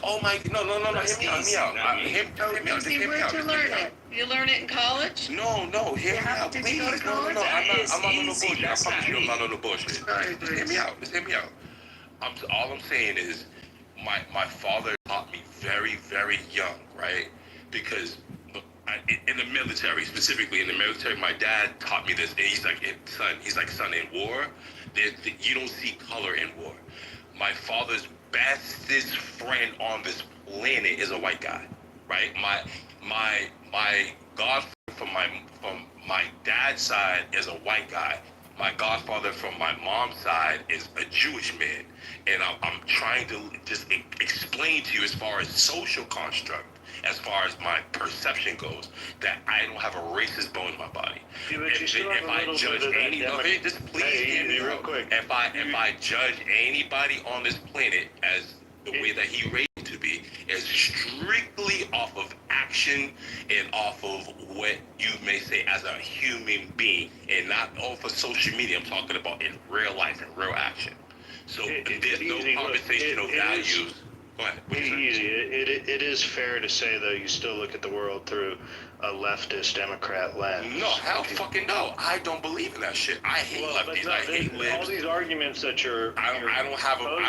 Oh my, no. Hear me out. Hear me out. See, where'd you learn it? You learn it in college? No, hear me out, Did please. you go to college? No. I'm not on no easy. bullshit. I That's promise not you, I'm me. not on no bullshit. Just hear me out. All I'm saying is, my father taught me very, very young, right? Because in the military, specifically in the military, my dad taught me this. And he's like, son, in war, you don't see color in war. My father's bestest friend on this planet is a white guy, right? My godfather from my dad's side is a white guy. My godfather from my mom's side is a Jewish man, and I'm trying to just explain to you, as far as social construct, as far as my perception goes, that I don't have a racist bone in my body. If I judge anybody, just please hear me real quick. If I judge anybody on this planet as the way that he raised to be, is strictly off of action and off of what you may say as a human being, and not off of social media. I'm talking about in real life, in real action. So there's no conversational values. Go ahead. Easy. It is fair to say, though, you still look at the world through a leftist Democrat lens. No, hell fucking no. I don't believe in that shit. I hate lefties. I hate libs. All these arguments that you're I don't have our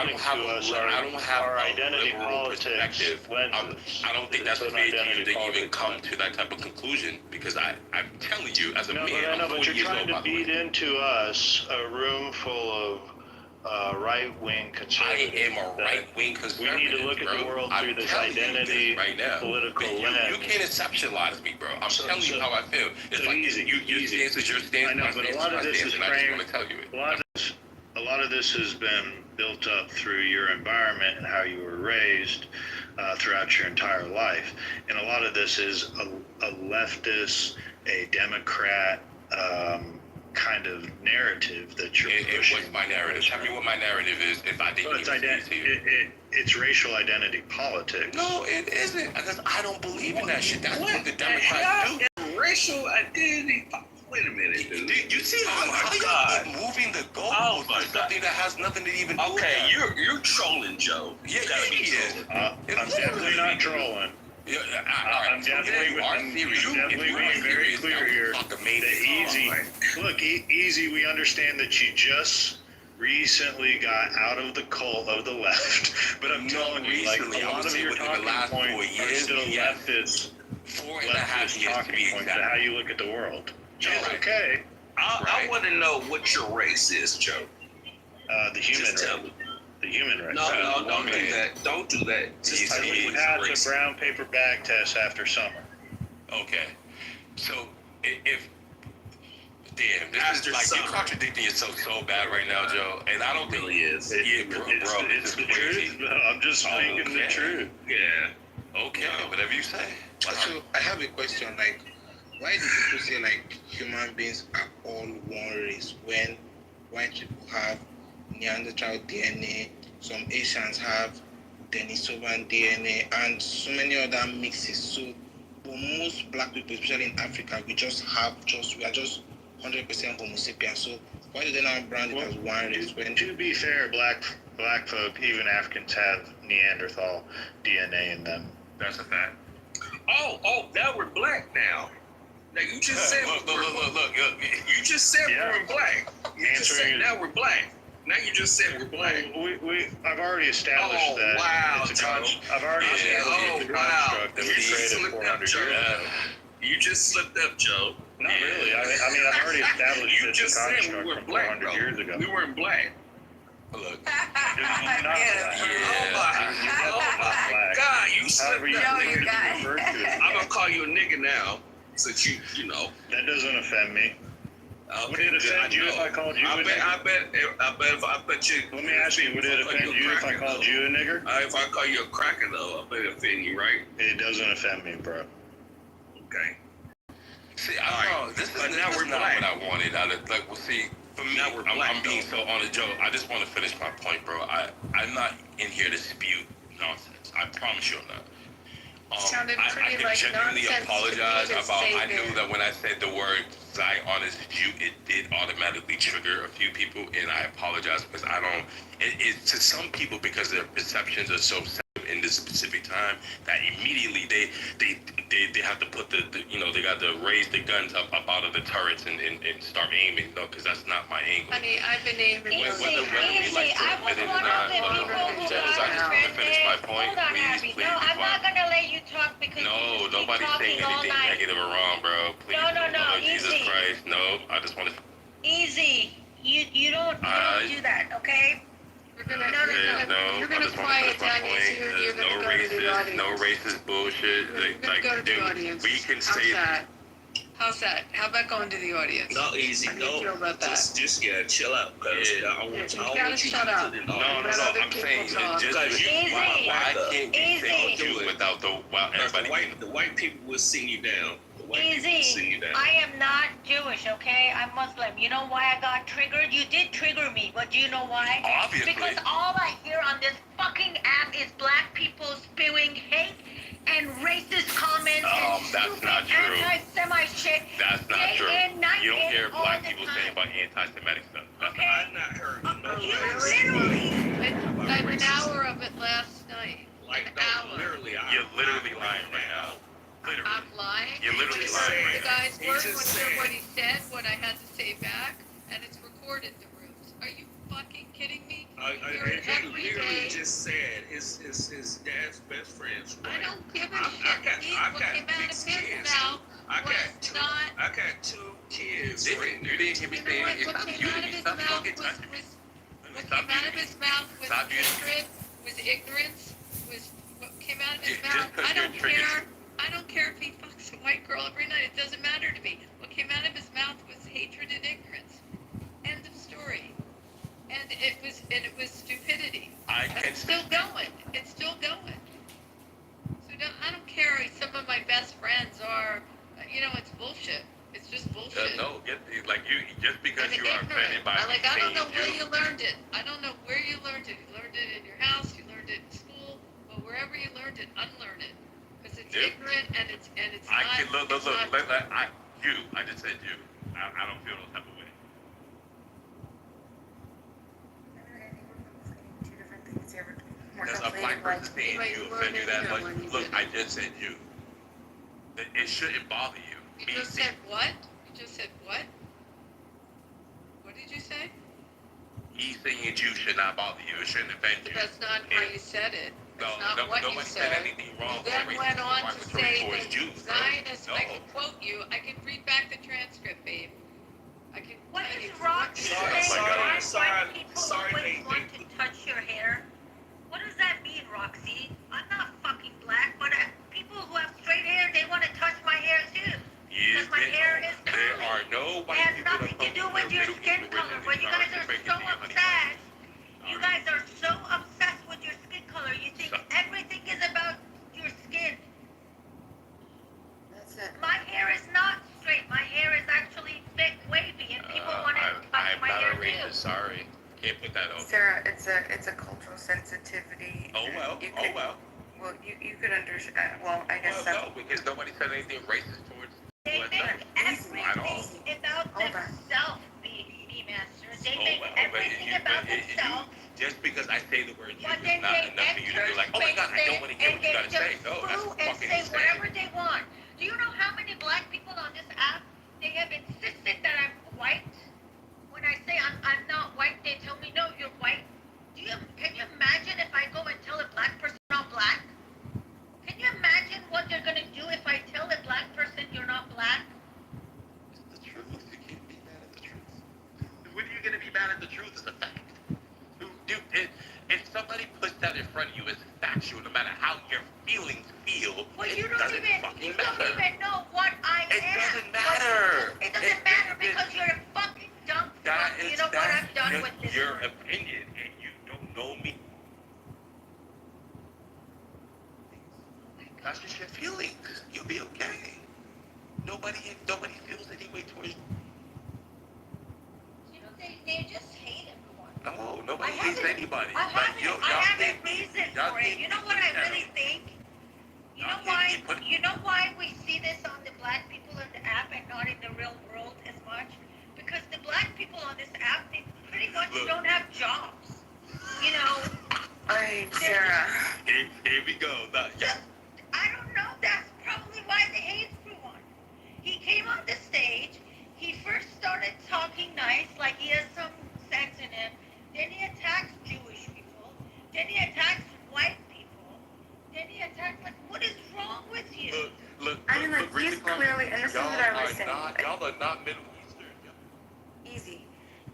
identity liberal politics perspective. I don't think that's fair to you to even come to that type of conclusion, because I'm telling you, as a man, no, I'm 40 but you're years trying old, to beat into us a room full of right-wing conservatives. I am a right-wing conservative. We need to look at the world through this identity right now. political lens. You can't exceptionalize me, bro. I'm telling you how I feel. It's like your stance is your stance. I know, but a lot of this is framed. I just want to tell you it. A lot of this has been built up through your environment and how you were raised throughout your entire life, and a lot of this is a leftist, a Democrat. Kind of narrative that you're pushing. What's my narrative? Tell me what my narrative is, if I didn't even see it. It's racial identity politics. No, it isn't, because I don't believe in that shit. That's what the Democrats do. Racial identity. Wait a minute, dude. You see how y'all keep moving the goalposts for something that has nothing to even do with that? Okay, you're trolling, Joe. Yeah, he is. I'm definitely not trolling. Yeah, I'm definitely being very clear here. Easy, we understand that you just recently got out of the cult of the left, but I'm telling you, like, a lot of your talking points are still leftist 4.5 years talking points to how you look at the world. It's okay. I want to know what your race is, Joe. The human race. The human race. No, don't do that. Don't do that. Just tell me what a brown paper bag test after summer. Okay. So, if... Damn, this is like, you're contradicting yourself so bad right now, Joe. And I don't think... It really is. Yeah, bro, it's the truth. I'm just speaking the truth. Yeah. Okay, whatever you say. So, I have a question, like, why do people say, like, human beings are all one race when white people have Neanderthal DNA, some Asians have Denisovan DNA, and so many other mixes? So for most black people, especially in Africa, we are just 100% Homo sapiens. So why do they not brand it as one race? To be fair, black folk, even Africans, have Neanderthal DNA in them. That's a fact. Oh, now we're black now. Now you just said look. You just said we're black. You just said now we're black. Now you just said we're black. I've already established that. Wow, it's I've already established the construct that we created 400 years ago. You just slipped up, Joe. Not really. I mean, I've already established you just the said construct we were from black, 400 bro. years ago. We weren't black. Look. Oh my God, you slipped up. I'm gonna call you a nigga now, since you know. That doesn't offend me. Okay, would it offend you if I called you a nigger? I bet you. Let me ask you, would it offend you if I called you a nigger? If I call you a cracker, though, I bet it offend you, right? It doesn't offend me, bro. Okay. See, this is not what I wanted. See, for me, I'm being so on the joke. I just want to finish my point, bro. I'm not in here to spew nonsense. I promise you I'm not. I can genuinely apologize about. I knew that when I said the word Zionist Jew, it did automatically trigger a few people, and I apologize because I don't. It's to some people because their perceptions are so set in this this specific time, that immediately they have to put the they got to raise the guns up out of the turrets and start aiming. No, because that's not my angle. Honey, I've been aiming. Easy. I was one of the people who got finish my point. Hold on, Please, Abby. No, I'm not gonna let you talk because no, you keep nobody's saying talking all anything night. negative or wrong, bro. Please, No, Lord easy. Jesus Christ, no. I just want to. Easy. You don't do that, okay? You're I gonna just want quiet to finish my down point. you're There's gonna no go to the racist, audience. no racist bullshit. You're gonna go to the audience. We can How's say that? How's that? How about going to the audience? No, easy. How do you feel about that? Just chill out, cause Yeah. I want You gotta shut up. No, Let other I'm people saying talk. just Easy. why can't we say Easy. you without everybody? the white people will sing you down. The white people will sing Easy. you down. I am not Jewish, okay? I'm Muslim. You know why I got triggered? You did trigger me, but do you know why? Obviously. Because all I hear on this fucking app is black people spewing hate and racist comments and That's stupid not true. anti-Semite shit. That's not day true. in, night You don't in, hear all black the people time. saying about anti-Semitic stuff. That's Okay? I've not heard no You racist. literally. I had an hour of it last night. Like, An no, hour. literally. You're literally lying right now. Literally. I'm lying. You're literally He lying just right The now. guys He were just want to said- hear what he said, what I had to say back, and it's recorded in the rooms. Are you fucking kidding me? He You're every literally day. just said his dad's best friend's wife. I don't give a I shit. got- He, I what got came out of mixed his kids. mouth I was got not. I got two kids. You didn't hear me You know saying what? it's What not came out of beauty. his Stop mouth fucking. what Stop came out of beauty. his mouth was Stop beauty. hatred, was ignorance, was what came out of his Just mouth. 'cause I don't you're triggered. care. I don't care if he fucks a white girl every night. It doesn't matter to me. What came out of his mouth was hatred and ignorance. End of story. And it was stupidity. I And can it's still going. It's still going. So I don't care if some of my best friends are, it's bullshit. It's just bullshit. no, just because And you are ignorant. offended by me I don't know saying where you learned it. I don't know where you learned it. You learned it in your house. You learned it in school. But wherever you learned it, unlearn it. Because it's Yep. ignorant and it's I not. can look. it's not- I just said you. I don't feel those type of way. Two different things here. We're Because a completely black person saying Wait, you you offend you weren't that here much. when you Look, did I it. just said you. It shouldn't bother you. You Me just saying- said what? You just said what? What did you say? He saying you should not bother you. It shouldn't offend you. But that's not how you said it. That's not what you nobody said. said anything wrong. You then or went racist or on to derogatory say towards that Jews, bro. Zionists, No. I can quote you, I can read back the transcript, babe. I can What tell is you wrong? what you You Sorry, say said. why sorry, white people sorry, always they- want to touch your hair? What does that mean, Roxy? I'm not fucking black, but people who have straight hair, they want to touch my hair too. Yes, Because my hair is there curly. are no It white has people nothing to do with your skin color, but you guys are so obsessed. You guys are so obsessed with your skin color. You think everything is about your skin. That's it. My hair is not straight. My hair is actually thick, wavy, and people want to touch I'm my not hair a racist. too. Sorry, can't put that on. Sarah, it's a cultural sensitivity. Oh well. You Oh could- well. Well, you could understand. Well, I guess Well, no, because nobody said anything racist towards. They towards make them. everything At all. about Hold on. themselves, be masters. They Oh, make well, everything about themselves. Just because I say the word Jew But is then not they enough for you to enter be like, oh my God, I don't want to hear and what you they gotta just say. No, that's screw and fucking say insane. whatever they want. Do you know how many black people on this app, they have insisted that I'm white? When I say I'm not white, they tell me, no, you're white. Can you imagine if I go and tell a black person I'm black? Can you imagine what they're gonna do if I tell a black person you're not black? It's the truth. You can't be mad at the truth. When are you gonna be mad at the truth? It's a fact. If somebody puts that in front of you, it's factual. No matter how your feelings feel, Well, it you don't doesn't even fucking matter. know what I It am. doesn't matter. It doesn't matter because you're a fucking dumb That fuck. is You know what? I'm done just with this. your opinion, and you don't know me. That's just your feelings. You'll be okay. Nobody feels any way towards. You know, they just hate everyone. No, nobody I hates haven't- anybody. I Like, have y'all a think- reason y'all for it. think You know people what I can- really think? You Y'all know think why? people- You know why we see this on the black people in the app and not in the real world as much? Because the black people on this app, they pretty much Look. don't have jobs. You know, Alright, they're Sarah. Here we go. Yeah. I don't know. That's probably why the hate grew on. He came on the stage. He first started talking nice, like he has some sense in him. Then he attacks Jewish people. Then he attacks white people. Then he attacks, like, what is wrong with you? Look. I mean, like, he's clearly, and this is what I was saying. Y'all are not Middle Eastern. Easy.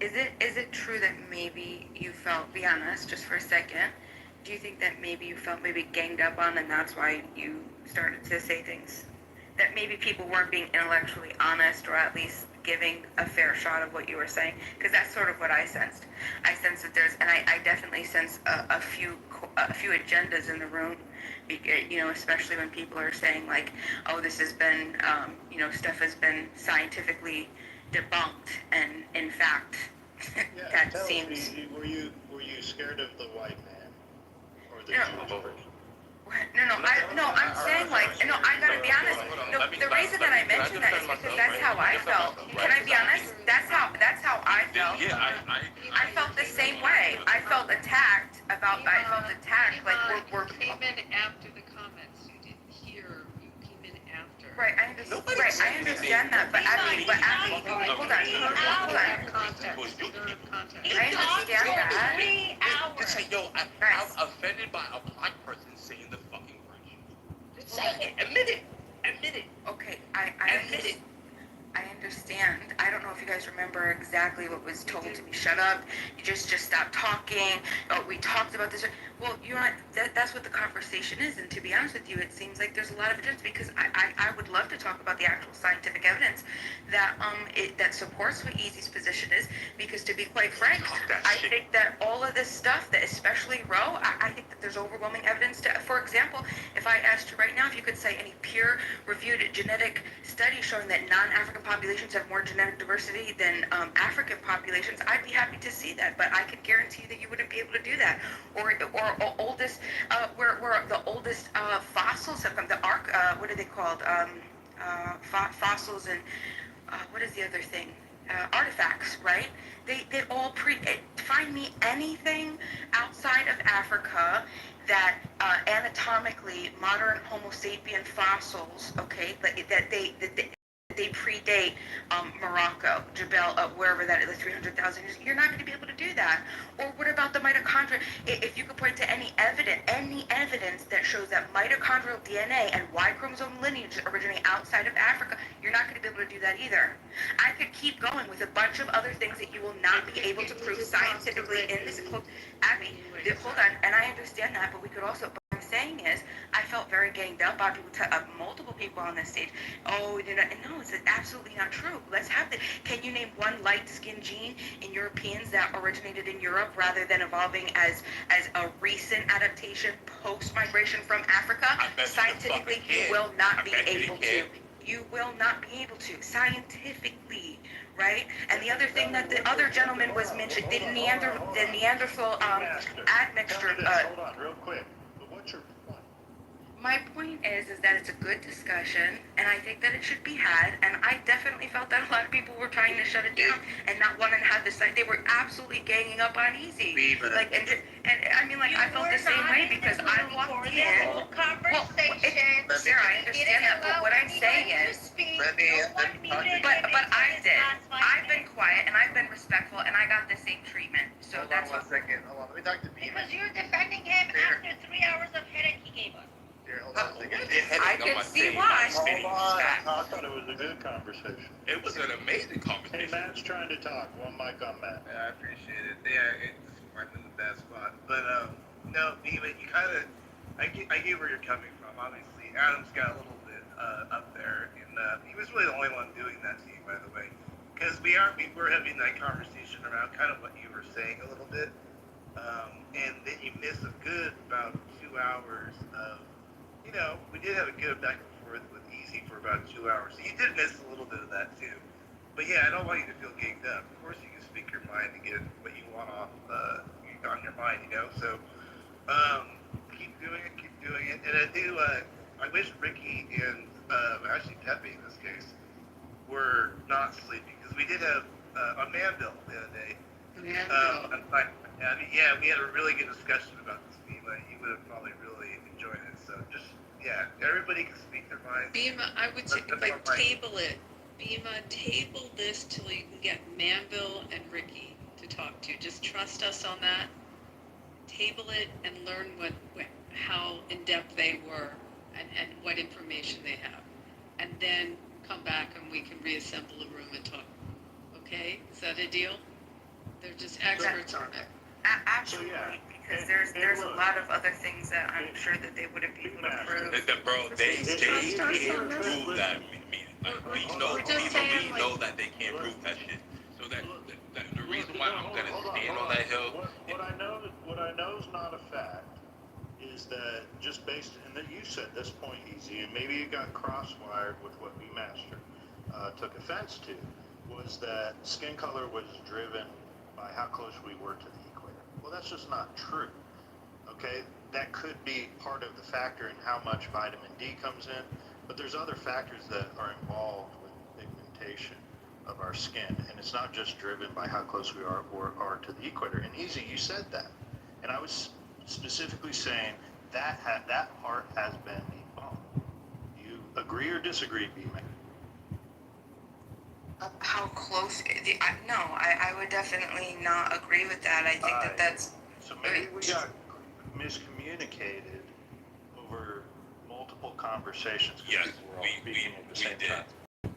Is it true that maybe you felt, be honest, just for a second, do you think that maybe you felt maybe ganged up on and that's why you started to say things? That maybe people weren't being intellectually honest or at least giving a fair shot of what you were saying? Because that's sort of what I sensed. I sense that there's, and I definitely sense a few agendas in the room, especially when people are saying like, oh, this has been, stuff has been scientifically debunked, and in fact, that seems. Were you scared of the white man or the Jewish person? I'm saying like, I gotta be honest. The reason that I mentioned that is because that's how I felt. Can I be honest? That's how I felt. Yeah, I felt the same way. I felt attacked like we're You came in after the comments. You didn't hear. You came in after. right. I understand that, but Abby, hold on. Context. I understand that. 3 hours. Just say, yo, I'm offended by a black person saying the fucking word. Just say it. Admit it. Okay, Admit it. I understand. I don't know if you guys remember exactly what was told to me. Shut up. You just stop talking. Oh, we talked about this. Well, you're not. That's what the conversation is. And to be honest with you, it seems like there's a lot of evidence because I would love to talk about the actual scientific evidence that that supports what Easy's position is. Because to be quite frank, I think that all of this stuff, that especially Roe, I think that there's overwhelming evidence to. For example, if I asked you right now if you could cite any peer-reviewed genetic study showing that non-African populations have more genetic diversity than African populations, I'd be happy to see that. But I could guarantee you that you wouldn't be able to do that. Or oldest, where the oldest fossils have come. The what are they called? Fossils and what is the other thing? Artifacts, right? They all find me anything outside of Africa that anatomically modern Homo sapien fossils, okay, that they predate Morocco, Jebel, wherever that is, 300,000 years. You're not going to be able to do that. Or what about the mitochondria? If you could point to any evidence that shows that mitochondrial DNA and Y chromosome lineage originate outside of Africa, you're not going to be able to do that either. I could keep going with a bunch of other things that you will not be able to prove scientifically in this. Abby, hold on, and I understand that, but we could also. What I'm saying is, I felt very ganged up by multiple people on this stage. Oh, no, it's absolutely not true. Let's have the. Can you name one light-skinned gene in Europeans that originated in Europe rather than evolving as a recent adaptation post-migration from Africa? Scientifically, you will not be able to. You will not be able to, scientifically, right? And the other thing that the other gentleman was mentioning, the Neanderthal admixture. Hold on, real quick. But what's your point? My point is that it's a good discussion, and I think that it should be had. And I definitely felt that a lot of people were trying to shut it down and not wanting to have this. They were absolutely ganging up on Easy. Like, and I mean, like, I felt the same way because I walked in. Sarah, I understand that, but what I'm saying is, but I did. I've been quiet and I've been respectful, and I got the same treatment. So that's what. Hold on. Let me talk to Beamer. Because you're defending him after 3 hours of headache he gave us. Here, hold on a second. I can see why. Hold on. I thought it was a good conversation. It was an amazing Hey, conversation. Matt's trying to talk. One mic on Matt. Yeah, I appreciate it. Yeah, it's right in the bad spot. But no, Beamer, you kind of, I get where you're coming from. Obviously, Adam's got a little bit up there, and he was really the only one doing that to you, by the way, because we were having that conversation around kind of what you were saying a little bit, and then you missed a good about 2 hours of. We did have a good back and forth with Easy for about 2 hours. So you did miss a little bit of that too. But yeah, I don't want you to feel ganged up. Of course, you can speak your mind and get what you want off on your mind, So keep doing it. And I do. I wish Ricky and actually Pepe in this case were not sleeping because we did have a man bill the other day. We had a really good discussion about this. You would have probably everybody can speak their mind. Bima, I would say, like, table it. Bima, table this till you can get Manville and Ricky to talk to. Just trust us on that. Table it and learn how in-depth they were and what information they have. And then come back and we can reassemble a room and talk. Okay? Is that a deal? They're just experts on it. Absolutely, because there's a lot of other things that I'm sure that they wouldn't be able to prove. Bro, they can't prove that. We know that they can't prove that shit. So that the reason why I'm gonna stand on that hill. What I know is not a fact is that just based, and that you said this point easy, and maybe you got cross-wired with what we master took offense to, was that skin color was driven by how close we were to the equator. Well, that's just not true. Okay, that could be part of the factor in how much vitamin D comes in, but there's other factors that are involved with pigmentation of our skin, and it's not just driven by how close we are to the equator. And Easy, you said that, and I was specifically saying that part has been debunked. Do you agree or disagree, B-Man? How close? I would definitely not agree with that. I think that's. So maybe we got miscommunicated over multiple conversations. Yes, People were all we speaking at the same did. time.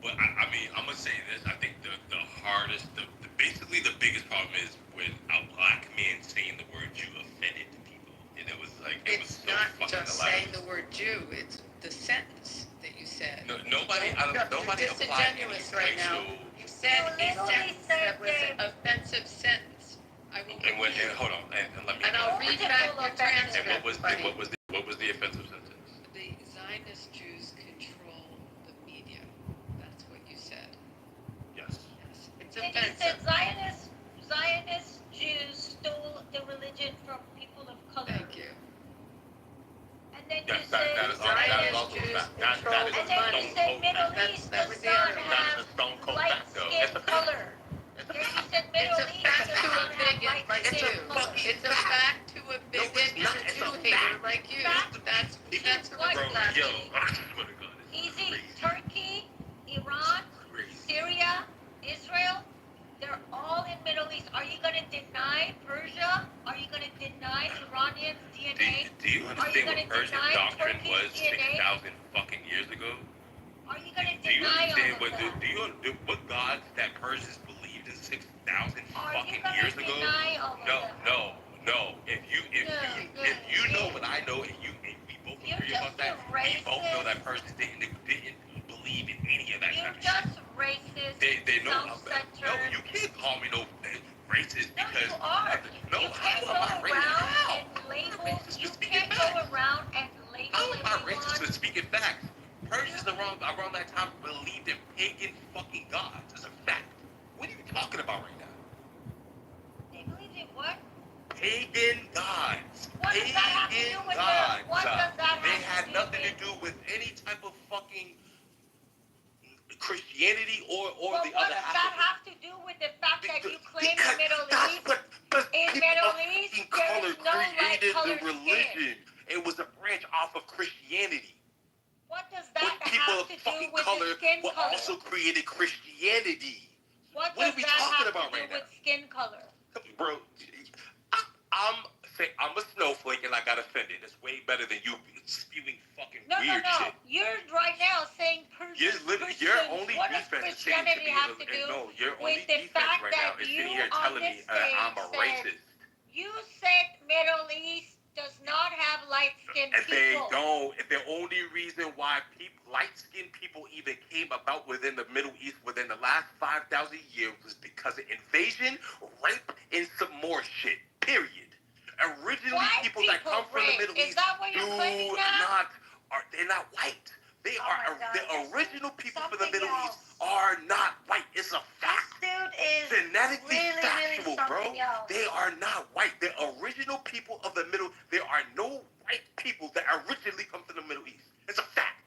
But I mean, I'm gonna say this. I think the hardest, basically the biggest problem is when a black man saying the word Jew offended people, and it was like it was It's so not fucking just hilarious. saying the word Jew, it's the sentence that you said. Nobody You're applied disingenuous any right now. racial. You said a literally sentence said that was an offensive sentence. I will And hold on, and let me. And I'll read back your And transcript. what was the offensive sentence? The Zionist Jews control the media. That's what you said. Yes. Yes. It's And he said offensive. Zionist Jews stole the religion from people of color. Thank you. And then Yes, you that said is Zionist also a Jews fact. That control is the and then money. you said Middle That's- East that does was the not other one. That is have a stone cold light fact, though. skin It's a fact. color. Then you said Middle It's a East fact does to a not have bigot light like skin you. color. It's a fact to a bigot it's not. and a It's a Jew hater fact. like you. Fact. That's What? Bro, fact. yo, I swear to God, it's Easy. crazy. Turkey, Iran, Crazy. Syria, Israel, they're all in Middle East. Are you going to deny Persia? Are you going to deny Iranian DNA? Do you understand what Persian doctrine was 6,000 fucking years ago? Are you going to Do you deny understand all of that? what gods that Persians believed in 6,000 Are you fucking going years to ago? deny all of that? No. If you know what I know, and we both You're agree about just that, a we both know racist. that Persians didn't believe in any of that You're type of shit. just racist, They know I'm self-centered. no. You can't call me no racist No, because you are. no. You How can't go am I racist? around How? and label. Racist You for speaking can't facts. go around and label How am I racist everyone. for speaking facts? Persians around that time believed in pagan fucking gods. It's a fact. What are you talking about right now? They believe in what? Pagan gods. What does that have to do Pagan with gods. What does that They have had to do nothing to with? do with any type of fucking Christianity or Well, the what other does half that of it. have to do with the fact that you claim Because the Middle that's East? what In people Middle of East, fucking there color is no light created colored the religion. It was a branch off of Christianity. What does But that people have of to do fucking with color the skin were color? also created Christianity. What What does are we that talking have about to do right with now? skin color? Bro, I'm a snowflake and I got offended. It's way better than you spewing fucking weird No. shit. You're right now saying Your Christians. only What does defense is saying to Christianity me, have to do your only with the defense fact right now that is you sitting here on telling me this stage I'm a said racist. you said Middle East does not have light-skinned And they people? don't. The only reason why light-skinned people even came about within the Middle East within the last 5,000 years was because of invasion, rape, and some more shit. Period. Originally, White people that come from the rape. Middle Is East that what you're claiming now? they're not white. They Oh are my God, the this original people from the something Middle else. East are not white. It's a fact. This dude is Genetically really factual, bro. something else. They are not white. The original people of the Middle. There are no white people that originally come from the Middle East. It's a fact.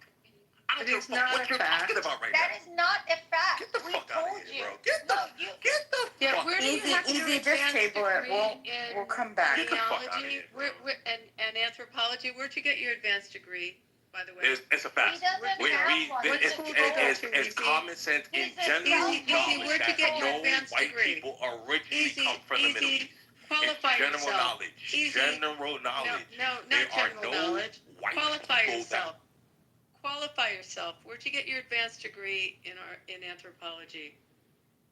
I don't It give is a fuck not what a you're fact. talking about right That now. is not a fact. Get the We fuck out told of you. here, bro. Get the Yeah, fuck where do you Easy, have your easy, just advanced table it. degree in We'll come back. Get the fuck outta theology here, bro. and anthropology? Where'd you get your advanced degree? by the way. It's a fact. He doesn't We, have one. What it's, school do you go it's, to, it's Easy? common sense in He's a general Easy, knowledge where'd you that get your no advanced white degree? people originally Easy, come from the Middle Easy. East. Qualify It's general yourself. knowledge. Easy. General knowledge. No, There not are general no knowledge. white Qualify people yourself. Qualify yourself. Where'd you get your advanced degree in anthropology?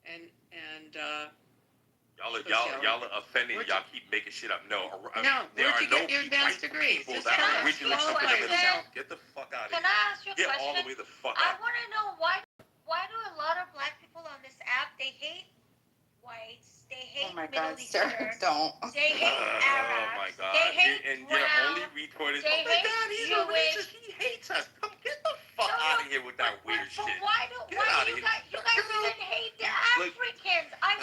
And Y'all are offending. Where'd Y'all keep making shit up. No, where'd there are you no get your advanced white degree? people Just that tell us. originally come from the Qualify Middle yourself. East. Get the fuck out of Can here. I ask you a Get question? all the way the fuck I out. want to know why do a lot of black people on this app, they hate whites, they hate Oh my Middle God, sir, Eastern, don't. they hate Arabs, Oh my God. they hate And brown, your only retort is, they oh my hate God, he's a Jewish. racist. He hates us. Come get the fuck out of here with that weird But shit. why do Get why outta do you here. guys even hate the Look, Africans? I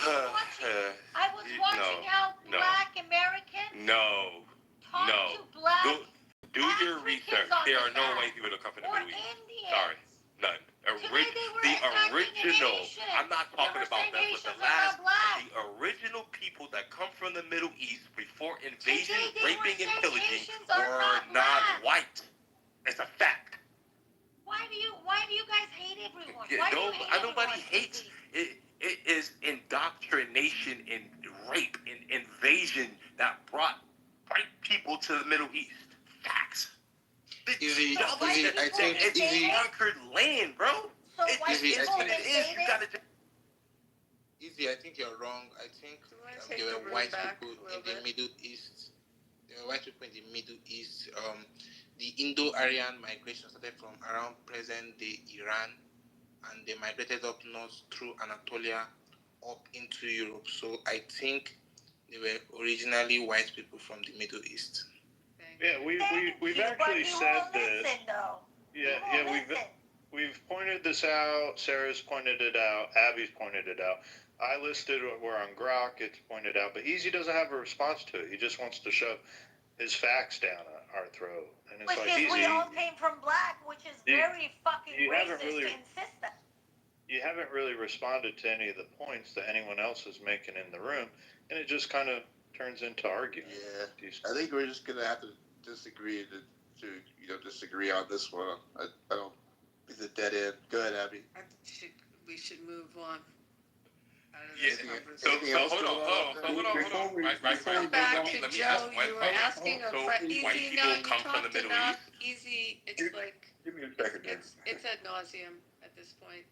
was watching how black Americans No. talk No. to black Do your Africans research. on There are this no app. white people that come from the Or Middle East. Indians. Sorry. None. Today they were The attacking original. Haitians. I'm not They talking were about saying that, but the Haitians are not black. the original people that come from the Middle East before invasion, Today they were raping, and saying pillaging Haitians are were not not black. white. It's a fact. Why do you guys hate everyone? Yeah, Why do you hate nobody everyone? hates it. It is indoctrination and rape and invasion that brought white people to the Middle East. Facts. Easy, So white easy. I people think invaded? easy. Conquered land, bro. So white Easy, I people think- It is. You gotta. Easy. I think you're wrong. I think Do you want to take there the were room white back people a little in the bit? Middle East. There were white people in the Middle East. The Indo-Aryan migration started from around present-day Iran, and they migrated up north through Anatolia, up into Europe. So I think they were originally white people from the Middle East. Yeah, we've actually said this. We've pointed this out. Sarah's pointed it out. Abby's pointed it out. I listed where on Grok it's pointed out, but Easy doesn't have a response to it. He just wants to shove his facts down our throat, and it's Which like is Easy. we all came from black, which is very fucking you haven't racist really- to insist that. You haven't really responded to any of the points that anyone else is making in the room, and it just kind of turns into argument. Yeah, I think we're just gonna have to disagree to disagree on this one. I don't. It's a dead end. Go ahead, Abby. We should move on. Out of Yeah. this So conversation. hold on. Right. Back to Let me Joe, ask you were asking a white easy. people No, you come from the talked Middle enough. East. Easy. It's like Give me a second. it's ad nauseum at this point.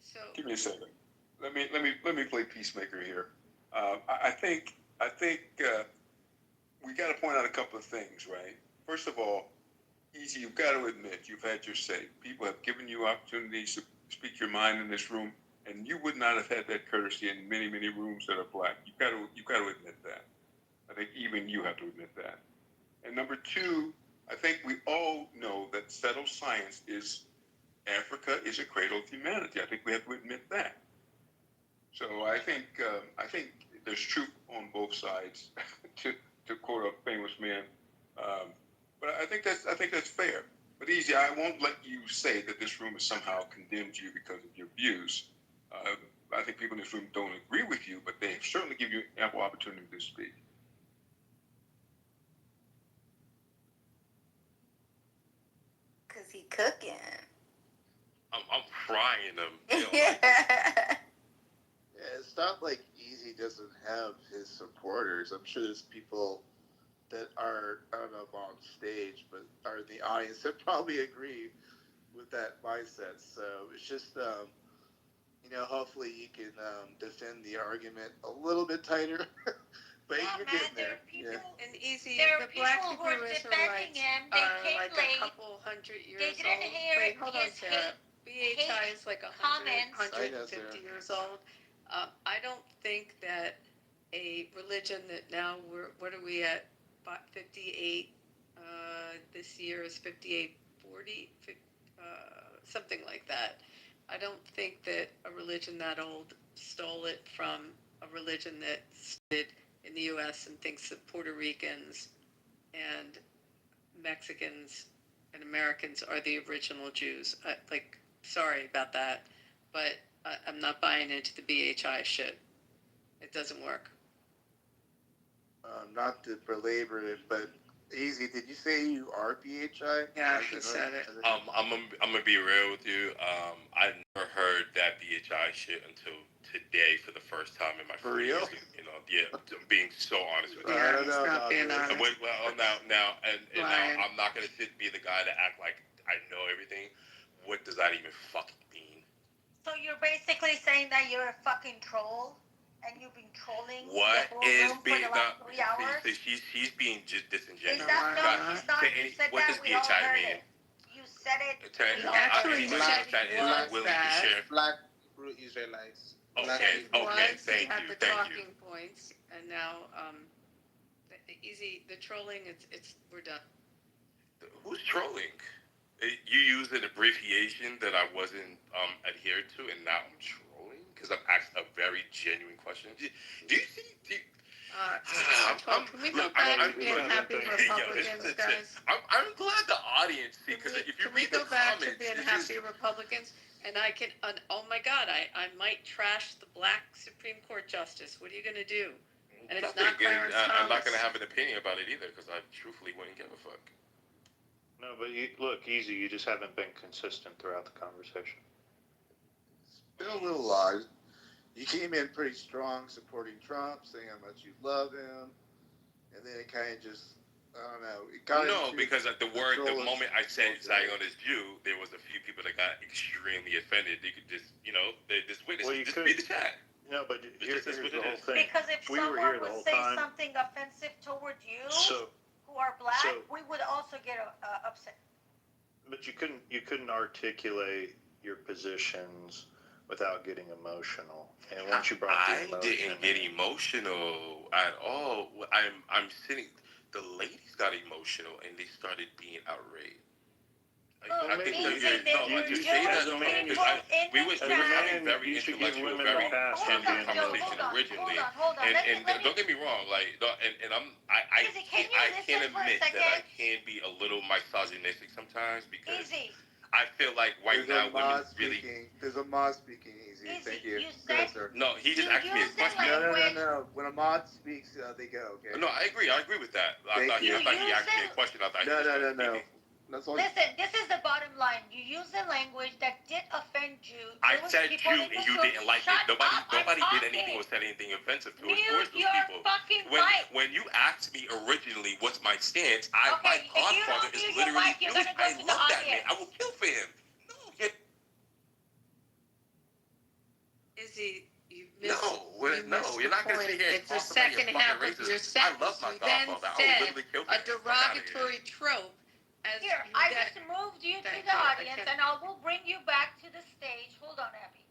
So Give me a second. Let me play peacemaker here. I think we got to point out a couple of things, right? First of all, Easy, you've got to admit you've had your say. People have given you opportunities to speak your mind in this room, and you would not have had that courtesy in many rooms that are black. You got to admit that. I think even you have to admit that. And number two, I think we all know that settled science is Africa is a cradle of humanity. I think we have to admit that. So I think there's truth on both sides, to quote a famous man. But I think that's fair. But Easy, I won't let you say that this room has somehow condemned you because of your views. I think people in this room don't agree with you, but they certainly give you ample opportunity to speak. Cause he cooking. I'm frying them. Yeah. Yeah, it's not like Easy doesn't have his supporters. I'm sure there's people that are, I don't know if on stage, but are in the audience that probably agree with that mindset. So it's just, hopefully you can defend the argument a little bit tighter. But Yeah, you're man, getting there there. are people. Yeah. and Easy, There are the Black people who Hebrew are Israelites defending him. They are came like late. a couple hundred years They didn't old. hear Wait, hold on, his Sarah. BHI is like comments. 150 years old. I don't think that a religion that now what are we at? 58. This year is 5840, something like that. I don't think that a religion that old stole it from a religion that started in the U.S. and thinks that Puerto Ricans and Mexicans and Americans are the original Jews. Sorry about that, but I'm not buying into the BHI shit. It doesn't work. Not to belabor it, but Easy. Did you say you are PHI? Yeah, he said it. I'm gonna be real with you. I never heard that BHI shit until today for the first time in my For 40 real? years. You know, yeah, I'm being so honest with you. Yeah, I don't he's know not about being this. honest. Well, now, and Lying. now I'm not gonna sit and be the guy to act like I know everything. What does that even fucking mean? So you're basically saying that you're a fucking troll, and you've been trolling What the whole is room being for the last 3 hours? so she's being just disingenuous. Is that No, no? He's not. Say You any- said what that. does We all BHI heard mean? it. You said it. Okay, We all Actually, heard it. said that he is was willing that. to share. Black Israelites. Black Okay, people. okay, Was, thank he had you, the thank talking you. points, and now the trolling. It's we're done. Who's trolling? You used an abbreviation that I wasn't adhered to, and now I'm trolling because I'm asked a very genuine question. Do you see? Can we go back to being happy Republicans, guys? I'm glad the audience see, because if you Can we read the go back comments, to being it's happy just- Republicans? And I can, oh my God, I might trash the black Supreme Court justice. What are you gonna do? And it's not Clarence I'm not Thomas. going to have an opinion about it either, because I truthfully wouldn't give a fuck. No, but look, Easy, you just haven't been consistent throughout the conversation. It's been a little odd. You came in pretty strong supporting Trump, saying how much you love him, and then it kind of just, I don't know. It got into Because the control moment I said of- Zion is Jew, there was a few people that got extremely offended. They could just, they just witness, Well, you just could- read the chat. No, but here's This is the what it whole is. thing. Because if We were someone here the would whole say time. something offensive toward you, So, who are black, so- we would also get upset. but you couldn't articulate your positions without getting emotional. And once you brought the I emotion, didn't get emotional at all. I'm sitting. The ladies got emotional and they started being outraged. I think Easy, that they no, were I just Jewish say that people because we in was the having chat. very you should give intellectual, women very a pass for genuine being conversation emotional. originally. Hold on. And don't get me wrong, like, and I Easy, can you I listen can for a admit that I second? can be a little misogynistic sometimes because Easy. I feel like right There's now a mod women really. speaking. There's a mod speaking. Easy. Easy, Thank you. you Go ahead, said- sir. No, he just You asked me a use the question. No. When a mod speaks, they go. Okay. No, I agree with that. I Thank thought you. he You asked me use a question. I thought he No. was done speaking. That's all. Listen, this is the bottom line. You use the language that did offend you. I Jewish said people you in and this you room. didn't like Shut it. Nobody up, I'm did anything talking. or said anything offensive towards Mute those your people. fucking When mic. when you asked me originally what's my stance, my Okay, if you godfather don't is mute your literally mic, you're Jewish. gonna go I to the love that man. audience. I will kill for him. No, Izzy, you missed. you're not gonna sit here and It's the talk about second your half fucking of your racist. I love sentence. my You then godfather. I will said literally kill for a him. Fuck outta here. derogatory trope as Here, you I that- just moved you to Thank the you. I audience, can't- and I will bring you back to the stage. Hold on, Abby.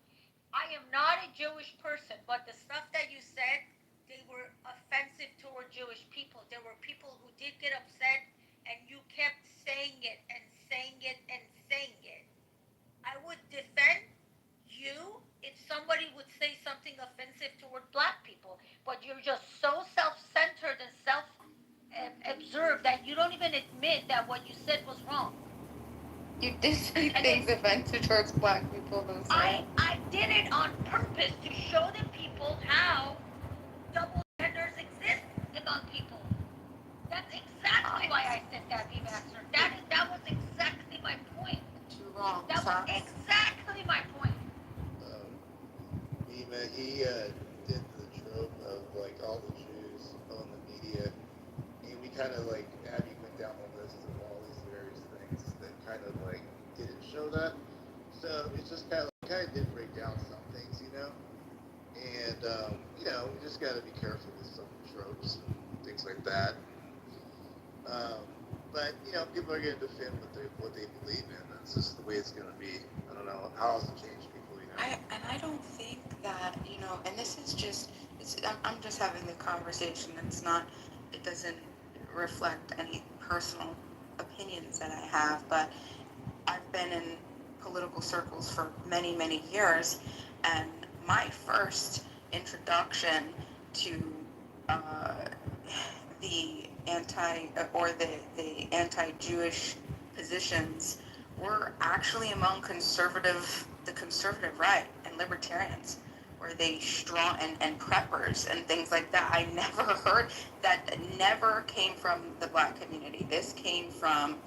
I am not a Jewish person, but the stuff that you said, they were offensive toward Jewish people. There were people who did get upset, and you kept saying it and saying it and saying it. I would defend you if somebody would say something offensive toward black people, but you're just so self-centered and self-absorbed that you don't even admit that what you said was wrong. You did say things offensive towards black people, though. I did it on purpose to show the people how double standards exist among people. That's exactly why I said that, V-Master. That was exactly my point. You're wrong, That was exactly my point. He did the trope of like all the Jews on the media, and we kind of like Abby went down the list of all these various things that kind of like didn't show that. So it's just kind of did break down some things, and we just got to be careful with some tropes and things like that. But people are going to defend what they believe in. That's just the way it's going to be. I don't know how else to change people. I don't think that, and this is just, I'm just having the conversation. It doesn't reflect any personal opinions that I have, but I've been in political circles for many, many years, and my first introduction to the anti-Jewish positions were actually among the conservative right and libertarians. Were they strong and preppers and things like that? I never heard that. Never came from the Black community. This came from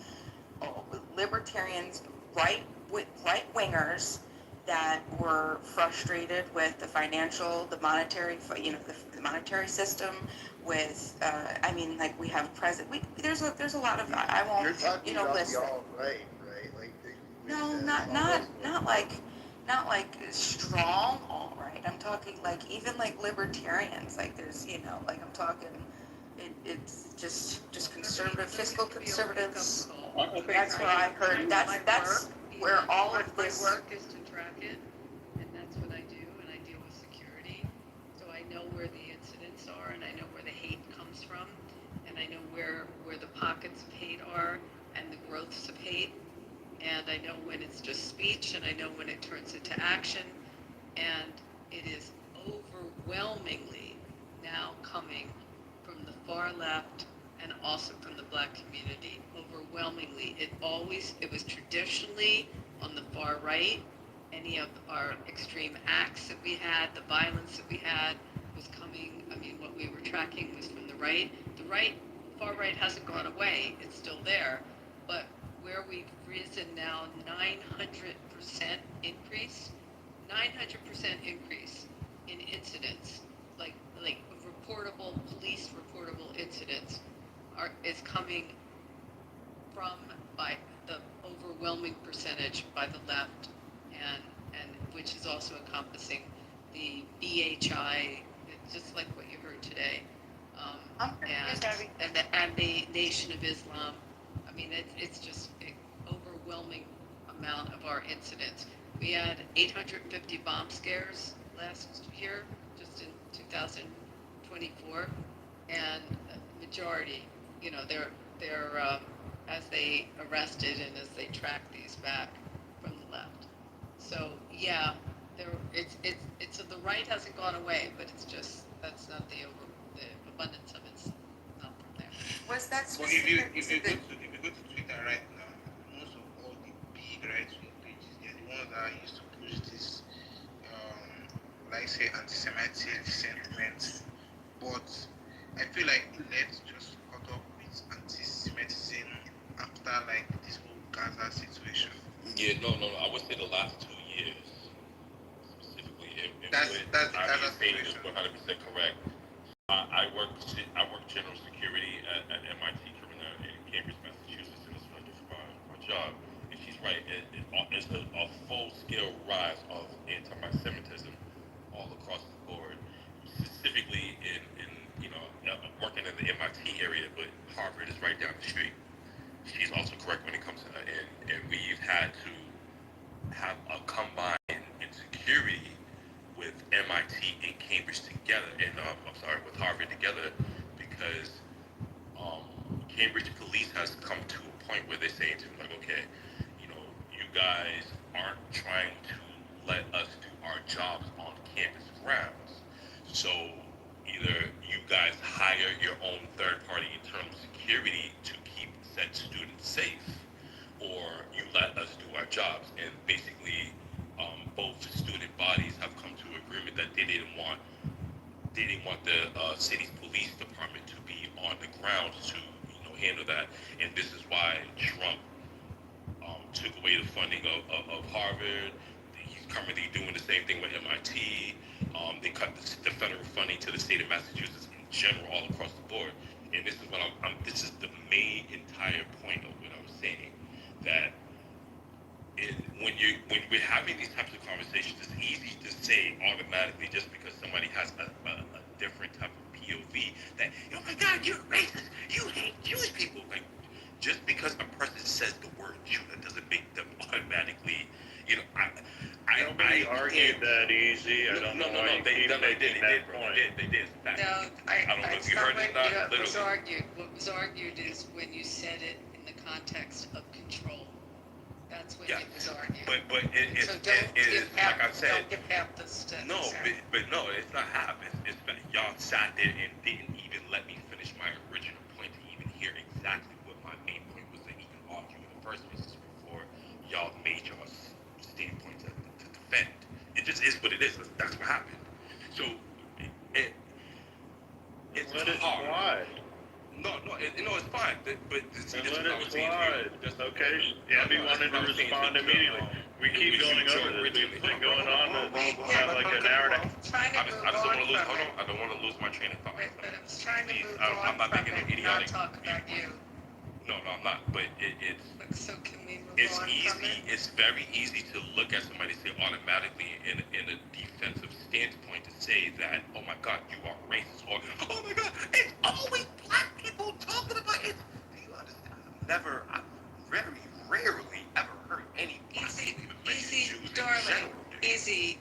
libertarians, right wingers that were frustrated with the financial, the monetary, the monetary system. With, I mean, like we have there's a lot of, I You're won't, talking about list. the alt right? Like No, not like strong all right. I'm talking like even like libertarians. Like there's, like I'm talking. It's just conservative, fiscal conservatives. That's where I heard. That's where all of this. My work is to track it, and that's what I do. And I deal with security, so I know where the incidents are, and I know where the hate comes from, and I know where the pockets of hate are, and the growths of hate. And I know when it's just speech, and I know when it turns into action, and it is overwhelmingly now coming from the far left and also from the Black community. Overwhelmingly, it was traditionally on the far right. Any of our extreme acts that we had, the violence that we had was coming, what we were tracking was from the right. The far right hasn't gone away, it's still there, but where we've risen now 900% increase, 900% increase in incidents, like police reportable incidents is coming by the overwhelming percentage by the left, and which is also encompassing the BHI, just like what you heard today, and the Nation of Islam. It's just an overwhelming amount of our incidents. We had 850 bomb scares last year, just in 2024, and majority, they're as they arrested and as they track these back from the left. So yeah, it's the right hasn't gone away, but it's just that's not the abundance of it's not from there. Was that Well, if you specific go to to Twitter right now, most of all the big right wing pages, they're the ones that used to push this, like say anti-Semitic sentiments. But I feel like the left just caught up with anti-Semitism after like this whole Gaza situation. Yeah, no. I would say the last 2 years, specifically, That's the Gaza saying is situation. 100% correct. I work general security at MIT in Cambridge, Massachusetts, and it's funded for my job. And she's right. It's a full-scale rise of anti-Semitism all across the board, specifically in working in the MIT area, but Harvard is right down the street. She's also correct when it comes to that, and we've had to have a combined insecurity with MIT and Cambridge together, and with Harvard together, because Cambridge police has come to a point where they're saying to me, like, okay, you guys aren't trying to let us do our jobs on campus grounds, so either you guys hire your own third-party internal security to keep said students safe, or you let us do our jobs. And basically, both student bodies have come to agreement that they didn't want the city's police department to be on the ground to handle that. And this is why Trump took away the funding of Harvard. He's currently doing the same thing with MIT. They cut the federal funding to the state of Massachusetts in general, all across the board. And this is what this is the main entire point of what I was saying, that when we're having these types of conversations, it's easy to say automatically, just because somebody has a different type of POV, that, oh my God, you're racist, you hate Jewish people. Like, just because a person says the word Jew, that doesn't make them automatically, Nobody argued that easy. I don't know why you keep making that point. They did. No, I don't know if you heard it or not. What was argued is when you said it in the context of control. That's when it was argued. But So don't give half, like I said, don't give half the stuff. no, but no, it's not half. It's y'all sat there and didn't even let me finish my original point to even hear exactly what my main point was to even argue in the first place before y'all made your standpoint to defend. It just is what it is. That's what happened. okay. Abby wanted to respond immediately. We keep going over this. We've been going on for like an hour and a half. I just don't want to lose. Hold on, I don't want to lose my train of thought. But I was trying to Please, move I'm on not from making an it, not idiotic. talk about you. No, I'm not. But So can we move it's on easy. from it? It's very easy to look at somebody say automatically in a defensive standpoint to say that, oh my God, you are racist, or oh my God, it's always black people talking about it. Do you understand? I've very rarely ever heard any black people even mention Jews in Darling, general. easy.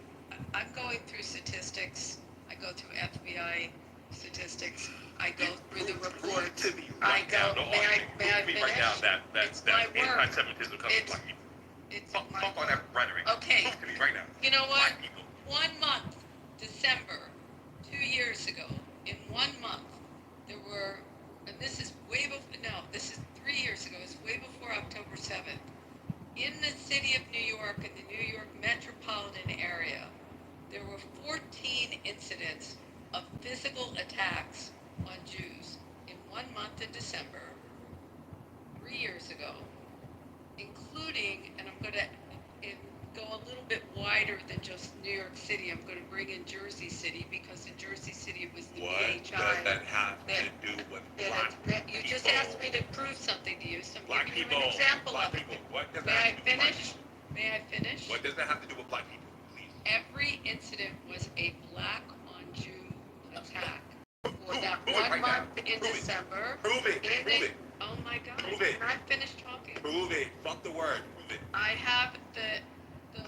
I'm going through statistics. I go through FBI statistics. I go through the report. To me I right now, go. no May I argument. Prove to me right now finish? that It's my work. anti-Semitism comes from black people. It's Fuck my on that rhetoric. Okay. Prove to me right now. You know what? Black people. 1 month, December, 2 years ago, in 1 month, there were, and this is way before, no, this is 3 years ago, it's way before October 7th. In the city of New York, in the New York metropolitan area, there were 14 incidents of physical attacks on Jews in 1 month in December, 3 years ago, including, and I'm going to go a little bit wider than just New York City. I'm going to bring in Jersey City, because in Jersey City it was the What BHI. does that have to do with black You people? just asked me to prove something to you, so I'm Black giving people. you an example Black of it. people. What does May that I have to do with black finish? people? May I finish? What does that have to do with black people? Please. Every incident was a black on Jew attack. For that Prove it 1 right month now. in Prove it. December. Prove it. Prove it. Oh my God. Prove it. Can I finish talking? Prove it. Fuck the word. Prove it. I have the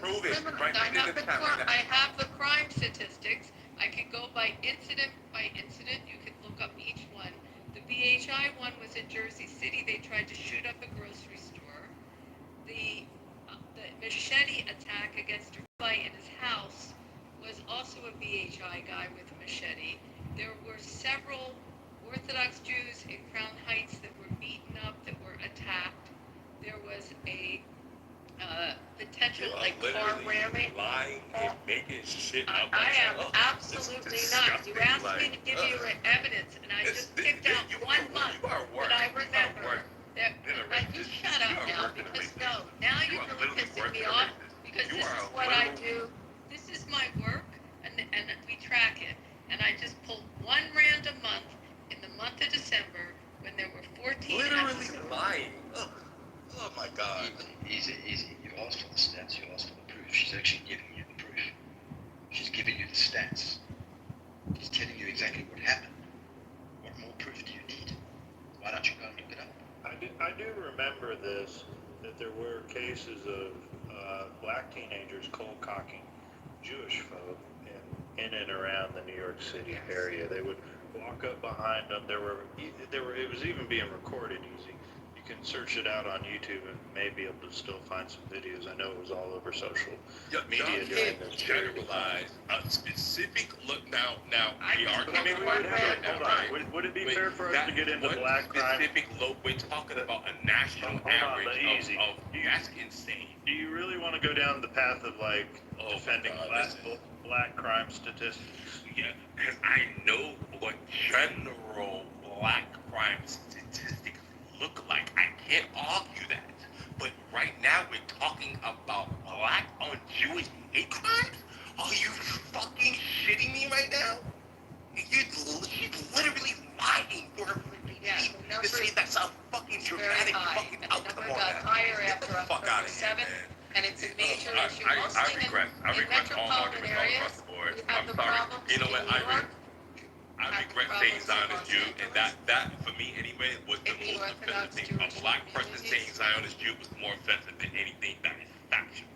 Prove it. criminal, Right I have in the the chat right now. I have the crime statistics. I can go by incident. You can look up each one. The BHI one was in Jersey City. They tried to shoot up a grocery store. The machete attack against a guy in his house was also a BHI guy with a machete. There were several Orthodox Jews in Crown Heights that were beaten up, that were attacked. There was a potential like car ramming. Lying and making shit up. I am Oh, absolutely it's not. You disgusting. asked me to give you evidence, and I just picked out 1 month that I remember. That you shut up now, because now you're really pissing me off, because this is what I do. This is my work, and we track it. And I just pulled one random month in the month of December when there were 14 Literally episodes. lying. Ugh. Oh my God. Easy. You asked for the stats, you asked for the proof. She's actually giving you the proof. She's giving you the stats. She's telling you exactly what happened. What more proof do you need? Why don't you go and look it up? I do remember this, that there were cases of black teenagers cold cocking Jewish folk in and around the New York City area. They would walk up behind them. It was even being recorded easy. You can search it out on YouTube and may be able to still find some videos. I know it was all over social media during this period. Generalize a specific look. Now we are I mean, we would have it. Hold on. Would it be fair for us to get into black crime? Specific look? We're talking about a national average of that's insane. Do you really want to go down the path of like defending black crime statistics? Yeah, because I know what general black crime statistics look like. I can't argue that. But right now we're talking about black on Jewish hate crimes? Are you fucking shitting me right now? She's literally lying for her to say that's a fucking dramatic fucking outcome on that. Higher after Get the fuck out October of here, 7th, man. and it's a major issue. I regret all metropolitan arguments all areas, across the board. you have I'm the sorry. problems You know in what? New York, I regret saying Zionist Jew, and that for me anyway was the in the most Orthodox offensive thing. A Jewish black person saying communities. Zionist Jew was more offensive than anything that is factual.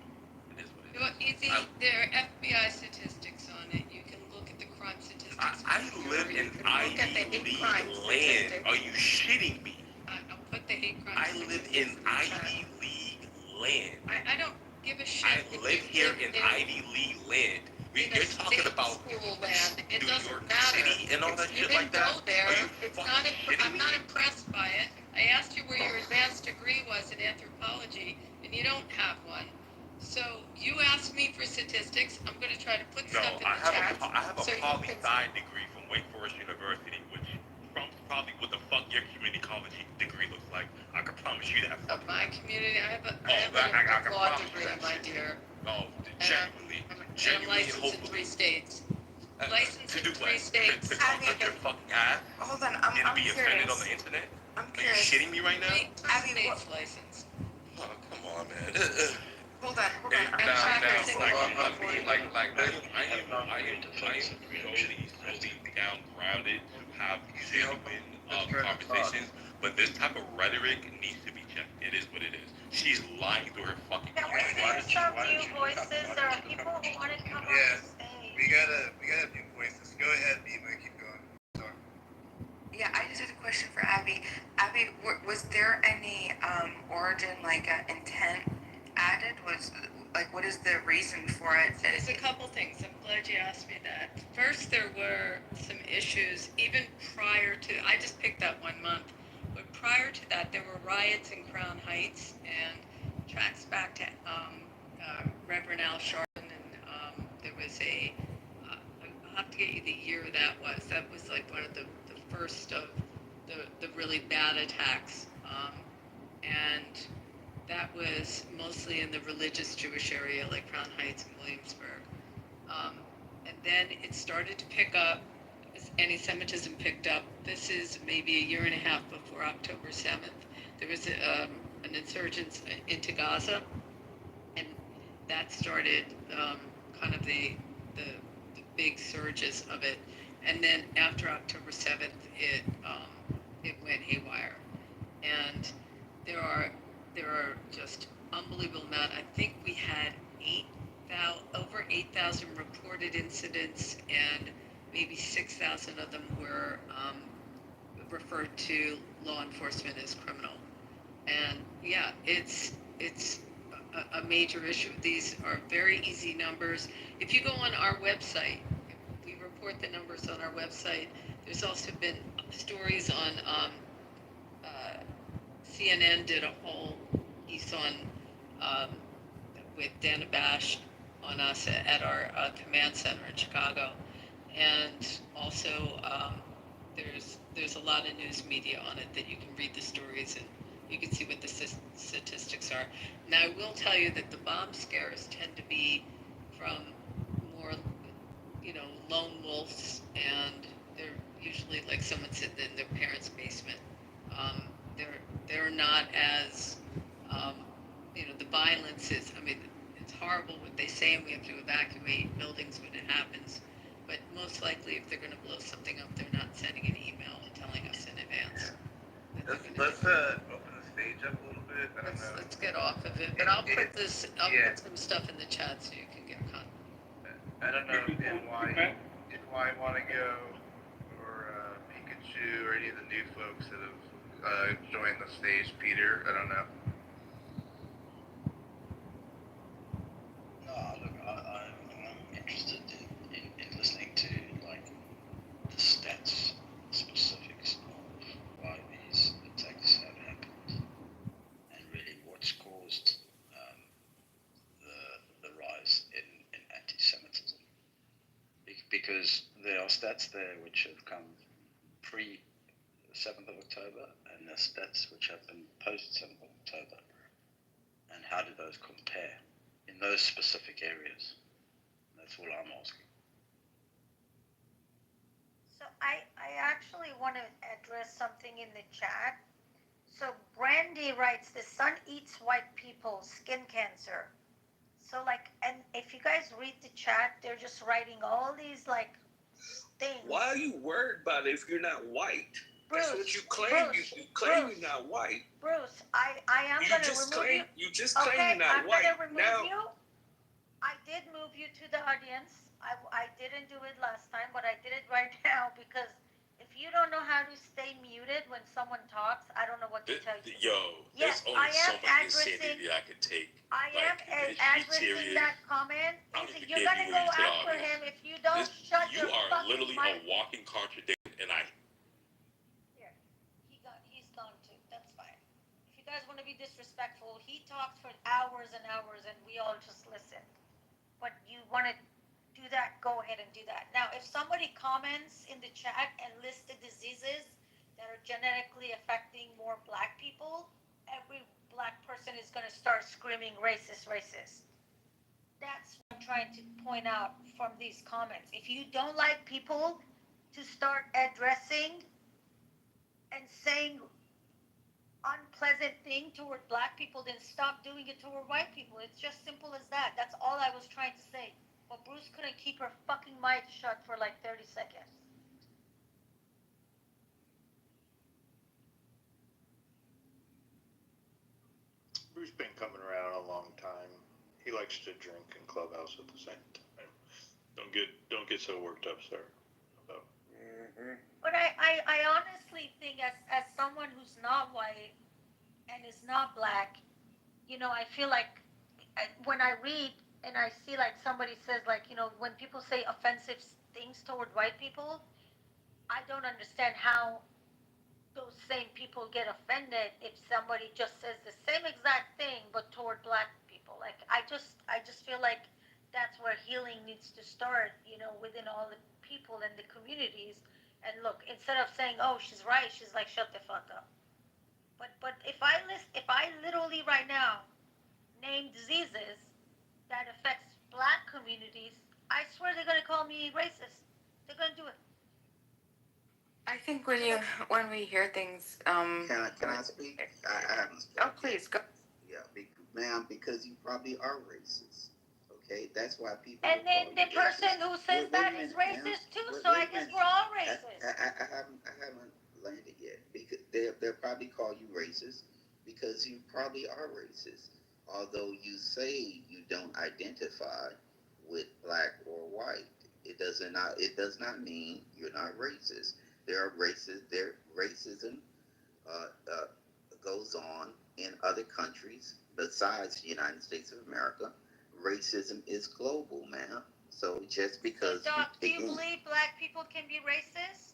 It is what it is. Well, you see, there are FBI statistics on it. You can look at the crime statistics. I live in Ivy League land. Are you shitting me? I'll put the hate crime I live in statistics the chat. Ivy League land. I don't give a shit. I if live you here live in Ivy League land. You're talking about school land. It New doesn't York matter. City and all that You shit didn't like that? go there. Are you It's fucking not. shitting I'm me? not impressed by it. I asked you where your advanced degree was in anthropology, and you don't have one. So you asked me for statistics. I'm going to try to put No, stuff in I the chat. have a so you poli can sci degree from Wake Forest University, which trumps probably what the fuck your community college degree looks like. I can promise you that. Of my community, I have I a can law promise you degree, that my shit. dear. Oh, And genuinely, I'm genuinely, licensed in hopefully. 3 states. Licensed To in do 3 what? states. To talk out your fucking ass Hold on, and I'm be offended on curious. the internet? I'm Are you curious. shitting me right now? 3 Abby, states licensed. Oh, come on, man. Hold on. Hey, I'm now, curious. like, I am solely down grounded to have genuine conversations, but this type of rhetoric needs to be checked. It is what it is. She's lying through her fucking Can we face. hear some new voices? There are people who want to come on Yeah. the stage. We gotta new voices. Go ahead, Bima, keep going. Talk. Yeah, I just had a question for Abby. Abby, was there any origin, like intent added? What is the reason for it? There's a couple things. I'm glad you asked me that. First, there were some issues even prior to, I just picked that 1 month, but prior to that, there were riots in Crown Heights and tracks back to Reverend Al Sharpton, and there was I'll have to get you the year that was. That was like one of the first of the really bad attacks. And that was mostly in the religious Jewish area, like Crown Heights and Williamsburg. And then it started to pick up, as anti-Semitism picked up. This is maybe a year and a half before October 7th. There was an insurgence into Gaza, and that started kind of the big surges of it. And then after October 7th, it went haywire. And there are just unbelievable amount. I think we had over 8,000 reported incidents, and maybe 6,000 of them were referred to law enforcement as criminal. And yeah, it's a major issue. These are very easy numbers. If you go on our website, we report the numbers on our website. There's also been stories on CNN did a whole piece on with Dana Bash on us at our command center in Chicago, and also there's a lot of news media on it that you can read the stories and you can see what the statistics are. Now, I will tell you that the bomb scares tend to be from more, lone wolves, and they're usually like someone sitting in their parents' basement. They're not as, the violence is, it's horrible what they say, and we have to evacuate buildings when it happens. But most likely, if they're going to blow something up, they're not sending an email and telling us in advance. Let's open the stage up a little bit. I don't know. Let's get off of it. But I'll put some stuff in the chat so you can get contact. I don't know if NY want to go, or Pikachu, or any of the new folks that have joined the stage. Peter, I don't know. No, look, I'm interested in listening to like the stats, specifics of why these attacks have happened, and really what's caused the rise in anti-Semitism. Because there are stats there which have come pre 7th of October, and the stats which have been post 7th of October, and how do those compare in those specific areas? That's all I'm asking. So I actually want to address something in the chat. So Brandy writes, the sun eats white people, skin cancer. So and if you guys read the chat, they're just writing all these things. Why are you worried about it if you're not white? Bruce, that's what you claim. You claim you're not white. Bruce, I am going to remove you. You just claim you're not white. I'm going to remove you. I did move you to the audience. I didn't do it last time, but I did it right now because if you don't know how to stay muted when someone talks, I don't know what to tell you. There's only so much insanity I can take. I am addressing that comment. You're going to go after him if you don't shut your fucking mic. You are literally a walking contradiction, and Here, he's gone too. That's fine. If you guys want to be disrespectful, he talked for hours and hours, and we all just listened. But you want to do that, go ahead and do that. Now, if somebody comments in the chat and lists the diseases that are genetically affecting more black people, every black person is going to start screaming racist, racist. That's what I'm trying to point out from these comments. If you don't like people to start addressing and saying unpleasant thing toward black people, then stop doing it toward white people. It's just simple as that. That's all I was trying to say. But Bruce couldn't keep her fucking mic shut for like 30 seconds. Bruce been coming around a long time. He likes to drink in Clubhouse at the same time. Don't get so worked up, sir. But I honestly think as someone who's not white and is not black, you know, I feel like when I read and I see like somebody says like, you know, when people say offensive things toward white people, I don't understand how those same people get offended if somebody just says the same exact thing but toward black people. Like I just feel like that's where healing needs to start, you know, within all the people and the communities. And look, instead of saying, "Oh, she's right," she's like, "Shut the fuck up." But if I literally right now name diseases that affects black communities, I swear they're gonna call me racist. They're gonna do it. I think when we hear things, Can I speak? I haven't spoken. Oh, please go. Yeah, ma'am, because you probably are racist. Okay, that's why people. And then the person who says that is racist too. So I guess we're all racist. I haven't landed yet because they'll probably call you racist because you probably are racist. Although you say you don't identify with black or white, it does not mean you're not racist. Racism uh, uh, goes on in other countries besides the United States of America. Racism is global, ma'am. So just because So, Doc, do you believe black people can be racist?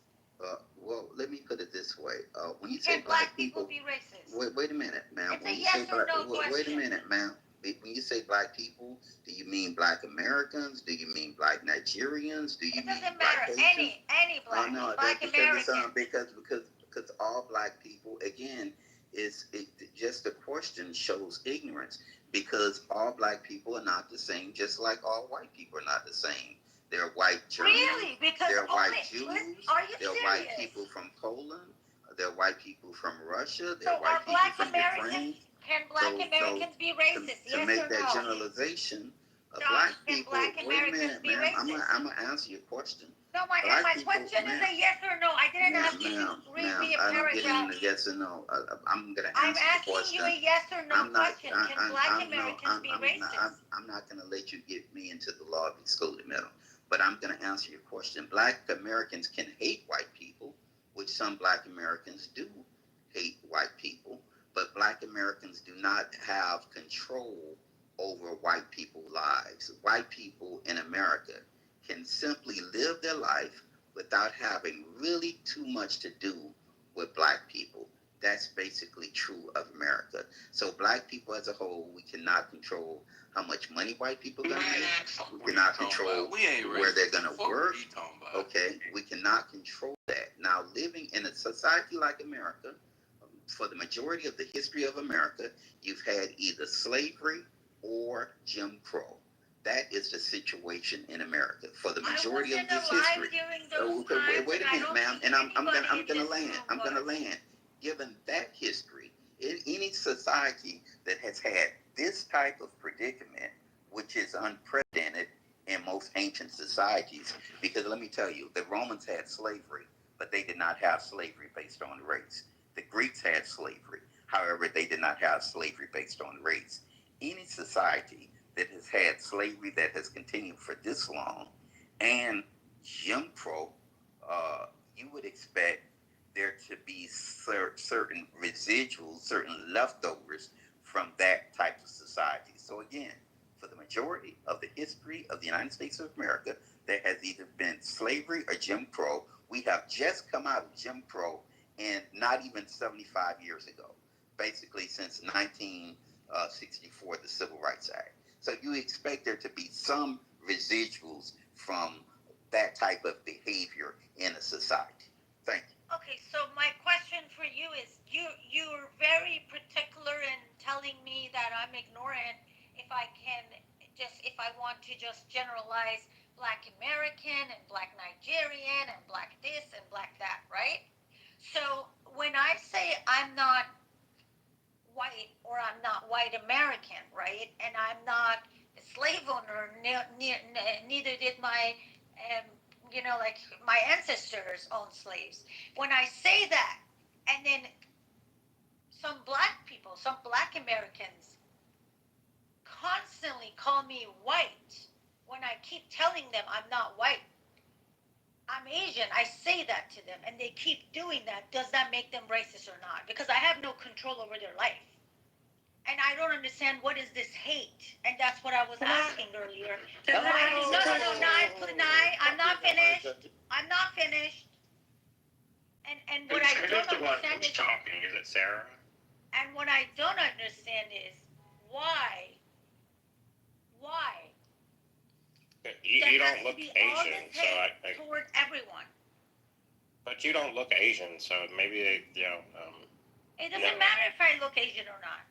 Well, let me put it this way. When you Can say black people be racist? wait a minute, ma'am. It's When a you yes say or black, no question. wait a minute, ma'am. When you say black people, do you mean black Americans? Do you mean black Nigerians? Do you It mean doesn't black matter. Haitians? Any black, No, black Americans. because all black people again just the question shows ignorance because all black people are not the same, just like all white people are not the same. They're white Germans. Really? Because they're white Jews. Are you they're serious? white people from Poland. They're white people from Russia. They're So white are people black from Americans? Ukraine. Can black Americans be racist? To Yes make or that no? generalization of Doc, black can people. black Wait a Americans minute, be ma'am. racist? I'm gonna answer your question. No, my question is a yes or no. I didn't ask you to read me a I don't paragraph. get into yes or no. I'm gonna answer I'm the asking question. you a yes or no question. Can black Americans be racist? I'm not gonna let you get me into the law of excluded middle, but I'm gonna answer your question. Black Americans can hate white people, which some black Americans do hate white people, but black Americans do not have control over white people's lives. White people in America can simply live their life without having really too much to do with black people. That's basically true of America. So black people as a whole, we cannot control how much money white people are going to make. We cannot control where they're going to work. Okay, we cannot control that. Now, living in a society like America, for the majority of the history of America, you've had either slavery or Jim Crow. That is the situation in America for the majority of this history. Wait a minute, ma'am, and I'm gonna land. Given that history, in any society that has had this type of predicament, which is unprecedented in most ancient societies, because let me tell you, the Romans had slavery, but they did not have slavery based on race. The Greeks had slavery, however, they did not have slavery based on race. Any society that has had slavery that has continued for this long and Jim Crow, you would expect there to be certain residuals, certain leftovers from that type of society. So again, for the majority of the history of the United States of America, there has either been slavery or Jim Crow. We have just come out of Jim Crow and not even 75 years ago, basically since 1964, the Civil Rights Act. So you expect there to be some residuals from that type of behavior in a society. Thank you. Okay, so my question for you is, you're very particular in telling me that I'm ignorant if I can just, if I want to just generalize Black American and Black Nigerian and Black this and Black that, right? So when I say I'm not white or I'm not white American, right? And I'm not a slave owner, neither did my, um, like my ancestors owned slaves. When I say that, and then some black people, some black Americans constantly call me white when I keep telling them I'm not white. I'm Asian. I say that to them, and they keep doing that. Does that make them racist or not? Because I have no control over their life. And I don't understand what is this hate, and that's what I was asking earlier. No, I'm not finished. I'm not finished. And what I don't understand is talking. Is it Sarah? And what I don't understand is why. You don't look Asian, so I toward everyone. But you don't look Asian, so maybe they, It doesn't matter if I look Asian or not.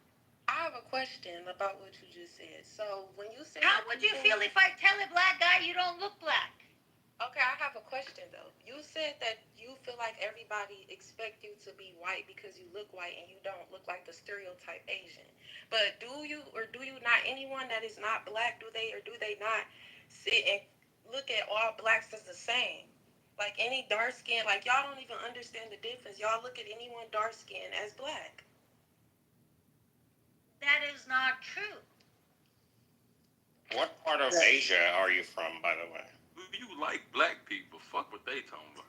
I have a question about what you just said. So when you say, how would you feel if I tell a black guy you don't look black? Okay, I have a question though. You said that you feel like everybody expect you to be white because you look white and you don't look like the stereotype Asian. But do you not, anyone that is not black, do they not sit and look at all blacks as the same? Like any dark skin, like y'all don't even understand the difference. Y'all look at anyone dark skin as black. That is not true. What part of Asia are you from, by the way? You like black people? Fuck what they talking about.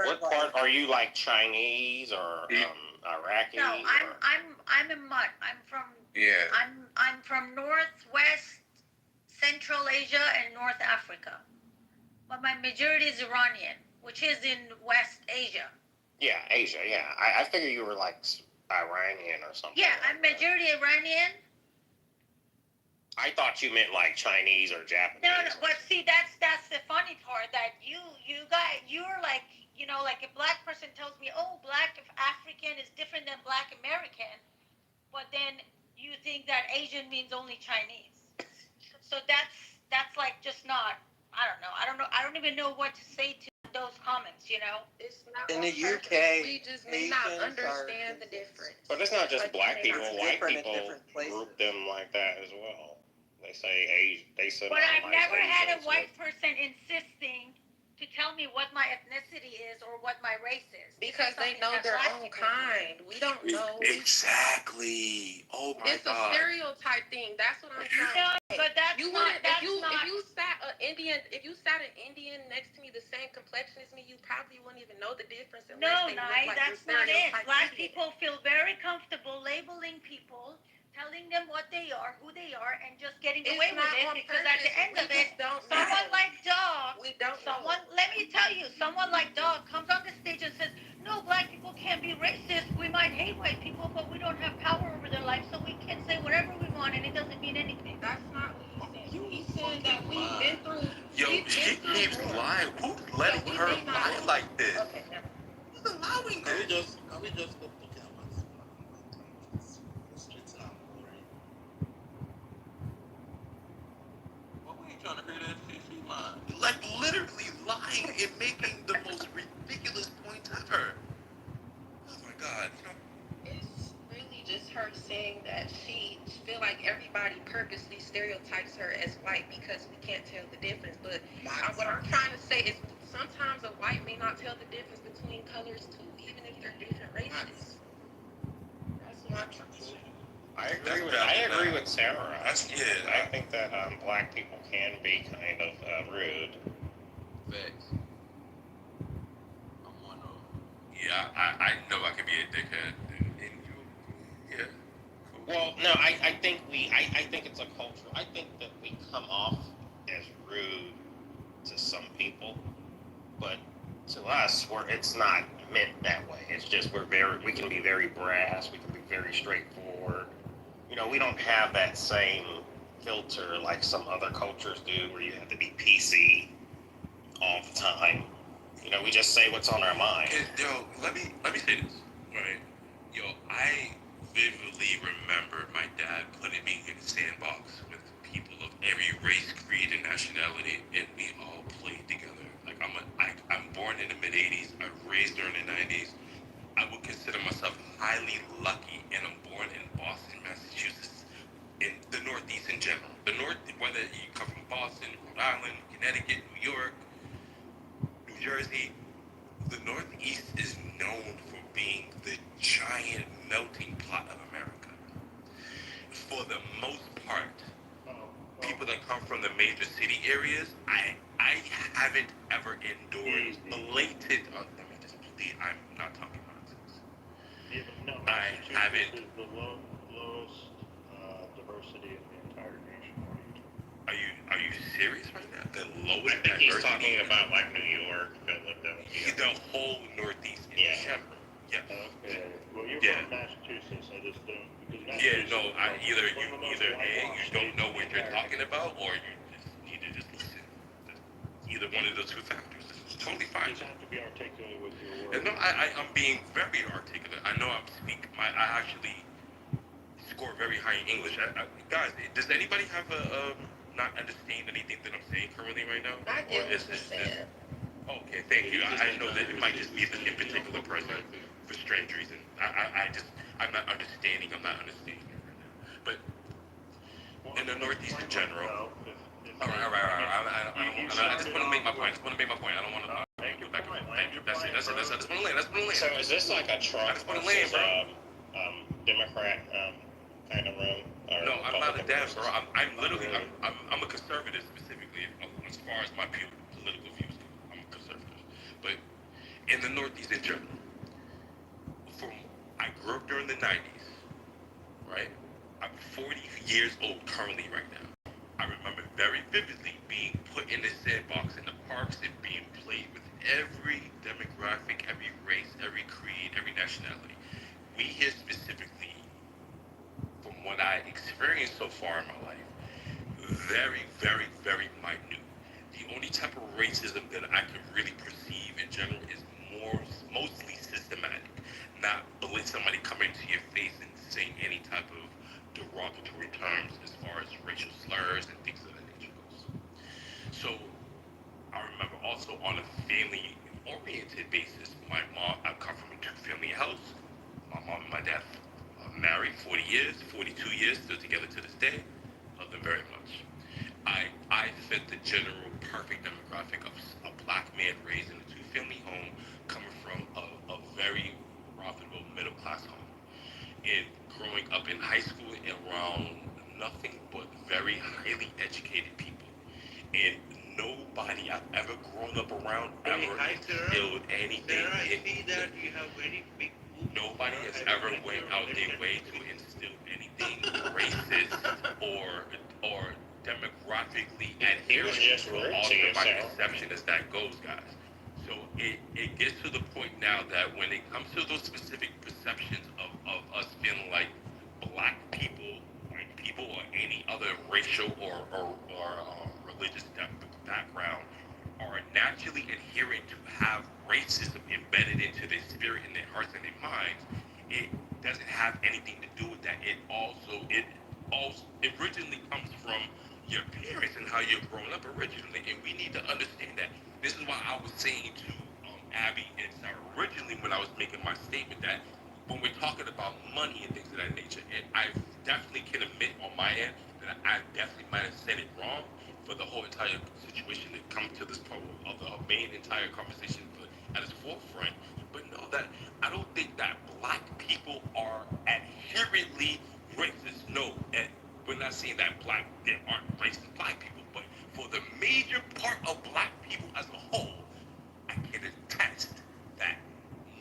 What part are you, like Chinese or Iraqi? No, I'm a mutt. I'm from Northwest Central Asia and North Africa, but my majority is Iranian, which is in West Asia. Yeah, Asia. Yeah, I figured you were like Iranian or something. Yeah, I'm majority Iranian. I thought you meant like Chinese or Japanese. No, but see, that's the funny part, that you're like, like a black person tells me, oh, black African is different than black American, but then you think that Asian means only Chinese. So that's like just not, I don't even know what to say to those comments, It's not in the UK, we just may not understand the difference. But it's not just black people. White people group places. them like that as well. They say Asian. They say. But I've never had a white person insisting to tell me what my ethnicity is or what my race is. Because they know their own kind. We don't know. Exactly. Oh my God. It's a stereotype thing. That's what I'm trying to say. But that's you not. If you sat an Indian next to me the same complexion as me, you probably wouldn't even know the difference. No, that's not it. Black people feel very comfortable labeling people, telling them what they are, who they are, and just getting away with it, because at the end of it, someone like Dog, let me tell you, someone like Dog comes on the stage and says, no, black people can't be racist. We might hate white people, but we don't have power over their lives, so we can say whatever we want, and it doesn't mean anything. That's not what he said. He said that we've been through. Yo, she keeps lying. Who's letting her lie like this? Okay, never. Who's allowing that? Can we just stop talking about this? Straighten out, alright? What were you trying to hear that shit? She lying. Like literally lying and making the most ridiculous points ever. Oh my God. It's really just her saying that she feel like everybody purposely stereotypes her as white because we can't tell the difference. But what I'm trying to say is sometimes a white may not tell the difference between colors too, even if they're different races. That's not true. I agree with Sarah. I think that black people can be kind of rude. Facts. I'm one of. Yeah, I know I can be a dickhead, and you, yeah. Cool. Well, no, I think it's a culture. I think that we come off as rude to some people, but to us, it's not meant that way. It's just we can be very brass. We can be very straightforward. We don't have that same filter like some other cultures do, where you have to be PC all the time. We just say what's on our mind. Yo, let me say this, right? Yo, I vividly remember my dad putting me in a sandbox with people of every race, creed, and nationality, and we all played together. Like I'm born in the mid '80s. I was raised during the '90s. I would consider myself highly lucky, and I'm born in Boston, Massachusetts, in the Northeast in general. The North, whether you come from Boston, Rhode Island, Connecticut, New York, New Jersey, the Northeast is known for being the giant melting pot of America. For the most part, people that come from the major city areas, I haven't ever endured blatant. Let me just please. I'm not talking nonsense. Yeah, but no, I haven't. Is the lowest diversity in the entire nation. Are you serious right now? The lowest I think he's diversity. talking about like New York, Philadelphia. The whole Northeast in general. Yes. Okay. Well, you're Yeah. from Massachusetts. I just don't. Yeah, no. Either you don't know what you're talking about, or you just need to just listen. Either one of those two factors. It's totally fine. You have to be articulate with your words. And no, I'm being very articulate. I know I actually score very high in English. Guys, does anybody have a not understand anything that I'm saying currently right now? I get what you're saying. Okay, thank you. I know that it might just be this in particular person for strange reason. I'm not understanding right now. But in the Northeast in general. All right. I just want to make my point. I don't want to go back and forth. That's it. I just want to land. So is this like a Trump versus Democrat kind of room? No, I'm not a Dem, bro. I'm literally I'm a conservative specifically as far as my political views go. I'm a conservative. But in the Northeast in general, I grew up during the '90s, right? I'm 40 years old currently right now. I remember very vividly being put in the sandbox in the parks and being played with every demographic, every race, every creed, every nationality. We here specifically, from what I experienced so far in my life, very, very, very minute. The only type of racism that I can really perceive in general is mostly systematic, not somebody coming to your face and saying any type of derogatory terms as far as racial slurs and things of that nature goes. So I remember also on a family-oriented basis, I come from a two-family house. My mom and my dad married 40 years, 42 years, still together to this day. Love them very much. I fit the general perfect demographic of a black man raised in a two-family home, coming from a very profitable middle-class home. And growing up in high school around nothing but very highly educated people. And nobody I've ever grown up around ever instilled anything in me. Nobody has ever went out their way to instill anything racist or demographically adherent to my perception as that goes, guys. So it gets to the point now that when it comes to those specific perceptions of us feeling like black people, white people, or any other racial or religious background are naturally adherent to have racism embedded into their spirit and their hearts and their minds, it doesn't have anything to do with that. It originally comes from your parents and how you're growing up originally, and we need to understand that. This is why I was saying to Abby and Sarah originally when I was making my statement that when we're talking about money and things of that nature, and I definitely can admit on my end that I definitely might have said it wrong for the whole entire situation to come to this point of the main entire conversation at its forefront. But know that I don't think that black people are inherently racist. No, and we're not saying that there aren't racist black people, but for the major part of black people as a whole, I can attest that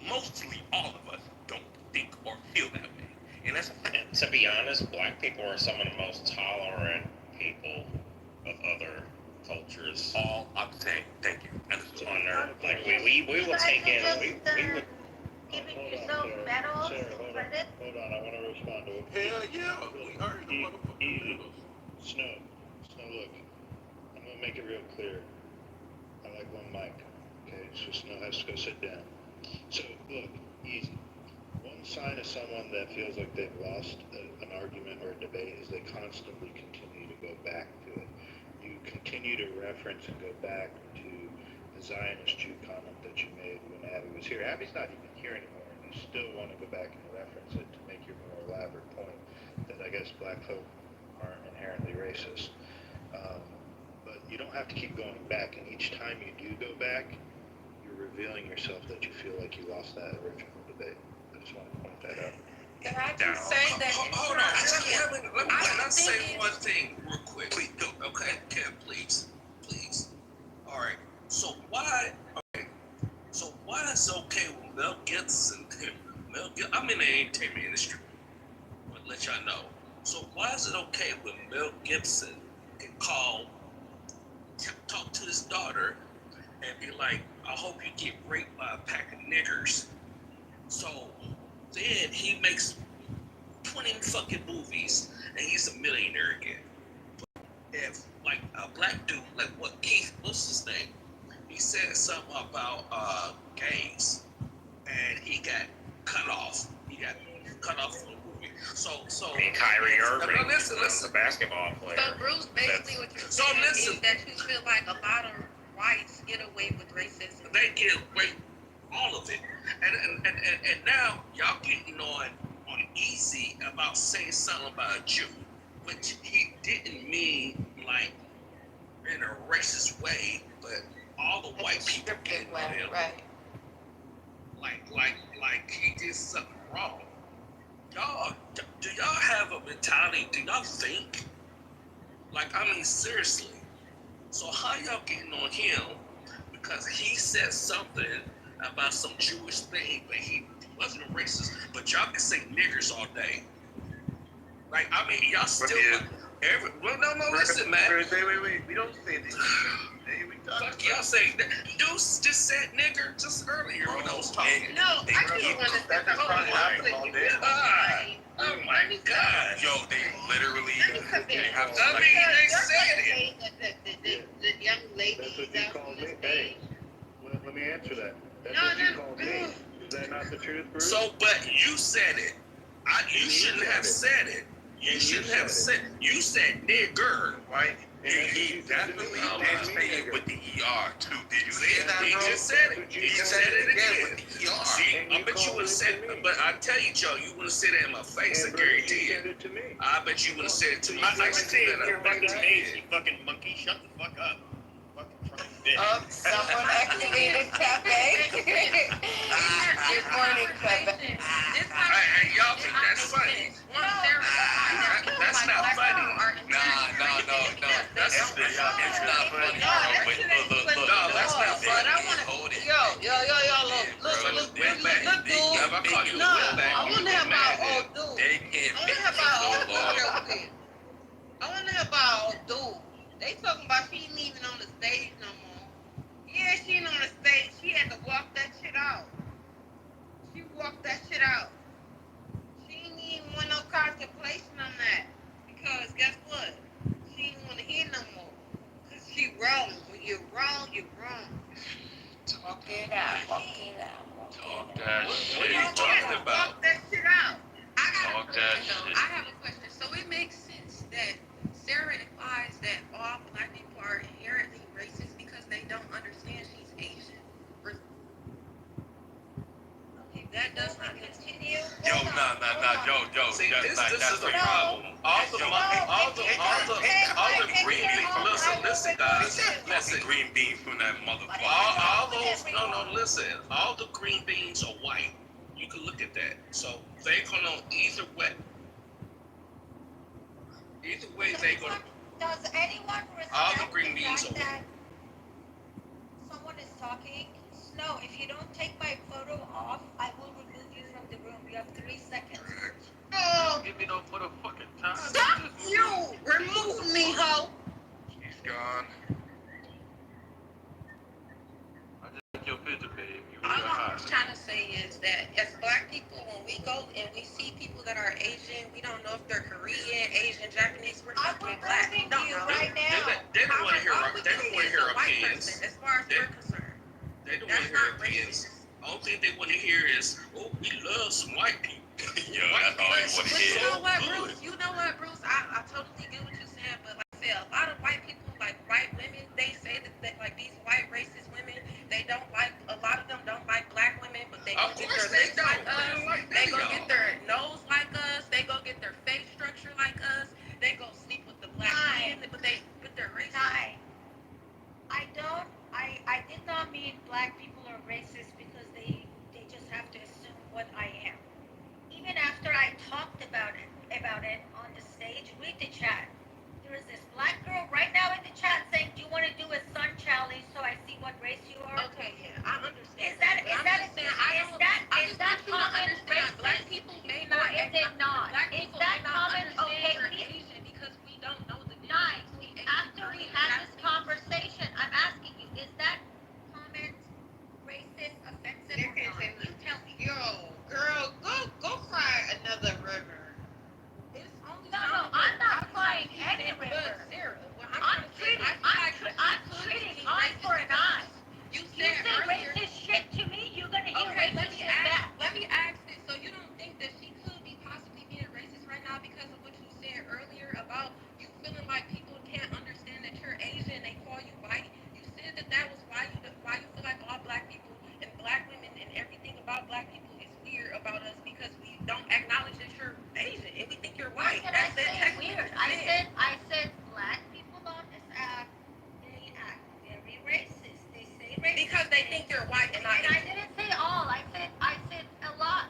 mostly all of us don't think or feel that way. And that's a fact. And to be honest, black people are some of the most tolerant people of other cultures. All I'm saying, thank you. On earth, like we will take in, we would. Giving yourself medals for this? Hold on, I want to respond to it. Hell yeah, we heard the motherfucker. Snow, look, I'm going to make it real clear. I like one mic. Okay, it's just no has to go sit down. So look, easy. One sign of someone that feels like they've lost an argument or a debate is they constantly continue to go back to it. You continue to reference and go back to the Zionist Jew comment that you made when Abby was here. Abby's not even here anymore, and you still want to go back and reference it to make your more elaborate point that I guess black folk aren't inherently racist. But you don't have to keep going back, and each time you do go back, you're revealing yourself that you feel like you lost that original debate. I just want to point that out. Can I just say that? Hold on. Let me say one thing real quick. Please, go. Okay, Ken, please. All right. So why is it okay when Mel Gibson, I'm in the entertainment industry, but let y'all know. So why is it okay when Mel Gibson can talk to his daughter and be like, I hope you get raped by a pack of niggers. So then he makes 20 fucking movies and he's a millionaire again. If like a black dude, like what's his name? He said something about gays and he got cut off. He got cut off from the movie. So Kyrie Irving, no, listen. the basketball player. So Bruce, basically what you're saying is that you feel like a lot of whites get away with racism. They get away all of it, and now y'all getting on easy about saying something about a Jew, which he didn't mean like in a racist way, but all the white people get him. Right. Like he did something wrong. Y'all, do y'all have a mentality? Do y'all think? Like, I mean, seriously. So how y'all getting on him because he said something about some Jewish thing, but he wasn't a racist. But y'all can say niggers all day. Like, I mean, y'all still. No, listen, man. Wait. We don't say this. Fuck y'all say. Deuce just said nigger just earlier when I was talking. No, I just want to say That's probably happening all day. Oh my God. Yo, they literally. They have to, I mean, they said it. The young ladies That's what you call me. Hey, let me answer that. That's what you call me. Is that not the truth, Bruce? So, but you said it. You shouldn't have said it. You shouldn't have said. You said nigger, right? He definitely did say it with the ER too. Did you say that, He bro? just said it. He just said it again with the ER. See, I bet you would have said it, but I tell you, Joe, you would have said it in my face. I guarantee you. I bet you would have said it to me. I say if you're fucking amazing, fucking monkey, shut the fuck up. Someone activated Cafe. Good morning, Cafe. Hey, y'all think that's funny? That's not funny. No. That's not funny, bro. Look. No, that's not funny. Yo, look, dude. No, I want to have my old dude. They can't make it I want to have my old dude. They talking about she ain't even on the stage no more. Yeah, she ain't on the stage. She had to walk that shit out. She walked that shit out. She ain't even want no contemplation on that. Because guess what? She ain't want to hear no more. Because she wrong. When you're wrong, you're wrong. Talk it out. Talk that shit. What are you talking about? Walk that shit out. Talk that shit. I have a question. So it makes sense that Sarah implies that all black people are inherently racist because they don't understand she's Asian. Okay, that does not continue. Yo, yo. See, this is the problem. All the green beans. Listen, guys. Listen. Green beans from that motherfucker. All those. No. Listen. All the green beans are white. You can look at that. So they gonna either way. Either way, they gonna. Does anyone All the respect green the beans fact are that someone is talking? No, if you don't take my photo off, I will remove you from the room. You have 3 seconds. Oh, Give me no motherfucking time. stop you! Remove me, ho! She's gone. I just took your picture, babe. You All were I'm hot. trying to say is that as black people, when we go and we see people that are Asian, we don't know if they're Korean, Asian, Japanese. We're I'm talking black. We removing don't you know. right now. They don't want to hear. All we They can don't see want to is hear a white opinions. person, as far as we're concerned. They they want to hear is, all thing they want to hear is, oh, we love some white people. Yo, that's all you want to But hear. you know what, Bruce? I totally get what you're saying, but like I said, a lot of white people, like white women, they say that like these white racist women, they don't like, a lot of them don't like black women, but they go get their lips like us, they go get their nose like us, they go get their face structure like us, they go sleep with the black men, but they're racist. I did not mean black people are racist because they just have to assume what I am. Even after I talked about it on the stage, read the chat. There is this black girl right now in the chat saying, "Do you want to do a sun challenge so I see what race you are?" Okay, yeah, I understand. Is that comment racist? Black people may Or not. is it not? Black Is people that may not comment understand okay? you're Asian because we don't know the difference Nice. between Asian After we and had black this people. conversation, I'm asking you, is that comment racist, offensive, or not? You tell me. Yo, girl, go cry another river. It's only No, I'm not crying any but river. Sarah, what I'm treating eye for an eye. You You said say earlier. racist shit to me, you're gonna hear Okay, racist shit back. let me ask this. So you don't think that she could be possibly being racist right now because of what you said earlier about you feeling like people can't understand that you're Asian, they call you white. You said that was why you feel like all black people and black women and everything about black people is weird about us because we don't acknowledge that you're Asian and we think you're white. Why did I say weird? I said black people on this app, they act very racist. They say racist because they think you're white and not And I Asian. didn't say all. I said a lot.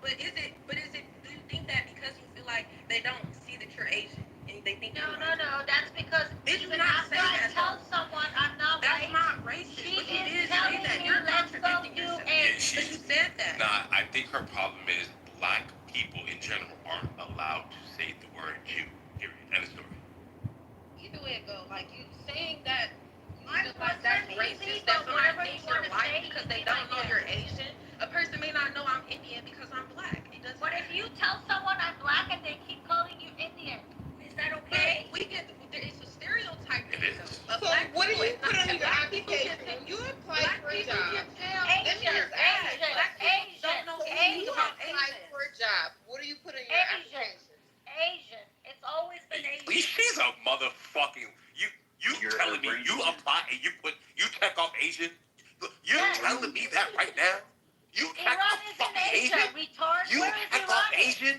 Do you think that because you feel like they don't see that you're Asian and they think you're white? No. That's because Did you even not after say I that, tell though? someone I'm not That's white, not racist. she But you is did say telling that. me You're let's go contradicting do yourself. a. But you said that. Nah, I think her problem is black people in general aren't allowed to say the word Jew. Period. End of story. Either way it go, like you saying that you I'm feel like that's easy, racist, but that's not whatever think you you're wanna white say, because you they see don't my know you're difference. Asian. A person may not know I'm Indian because I'm black. It doesn't But if matter. you tell someone I'm black and they keep calling you Indian, is that okay? But it's a stereotype It thing, is. though. So what do you put on your application? When you apply Black for a people job, can tell. let me just ask. Black people don't know So when anything you about apply Asians. for a job, what do you put on your application? Asian. It's always been Asian. She's a motherfucking you telling me you apply and you check off Asian? You're telling me that right now? You check Iran off is in fucking Asia, Asian? retard. You Where is check Iran? off Asian?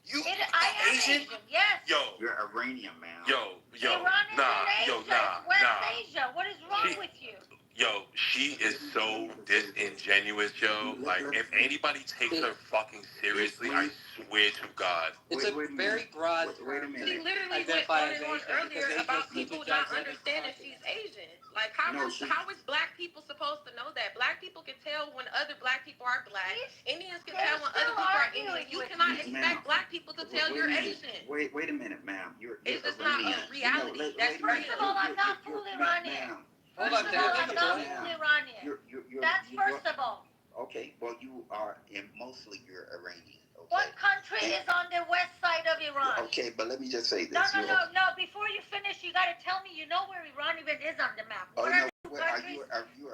You I check am off Asian? yes. Yo, You're Iranian, man. yo, Iran is nah, in Asia. yo, It's nah, West nah. Asia. What is wrong with you? Yo, she is so disingenuous, yo. Like, if anybody takes her fucking seriously, I swear to God. It's a very broad Wait a term. minute. She literally went Identify on as and on Asian earlier because about Asians need to people judge not every understanding continent. she's Asian. Like, how is black people supposed to know that? Black people can tell when other black people are black. Indians can tell when other people are Indian. You cannot expect black people to tell you're Asian. Wait a minute, ma'am. You're It's just not Iranian. a reality. That's First of all, I'm not full Iranian. Hold on, First of all, I'm Dad. not full Iranian. That's first of all. Okay, well, you are, and mostly you're Iranian. Okay? What country is on the west side of Iran? Okay, but let me just say this. No. Before you finish, you got to tell me you know where Iran even is on the map. What are the two countries?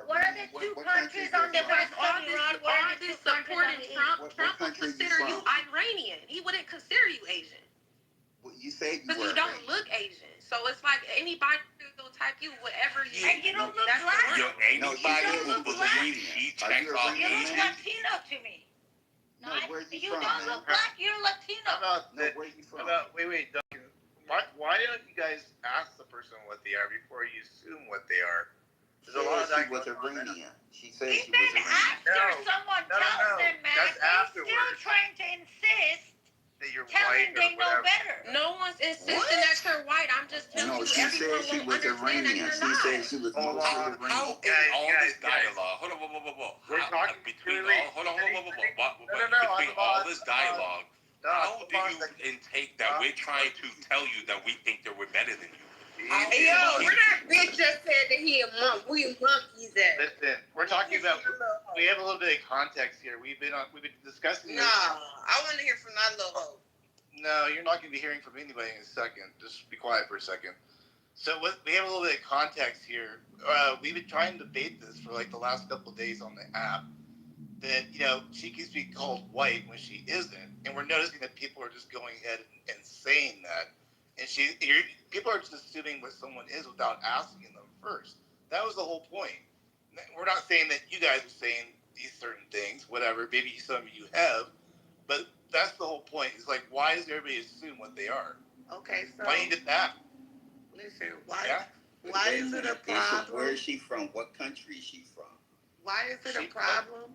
What are the two countries on the west of Iran? What are the two countries on the east? Trump would consider you Iranian. He wouldn't consider you Asian. Well, you say you because were you don't look Asian. So it's like anybody will type you whatever you. And you don't look black. Yo, anybody who believes she checks off You look Asian. Latino to me. No, where you You from, don't man? look black. You're Latino. Where you from? Wait, Duncan. Why don't you guys ask the person what they are before you assume what they are? There's a lot of that She was going on. Iranian. She said she Even was Iranian. after someone tells them, man, That's they're afterwards. still trying to insist, That you're telling white or they know whatever. better. No one's insisting that you're white. I'm just telling No, you she everyone said she will was understand that Iranian. you're She not. said she was Hold mostly on. How Iranian. in all guys, this dialogue? Hold on. We're talking Between clearly. all, hold on. No, Between all this dialogue, how do you Stop. intake that we're trying to tell you that we think that we're better than you? Yo, we're not. Bitch just said that he a monk. We monkeys at. Listen, we're talking about. We have a little bit of context here. We've been discussing No, this. I want to hear from that little hoe. No, you're not going to be hearing from anybody in a second. Just be quiet for a second. So we have a little bit of context here. We've been trying to debate this for like the last couple of days on the app. That she keeps being called white when she isn't, and we're noticing that people are just going ahead and saying that, and people are just assuming what someone is without asking them first. That was the whole point. We're not saying that you guys are saying these certain things, whatever. Maybe some of you have, but that's the whole point. It's like, why does everybody assume what they are? Okay, so Why you did that? listen, why But why wait a is it a minute, problem? where is she from? What country is she from? Why is it a problem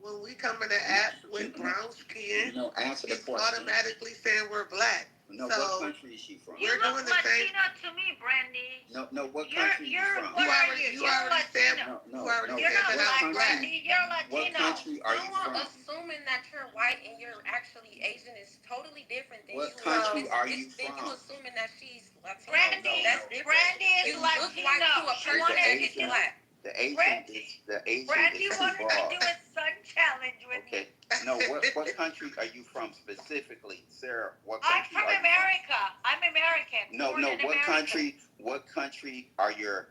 when we come in the app with brown skin? No, answer the It's question. automatically saying we're black. No, So, what country is she from? You We're look doing the same. Latino to me, Brandy. No, what country are you from? What are you? You You're already said. Latino. No, You already You're said not that black, I'm black. Brandy. You're What Latino. country are you Someone from? assuming that you're white and you're actually Asian is totally different than What you. country It's- are it's you than from? you assuming that she's Latino. Brandy, That's different. Brandy is You look Latino. like to a She person wanted that to is do. black. The Asian Brandy is too wanted to broad. do a sun challenge with me. Okay. No, what country are you from specifically, Sarah? What I'm country from are you America. I'm American. No, Born no. in What America. country are your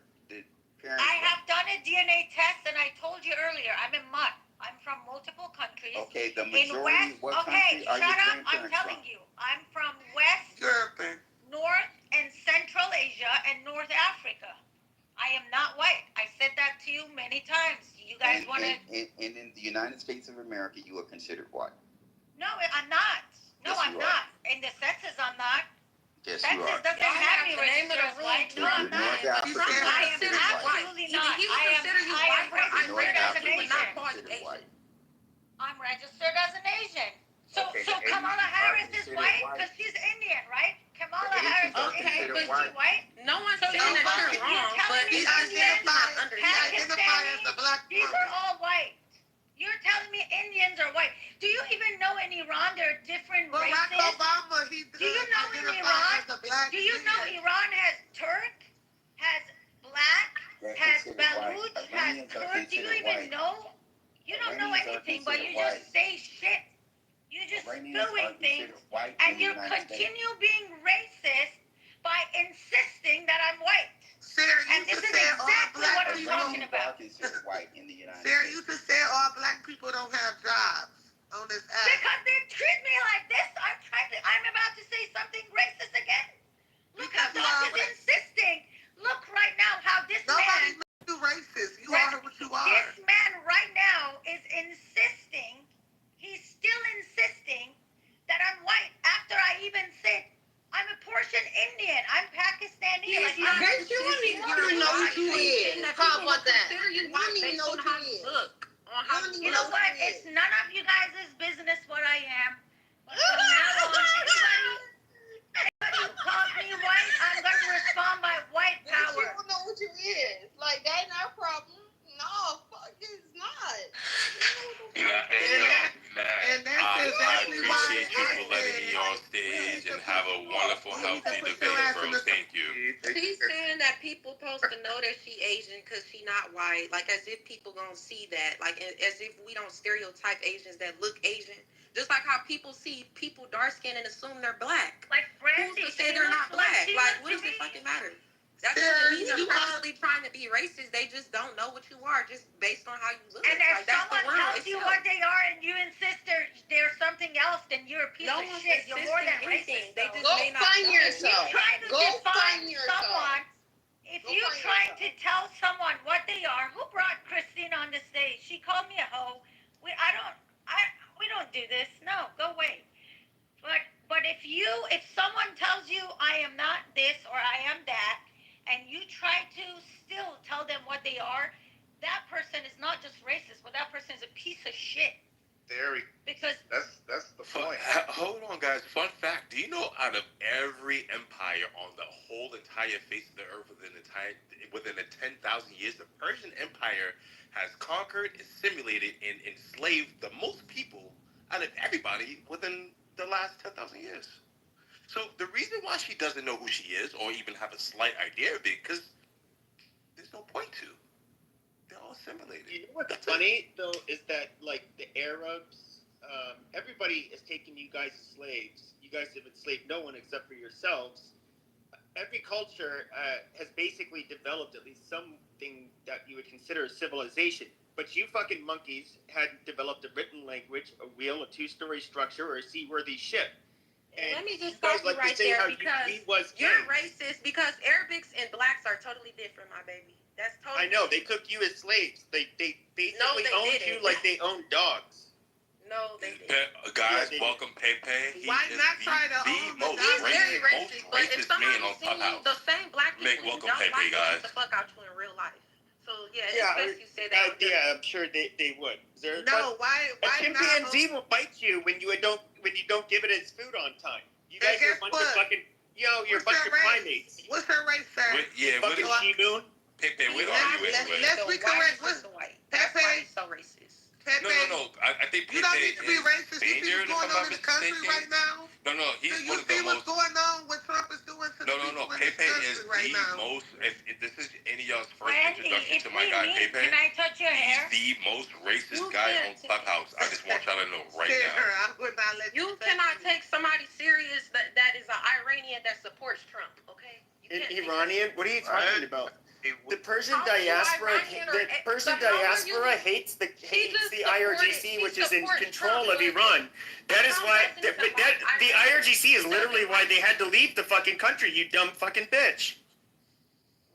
parents I from? have done a DNA test, and I told you earlier, I'm a mutt. I'm from multiple countries. Okay, the In majority. West, What okay, country are shut your up. I'm grandparents telling from? you. I'm from West, Europe. North, and Central Asia, and North Africa. I am not white. I said that to you many times. You guys want to... And in the United States of America, you are considered white. No, I'm not. No, Yes, I'm you are. not. In the census, I'm not. Yes, you Census are. doesn't Y'all have have me the name of registered the as white. room No, I'm You're North not. African. Trump I am considered white. absolutely Either not. he would I am consider you white white or registered as an Asian, but not Asian. part Considered white. Asian. I'm registered as an Asian. So, Okay, so the Asians Kamala are Harris is considered white white. because she's Indian, right? Kamala The Harris Asians are is Indian. considered Is she white. white? No one's So saying that you're you're wrong, telling but me He Indians, identified as a black These woman. are all white. You're telling me Indians are white. Do you even know in Iran there are different Barack races? Obama, he Do you know in identified Iran? as a black Do you know man. Iran has Turk, has black, They're has considered white. Baluch, has Iranians are Kurd? Do you considered even white. know? You don't know Iranians are anything, but you considered just say shit. You just Iranians are spewing things, considered white and in the you United States. continue being racist by insisting that I'm white. Sarah, And you this just is said all exactly black what I'm people. talking about. Iranians are considered white in the United Sarah, States. you just said all black people don't have jobs on this app. Because they treat me like this, I'm about to say something racist again. Look how Because you Doc are is insisting. Look right now how this Nobody man, made you racist. You are what you are. this man right now is insisting, he's still insisting that I'm white after I even said I'm a portion Indian. I'm Pakistani. He's Like, not Bitch, you don't even know what you is. How about that? Consider you You white don't even based know on what how you you is. look. On how don't you you know look. what? It's none of you guys' business what I am. But from now on, anybody who calls me white, I'm going to respond by white Bitch, you power. don't know what you is. Like, that ain't our problem. No, fuck, it's not. And that's I exactly why appreciate you for letting me on stage and have a wonderful, healthy debate, bro. Thank you. She's saying that people supposed to know that she Asian because she not white, like as if people gonna see that, like as if we don't stereotype Asians that look Asian. Just like how people see people dark skinned and assume they're black. Like Brandy, Who's to say they're not black? Like, what does it fucking matter? That doesn't mean they're purposely trying to be racist. They just don't know what you are, just based on how you look. And if Like, that's the someone world tells you itself. what they are and you insist they're something else, then you're a piece No of one's shit. You're more than insisting anything. racist. They though. just Go may not find know. yourself. If you try to Go define find yourself. someone, if Go you find try yourself. to tell someone what they are, who brought Christine on the stage? She called me a hoe. We don't do this. No, go away. But if someone tells you I am not this or I am that, and you try to still tell them what they are, that person is not just racist, but that person is a piece of shit. Because That's the point. Hold on, guys. Fun fact: do you know out of every empire on the whole entire face of the earth within the 10,000 years, the Persian Empire has conquered, assimilated, and enslaved the most people out of everybody within the last 10,000 years. So the reason why she doesn't know who she is, or even have a slight idea of it, because there's no point to. They're all assimilated. You know what's funny though is that like the Arabs, everybody is taking you guys as slaves. You guys have enslaved no one except for yourselves. every culture has basically developed at least something that you would consider a civilization. But you fucking monkeys hadn't developed a written language, a wheel, a two-story structure, or a seaworthy ship. And let me just you guys stop you like right to say there how because you're racist because Arabics and blacks are totally different, my baby. That's totally. I know they took you as slaves. They basically owned you like they owned dogs. No, they didn't. Guys, welcome Pepe. Why not try to own the He's very racist, but if somebody man on seen Clubhouse. the same black Make people who welcome don't Pepe, like guys. him, the fuck out you in real life. So yeah, Yeah, it's best you say that. yeah, I'm sure they would. No, why A not? chimpanzee will bite you when you don't give it its food on time. You guys are a bunch of fucking you're a bunch of primates. What's her race, sir? Yeah, what fucking she-moon. Pepe, what are you anyway? Let's be correct. What's Pepe? So racist. Pepe. No. I think Pepe You don't need to be is racist. You see Spaniard, what's going if I'm on not in the country mistaken. right now? No, he's Do you one of see the what's most. going on? What Trump is doing to the No. people in Pepe this country is right the now? most. If this is any of y'all's first Randy, introduction it's to my guy me. Pepe, Can I touch your hair? he's the most racist guy on Clubhouse. I just want y'all to know right now. I would not let You cannot take somebody serious that is an Iranian that supports Trump. Okay. An Iranian? What are you talking about? The Persian diaspora hates the IRGC, which is in control of Iran. That is why the IRGC is literally why they had to leave the fucking country. You dumb fucking bitch.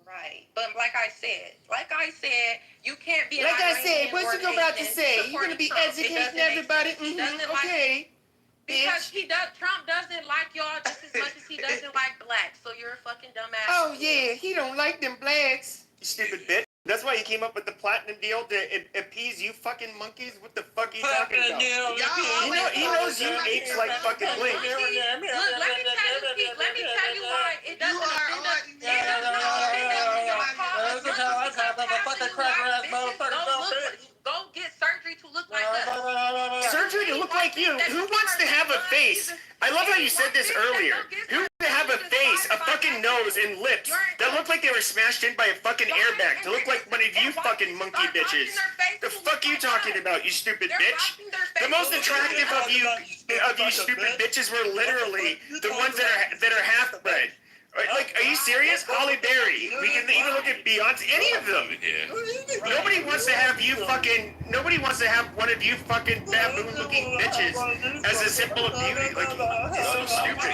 Right, but like I said, you can't be. Like I said, Iranian what's or you about to Asian say? You're gonna be supporting Trump. It educating doesn't make everybody. sense. He doesn't like Okay. Because Trump doesn't like y'all just as much as he doesn't like blacks. So you're a fucking dumbass. Oh yeah, he don't like them blacks. You stupid bitch. That's why he came up with the platinum deal to appease you fucking monkeys. What the fuck are you talking about? He knows you apes like fucking blink. Look, let me tell you why it doesn't offend us. It does not offend us when y'all call us monkeys because go get surgery to look like us. Surgery to look like you? Who wants to have a face? I love how you said this earlier. Who wants to have a face, a fucking nose, and lips that look like they were smashed in by a fucking airbag to look like one of you fucking monkey bitches? The fuck you talking about, you stupid bitch? The most attractive of you stupid bitches were literally the ones that are half bred. Like, are you serious? Holly Berry. We can even look at Beyonce. Any of them. Yeah. Nobody wants to have one of you fucking baboon-looking bitches as a symbol of beauty. Like, it's so stupid.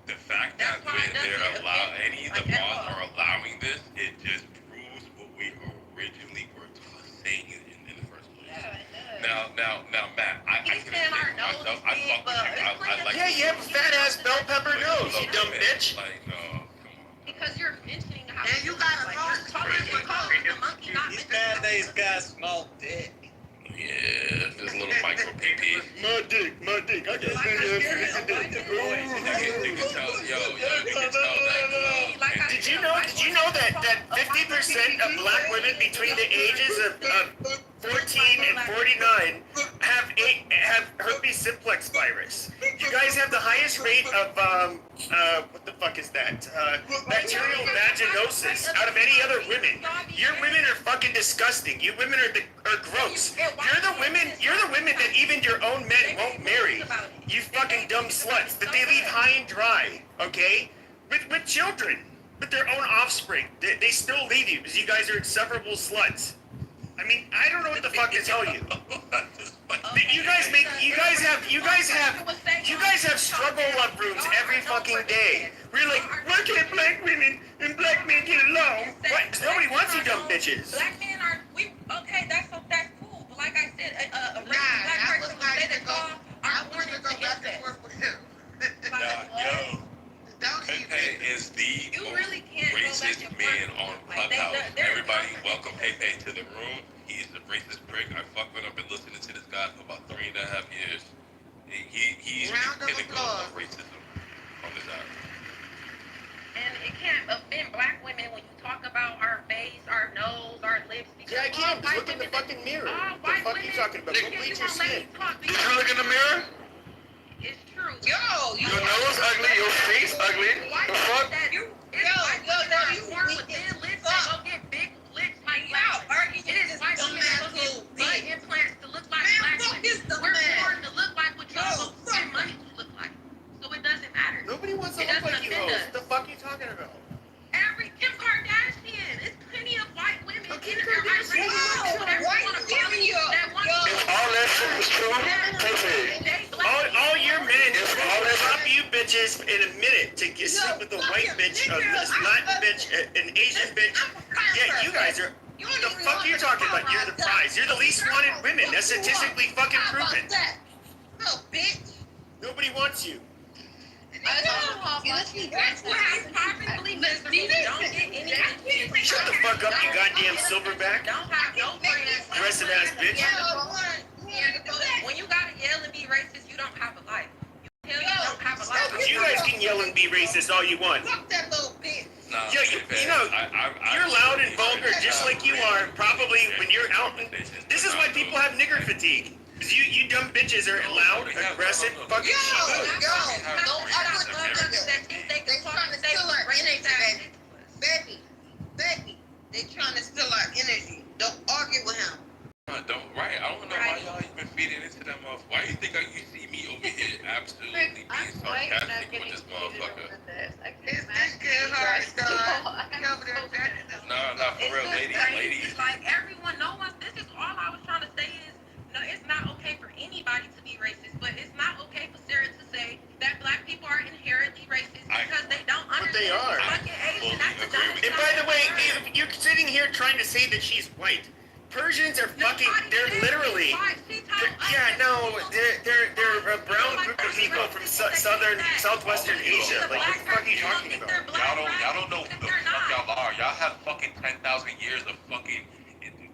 The fact that they're the laws are allowing this, it just proves what we originally were saying in the first place. Now, Matt, I can say for myself, I fuck with you. I like Yeah, you have a fat ass bell pepper nose, you dumb bitch. Like, no, come on. Because you're mentioning how you got you're calling the monkey not These nowadays got small dick. Yeah, there's a little micro PP. My dick. I got You can tell, you can tell that. Did you know that 50% of black women between the ages of 14 and 49 have herpes simplex virus? You guys have the highest rate of what the fuck is that? Bacterial vaginosis out of any other women. Your women are fucking disgusting. You women are gross. You're the women that even your own men won't marry. You fucking dumb sluts that they leave high and dry. Okay, with children, with their own offspring, they still leave you because you guys are insufferable sluts. I mean, I don't know what the fuck to tell you. You guys have struggle love rooms every fucking day. We're like, why can't black women and black men get along? Why? 'Cause nobody wants you dumb bitches. Black men are okay. That's cool. But like I said, a black person would say that y'all are born into incest. Pepe is the most racist man on Clubhouse. Everybody, welcome Pepe to the room. He is a racist prick. I fuck with him. I've been listening to this guy for about 3.5 years. He's the pinnacle of racism on this app. And it can't offend black women when you talk about our face, our nose, our lips. Yeah, I can. Just look in the fucking mirror. What the fuck are you talking about? Go bleach your skin. Did you look in the mirror? It's true. Your nose ugly, your face ugly. The fuck? You born with thin lips that don't get big lips like black. It is white women that don't get big implants to look like black up with a white bitch, a Latin bitch, an Asian bitch. Yeah, you guys are. The fuck are you talking about? You're the prize. You're the least wanted women. That's statistically fucking proven. Little bitch. Nobody wants you. Shut the fuck up, you goddamn silverback. Don't have no friends. Aggressive ass bitch. When you gotta yell and be racist, you don't have a life. You don't have a life. You guys can yell and be racist all you want. Fuck that little bitch. No, Yeah, you know, you're loud and vulgar just like you are. Probably when you're out. This is why people have nigger fatigue. Cause you dumb bitches are loud, aggressive, fucking shit. Baby, they trying to steal our energy. Don't argue with him. I don't know why y'all even feeding into that motherfucker. Why you think you see me over here absolutely being sarcastic with this motherfucker? It's this good hard stuff. No, for real, ladies. Like everyone, no one. This is all I was trying to say is, no, it's not okay for anybody to be racist, but it's not okay for Sarah to say that black people are inherently racist because they don't understand. But they are. Fucking Asian. That's the dumbest And by the way, you're sitting here trying to say that she's white. Persians are fucking. They're literally. They're a brown group of people from southwestern Asia. Like, what the fuck are you talking about? Y'all don't know who the fuck y'all are. Y'all have fucking 10,000 years of fucking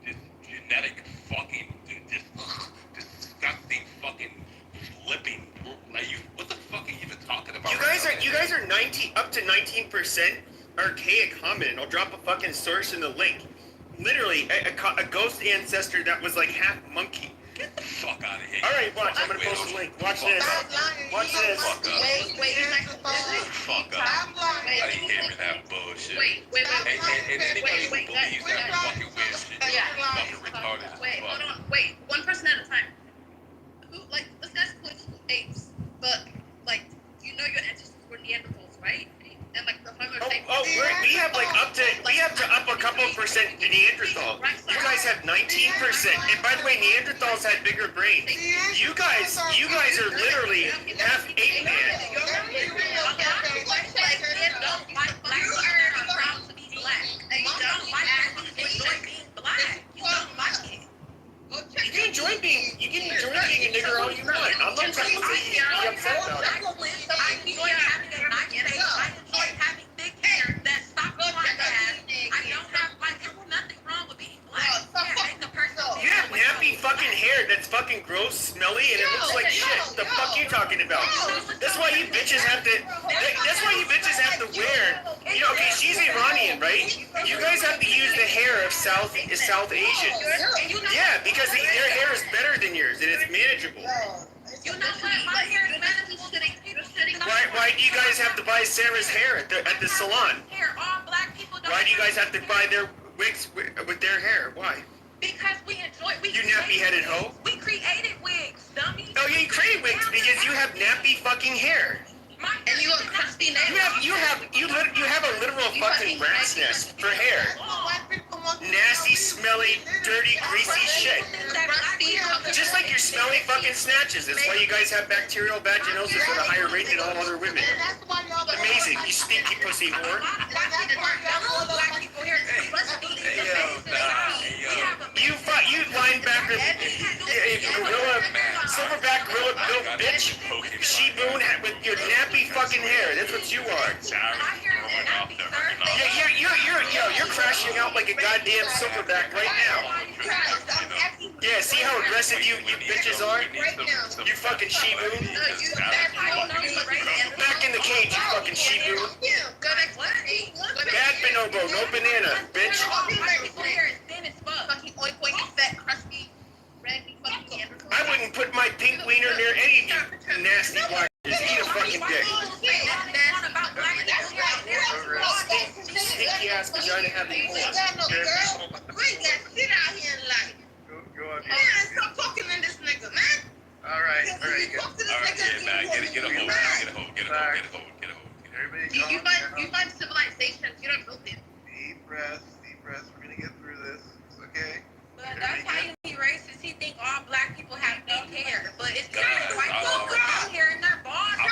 this genetic fucking disgusting fucking flipping. Like, what the fuck are you even talking about? You guys are 19% archaic hominid. I'll drop a fucking source in the link. Literally, a ghost ancestor that was like half monkey. Get the fuck out of here. All right, watch. I'm gonna post the link. Watch this. Watch this. Fuck up. Fuck up. I didn't hear that bullshit. And anybody who believes that fucking weird shit is fucking retarded as fuck. Wait, one person at a time. Who, like, this guy's political apes, but, like, you know your ancestors were Neanderthals, right? And, like, the Homo sapiens. We have up a couple percent Neanderthal. You guys have 19%. And by the way, Neanderthals had bigger brains. You guys are literally half ape man. You can enjoy being a nigger all you want. I'm not trying to say you should be upset about it. I enjoy having a nice face. I enjoy having big hair that stops my ass. I don't have, like, there's nothing wrong with being black. You have nappy fucking hair that's fucking gross, smelly, and it looks like shit. What the fuck are you talking about? That's why you bitches have to. That's why you bitches have to wear. You know, okay, she's Iranian, right? You guys have to use the hair of South Asians. Yeah, because their hair is better than yours, and it's manageable. You know what? My hair is manageable. Why do you guys have to buy Sarah's hair at the salon? All black people don't. Why do you guys have to buy their wigs with their hair? Why? Because we enjoy. You nappy-headed hoe. We created wigs, dummy. Oh, yeah, you created wigs because you have nappy fucking hair. And you look crusty now. You have a literal fucking rat's nest for hair. Nasty, smelly, dirty, greasy shit. Just like your smelly fucking snatches. That's why you guys have bacterial vaginosis at a higher rate than all other women. Amazing, you stinky pussy whore. You linebacker, gorilla, silverback gorilla built bitch, she-moon with your nappy fucking hair. That's what you are. Yeah, you're crashing out like a goddamn silverback right now. Yeah, see how aggressive you bitches are? You fucking she-moon. Back in the cage, you fucking she-moon. Bad bonobo, no banana, bitch. I wouldn't put my pink wiener near any of you nasty black. Just eat a fucking dick. Stinky ass vagina having holes. Stop talking to this nigga, man. All right, yeah, man, get a hold. You find civilizations, you don't build them. Deep breaths. We're gonna get through this. It's okay. But that's how you be racist. He think all black people have big hair, but it's white people with big hair in their balls. A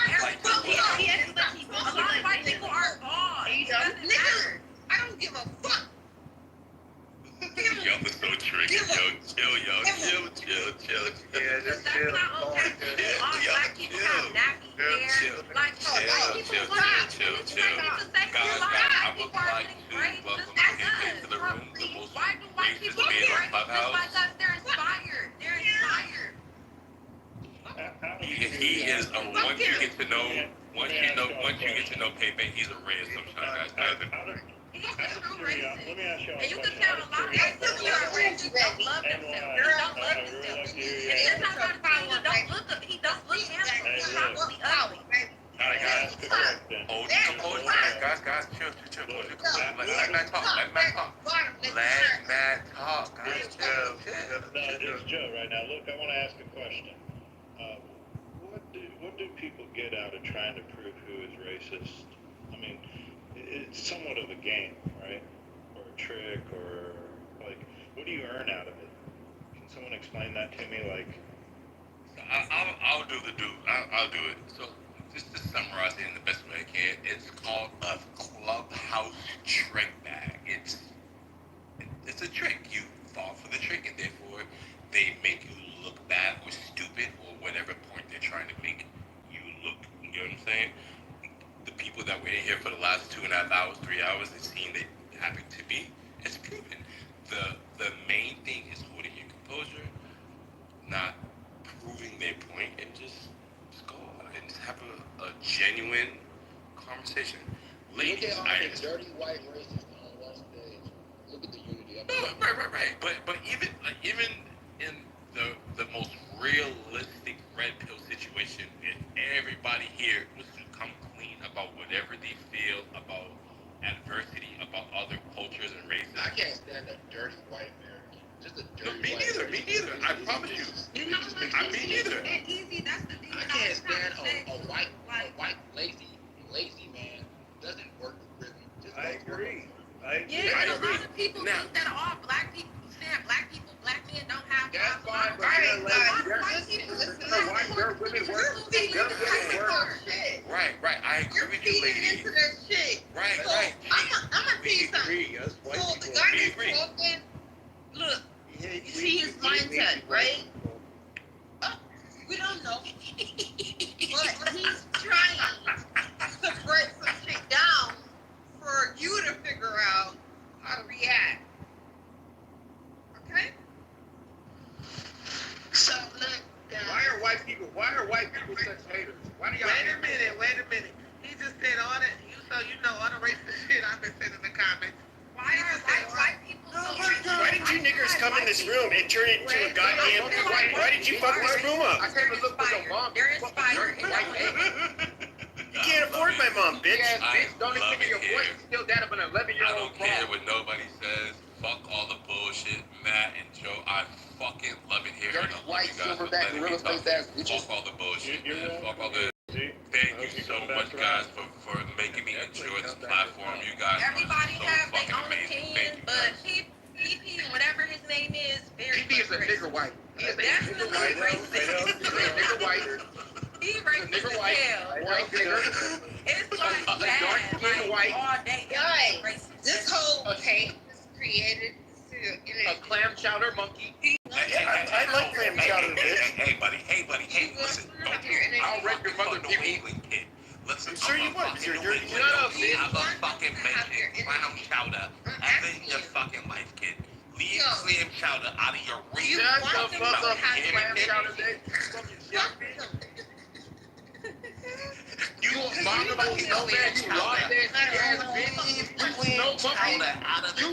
lot of white people are y'all are so tricky. Yo, chill, yo. Chill. Yeah, just chill. All black people have nappy hair. Like, white people Guys, I would like to welcome KK to the room, the most why do white people racist man on just like Clubhouse. us? They're inspired. He is a once you get to know Pepe, he's a ray of sunshine, guys. He's a true racist. And you can tell a lot of white people are racist. Don't love themselves. They don't love themselves. And it's not about the he don't look handsome. He's probably ugly. Alright, guys. Hold your composure. Guys, chill. Let Matt talk. Let Matt talk, guys. Chill. It's Joe right now. Look, I want to ask a question. What do people get out of trying to prove who is racist? I mean, it's somewhat of a game, right? Or a trick, or like, what do you earn out of it? Can someone explain that to me? Like, I'll do it. So, just to summarize it in the best way I can, it's called a clubhouse trick bag. It's a trick. You fall for the trick, and therefore they make you look bad or stupid or whatever point they're trying to make you look. You know what I'm saying? The people that were in here for the last 2.5 hours, 3 hours, they've seen it happen to me. It's proven. The main thing is holding your composure, not proving their point, and just go on and just have a genuine conversation. Ladies, I understand. Dirty white racists on one stage. Look at the unity. Right. But even in the most realistic red pill situation, if everybody here was to come clean about whatever they feel about adversity, about other cultures and races. I can't stand a dirty white American. Just a dirty Me neither. I promise you. Me neither. I can't stand a white lazy man. Doesn't work with rhythm. I agree. Yeah, a lot of people think that all black men don't have That's fine, but Right. I agree with you, lady. Right. I'm gonna tell you something. So the guy that's talking, look, you see his mindset, right? We don't know. But he's trying to break some shit down for you to figure out how to react. Okay? So look, Why are white people such haters? Why do y'all Wait a minute. He just said all that, all the racist shit I've been saying in the comments. Why are white people so racist? Why did you niggers come in this room and turn it into a goddamn... Why did you fuck this room up? I came to look for your mom. They're inspired. You can't afford my mom, bitch. Don't even give me your voice. You still dad of an 11-year-old. I don't care what nobody says. Fuck all the bullshit, Matt and Joe. I fucking love it here. Dirty white silverback gorilla face ass bitches. Fuck all the bullshit, man. Fuck all the... Thank you so much, guys, for making me enjoy this platform. You guys Everybody are so has their fucking own amazing. opinion, but PP, whatever his name is, very PP is a nigger white. He is a definitely racist. He's a nigger white. He racist as hell. White nigger. It's like dark skinned white. all day. Guys, Racist. this whole hate is created A clam chowder monkey. I like clam chowder, bitch. Hey, buddy. Listen, I'll rent your mother no England kid. Listen, I'm sure you would. You're dirty. Have a fucking mention clown chowder ever in your fucking life, kid. Leave clam chowder out of your reach. Shut the fuck up, clam chowder day. You mom about to know that you lost that ass bitch. You snow monkey. You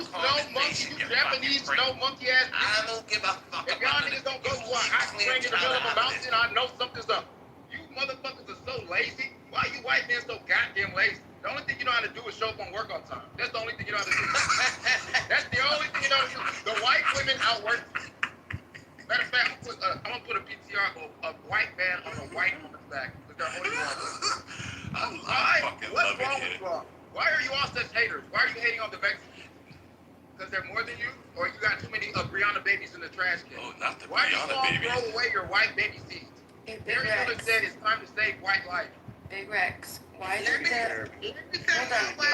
Japanese snow monkey ass bitch. I don't give a fuck. If y'all niggas don't go to a hot spring in the middle of a mountain, I know something's up. You motherfuckers are so lazy. Why you white men so goddamn lazy? The only thing you know how to do is show up on work on time. That's the only thing you know how to do. That's the only thing you know how to do. The white women outwork. Matter of fact, I'm gonna put a PTR of a white man on a white woman's back. Look at holding on. What's wrong with y'all? Why are you all such haters? Why are you hating on the Mexicans? Because they're more than you, or you got too many Brianna babies in the trash can? Oh, not the Why do you Brianna all babies. throw away your white baby seeds? Barry Miller said it's time to save white life. Big Rex, why did the...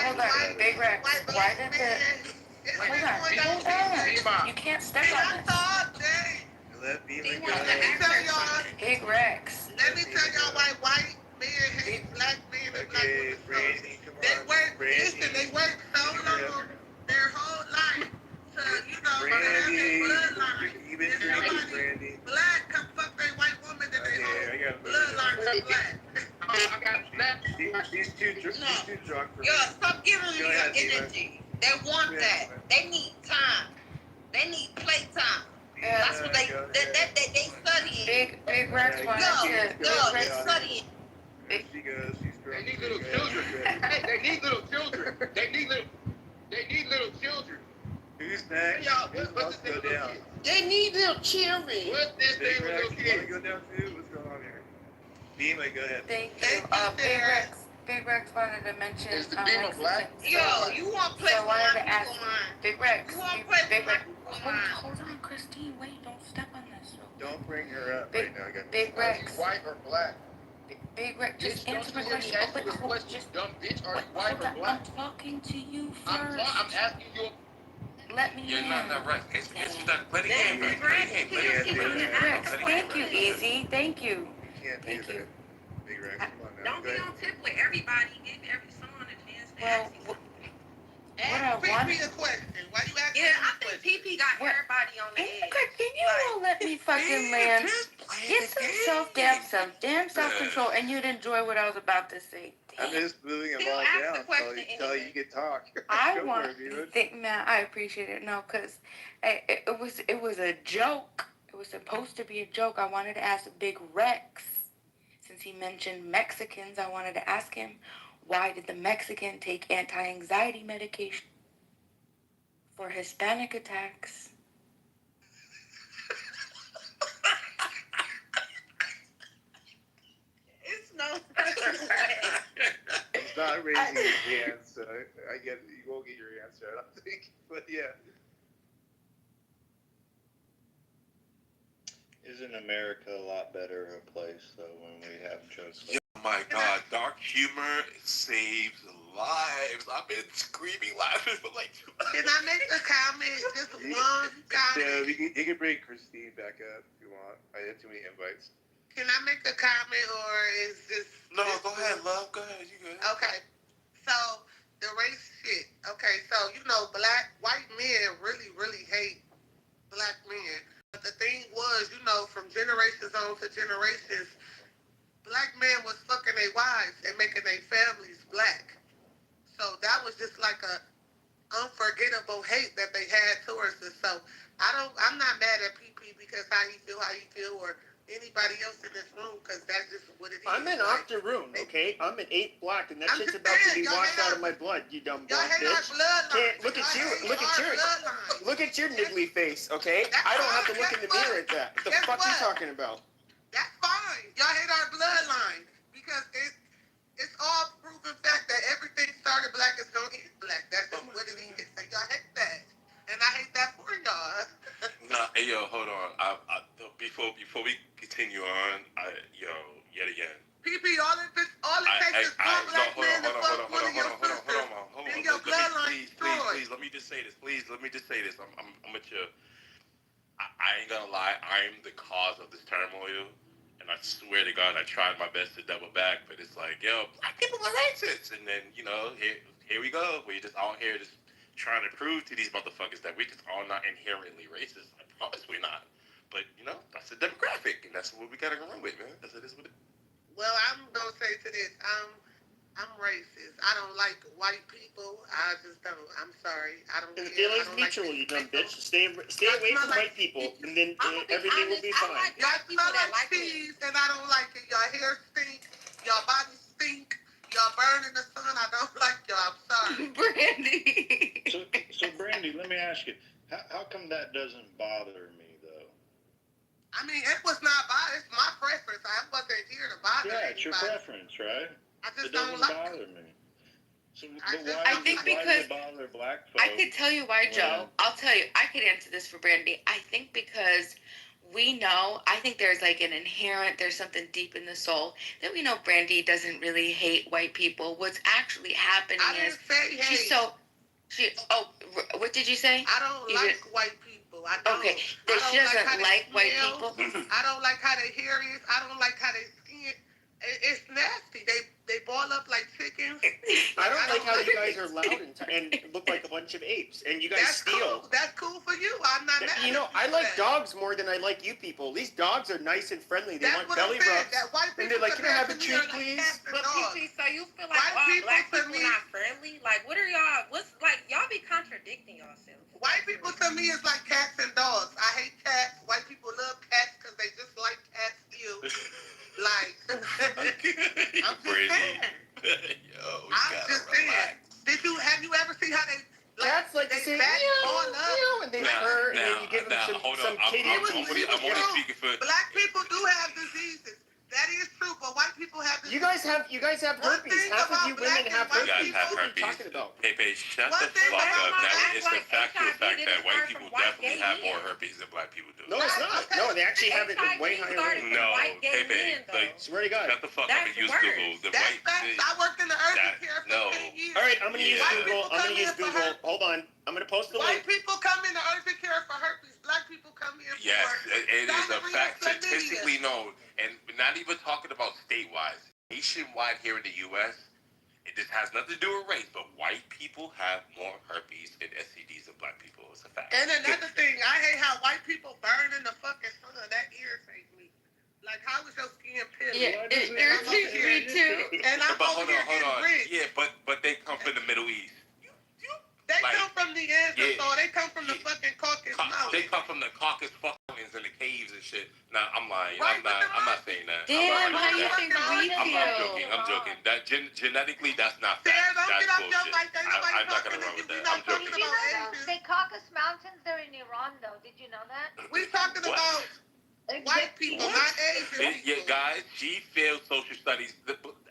Hold on, Big Rex, why did the... You can't step on this. Let me He go. wants to ask her something. Big Rex. Let me tell y'all why white men hate black men and black women. Brandy, come They on. work, Brandy. listen, they work so long, their whole life to, you know, to have their bloodline. You've been If drinking, somebody Brandy. black come fuck their white woman, then their whole bloodline is black. She's too drunk for me. Yo, stop giving me Go your ahead, Diva. energy. They want that. They need time. They need playtime. That's what they studying. Big Rex wanted to. They studying. There she goes. She's drunk. They need little children. Hey, they need little children. They need little children. Who's next? Who's about to go down? They need little children. What's this Big thing with Rex, little you want kids? to go down too? What's going on here? Dima, go ahead. Thank you. Big Rex wanted to mention. Is the Dima black? Yo, you want to play So I with wanted my to ask people line. Big Rex. You want to play Big with my Rex. people line. Hold on, Christine. Wait, don't step on this. Don't bring her up right now. Big Rex. White or black? Big Rex, just answer my question. Ask you a question, dumb bitch. Are you white or black? I'm talking to you first. I'm asking you. Let me You're in. not right. It's that. Let it in, man. Let it in. Let it in. Big Rex, thank you, Easy. Thank you. Thank you. Big Rex, come on now. Don't be on tip with everybody. Give every someone a chance to Well, ask you something. Ask PP a question. Why you asking Yeah, me I a think question? PP got everybody on the edge. Can you all let me fucking land? Get some damn self-control, and you'd enjoy what I was about to say. I'm just moving him Still all ask down the question until you can talk. I Go want for it, to Dima. think, man. I appreciate it. No, cause it was a joke. It was supposed to be a joke. I wanted to ask Big Rex, since he mentioned Mexicans. I wanted to ask him, why did the Mexican take anti-anxiety medication for Hispanic attacks? It's no fucking way. He's not raising his hand, so I get you won't get your answer, I don't think. But yeah. Isn't America a lot better a place though when we have jokes? Oh my God, dark humor saves lives. I've been screaming, laughing for like 2 hours. Can I make a comment? Just one comment. Yeah, you can bring Christine back up if you want. I had too many invites. Can I make a comment, or is this? No, go ahead, love. Go ahead. You good? Okay. So the race shit. Okay, so you know, white men really hate black men. But the thing was, you know, from generations on to generations, black men was fucking their wives and making their families black. So that was just like a unforgettable hate that they had towards us. So I'm not mad at PP because how he feel, or anybody else in this room, because that's just what it is. I'm an octoroon, okay? I'm an 8 black, and that shit's about to be washed out of my blood, you dumb black bitch. Can't look at you, look at your niggly face, okay? I don't have to look in the mirror at that. What the fuck you talking about? That's fine. Y'all hate our bloodline because it's all proven fact that everything started black is gonna end black. That's just what it is. And y'all hate that, and I hate that for y'all. Nah, hey, yo, hold on. Before we continue on, yet again. PP, all it takes is one black man to fuck one of your sisters, and your bloodline destroyed. Please, let me just say this. I'm with you. I ain't gonna lie. I'm the cause of this turmoil, and I swear to God, I tried my best to double back, but it's like, yo, black people are racist, and then here we go. We're just all here just trying to prove to these motherfuckers that we're just all not inherently racist. I promise we're not. But that's the demographic, and that's what we gotta run with, man. That's what it is. Well, I'm gonna say to this, I'm racist. I don't like white people. I just don't. I'm sorry. I don't care. Feelings mutual, you dumb bitch. Stay away from white people, and then everything will be fine. Y'all smell like cheese, and I don't like it. Y'all hair stink. Y'all body stink. Y'all burn in the sun. I don't like y'all. I'm sorry. Brandy. So Brandy, let me ask you, how come that doesn't bother me though? I mean, it was not it's my preference. I wasn't here to bother anybody. It's your preference, right? I just it doesn't don't like bother me. So, I think why because does it bother black folks? I could tell you why, Joe. I'll tell you. I could answer this for Brandy. I think because we know, I think there's like an inherent, there's something deep in the soul that we know Brandy doesn't really hate white people. What's actually happening is she's so What did you say? I don't like white people. I don't. Okay, that she doesn't like white people. I don't like how their hair is. I don't like how their skin. It's nasty. They ball up like chickens. I don't like how you guys are loud and look like a bunch of apes, and you guys steal. Cool. That's cool for you. I'm not mad. You know, I like dogs more than I like you people. These dogs are nice and friendly. They want belly rubs, and they're like, "Can I have a treat, please?" But PP, so you feel like black people not friendly? Like, what are y'all? What's like? Y'all be contradicting yourselves. White people to me is like cats and dogs. I hate cats. White people love cats because they just like cats still. Like, I'm just saying. Yo, I'm just saying. Have you ever seen how they cats like to say meow, and they purr, and then you give them some kitty. I'm only speaking for black people do have diseases. That is true, but white people have diseases. You guys have herpes. Half of you women have herpes. You guys have herpes. Talking about? Hey, shut the fuck up. Now it's the factual fact that white people definitely have more herpes than black people do. No, it's not. No, they actually have it in way higher rates. No, hey, like, swear to God. Shut the fuck up and use Google. The white. I worked in the urgent care for 10 years. All right, I'm gonna use Google. Hold on. I'm gonna post the link. White people come in the urgent care for herpes. Black people come here for Yes, it is a fact, statistically known, and not even talking about statewide, nationwide here in the U.S. This has nothing to do with race, but white people have more herpes and STDs than black people. It's a fact. And another thing, I hate how white people burn in the fucking sun. That irritates me. Like, how is your skin peeling? Yeah, it irritates me too. And I'm over here getting rich. Yeah, but they come from the Middle East. They come from the ancestors. They come from the fucking Caucasus Mountains. They come from the Caucasus mountains and the caves and shit. Nah, I'm lying. I'm not saying that. Damn, how you think we feel? I'm joking. That genetically, that's not fact. That's bullshit. I'm not gonna run with that. I'm joking. You know, the Caucasus Mountains, they're in Iran, though. Did you know that? We're talking about white people, not Asian. Yeah, guys, she failed social studies.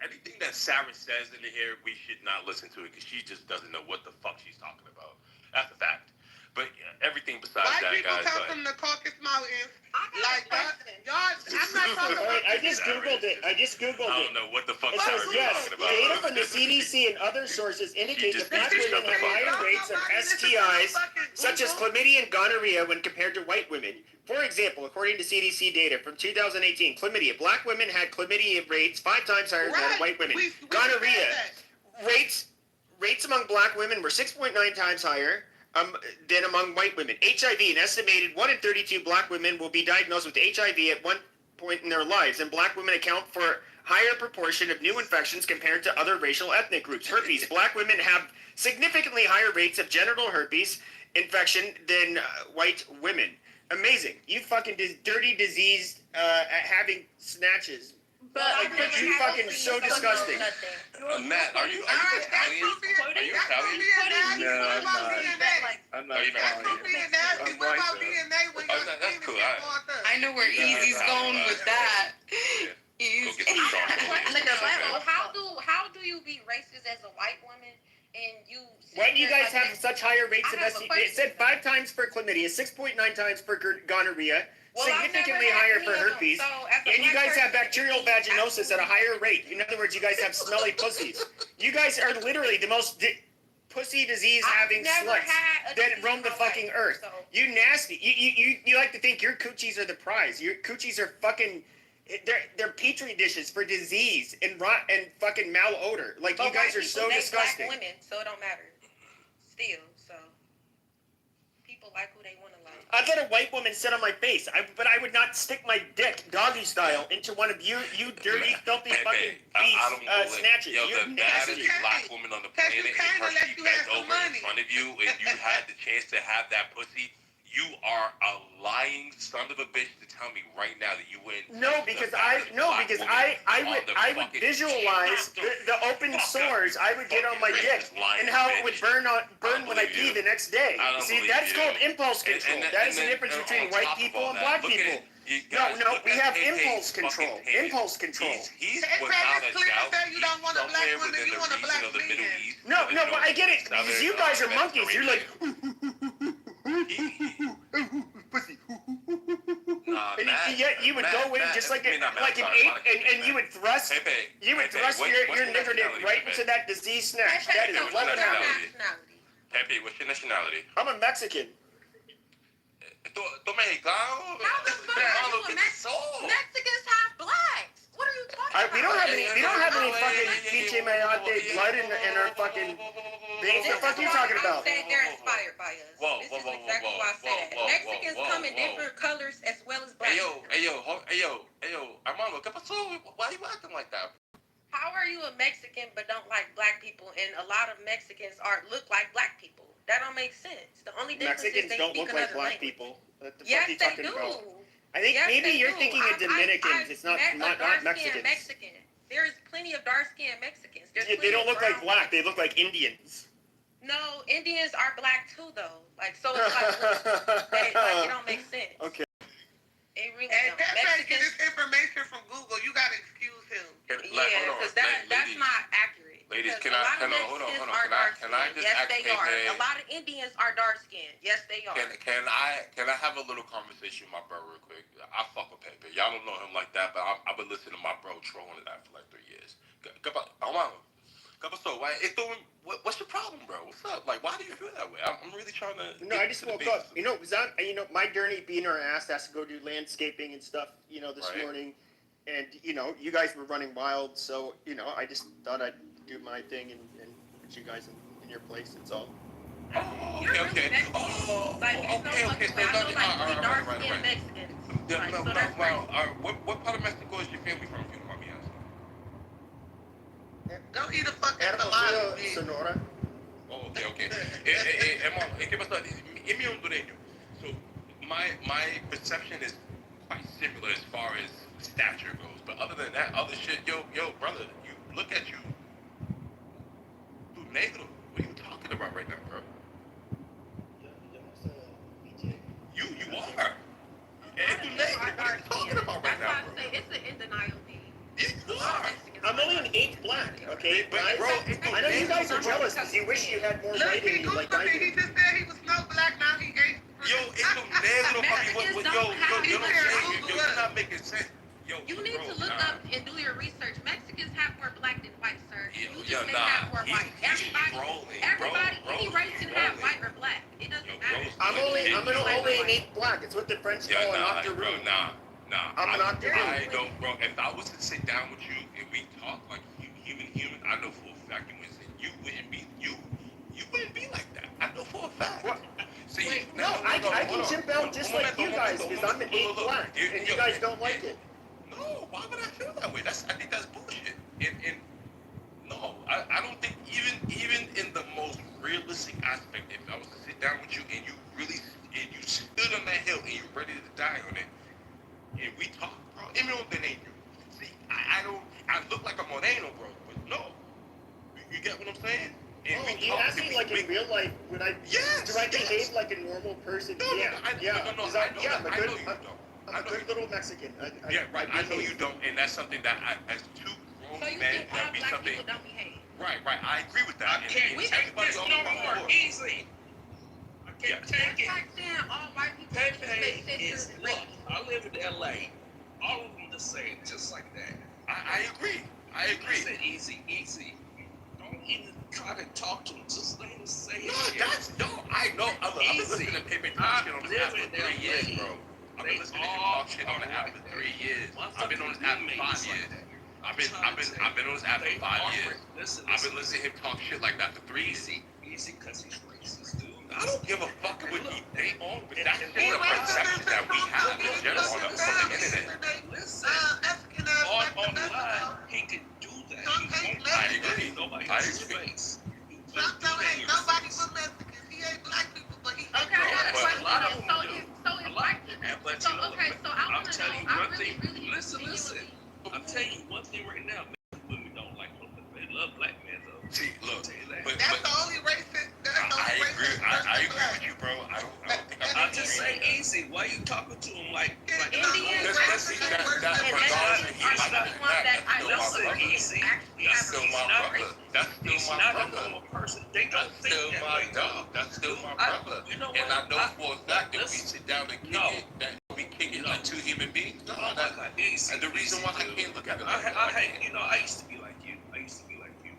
Anything that Sarah says in here, we should not listen to it because she just doesn't know what the fuck she's talking about. That's a fact. But everything besides white that, people guys. Come from the Caucasus Mountains. Like y'all, I'm not talking about. I just Googled it. I don't know what the fuck it Sarah says, is yes, talking about. data from the CDC and other sources indicate that black women have higher rates of STIs, such as chlamydia and gonorrhea, when compared to white women. For example, according to CDC data from 2018, chlamydia. Black women had chlamydia rates 5 times higher than white women. Gonorrhea rates among black women were 6.9 times higher than among white women. HIV, an estimated 1 in 32 black women will be diagnosed with HIV at one point in their lives, and black women account for a higher proportion of new infections compared to other racial ethnic groups. Herpes. Black women have significantly higher rates of genital herpes infection than white women. Amazing. You fucking dirty diseased having snatches. But you fucking so disgusting. Matt, are you Italian? Are you Italian? No, I'm not Italian. That's cool. I know where Easy's going with that. How do you be racist as a white woman and you? Why do you guys have such higher rates of STD? It said 5 times for chlamydia, 6.9 times for gonorrhea, significantly higher for herpes, and you guys have bacterial vaginosis at a higher rate. In other words, you guys have smelly pussies. You guys are literally the most pussy disease having sluts that roam the fucking earth. You nasty. You like to think your coochies are the prize. Your coochies are fucking. They're petri dishes for disease and rot and fucking malodor. Like, you guys are so disgusting. Black women, so it don't matter. Still, so people like who they want to like. I'd let a white woman sit on my face, but I would not stick my dick doggy style into one of you dirty, filthy fucking beast snatches. Yo, You're the nasty. baddest black woman on the planet, and she bent over in front of you, and you had the chance to have that pussy. You are a lying son of a bitch to tell me right now that you wouldn't. Because I would visualize the open sores I would get on my dick and how it would burn when I pee the next day. See, that's called impulse control. That is the difference between white people and black people. No, we have impulse control. Impulse control. He's without a doubt. You don't want a black woman, you want a black man. No, but I get it. Because you guys are monkeys. You're like. Pussy. Yet you would go in just like an ape, and you would thrust. You would thrust your nigger dick right into that disease snatch. That is what happened. Pepe, what's your nationality? I'm a Mexican. How the fuck are you a Mexicans have blacks? What are you talking about? We don't have any fucking PJ Mayate blood in our fucking veins. What the fuck are you talking about? I said they're inspired by us. This is exactly why I said that. Mexicans come in different colors as well as black. Hey yo, Armando, ¿qué pasó? Why are you acting like that? How are you a Mexican but don't like black people? And a lot of Mexicans look like black people. That don't make sense. The only difference Mexicans is they don't speak look like another black language. people. What the Yes, fuck are they you do. talking about? I think maybe you're thinking of Dominicans. It's not Mexicans. Mexican. There's plenty of dark-skinned Mexicans. They don't look like black. They look like Indians. No, Indians are black too, though. Like, so it's like, it don't make sense. Okay. It really And don't. Pepe get this information from Google. You gotta excuse him. Yeah, because that's not accurate. Ladies, hold on. Can I just yes, ask they Pepe? are. A lot of Indians are dark-skinned. Yes, they are. Can I have a little conversation with my bro real quick? I fuck with Pepe. Y'all don't know him like that, but I've been listening to my bro trolling that for like 3 years. What's your problem, bro? What's up? Like, why do you feel that way? I'm really trying to. No, I just woke up. My journey being our ass has to go do landscaping and stuff. This morning, and you guys were running wild, so I just thought I'd do my thing and put you guys in your place. It's all. Okay. What part of Mexico is your family from? If you don't mind me asking. Go eat a fucking enchilada, Sonora. Oh, okay. Hermano, ¿qué pasa? Es mi hondureño. So my perception is quite similar as far as stature goes. But other than that, other shit, yo, brother, you look at you. Tu negro. What are you talking about right now, bro? You are. And tu negro. What are you talking about right now, bro? It's an in denial thing. You are. I'm only an 8th black, okay? But bro, I know you guys are jealous because you wish you had more white in you like I do. He just said he was no black, now he ain't. Yo, it's tu negro, papi. You're not making sense. You need to look up and do your research. Mexicans have more black than white, sir. You just nah. have more white. Everybody, any race can have white or black. It doesn't matter. I'm only an 8th black. It's what the French call an octoroon. Nah. I'm an octoroon. I don't, bro. If I was to sit down with you and we talk like human, I know for a fact you wouldn't be like that. I know for a fact. What? See, I can chimp out just like you guys because I'm an 8th black and you guys don't like it. No, why would I feel that way? I think that's bullshit. And no, I don't think even in the most realistic aspect, if I was to sit down with you and you stood on that hill and you're ready to die on it, and we talk, bro, see, I look like a moreno, bro, but no. You get what I'm saying? And you ask me like in real life, do I behave like a normal person? No, I'm a good little Mexican. I know you don't, and that's something that as two grown men, that'd be something. Don't behave. Right. I agree with that. I can't take this no more. Easy. I can't take it. Like saying all white people Pepe is, look, I live in LA. All of them the same, just like that. I agree. I said easy. Don't even try to talk to him. Just let him say it. I know. I've been listening to Pepe talk shit on this app for 3 years, bro. I've been listening to him talk shit on the app for 3 years. I've been on this app for 5 years. I've been on this app for 5 years. I've been listening to him talk shit like that for 3 years. Easy, because he's racist, dude. I don't give a fuck what they own, but that's just the perception that we have in general on the internet. Listen, online, he can do that. I agree. Nobody I has agree. space. Ain't nobody but Mexicans. He ain't black people, but he Okay, I got a question. So if white people, so I want to know. I really Listen. I'm telling you one thing right now. Women don't like them. They love black men, though. See, look, that's the only racist. I agree with you, bro. I don't think I'm just saying easy. Why you talking to him like Indians easy? That's still my brother. That's still my not brother. a normal person. They don't That's still think that my way. dog. That's still my brother. You know And I know for a fact that we listen. sit down and kick it, that we kick it like two human beings. No, Easy. and the reason why I can't look at it like that. I used to be like you.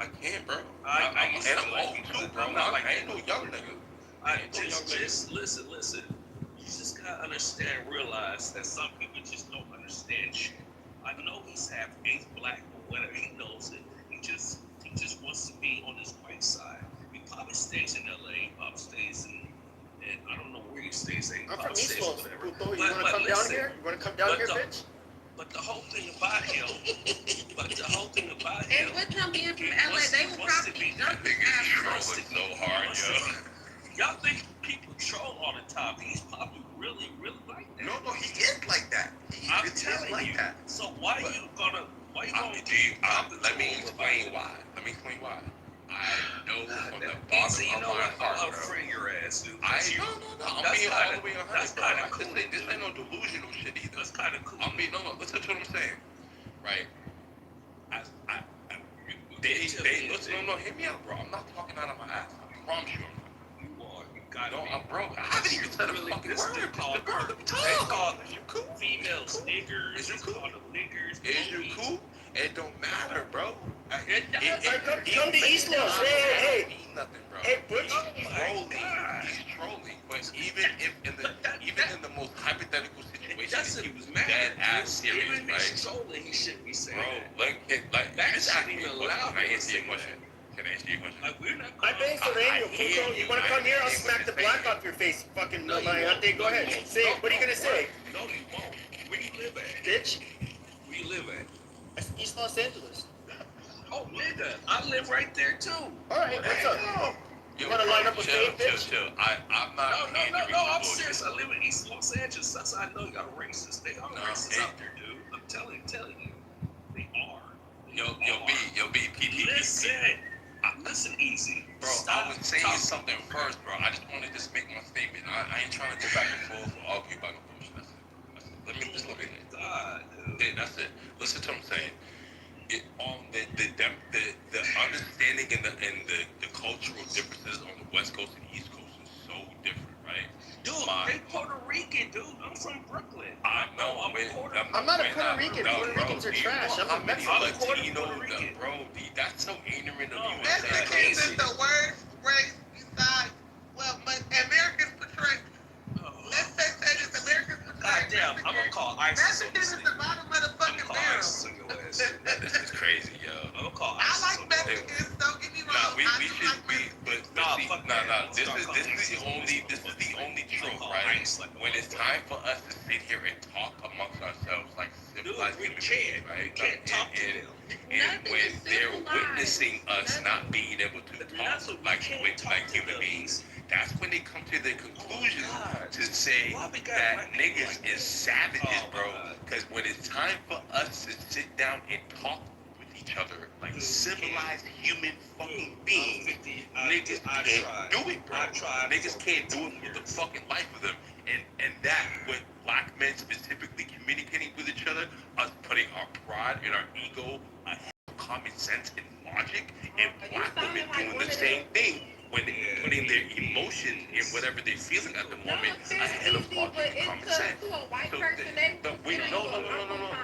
I can't, bro. I used and to I'm like old it, too, but bro. I'm not like I ain't no young nigga. Just listen. You just gotta understand and realize that some people just don't understand shit. I know he's black or whatever. He knows it. He just wants to be on his white side. He probably stays in LA, stays in, and I don't know where he stays. I'm from East Stays Coast. whatever. You want to come down here? You want to come down here, bitch? But the whole thing about him, And with him being from LA, they would probably be jumping Trolling so hard, yo. Y'all think people troll all the time. He's probably really, really like that. No, he is like that. I'm telling like you. that. So why you gonna let me explain why. I know from the bottom of my heart, I'll free your ass, dude. No. I'm being all the way 100, that's bro. kind of cool. This ain't no delusional shit either. That's kind of cool. Listen to what I'm saying, right? Hear me out, bro. I'm not talking out of my ass. I promise you. Bro, I haven't even said a fucking word. They call females niggers. Is you cool? Niggers. Is you cool? It don't matter, bro. Come to East Los. Hey. Nothing, bro. Hey, Butch. He's trolling. But even in the most hypothetical situation, he was dead ass serious, even right? He's trolling. He shouldn't be saying Bro, that. you just asked me a question. Can I answer your question? My Pennsylvania, Puto. You want to come here? I'll smack the black off your face. Fucking Mayante. Go ahead. Say it. What are you going to say? No, you won't. Where you live at? Bitch. Where you live at? That's East Los Angeles. Oh, nigga. I live right there, too. All right. What's up? You want to line up with Dave, bitch? Chill. I'm not. No. I'm serious. I live in East Los Angeles. That's how I know y'all racist. They are racist out there, dude. I'm telling you. They are. Yo, B, Listen, easy. Bro, I was saying something first, bro. I just wanted to make my statement. I ain't trying to go back and forth or argue about no bullshit. Let me just look at it. That's it. Listen to what I'm saying. The understanding and the cultural differences on the West Coast and East Coast is so different, right? Dude, they Puerto Rican, dude. I'm from Brooklyn. I know. I'm not a Puerto Rican. Puerto Ricans are trash. I'm from Mexico. Puerto Rican, bro. That's so ignorant of you. Mexicans is the worst race besides, Americans portray. Let's say this, Americans portray. Goddamn, I'm gonna call ISIS. Mexicans is the bottom of the fucking barrel. This is crazy, yo. I'm gonna call I ISIS. like Mexicans, don't get me wrong. This is the only truth, right? When it's time for us to sit here and talk amongst ourselves like civilized human beings, right? And when they're witnessing us not being able to talk like human beings, that's when they come to the conclusion to say that niggas is savages, bro. Because when it's time for us to sit down and talk with each other like civilized human fucking beings, niggas can't do it, bro. Niggas can't do it for the fucking life of them. And that, with black men specifically communicating with each other, us putting our pride and our ego ahead of common sense and logic, and black women doing the same thing when they're putting their emotions and whatever they're feeling at the moment ahead of logic and common sense. No.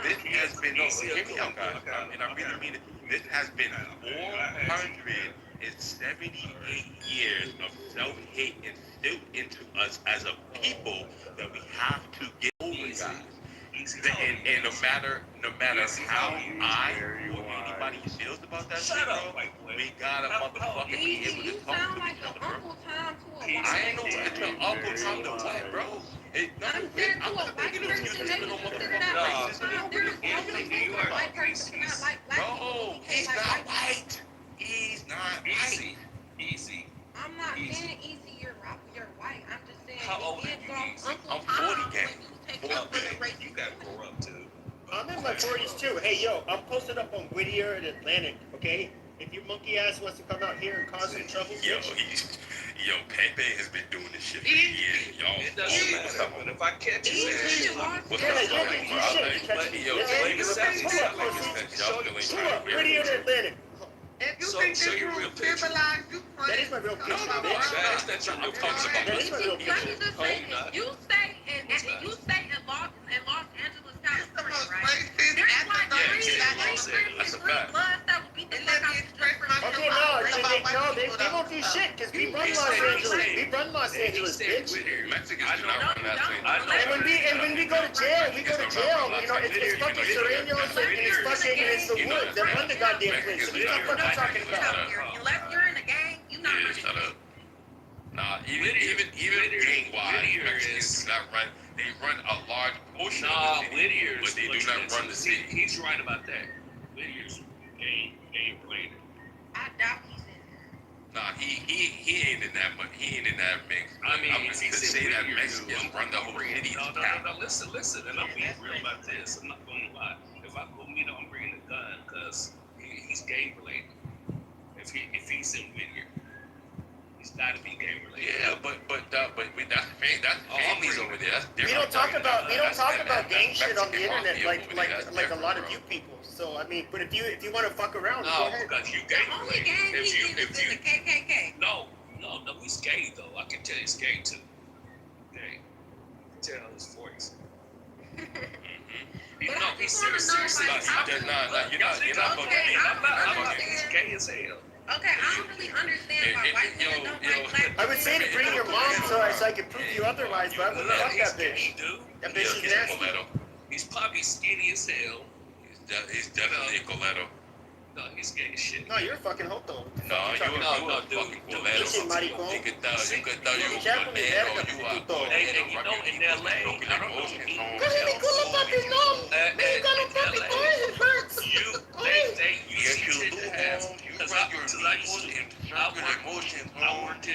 This has been, hear me out, guys, and I really mean it. This has been 478 years of self-hate instilled into us as a people that we have to get over, guys. And no matter how I or anybody feels about that shit, bro, we gotta motherfucking be able to talk to each other, bro. I ain't no Uncle Tom to what, bro? I'm thinking of you to no motherfucking No, he's not white. He's not white. Easy. I'm not saying easy, you're white. I'm just saying. How old are you? I'm 40, gang. You gotta grow up too. I'm in my 40s too. Hey, yo, I'm posted up on Whittier and Atlantic, okay? If your monkey ass wants to come out here and cause some trouble, Pepe has been doing this shit for years, y'all. It doesn't matter, but if I catch you, what's up, bro? Whittier and Atlantic. If you think this room civilized, you That is my real picture. That's your real picture. That is my real picture. You stay in Los Angeles, California, right? racist There's at like the three bloods that would beat the fuck out of you. Okay, run Los Angeles, bitch. Mexicans do not run that thing. And when we go to jail, you know, it's fucking Sureños and it's fucking it's the woods that run the goddamn place. What the fuck are you talking about? Unless you're in a gang, you're not running. Shut up. Nah, even gang-wise, Mexicans do not run. They run a large portion of the city, Whittier's, but they do not run the city. He's right about that. Whittier's gang related. I doubt he's in there. Nah, he ain't in that much. He ain't in that mix. I mean, to say that Mexicans run the whole city. No, listen, and I'm being real about this. I'm not going to lie. If I go meet him, I'm bringing a gun because he's gang related. If he's in Whittier. He's got to be gang related. Yeah, but that's families over there. That's different. We don't talk about gang shit on the internet like a lot of you people. So I mean, but if you want to fuck around, go ahead. Because you gang Only related. gang he's in is in the KKK. No, he's gay though. I can tell he's gay too. Gay. I can tell his voice. But I just want to know, like, You're not bugging me. He's gay as hell. okay, I don't really understand why white women don't like black I would say to bring your mom so I could prove you otherwise, but I wouldn't fuck that bitch. That bitch is nasty. He's probably skinny as hell. He's definitely a Coletto. No, he's gay as shit. No, you're a fucking hoto. No, you're a fucking Coletto. You could tell you were a man or you are in LA. Mexicano papi, it hurts. You I worked in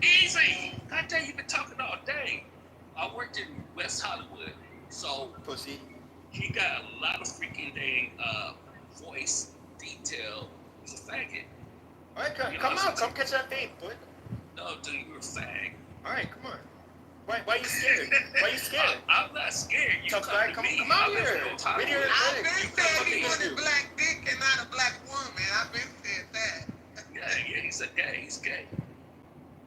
easy. I tell you, you've been talking all day. I worked in West Hollywood, so Pussy. he got a lot of freaking dang voice detail. He's a faggot. All right, come catch that babe, bud. No, dude, you're a fag. All right, come on. Why are you scared? Why are you scared? I'm not scared. You come out here. I've been saying he wanted black dick and not a black woman. I've been saying that. Yeah, he said gay. He's gay.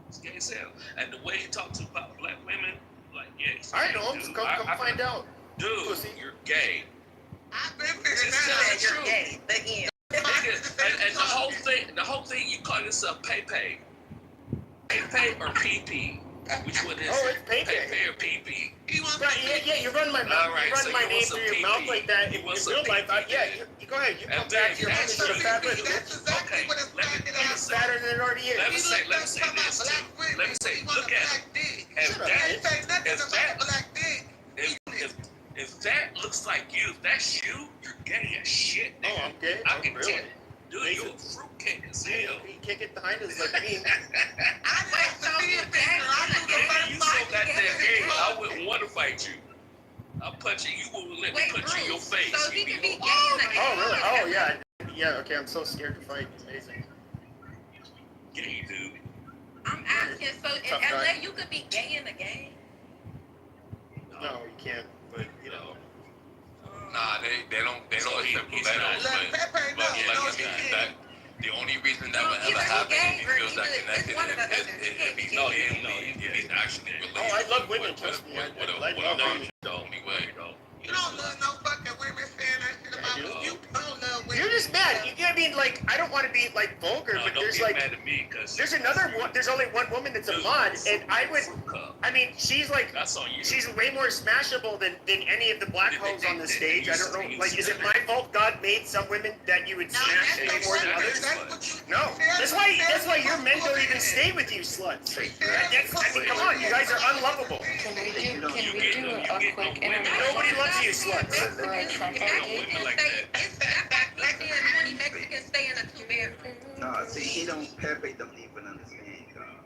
He's gay as hell. And the way he talks about black women, like, yeah, he's I know. Come find out. Dude, Pussy. You're gay. I've been figuring that out. You're gay. The end. And the whole thing, you call yourself Pepe. Pepe or PP? Which one is it's Pepe. Pepe or PP? Yeah, you run my mouth. Right, you run so my you name want some through your PP. mouth like that. You In want some real life, PP, you go ahead. You come And back to your then house with a fat lip. That's exactly what it's like. It's fatter than it already is. Let me say this too. Let me say, look at it. If that looks like you, if that's you, you're gay as shit. Nigga. Oh, I'm gay? I can really? tell. Dude, you're a fruitcake as hell. He can't get behind us like me. You so goddamn gay, I wouldn't want to fight you. I'll punch you. You wouldn't let me punch you in your face. So he can be gay in the Oh, really? Oh, yeah. Yeah, okay, I'm so scared to fight. It's amazing. Gay, dude. I'm asking, so in Tough LA, guy. you could be gay in the game? No, you can't. But, you know. Nah, they don't accept Colettos, but the only reason that would ever happen is he feels that connected if he's actually related. Oh, I love women, trust me. With a woman, the only way. You don't love no fucking women saying that shit about you. You don't love women. You're just mad. I mean, like, I don't want to be like vulgar, but there's like, there's another one. There's only one woman that's a mod, and I mean, she's like, she's way more smashable than any of the black hoes on the stage. I don't know. Like, is it my fault God made some women that you would smash more than others? No. That's why your men don't even stay with you, sluts. I mean, come on, you guys are unlovable. Can we do a quick interview? Nobody loves you, sluts. For a Trump No, see, Pepe don't even understand God.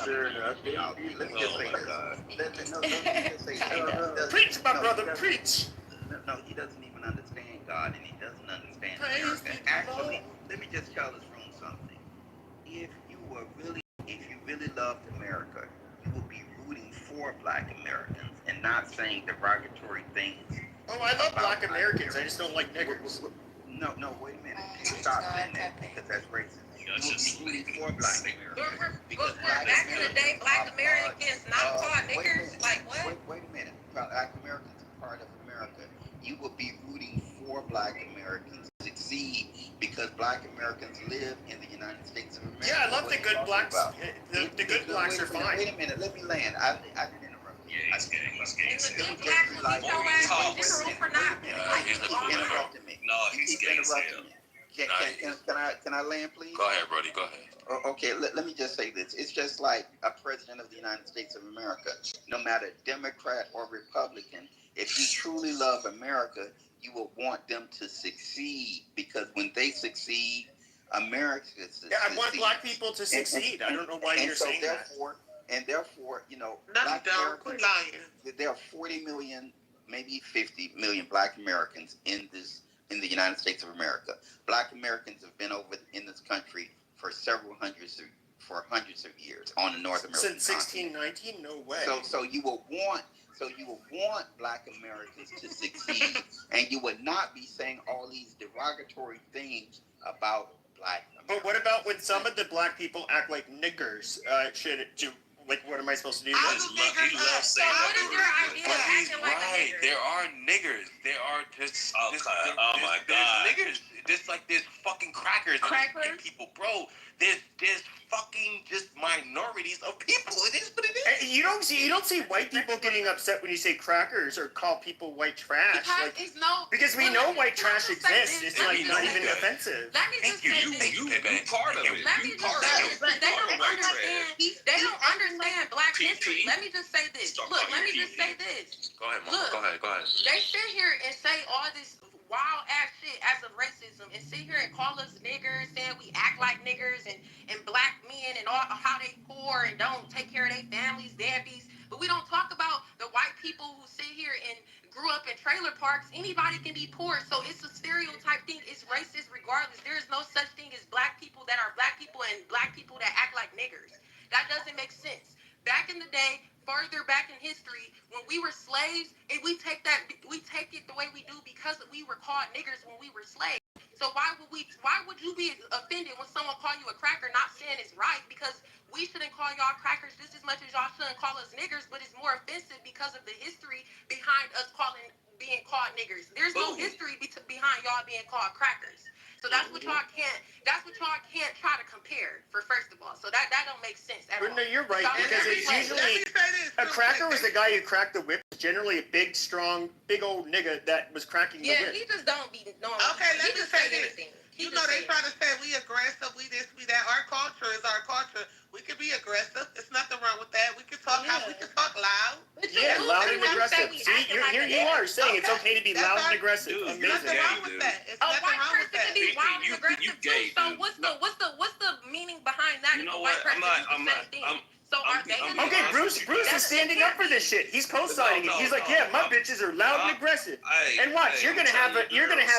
Sure enough. Let me just say God. Let me just say Preach, my brother, preach. No, he doesn't even understand God, and he doesn't understand America. Actually, let me just tell this room something. If you really loved America, you would be rooting for black Americans and not saying derogatory things. Oh, I love black Americans. I just don't like niggers. No, wait a minute. Stop saying that because that's racist. You would be rooting for black Americans. Back in the day, black Americans not called niggers? Like what? Wait a minute. Black Americans are part of America. You would be rooting for black Americans to succeed because because Black Americans live in the United States of America. Yeah, I love the good blacks. The good blacks are fine. Wait a minute, let me land. I didn't interrupt you. Yeah, he's gay. He's gay. It as would hell. just be like, He's keep interrupting me. No, he's Keep gay as hell. interrupting me. Can I land, please? Go ahead, Brody. Go ahead. Okay, let me just say this. It's just like a president of the United States of America. No matter Democrat or Republican, if you truly love America, you will want them to succeed, because when they succeed, America succeeds. Yeah, I want black people to succeed. I don't know why you're saying that. And therefore, you know, there are 40 million, maybe 50 million Black Americans in the United States of America. Black Americans have been over in this country for hundreds of years on the North American Since 1619, no way. So you will want Black Americans to succeed, and you would not be saying all these derogatory things about Black Americans. But what about when some of the black people act like niggers? What am I supposed to do? So what is your idea of acting like a nigger? There are niggers. There are just oh my God. There's niggers. Just like there's fucking crackers and people, bro. There's fucking just minorities of people. It is what it is. You don't see white people getting upset when you say crackers or call people white trash. Because we know white trash exists. It's like not even offensive. Let me just say this. You part of it. Let me just say this. But they don't understand. They don't understand Black history. Let me just say this. Look, let me just say this. Go ahead, Mama. Go ahead. They sit here and say all this wild ass shit as of racism and sit here and call us niggers, saying we act like niggers and black men and all how they poor and don't take care of their families, deadbeats. But we don't talk about the white people who sit here and grew up in trailer parks. Anybody can be poor, so it's a stereotype thing. It's racist regardless. There is no such thing as black people that are black people and black people that act like niggers. That doesn't make sense. Back in the day, further back in history, when we were slaves, and we take it the way we do because we were called niggers when we were slaves. So why would you be offended when someone call you a cracker? Not saying it's right, because we shouldn't call y'all crackers just as much as y'all shouldn't call us niggers, but it's more offensive because of the history behind us being called niggers. There's no history behind y'all being called crackers. So that's what y'all can't try to compare, first of all. So that don't make sense at all. No, you're right, because it's usually a cracker was the guy who cracked the whip. Generally a big, strong, big old nigga that was cracking the whip. Yeah, he just don't be knowing. Okay, let me say this. You know, they try to say we aggressive, we this, we that. Our culture is our culture. We can be aggressive. There's nothing wrong with that. We can talk we can talk loud. Yeah, loud and aggressive. See, here you are saying it's okay to be loud and aggressive. There's nothing wrong with that. It's nothing wrong with that. A white person can be loud and aggressive too. So what's the meaning behind that? You know what? Okay, Bruce is standing up for this shit. He's co-signing it. He's like, yeah, my bitches are loud and aggressive. And watch, you're gonna have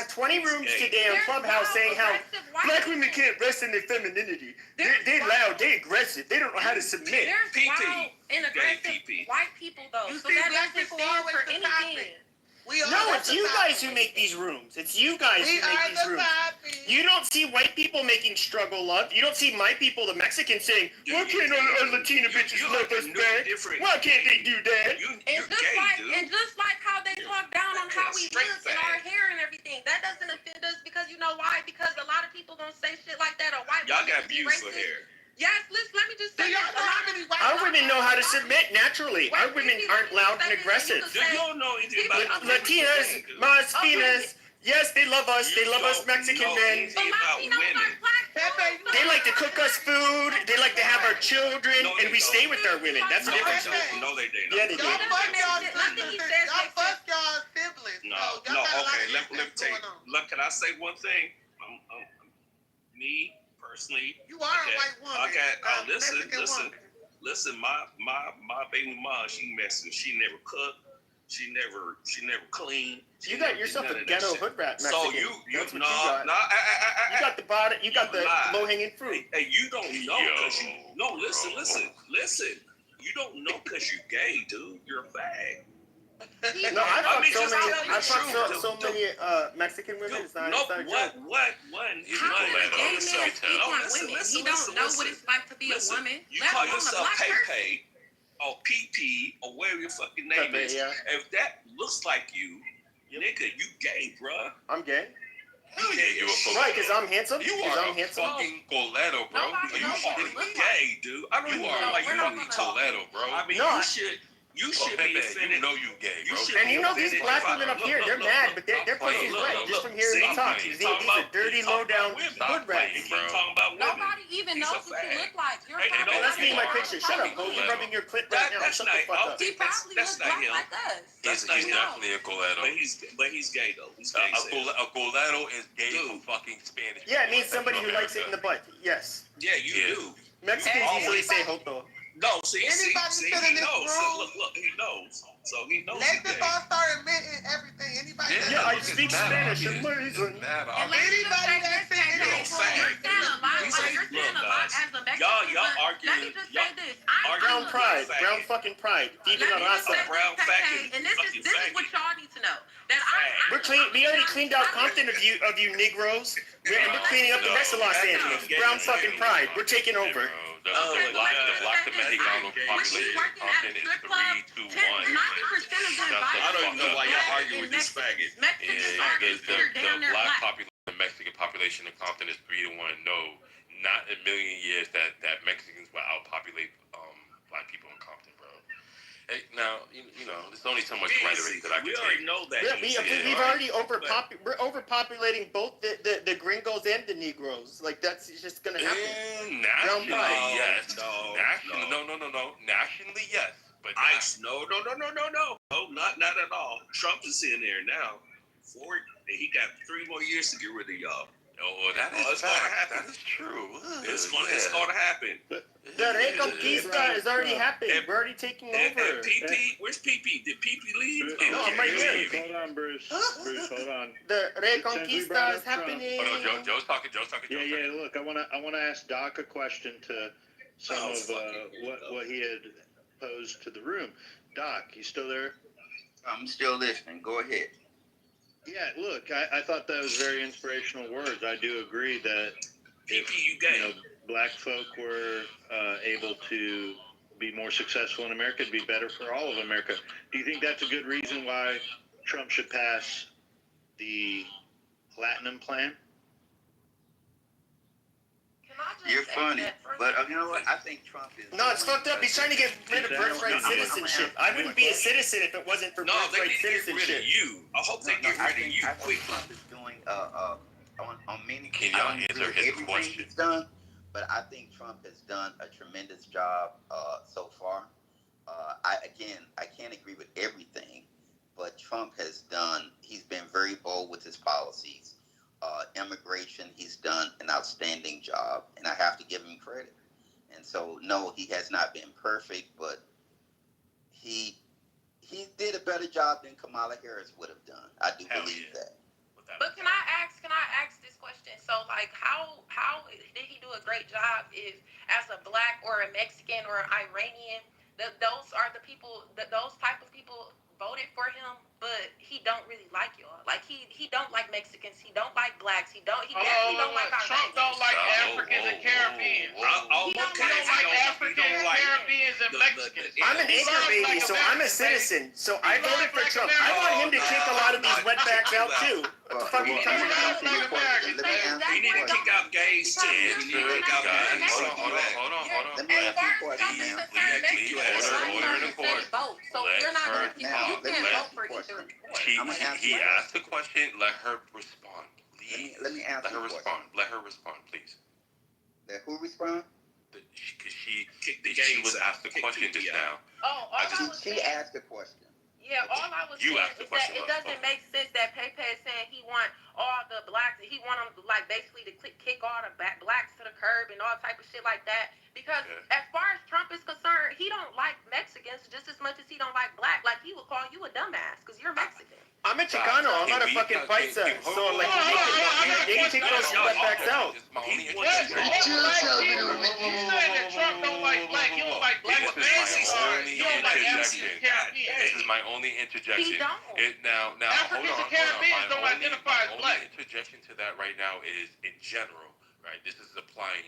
20 rooms today on Clubhouse saying how black women can't rest in their femininity. They're loud, they're aggressive, they don't know how to submit. There's loud and aggressive white people though, so that doesn't stand for anything. No, it's you guys who make these rooms. It's you guys who make these rooms. You don't see white people making struggle love. You don't see my people, the Mexicans, saying, why can't our Latina bitches love us back? Why can't they do that? And just like how they talk down on how we look and our hair and everything, that doesn't offend us because you know why? Because a lot of people don't say shit like that or white y'all got beautiful hair. Yes, let me just say our women know how to submit naturally. Our women aren't loud and aggressive. You don't know anything about Latinas, mas finas, yes, they love us. They love us Mexican men. They like to cook us food. They like to have our children, and we stay with our women. That's the difference. No, they don't. Yeah, they do. Y'all fuck y'all siblings. No, okay, let me tell you. Look, can I say one thing? Me, personally. You are a white woman. Okay, listen. My baby mom, she messing. She never cooked. She never cleaned. You got yourself a ghetto hood rat Mexican. So you got the bottom. You got the low hanging fruit. Hey, you don't know because listen. You don't know because you gay, dude. You're a fag. No, I fucked so many Mexican women. It's not a joke. He don't know what it's like to be a woman. You call yourself Pepe or PP or whatever your fucking name is. Yeah. If that looks like you, nigga, you gay, bruh. I'm gay. Hell yeah, you a Coleto. Right, because I'm handsome. You Because are I'm a handsome. fucking Coleto, bro. Nobody You knows what you are look gay, dude. I don't You even are know why a you don't fucking be talking. Coleto, bro. I mean, No, you should be Pepe, offended. you know you gay, bro. And you know these black women up here, they're mad, but their pussy's look, wet look, just look. from hearing me See? talk. He These talking are about- dirty, he talking low-down about women. hood He rats. keep talking about women. Nobody even He's knows a what you fag. look like. You're Hey, probably no, Let's you see my are. picture. Shut up, bro. You're rubbing your clit right now. That's Shut not. the fuck up. He probably That's looks not black him. like us. That's not He's him. definitely a Coleto. But he's gay though. He's gay. A Coleto is gay Dude. for fucking Spanish. Yeah, it people means in somebody Central who likes it in America. the butt. Yes. Yeah, you Yeah. do. Mexicans Always. usually say joto. No, see, Anybody he sit in this knows. room? Look, he knows. So he knows. Let's he's just gay. all start admitting everything. Anybody Yeah, Yeah, I look, it's speak mad Spanish. obvious. Amazing. It's mad And obvious. let's just Anybody say that this, sit in Pepe, this You're a room, you're saying a lot. He's Like, a- you're saying a look, lot guys, as a Mexican. y'all but let arguing- me just y'all say this. Brown look, pride. faggot. Brown fucking pride. Viva Let la me just raza. say Brown this, Pepe, faggot. and this Fucking is what faggot. y'all need to know. That We already cleaned out Compton of you Negroes. And we're cleaning up the rest of Los Angeles. Brown fucking pride. We're taking over. The Okay, black but Compton when population she's in working at Compton a is strip club, 3 to 1. 90% of them Shut the I don't even know why y'all black arguing and with this Mexicans. faggot. Mexicans are considered damn near black black. the Mexican population in Compton is 3 to 1. No, not a million years that Mexicans will outpopulate black people in Compton, bro. Hey, now you know there's only so much rhetoric that I can We take. already know that. Yeah, we've already we're overpopulating both the gringos and the Negroes. Like that's just gonna happen. Nationally, pride. yes. No, Nationally, no. Nationally, yes. But No, not at all. Trump is in there now. He got 3 more years to get rid of y'all. Oh, that is it's gonna happen. That is true. It's gonna happen. The Reconquista is already happening. We're already taking over. PP, where's PP? Did PP leave? No, I'm right here. Hold on, Bruce. Bruce, hold on. The Reconquista is Trump. happening. Oh no, Joe's talking. Yeah. Look, I wanna ask Doc a question to some of what he had posed to the room. Doc, you still there? I'm still listening. Go ahead. Yeah, look, I thought that was very inspirational words. I do agree that if black folk were able to be more successful in America, it'd be better for all of America. Do you think that's a good reason why Trump should pass the Platinum Plan? You're funny, but you know what? I think Trump is. No, it's fucked up. He's trying to get rid of birthright citizenship. I wouldn't be a citizen if it wasn't for birthright citizenship. I hope they get rid of you quick. Trump is doing on many. Can I y'all don't answer agree his with everything question? he's done, but I think Trump has done a tremendous job so far. I can't agree with everything, but Trump has done. He's been very bold with his policies. Immigration, he's done an outstanding job, and I have to give him credit. And so, no, he has not been perfect, but he did a better job than Kamala Harris would have done. I do believe that. But can I ask this question? So like how did he do a great job if as a black or a Mexican or an Iranian, those are the people those type of people voted for him, but he don't really like y'all. Like he don't like Mexicans, he don't like blacks, he definitely don't like Iranians. Trump don't like Africans and Caribbeans. He don't like Africans, Caribbeans, and Mexicans. I'm an anchor baby, so I'm a citizen. So I voted for Trump. I want him to kick a lot of these wetbacks out too. What the fuck are you talking about? We need to kick out gays too. We need to kick out gays. Hold on. Let me ask you a question, ma'am. Order in the court. So you're not gonna you can't vote for either. He asked the question. Let her respond, please. Let me ask Let her you a respond. Let her respond, please. Let who respond? Because she was asked the question just now. Oh, She asked a question. Yeah, all I was You saying asked the is that question, it doesn't make sense that Pepe is saying he want all the blacks, he want them like basically to kick all the blacks to the curb and all type of shit like that. Because as far as Trump is concerned, he don't like Mexicans just as much as he don't like black. Like he would call you a dumbass because you're Mexican. I'm a Chicano. I'm not a fucking paisa. So like they can take those wetbacks out. He said that Trump don't like black. He don't like black. He don't like Africans and Caribbeans. This is my only interjection. He don't. Now, Africans and Caribbeans don't identify as black. My only interjection to that right now is in general, right? This is applying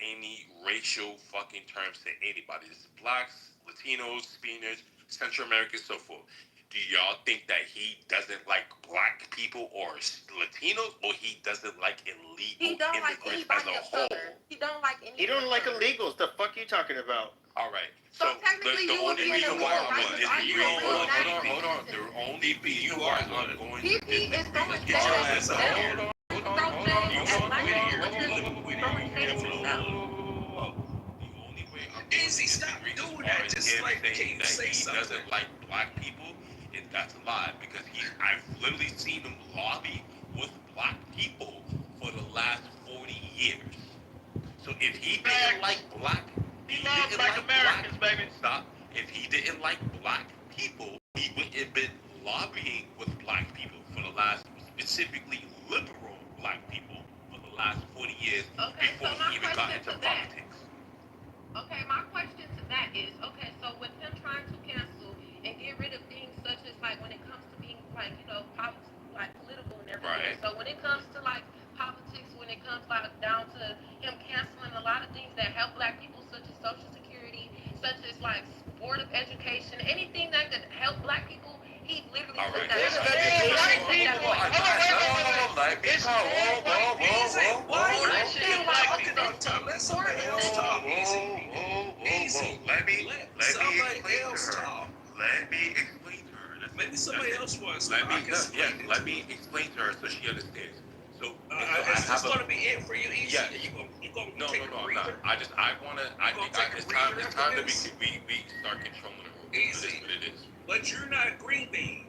any racial fucking terms to anybody. This is blacks, Latinos, Spaniards, Central Americans, so forth. do y'all think that he doesn't like black people or Latinos, or he doesn't like illegal He don't like immigrants as anybody a of whole? color. He don't like anybody. He don't like illegals. The fuck you talking about? All right. So technically, the you would only be in reason the why middle, I'm right? going to Are you disagree. a real Hold on. The only reason why I'm going to PP is disagree throwing is shade at because himself. He throws shade at black people because he's throwing shade at himself. Easy, stop doing that. Just like, can you that say he something? doesn't like black people, and that's a lie, because I've literally seen him lobby with black people for the last 40 years. So if he didn't like black, He loves black Americans, baby. Stop. If he didn't like black people, he wouldn't have been lobbying with black people for the last, specifically liberal black people, for the last 40 years before he even got into politics. Okay, my question to that is, okay, so with him trying to cancel and get rid of things such as like when it comes to being like, you know, like political and everything. Right. So when it comes to like politics, when it comes like down to him canceling a lot of things that help black people, such as Social Security, such as like Board of Education, anything that could help black people, he literally put that. It's white people. Let somebody else talk. Easy. Let me Somebody else talk. Let me explain to her. Maybe somebody else wants to. Let me explain to her so she understands. So, is this going to be it for you, Easy? Yeah. No, I'm not. I think it's time that we start controlling her. Easy. It is what it is. But you're not green bean.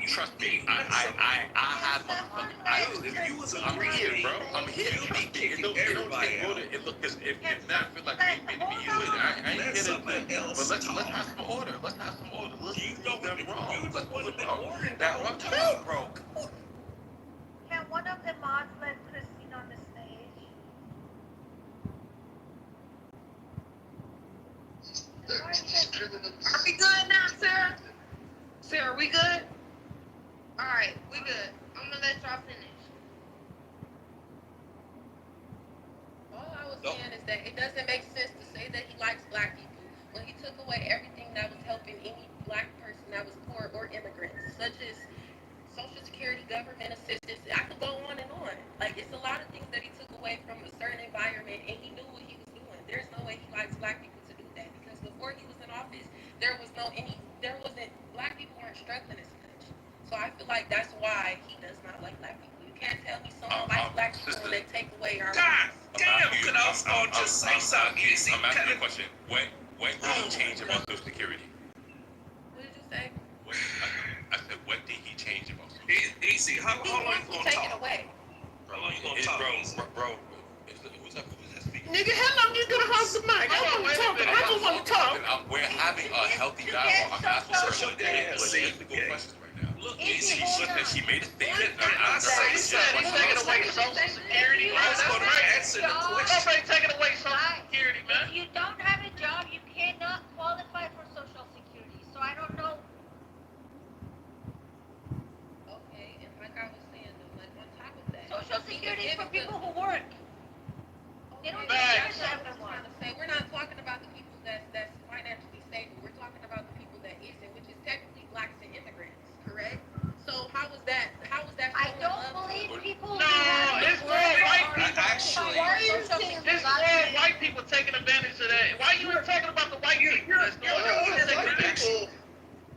Trust me, I have motherfucking I'm here, bro. I'm here. It don't take more than it. Look, if not feel like me, you would. I ain't get it. But let's have some order. Let's have some order. Let's move them wrong. Let's move them wrong. That what I'm talking, bro. Can one of the mods let Christine on the stage? Are we good now, Sarah? Sarah, we good? Alright, we good. I'm gonna let y'all finish. All I was saying is that it doesn't make sense to say that he likes black people when he took away everything that was helping any black person that was poor or immigrants, such as Social Security, government assistance. I could go on and on. Like, it's a lot of things that he took away from a certain environment, and he knew what he was doing. There's no way he likes black people to do that, because before he was in office, black people weren't struggling as much. So I feel like that's why he does not like black people. You can't tell me someone likes black people when they take away our God damn, could I just say something easy? I'm asking you a question. What did he change about Social Security? What did you say? I said, what did he change about Social Security? Easy, how long you gonna take talk? it away. How long you gonna talk? Bro, who's that speaking? Nigga, how long you gonna hold the mic? I don't want to talk. We're having a healthy dialogue. I'm asking her questions right now. Look, Easy, she made a statement. I say He's taking away Social Security. I was gonna answer the question. Somebody taking away Social Security, man. If you don't have a job, you cannot qualify for Social Security. So I don't know. Okay, and like I was saying, though, like on top of that, Social Security is for people who work. They don't that's what I was trying to say. We're not talking about the people that's financially stable. We're talking about the people that isn't, which is technically blacks and immigrants, correct? So how was that? I don't believe people. No, it's more white people. Actually, Why are you saying this? More white people taking advantage of that. Why are you even talking about the white people?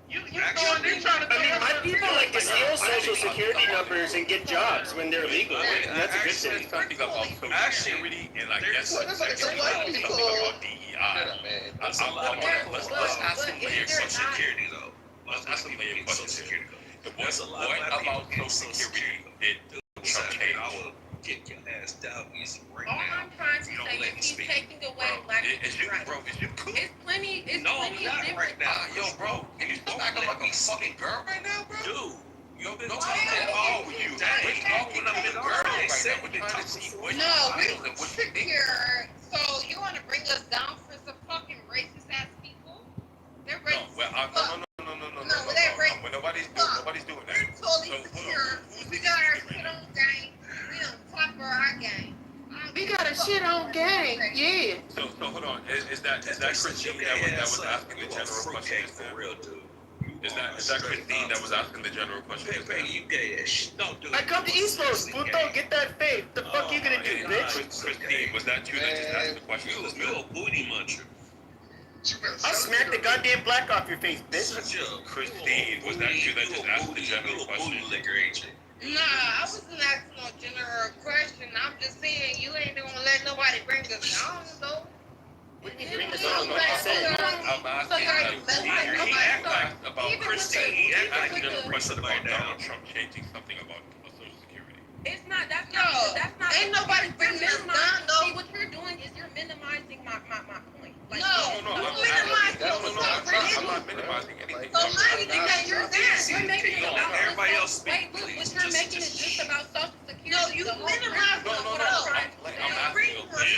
You're trying to. I mean, my people like to steal Social Security numbers and get jobs when they're legal. That's a good thing. Something about Social Security, and I guess something about DEI. Let's ask some layer Security though. Let's ask some layer questions. What about Social Security did Trump change? I will get your ass down easy right all now. I'm trying to say is he's taking away black people's rights. Bro, is you cool? It's plenty of not different. right now. Yo, bro, and you still acting like a fucking girl right now, bro? Dude, Yo, don't talk at all with you. We're talking like a girl right now. We're trying to see what No, you feel and what you think. Here, so you want to bring us down for some fucking racist ass people? They're racist. No, they're racist. When nobody's doing that. We're totally secure. We got our shit on game. We on top of our game. We got a shit on game. Yeah. So hold on. Is that Christine that was asking the general question? For real, dude. Is that Christine that was asking the general question? Hey, you gay as shit. Don't do it. I come to East Coast, puto, get that faith. The fuck you gonna do, bitch? Christine, was that you that just asked the question? You a booty muncher. I'll smack the goddamn black off your face, bitch. Christine, was that you that just asked the general question? Nah, I wasn't asking no general question. I'm just saying you ain't gonna let nobody bring us down, though. Bring us down, like I said. I'm asking he asked about Christine. He asked the general question about Donald Trump changing something about Social Security. It's not. That's not. Ain't nobody bringing us down, though. See, what you're doing is you're minimizing my point. Like, No, I'm not minimizing anything. So now you think that you're there. You're making it about everybody else speak. Wait, look, what you're making is just about Social Security. No, you minimize yourself. You bring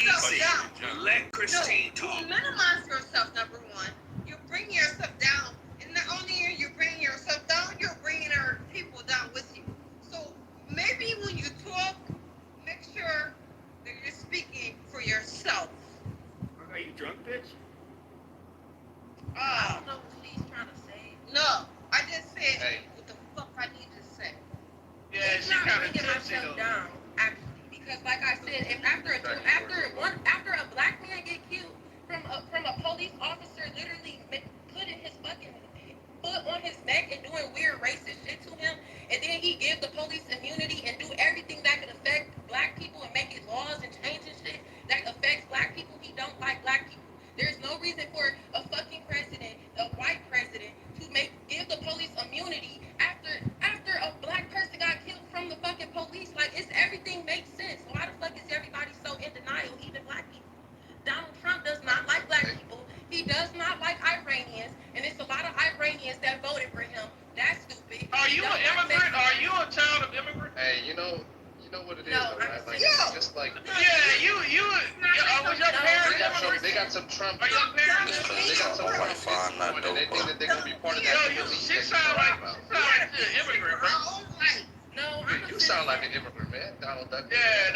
yourself down. Let Christine You talk. minimize yourself, number one. You bring yourself down. And not only are you bringing yourself down, you're bringing other people down with you. So maybe when you talk, make sure that you're speaking for yourself. Are you drunk, bitch? I don't know what she's trying to say. No, I just said what the fuck I need to say. Yeah, It's she not kind of bringing tipsy myself though. down, actually, because like I said, if after a black man get killed from a police officer literally putting his fucking foot on his neck and doing weird racist shit to him, and then he give the police immunity and do everything that could affect black people and make it laws and changing shit that affects black people, he don't like black people. There's no reason for a fucking president, a white president, to give the police immunity after a black person got killed from the fucking police. Like, everything makes sense. Why the fuck is everybody so in denial, even black people? Donald Trump does not like black people. He does not like Iranians, and it's a lot of Iranians that voted for him. That's stupid. Are you an immigrant? Are you a child of immigrant? Hey, you know what it is, though, right? Like, Yeah. just like Was your parents they got some Trump. Are your parents? They got some Trump people, and they think that they're gonna be part of that elite She that you sound talking like about. an immigrant, bro. No, You sound like an immigrant, man. Donald Duck. Yeah,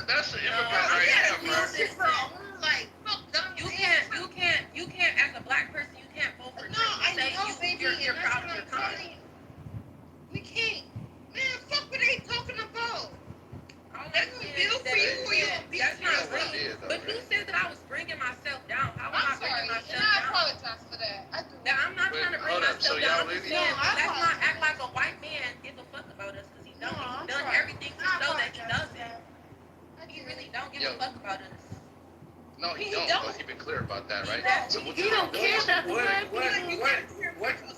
that's an immigrant right there, bro. You can't, as a black person, you can't vote for Trump. I know, baby, You're and that's proud what of your I'm country. telling you. We can't. Man, fuck what they talking about. They gonna build for you or you gonna build That's for not yourself. right. But you said that I was bringing myself down. How am I bringing myself And I down? apologize for that. I do. Now, I'm not trying to bring hold up, so myself y'all down. I'm just really- saying, No, I let's not apologize. act like a white man give a fuck about us because he don't. No, I'm He's done sorry. everything to I show that he apologize. doesn't. He really don't give Yo. a fuck about us. No, he He don't. don't. But he been clear about that, right? don't. So what He you don't care about the black people.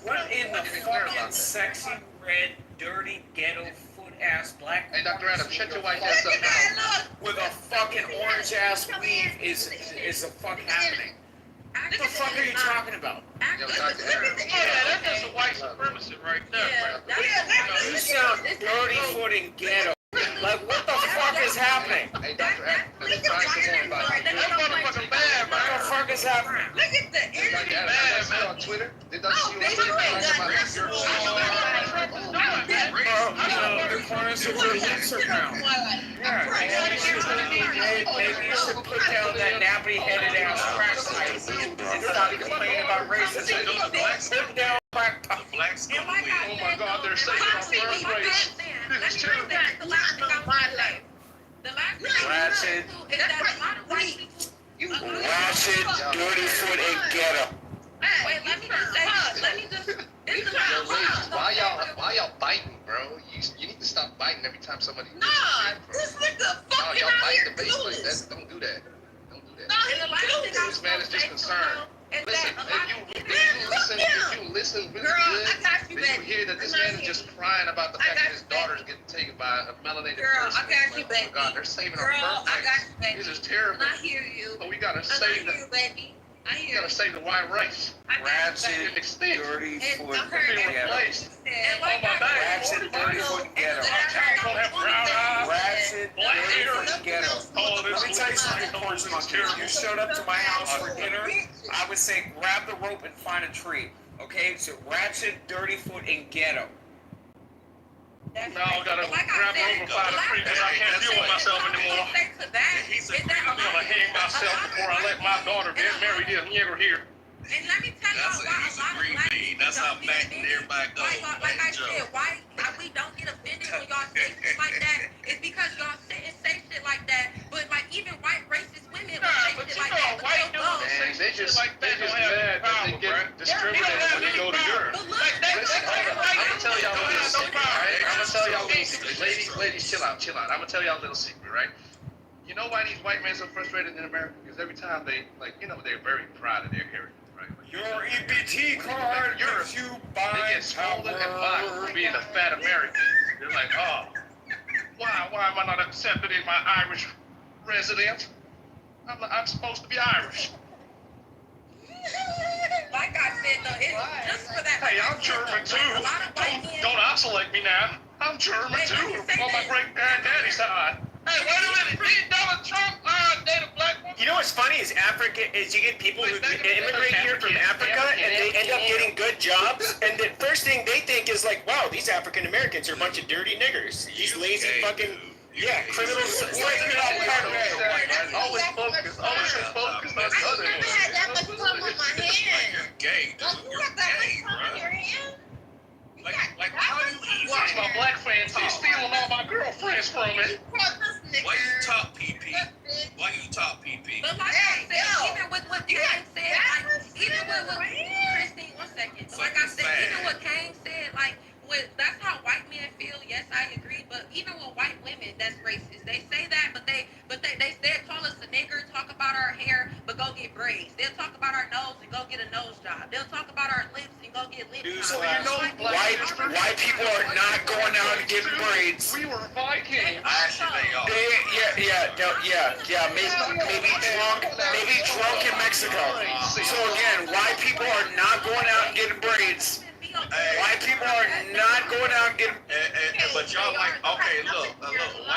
What in the fucking sexy, red, dirty, ghetto, foot-ass black Hey, Dr. Adam, shut your white Look ass at up. that, with a fucking orange-ass weave is the fuck happening? What the fuck are you talking about? Yo, Dr. Adam. Yeah, that's just a white supremacy right there, Yeah, bro. You sound dirty foot and ghetto. Like, what the fuck is happening? Hey, Dr. Adam, let me try some more about you. That motherfucker bad, What the bro. fuck is happening? Look at the Hey, Dr. Adam, did I see you on Twitter? Did I see you on bitch, Twitter? you ain't got Talking nothing. about Bro, the corners of your lips are down. Yeah, maybe you should put down that nappy-headed ass crack pipe and stop complaining about racism. Put down crack pipe. Black skin And like I Oh said, my God, they're saying our birth rates. Let me bring that. The last thing I was gonna say. The last thing I was Ratchet, gonna say is that a lot of white people. ratchet, dirty foot and ghetto. Wait, let me just say. Let me just. This is Yo, ladies, how. why y'all biting, bro? You need to stop biting every time somebody. Nah, this nigga fucking y'all out bite here the face like clueless. that. Don't do that. Don't do that. Nah, he And the last thing I clueless. was This man is just concerned. is Listen, that a lot of if you listen really Girl, good, I got you, then you baby. hear that this I'm not man is here. just crying about the I fact got that his you, baby. daughter's getting taken by a melanated Girl, person. I got you, Oh baby. my God, they're saving Girl, our I got birthdays. you, baby. This is terrible. I hear you. But we gotta I save hear the, you, baby. I we hear gotta you. save the white race. I got you, baby. To an extent. Dirty And foot I heard and everything ghetto. Replaced. you said. And like I Ratchet, dirty foot and ghetto. Ratchet, dirty foot and ghetto. Let me tell you something, Congressman. If you showed up to my house for dinner, I would say grab the rope and find a tree. Okay, so ratchet, dirty foot, and ghetto. That's No, I gotta Like I grab said, over five the last free thing because I can't deal with myself anymore. I say to that He's is that I'm gonna hang myself before I let my daughter get married this nigger here. And let me tell y'all why a lot of black Kiki, that's how Mac and everybody goes. Like I said, why we don't get offended when y'all say shit like that? It's because y'all sit and say shit like that. But like even white racist women will say shit like that. But they'll go. Man, they just mad that they get discriminated when they go to Europe. I'm gonna tell y'all a little secret, right? I'm gonna tell y'all a little secret. Ladies, chill out. I'm gonna tell y'all a little secret, right? You know why these white men are so frustrated in America? Because every time they, they're very proud of their heritage, right? Your EBT card gives you They get scolded and mocked for being a fat American. They're like, oh, why am I not accepted in my Irish residence? I'm supposed to be Irish. Like I said, though, it's just for that. Hey, I'm German too. Don't isolate me now. I'm German too, on my great-granddaddy's side. Hey, wait a minute. Did Donald Trump date a black woman? You know what's funny is you get people who immigrate here from Africa and they end up getting good jobs, and the first thing they think is like, wow, these African Americans are a bunch of dirty niggers. These lazy fucking criminals. Always focus on the other I never had that much cum on my hand. You're gay, dude. You got that much cum on your hand? Like how you eat? Watch my black fans stealing all my girlfriends from me. Why you talk PP? Why you talk PP? But like I said, even with what Kane said, like even with what Christine, one second. Like I said, even what Kane said, like that's how white men feel. Yes, I agree. But even with white women, that's racist. They say that, but they call us a nigger, talk about our hair, but go get braids. They'll talk about our nose and go get a nose job. They'll talk about our lips and go get lip jobs. So you know, white people are not going out and getting braids. We were Vikings. Actually, they are. Maybe drunk in Mexico. So again, white people are not going out and getting braids. White people are not going out and getting. But y'all like, okay, look.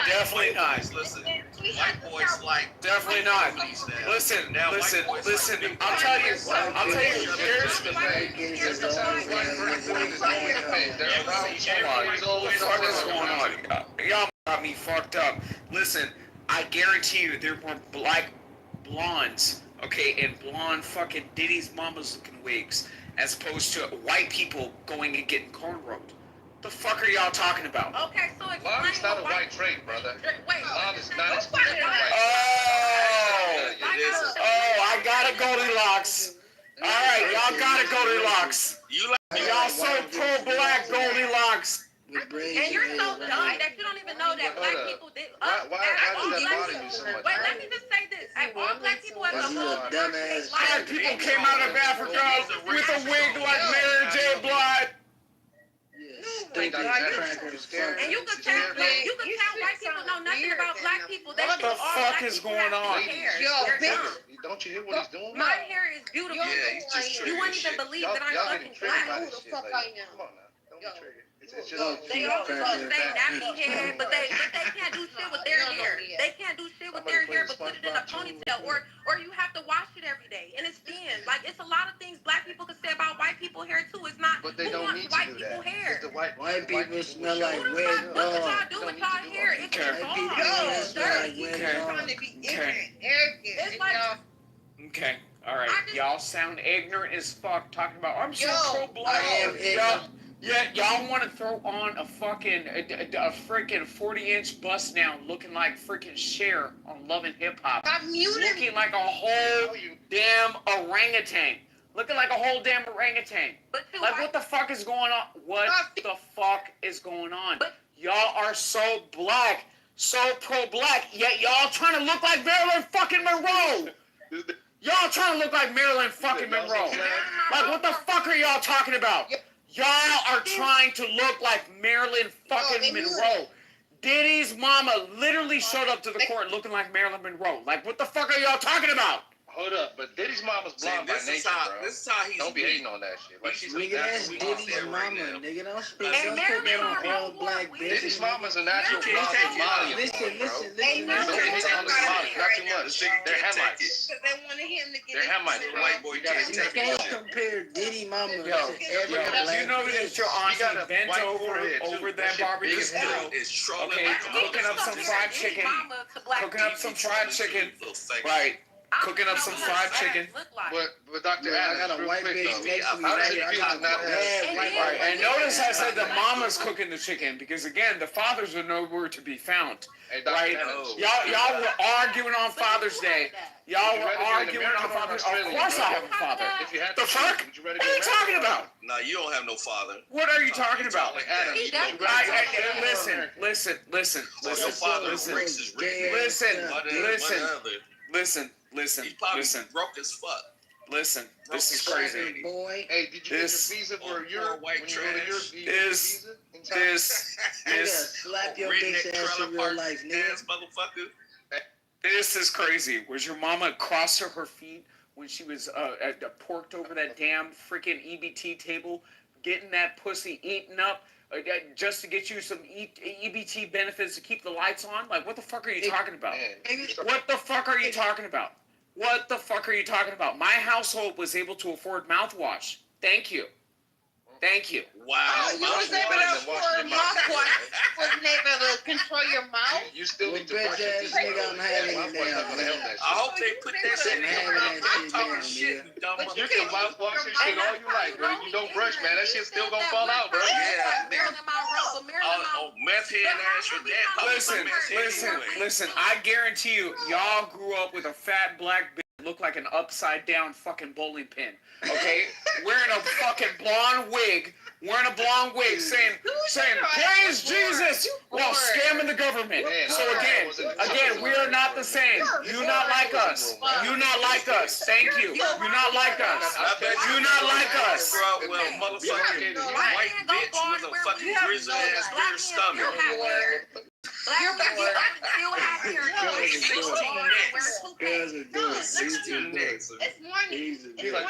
Definitely not. Listen, white boys like. Definitely not. Listen. I'll tell you. What's going on? Y'all got me fucked up. Listen, I guarantee you there were black blondes, okay, and blonde fucking Diddy's mama's looking wigs, as opposed to white people going and getting cornrowed. The fuck are y'all talking about? Okay, so explain. Blonde is not a white trait, brother. Wait. Blonde is not exclusively white. I got a Goldilocks. All right, y'all got a Goldilocks. Y'all so pro-black Goldilocks. And you're so dumb that you don't even know that black people did. Why does that bother you so much? Wait, let me just say this. All black people as a whole. Black people came out of Africa with a wig like Mary J. Blige. And you can tell white people know nothing about black people. They What the fuck is going on? Don't you hear what he's doing? My hair is beautiful. Yeah, he's just You wouldn't even believe that I'm fucking black. Who the fuck I am? Come on now. Don't be triggered. It's just They always gonna say nappy hair, but they can't do shit with their hair. They can't do shit with their hair, but put it in a ponytail, or you have to wash it every day, and it's thin. Like it's a lot of things black people can say about white people hair too. It's not. But they who don't wants need to white do people that. hair? White people smell like What wet y'all dog. do with y'all hair? It's It's like Okay, all right. Y'all sound ignorant as fuck talking about. I'm so pro-black. I am ignorant. Y'all want to throw on a fucking a freaking 40-inch bust now, looking like freaking Cher on Love and Hip Hop, looking like a whole damn orangutan, Like what the fuck is going on? What the fuck is going on? Y'all are so black, so pro-black, yet y'all trying to look like Marilyn fucking Monroe. Y'all trying to look like Marilyn fucking Monroe. Like what the fuck are y'all talking about? Y'all are trying to look like Marilyn fucking Monroe. Diddy's mama literally showed up to the court looking like Marilyn Monroe. Like, what the fuck are y'all talking about? Hold up, but Diddy's mama's blonde by nature, bro. This is how he's Don't be hating on that shit. Like she's a Nigga, that's natural Diddy's blonde. mama, nigga. Don't put that on all black bitches. Diddy's mama's a natural blonde Somalian. Listen. Don't hate on the Somali, not too much. They're Hamites. Because they wanted him to get They're Hamites. White boy can't You take can't it. compare Diddy mama to every Yo, black you know that your She got auntie a bent white over forehead, too. over That that shit barbecue big as grill. hell. It's trolling. Okay, cooking up some fried chicken. Right. cooking up some fried chicken. But Dr. I Adams, got a real white quick, bitch though. next to me. How does Right? it I feel got to a not bad have... white Right, and notice I said the mamas Hey, cooking the chicken because again the fathers are nowhere to be found. Dr. Right? Adams. Y'all were arguing on Father's Day. Y'all were arguing on Father's Day. Of course I have a father. If you had The to fuck? choose, would you rather What are you be talking American or about? No, you don't have no father. What are you talking about? like Adam? Listen. Your father is racist. Listen. He's probably broke as fuck. Listen. This is crazy. Boy. Hey, did you get your visa for Europe? White When you go to Europe, do you get your visa in time? Slap your bitch ass in real life, nigga. Motherfucker. This is crazy. Was your mama crossed to her feet when she was porked over that damn freaking EBT table, getting that pussy eaten up just to get you some EBT benefits to keep the lights on? Like, what the fuck are you talking about? What the fuck are you talking about? What the fuck are you talking about? My household was able to afford mouthwash. Thank you. Wow. You was able to afford mouthwash. Wasn't able to control your mouth. You still need to bitch brush your ass teeth. nigga, I'm having it now. I hope they put that shit in your mouth. I'm talking shit, you dumb You can mouthwash your shit all you like, bro. You don't brush, man. That shit still gonna fall out, bro. Yeah. Meth head ass your dad. Listen. I guarantee you, y'all grew up with a fat black bitch that looked like an upside down fucking bowling pin. Okay? Wearing a fucking blonde wig, saying, praise Jesus, while scamming the government. So again, we are not the same. You not like us. Thank you. You not like us. You not like us. Well, motherfucking white bitch with a fucking grizzly ass beer stomach. Black people still have hair. 16 necks. It's morning. He's like,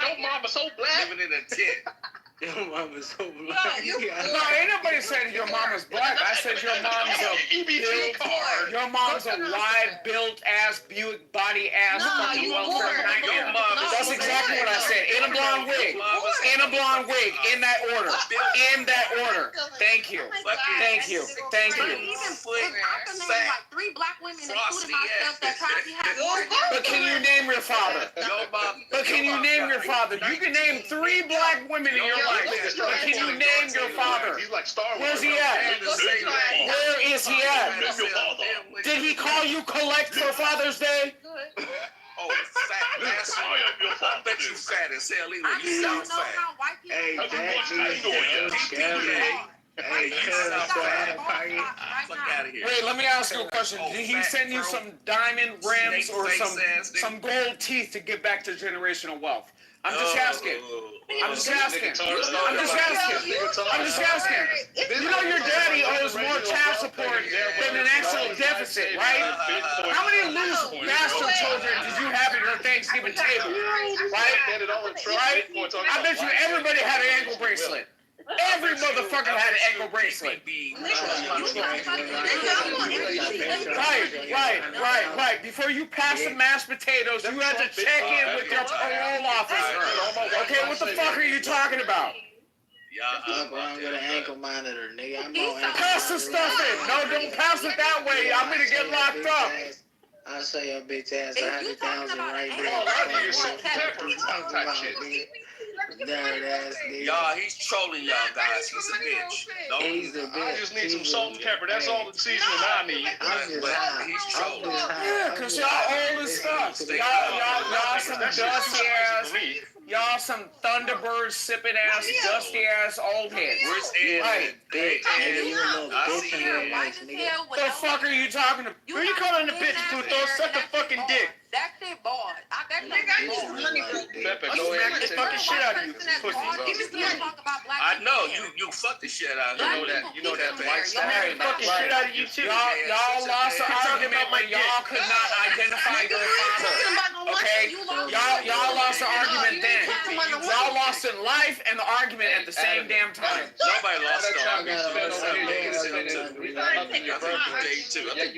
your mama so black. Living in a tent. Your mama's so black. No, ain't nobody said your mama's black. I said your mom's a built, your mom's a wide built ass Buick body ass fucking welfare nightmare. That's exactly what I said. In a blonde wig. In that order. Thank you. I can name like 3 black women, including myself, that probably have more. But can you name your father? You can name 3 black women in your life. But can you name your father? He's like Star Wars. Where's he at? Where is he at? Did he call you collect for Father's Day? Oh, fat ass. I bet you fat as hell. You sound fat. Hey, Fuck out of here. Wait, let me ask you a question. Did he send you some diamond rims or some gold teeth to give back to generational wealth? I'm just asking. You know your daddy owes more child support than an actual deficit, right? How many loose bastard children did you have at your Thanksgiving table, right? I bet you everybody had an ankle bracelet. Every motherfucker had an ankle bracelet. Right. Before you pass the mashed potatoes, you had to check in with your parole officer. Okay, what the fuck are you talking about? Fuck around with an ankle monitor, nigga. I'm on Pass the stuff in. No, don't pass it that way. I'm gonna get locked up. I'll show your bitch ass 100,000 right there. Y'all, he's trolling y'all guys. He's a bitch. I just need some salt and pepper. That's all the seasoning I need. But he's trolling. Yeah, cause y'all old as fuck. Y'all some dusty ass. Y'all some Thunderbird sipping ass, dusty ass old heads. Where's Ed? Right. Bitch, Ed, I see Ed. The fuck are you talking about? Who you calling the bitch, Puto? Suck a fucking dick. That shit bald. I bet you Pepe, go ahead and the fucking shit out of you, pussy. I know you fuck the shit out of him. You know that white Hey, fucking shit out of you too. Y'all lost the argument when y'all could not identify your father. Okay? Y'all lost the argument then. Y'all lost in life and the argument at the same damn time. Nobody lost the argument. I think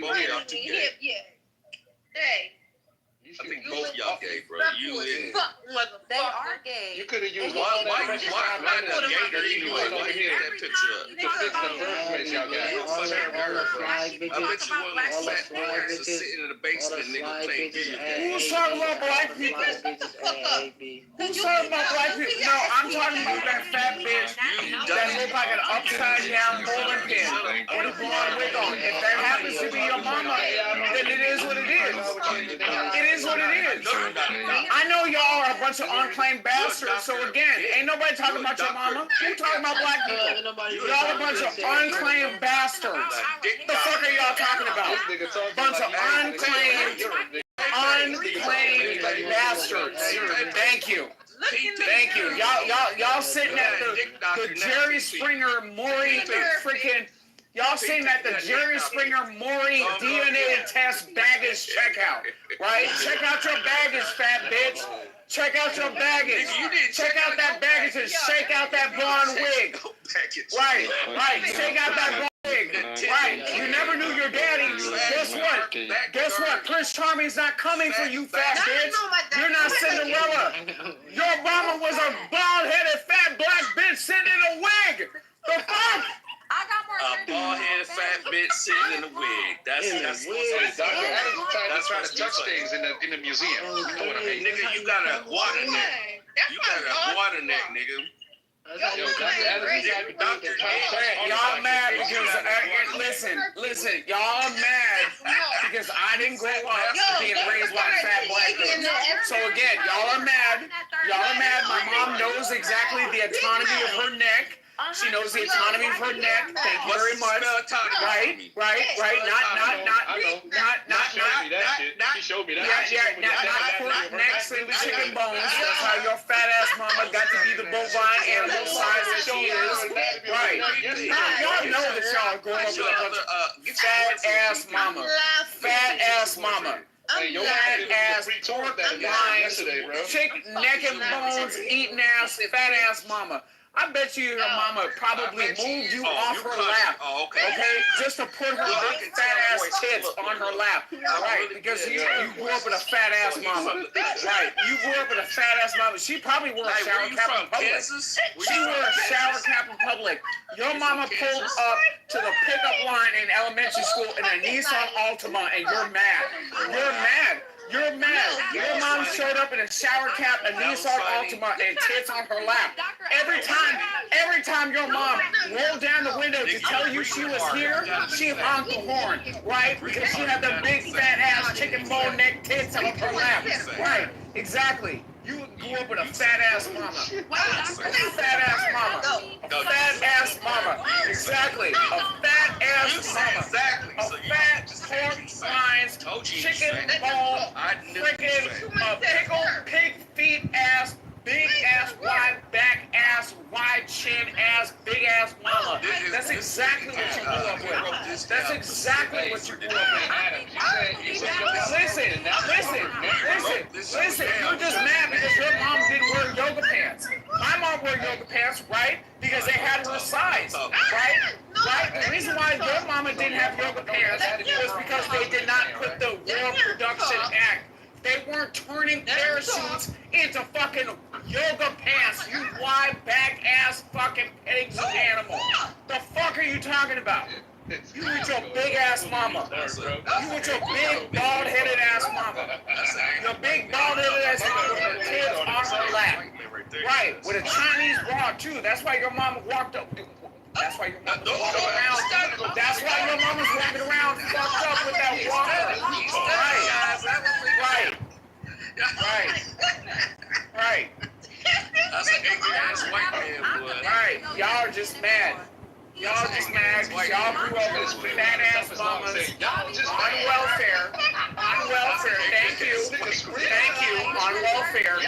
both of y'all too gay. Hey. I think both y'all gay, bro. You and They are gay. You could have used why all that not precious gay? time money that you Anyway, over why you here get that picture up? to fix the birthplace y'all got. You a fucking nerd, bro. I bet you one of those fat boys is sitting in the basement, nigga, playing video games. Who's talking about black people? Who's talking about black people? No, I'm talking about that fat bitch that look like an upside down bowling pin with a blonde wig on. If that happens to be your mama, then it is what it is. It is what it is. I know y'all are a bunch of unclaimed bastards, so again, ain't nobody talking about your mama. Who talking about black people? Y'all a bunch of unclaimed bastards. The fuck are y'all talking about? Bunch of unclaimed bastards. Thank you. Thank you. Y'all sitting at the Jerry Springer Maury freaking. Y'all sitting at the Jerry Springer Maury DNA test baggage checkout, right? Check out your baggage, fat bitch. Check out your baggage. Check out that baggage and shake out that blonde wig. Right. Shake out that blonde wig. Right. You never knew your daddy. Guess what? Prince Charming's not coming for you, fat bitch. You're not Cinderella. Your mama was a bald-headed fat black bitch sitting in a wig. The fuck? I got more A bald-headed fat bitch sitting in a wig. That's Dr. Adams trying to touch things in the museum. Nigga, you got a water neck. You got a water neck, nigga. Yo, Dr. Adams y'all mad because listen, y'all mad because I didn't grow up being raised by a fat black bitch. So again, y'all are mad. My mom knows exactly the autonomy of her neck. She knows the autonomy of her neck. Thank you very much. Right. Not. She showed me that. Not pork necks and chicken bones. That's how your fat ass mama got to be the bovine animal size that she is. Right. Y'all know that y'all growing up with a bunch of fat ass mama. Fat ass mama. Fat ass pork lines, chicken neck and bones, eating ass, fat ass mama. I bet you your mama probably moved you off her lap, okay? Just to put her big fat ass tits on her lap, right? Because you grew up with a fat ass mama, right? You grew up with a fat ass mama. She probably wore a shower cap in public. She wore a shower cap in public. Your mama pulled up to the pickup line in elementary school in a Nissan Altima, and you're mad. You're mad. Your mom showed up in a shower cap, a Nissan Altima, and tits on her lap. Every time your mom rolled down the window to tell you she was here, she honked the horn, right? Because she had the big fat ass chicken bone neck tits on her lap. Right, exactly. You grew up with a fat ass mama. A fat ass mama. A fat ass mama. Exactly. A fat ass mama. A fat pork rinds, chicken bone, freaking pickled pig feet ass, big ass, wide back ass, wide chin ass, big ass mama. That's exactly what you grew up with. That's exactly what you grew up with. Listen. You're just mad because your mom didn't wear yoga pants. My mom wore yoga pants, right? Because they had her size, right? The reason why your mama didn't have yoga pants was because they did not put the War Production Act. They weren't turning parachutes into fucking yoga pants, you wide back ass fucking pigs and animal. The fuck are you talking about? You with your big ass mama. You with your big bald headed ass mama. Your big bald headed ass mama with her tits on her lap. Right, with a Chinese bra too. That's why your mama walked up. That's why your mama's walking around. That's why your mama's walking around fucked up with that walker. Right. That's an angry ass white man, boy. Right. Y'all are just mad. Y'all just mad because y'all grew up with fat ass mamas on welfare. Thank you. On welfare.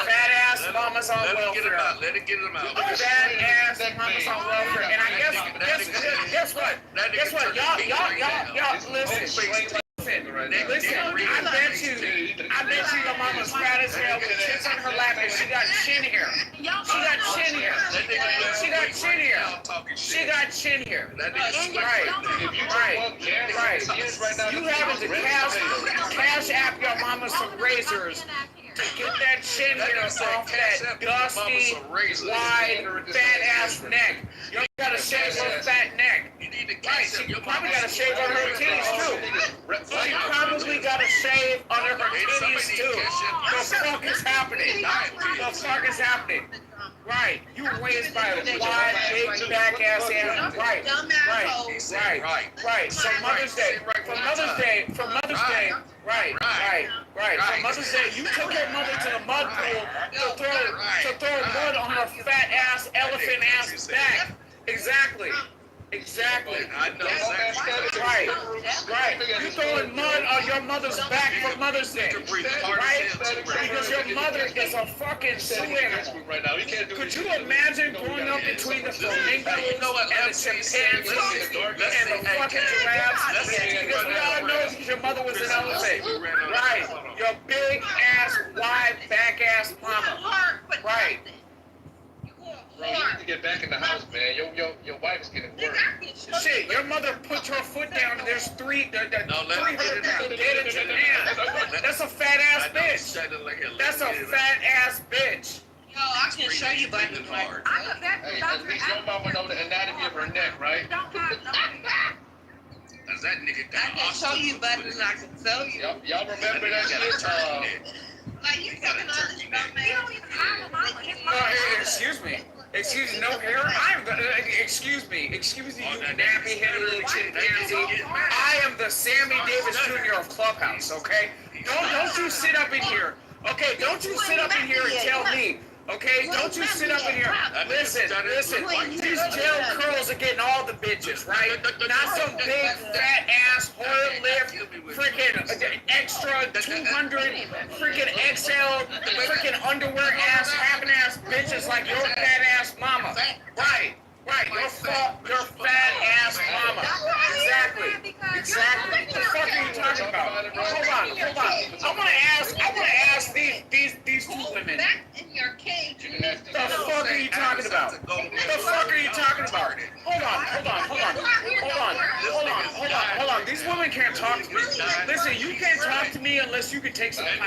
Fat ass mamas on welfare. Let it get them out. Fat ass mamas on welfare. And I guess what? Y'all listen. I bet you your mama's fat as hell with tits on her lap and she got chin hair. She got chin hair. I'm talking shit. She got chin hair. That nigga Right. If you Right. You having to cash app your mama some razors to get that chin hair off that dusty, wide, fat ass neck. You gotta shave her fat neck. You need to Right, she probably gotta shave under her titties too. She probably gotta shave under her titties too. The fuck is happening? The fuck is happening? Right, you were raised by a wide, big back ass animal. Right. So Mother's Day, for Mother's Day, right. For Mother's Day, you took your mother to the mud pool to throw mud on her fat ass, elephant ass back. Exactly. I know exactly. Right. You throwing mud on your mother's back for Mother's Day. Right? Because your mother is a fucking zoo animal. Could you imagine growing up between the flamingos and the chimpanzees and the fucking giraffes? Because we all know that your mother was an elephant. Right. Your big ass, wide back ass mama. Right. Bro, you need to get back in the house, man. Your wife is getting worse. Shit, your mother put her foot down and there's 300 people dead in Japan. That's a fat ass bitch. That's a fat ass bitch. Yo, I can show you by the card. Hey, at least your mama know the anatomy of her neck, right? Cause that nigga I got can show you better than I can tell you. Y'all remember that shit? Like, you fucking understand, man. You don't even have a mama. Excuse me, no hair? Excuse me, you nappy-headed little chimpanzee. I am the Sammy Davis Jr. of Clubhouse, okay? Don't you sit up in here, okay? Don't you sit up in here and tell me, okay? Don't you sit up in here. Listen, these gel curls are getting all the bitches, right? Not some big, fat ass, hard lift, freaking extra 200, freaking XL, freaking underwear ass, having ass bitches like your fat ass mama. Right. Your fat ass mama. Exactly. What the fuck are you talking about? Hold on. I wanna ask these two women. Back in your cage. The fuck are you talking about? Hold on. These women can't talk to me. Listen, you can't talk to me unless you can take some time.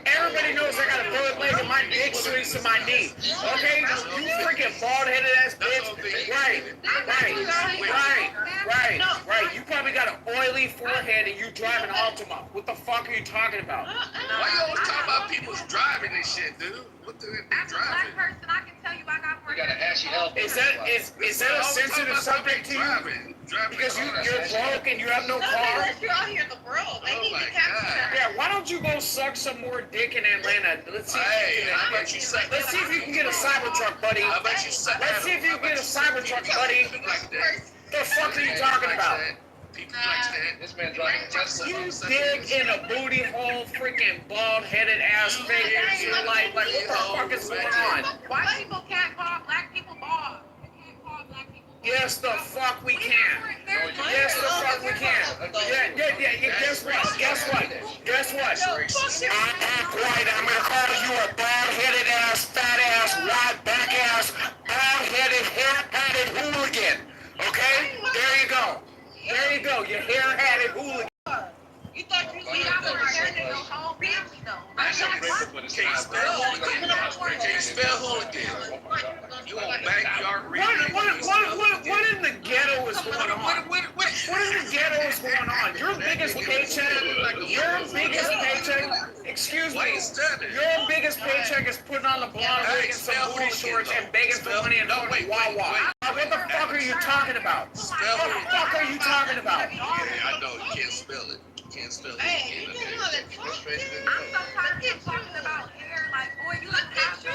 Everybody knows I got a bird leg and my dick swings to my knee. Okay? You freaking bald-headed ass bitch. Right. You probably got an oily forehead and you drive an Altima. What the fuck are you talking about? Why you always talking about people's driving and shit, dude? What the As a black person, I can tell you I got more. You got an ashy elbow. Is that a sensitive subject to you? Because you're broke and you have no car? Unless you're out here in the world. They need to capture that. Yeah, why don't you go suck some more dick in Atlanta? Let's see if you can get a Cybertruck, buddy. Let's see if you can get a Cybertruck, buddy. The fuck are you talking about? This man driving a Tesla. You dig in a booty hole, freaking bald-headed ass figure in your life. Like, what the fuck is going on? White people can't call black people bald. You can't call black people bald. Yes, the fuck we can. Yes, the fuck we can. Yeah. Guess what? I act white. I'm gonna call you a bald-headed ass, fat ass, wide back ass, bald-headed, hair-headed hooligan. Okay? There you go. You hair-headed hooligan. You thought you We got to return to your whole family though. Can't spell hooligan. You on backyard reading. What in the ghetto is going on? What in the ghetto is going on? Your biggest paycheck, excuse me, your biggest paycheck is putting on the blonde wig and some booty shorts and begging for money and going to Wawa. What the fuck are you talking about? Yeah, I know. You can't spell it. Hey, you know that I'm sometimes talking about hair, like, boy, you look half done.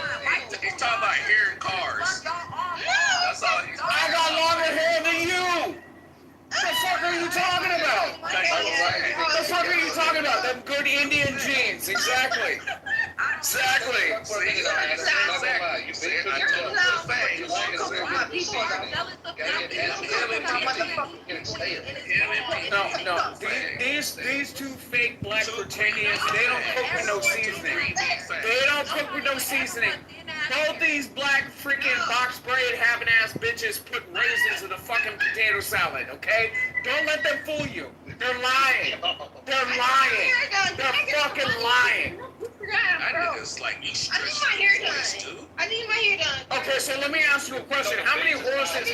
He's talking about hair and cars. That's all he's talking I got longer hair than you. What the fuck are you talking about? What the fuck are you talking about? Them good Indian jeans. Exactly. No. These two fake black pretendians, they don't cook with no seasoning. Both these black freaking box braid having ass bitches put raisins in a fucking potato salad, okay? Don't let them fool you. They're lying. They're lying. They're fucking lying. That nigga's like, you stretch your voice, dude. I need my hair done. Okay, so let me ask you a question. How many horses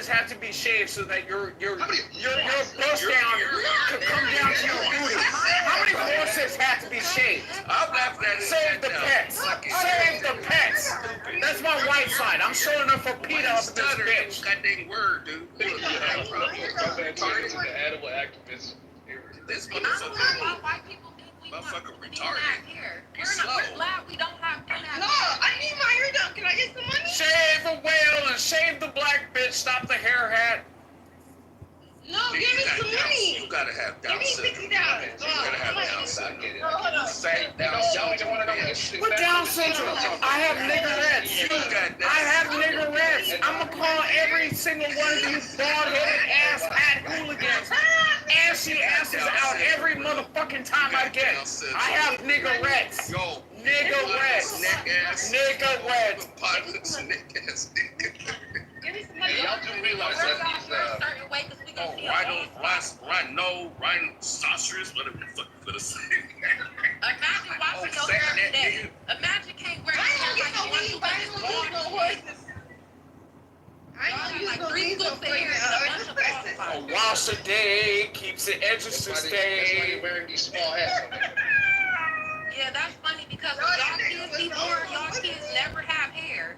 have to be shaved so that your bust down could come down to your booty? How many horses have to be shaved? I'm laughing at it. Save the pets. Save the pets. That's my white side. I'm showing up for PETA up in this bitch. Goddamn word, dude. Go back to the animal activists. This I don't know motherfucker. why white people think we want Motherfucker female retarded. hair. He's We're slow. glad we don't have female No, hair. I need my hair done. Can I get some money? Shave the whale and shave the black bitch. Stop the hair hat. No, give me some money. You gotta have Give Down me syndrome. $50. You gotta have Down syndrome. Hold on. Say Down syndrome. What Down syndrome? I have niggerettes. I have niggerettes. I'm gonna call every single one of you bald-headed ass hat hooligans ashy asses out every motherfucking time I get. I have niggerettes. Yo, Niggerettes. neck ass. Niggerettes. Pilots, neck ass nigga. Give me some money. Y'all do realize We're that these, certain way because we Oh, gonna see a rhinoceros, whatever the fuck you gonna say. Imagine washing your hair every day. Imagine can't wear your hair like you want to, but it's bald. I ain't Like gonna 3 use no scoops of hair and a bunch of bald A spots. wash a day keeps the edges to that's why stay. you're wearing these small hats. Yeah, that's funny because when y'all kids be born, y'all kids never have hair.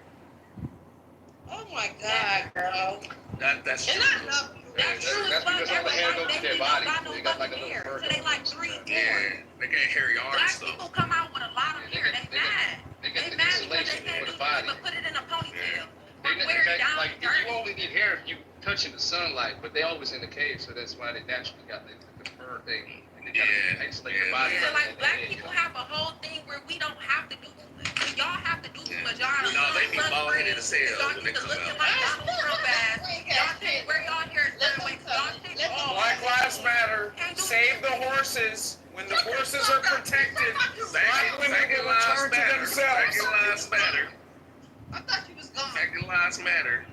Oh my God, girl. That's true. And I love you. That's true, That's but because all the hair every goes white to their baby body. don't got no They got like a fucking little hair. fur So they going like on. 3 4. Yeah, they got hairy arms Black though. people come out with a lot of hair. They mad. They get They the mad because insulation they can't for do the body. but put it in a ponytail. They, Or wear it down like, and you dirty. only need hair if you touching the sunlight, but they always in the cave, so that's why they naturally got the fur thing. And they gotta isolate their body. So like black people have a whole thing where we don't have to do too much. Y'all have to do too much. Y'all No, they be bald-headed as hell Y'all when they get to come looking out. like Donald Trump ass. Y'all can't wear y'all hair a certain way. Y'all shit all Black Lives Matter. Save the horses. When the horses are protected, black women will return to themselves. Second lives matter. I thought you was gone. Second lives matter.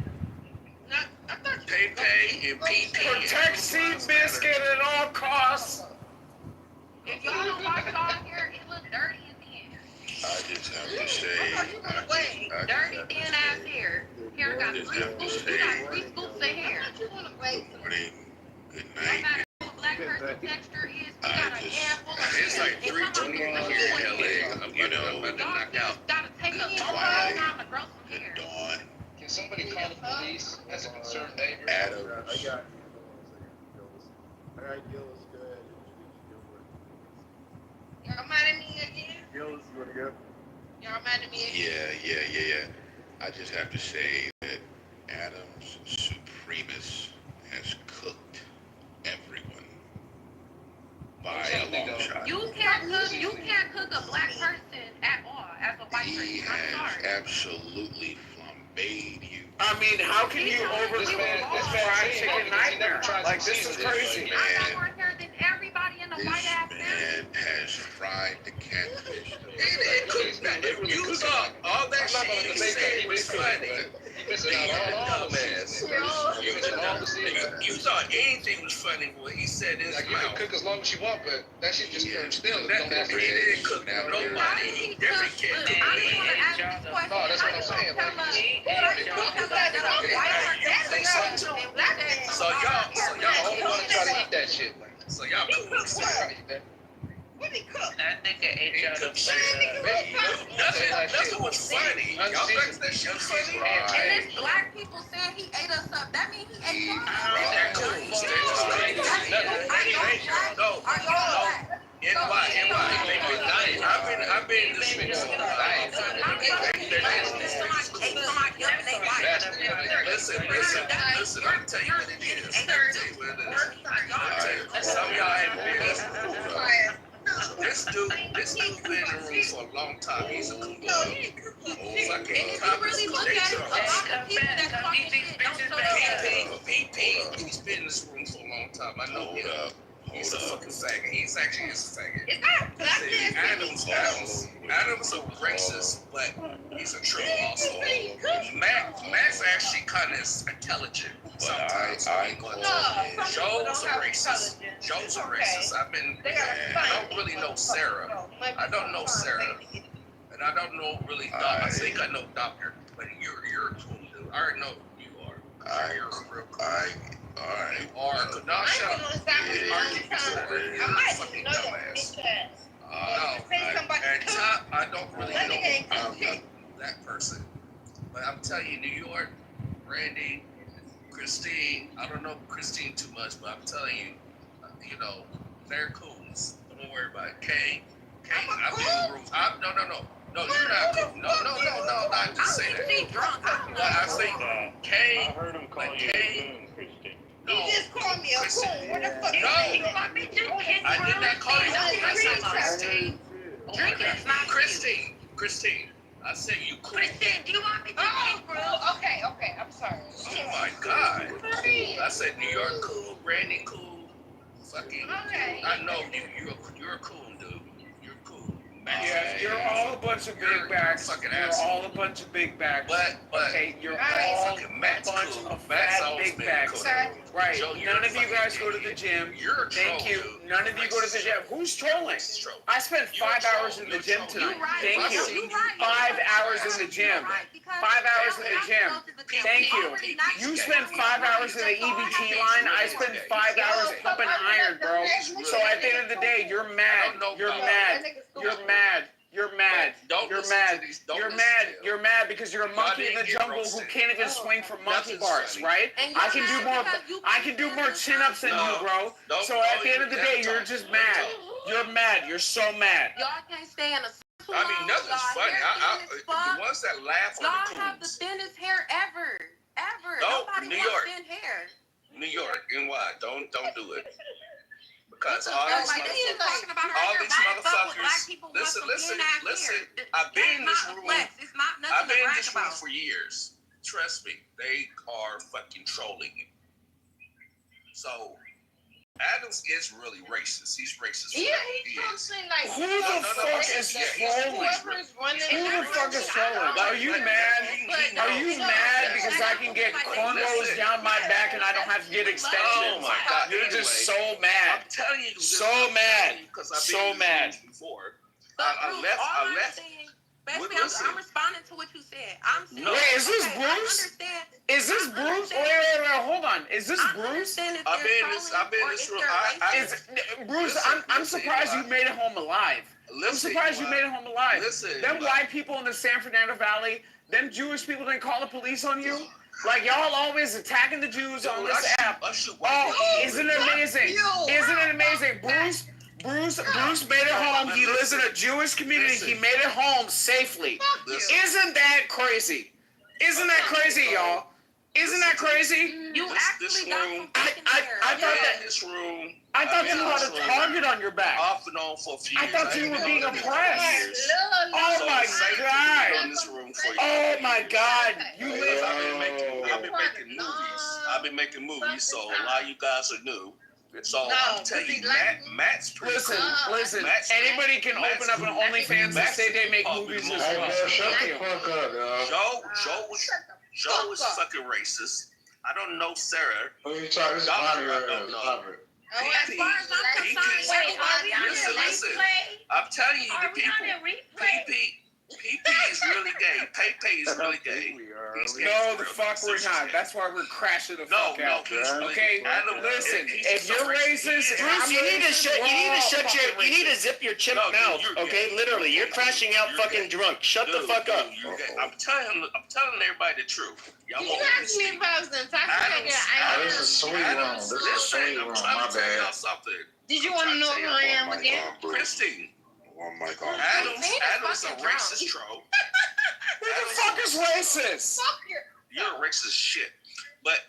I thought you Pay and PP. Protect Seabiscuit at all costs. If y'all don't wash y'all hair, it looks dirty in the end. I just have to say, Dirty thin ass hair. Hair got 3 scoops. You got 3 scoops of hair. morning, good No night. matter what a black person texture is, we got a handful of It's like 3:20 here in LA. I'm about to knock out. gotta take up all the time to grow some hair. Dawn, Can somebody call the police as a concerned neighbor? Adam, Y'all mad at me again? Y'all mad at me again? yeah. I just have to say that Adam's Supremus has cooked everyone by a long shot. You can't cook a black person at all as a white He person. I'm has sorry. absolutely flambéed you. I mean, how can you over This man fried seen it. chicken He nightmare? never tried Like, to this season is it. crazy. I got more hair than everybody in the This white ass family. man has fried the catfish. You saw all that shit he said was funny. You missing out all the seasoning. You missing all the seasoning. You thought anything was funny when he said his Like, you can mouth. cook as long as you want, but that shit just turns stale. It That don't have to he be. didn't cook for nobody. He definitely can't cook I for just want to me. ask this question. No, that's what I'm saying. So y'all All want to try to eat that shit. So y'all cool. What did he cook? That nigga ate y'all the Nothing was funny. Y'all think that shit was funny? And this black people saying he ate us up. That means he ate y'all up. They're cool. No, Are y'all black? I've been in this bitch for Listen, I'll tell you what it is. Some of y'all ain't been. This dude been in the room for a long time. He's a complete. If you really look at it, a lot of people that talking shit don't show their ass. PP, he's been in this room for a long time. I know him. He's a fucking faggot. He's actually just a faggot. It's not See, Adam's a racist, but he's a troll also. Matt's actually kind of intelligent sometimes. Joe's a racist. Joe's a racist. I don't really know Sarah. I don't know Sarah. And I don't know really I think I know Doctor, but you're a cool dude. I already know who you are. You're a real cool dude. Alright. You are. No, shut up. You're a fucking dumbass. I don't really know that person. But I'm telling you, New York, Randy, Christine, I don't know Christine too much, but I'm telling you, you know, they're coons. Don't worry about it. Kay, I've been in the room. No, you're not cool. No, I'm just saying that. I think Kay, I heard him call you Kay. He just called me a coon. What the fuck? No. You want me to? I did not call you. I said Christine. Drinking is not Christine. I said you cool. Christine, do you want me to? Oh, okay. I'm sorry. Oh my God. I said New York cool, Randy cool, fucking. Okay. I know you're a cool dude. You're cool. Yeah, you're all a bunch of big bags. You're all a bunch of big bags. But okay, you're all a bunch of fat big bags. Right. None of you guys go to the gym. Thank you. None of you go to the gym. Who's trolling? I spent 5 hours in the gym tonight. Thank you. 5 hours in the gym. 5 hours in the gym. Thank you. You spend 5 hours in the EBT line. I spend 5 hours pumping iron, bro. So at the end of the day, you're mad. You're mad. You're mad. You're mad. You're mad. You're mad. You're mad because you're a monkey in the jungle who can't even swing from monkey bars, right? I can do more chin-ups than you, bro. So at the end of the day, you're just mad. You're mad. You're so mad. Y'all can't stay in a I mean, nothing's funny. The ones that laugh y'all are the have the coons. thinnest hair ever. No, Nobody New wants York. thin hair. New York, and why? Don't do it. Because all Like, these they talking about her all hair these back up with black motherfuckers. people want Listen. some thin-ass hair. I've been in this That's not a room. flex. It's not nothing I've been to in brag this room about. for years. Trust me, they are fucking trolling. So Adams is really racist. He's racist. Yeah, he's something like. Who the fuck is trolling? Who the fuck is trolling? Are you mad? Are you mad because I can get cornrows down my back and I don't have to get extensions? Oh my God! You're just so I'm mad. telling you, So mad. So mad. Before. But I Bruce, left. all I'm saying, basically, I'm responding to what you said. I'm saying, Wait, is this okay, Bruce? I understand. Is this Bruce? Wait, hold on. Is this Bruce? I've been in this room. Bruce, I'm surprised you made it home alive. I'm surprised you made it home alive. Them white people in the San Fernando Valley, them Jewish people didn't call the police on you? Like, y'all always attacking the Jews on this app. Oh, isn't it amazing? Isn't it amazing? Bruce made it home. He lives in a Jewish community. He made it home safely. Isn't that crazy? Isn't that crazy, y'all? Isn't that crazy? You actually got some I thought that this room. I thought you had a target on your back. Off and on for a few I years. thought you were being oppressed. Oh my God! Oh my God! You I've been making movies. I've been making movies, so a lot of you guys are new. So I'm telling you, Matt's pretty cool. Listen. Matt's Anybody can open up an OnlyFans and say they make movies as well. Shut the fuck up, Joe is fucking racist. I don't know Sarah. Who you talking to? I don't know. Listen. I'm telling you, the people. PP is really gay. Pepe is really gay. No, the fuck we're not. That's why we're crashing the fuck out. Okay, listen. If you're racist, Bruce, you need to zip your chimp mouth. Okay, literally, you're crashing out fucking drunk. Shut the fuck up. I'm telling everybody the truth. Y'all You won't asked me if I was intoxicated. This is sweet wrong. This is sweet wrong. My bad. Did you want to know who I am again? Christine. One mic on. Adam's a racist troll. Who the fuck is racist? You're a racist shit. But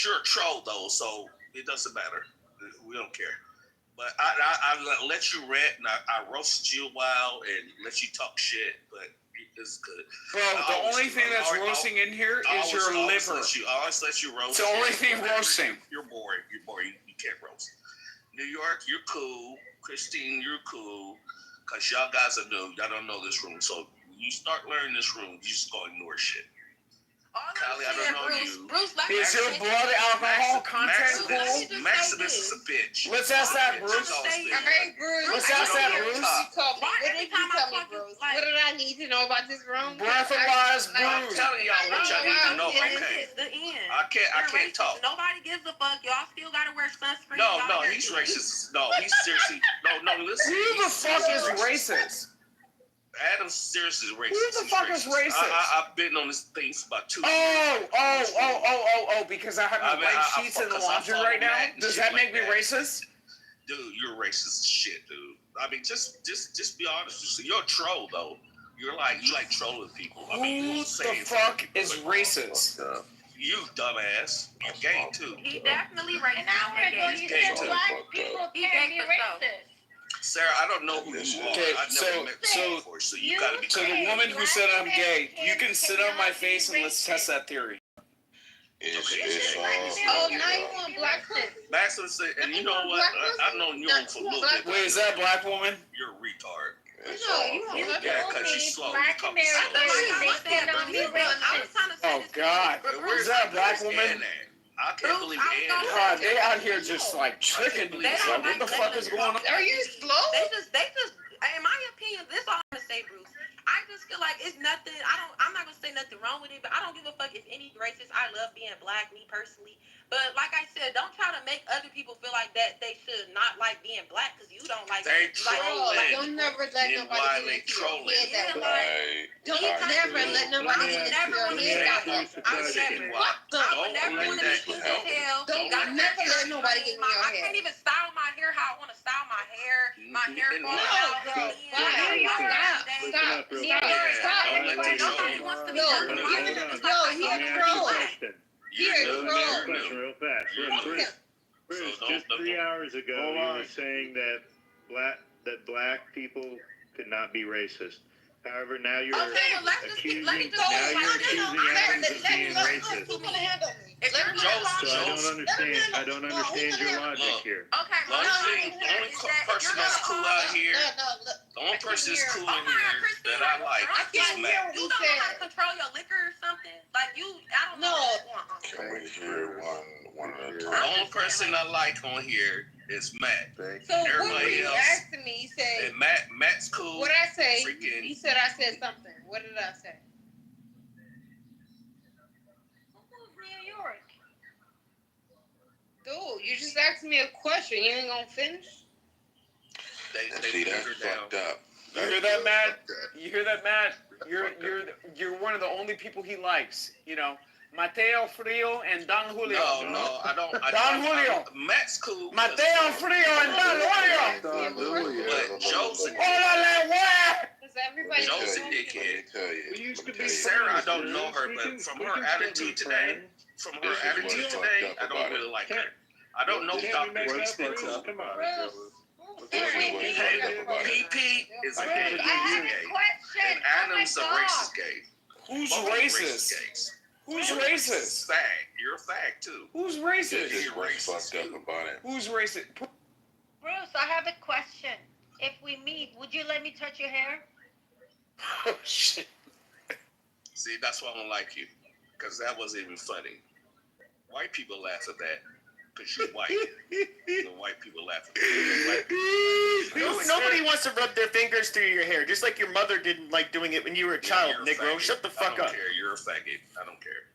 you're a troll though, so it doesn't matter. We don't care. But I let you rant and I roasted you a while and let you talk shit, but it's good. Bro, the only thing that's roasting in here is your liver. I always let you roast. It's the only thing roasting. You're boring. You can't roast. New York, you're cool. Christine, you're cool. Because y'all guys are new. Y'all don't know this room. So when you start learning this room, you just go ignore shit. Kylie, I don't know you. Bruce, let Is your blood alcohol content cool? Maximus is a bitch. Let's ask that, Bruce. Hey, Bruce. Let's ask that, Bruce. What did you tell me, Bruce? What did I need to know about this room? Breathalyze I'm Bruce. telling y'all what y'all need to know. This Okay. is the end. I can't talk. Nobody gives a fuck. Y'all still gotta wear sunscreen. No, he's racist. No, he's seriously. No, listen. Who the fuck is racist? Adam seriously is racist. Who the fuck is racist? I've been on this thing for about 2 years. Oh, because I have my white sheets in the laundry right now? Does that make me racist? Dude, you're racist as shit, dude. I mean, just be honest. You're a troll, though. You like trolling people. I mean, Who the fuck is racist? You dumbass. You're gay, too. He definitely racist. And now we're going to say black people can't be racist. Sarah, I don't know who you are. Okay, I've never met you before, so you gotta be. So the woman who said I'm gay, you can sit on my face and let's test that theory. Oh, now you want black people? Maximus said, and you know what? I've known you for a little bit. Wait, is that a black woman? You're a retard. Yeah, because she's slow. Black Americans, they cannot be racist. Oh God, is that a black woman? I can't believe God, they out here just like tricking me. Like, what the fuck is going on? Are you slow? They just, in my opinion, this is all I'm gonna say, Bruce. I just feel like it's nothing. I'm not gonna say nothing wrong with it, but I don't give a fuck if any racist. I love being black, me personally. But like I said, don't try to make other people feel like that they should not like being black because you don't like. They trolling. Don't never let nobody get into your head that way. Don't never let nobody get into your head that way. I would never want to be easy as hell. Don't never let nobody get in your I head. can't even style my hair how I want to style my hair. My hair falling out. Stop. Nobody wants to be He a troll. He a troll. Question real fast. Bruce, just 3 hours ago, you were saying that black people could not be racist. However, now you're accusing Adams of being racist. So I don't understand your logic here. Okay, the only person that's cool out here, the only person that's cool in here that I like is Matt. You don't know how to control your liquor or something? Like I don't know. Can we hear one at a The time? only person I like on here is Matt. So what were you asking me? You said, and Matt's cool. what I say? Freaking, You said I said something. What did I say? New York. Dude, you just asked me a question. You ain't gonna finish? They That's fucked up. You hear that, Matt? You hear that, Matt? You're one of the only people he likes. You know, Mateo Frio and Don Julio. No, I don't. Don Julio. Matt's cool. Mateo Frio and Don Julio. But Joe's a Órale, Everybody Joe's a dickhead. Sarah, I don't know her, but from her attitude today, I don't really like her. I don't know Dr. Spencer. Come on. PP is a gay. And Adam's a racist gay. Who's Both racist? gays. Who's racist? Fag. You're a fag too. Who's racist? You're fucked up about it. Who's racist? Bruce, I have a question. If we meet, would you let me touch your hair? Oh shit. See, that's why I don't like you. Because that wasn't even funny. White people laugh at that. Because you're white. The white people laugh at that. Nobody wants to rub their fingers through your hair, just like your mother didn't like doing it when you were a child, Negro. Shut the fuck I up. don't care. You're a faggot. I don't care.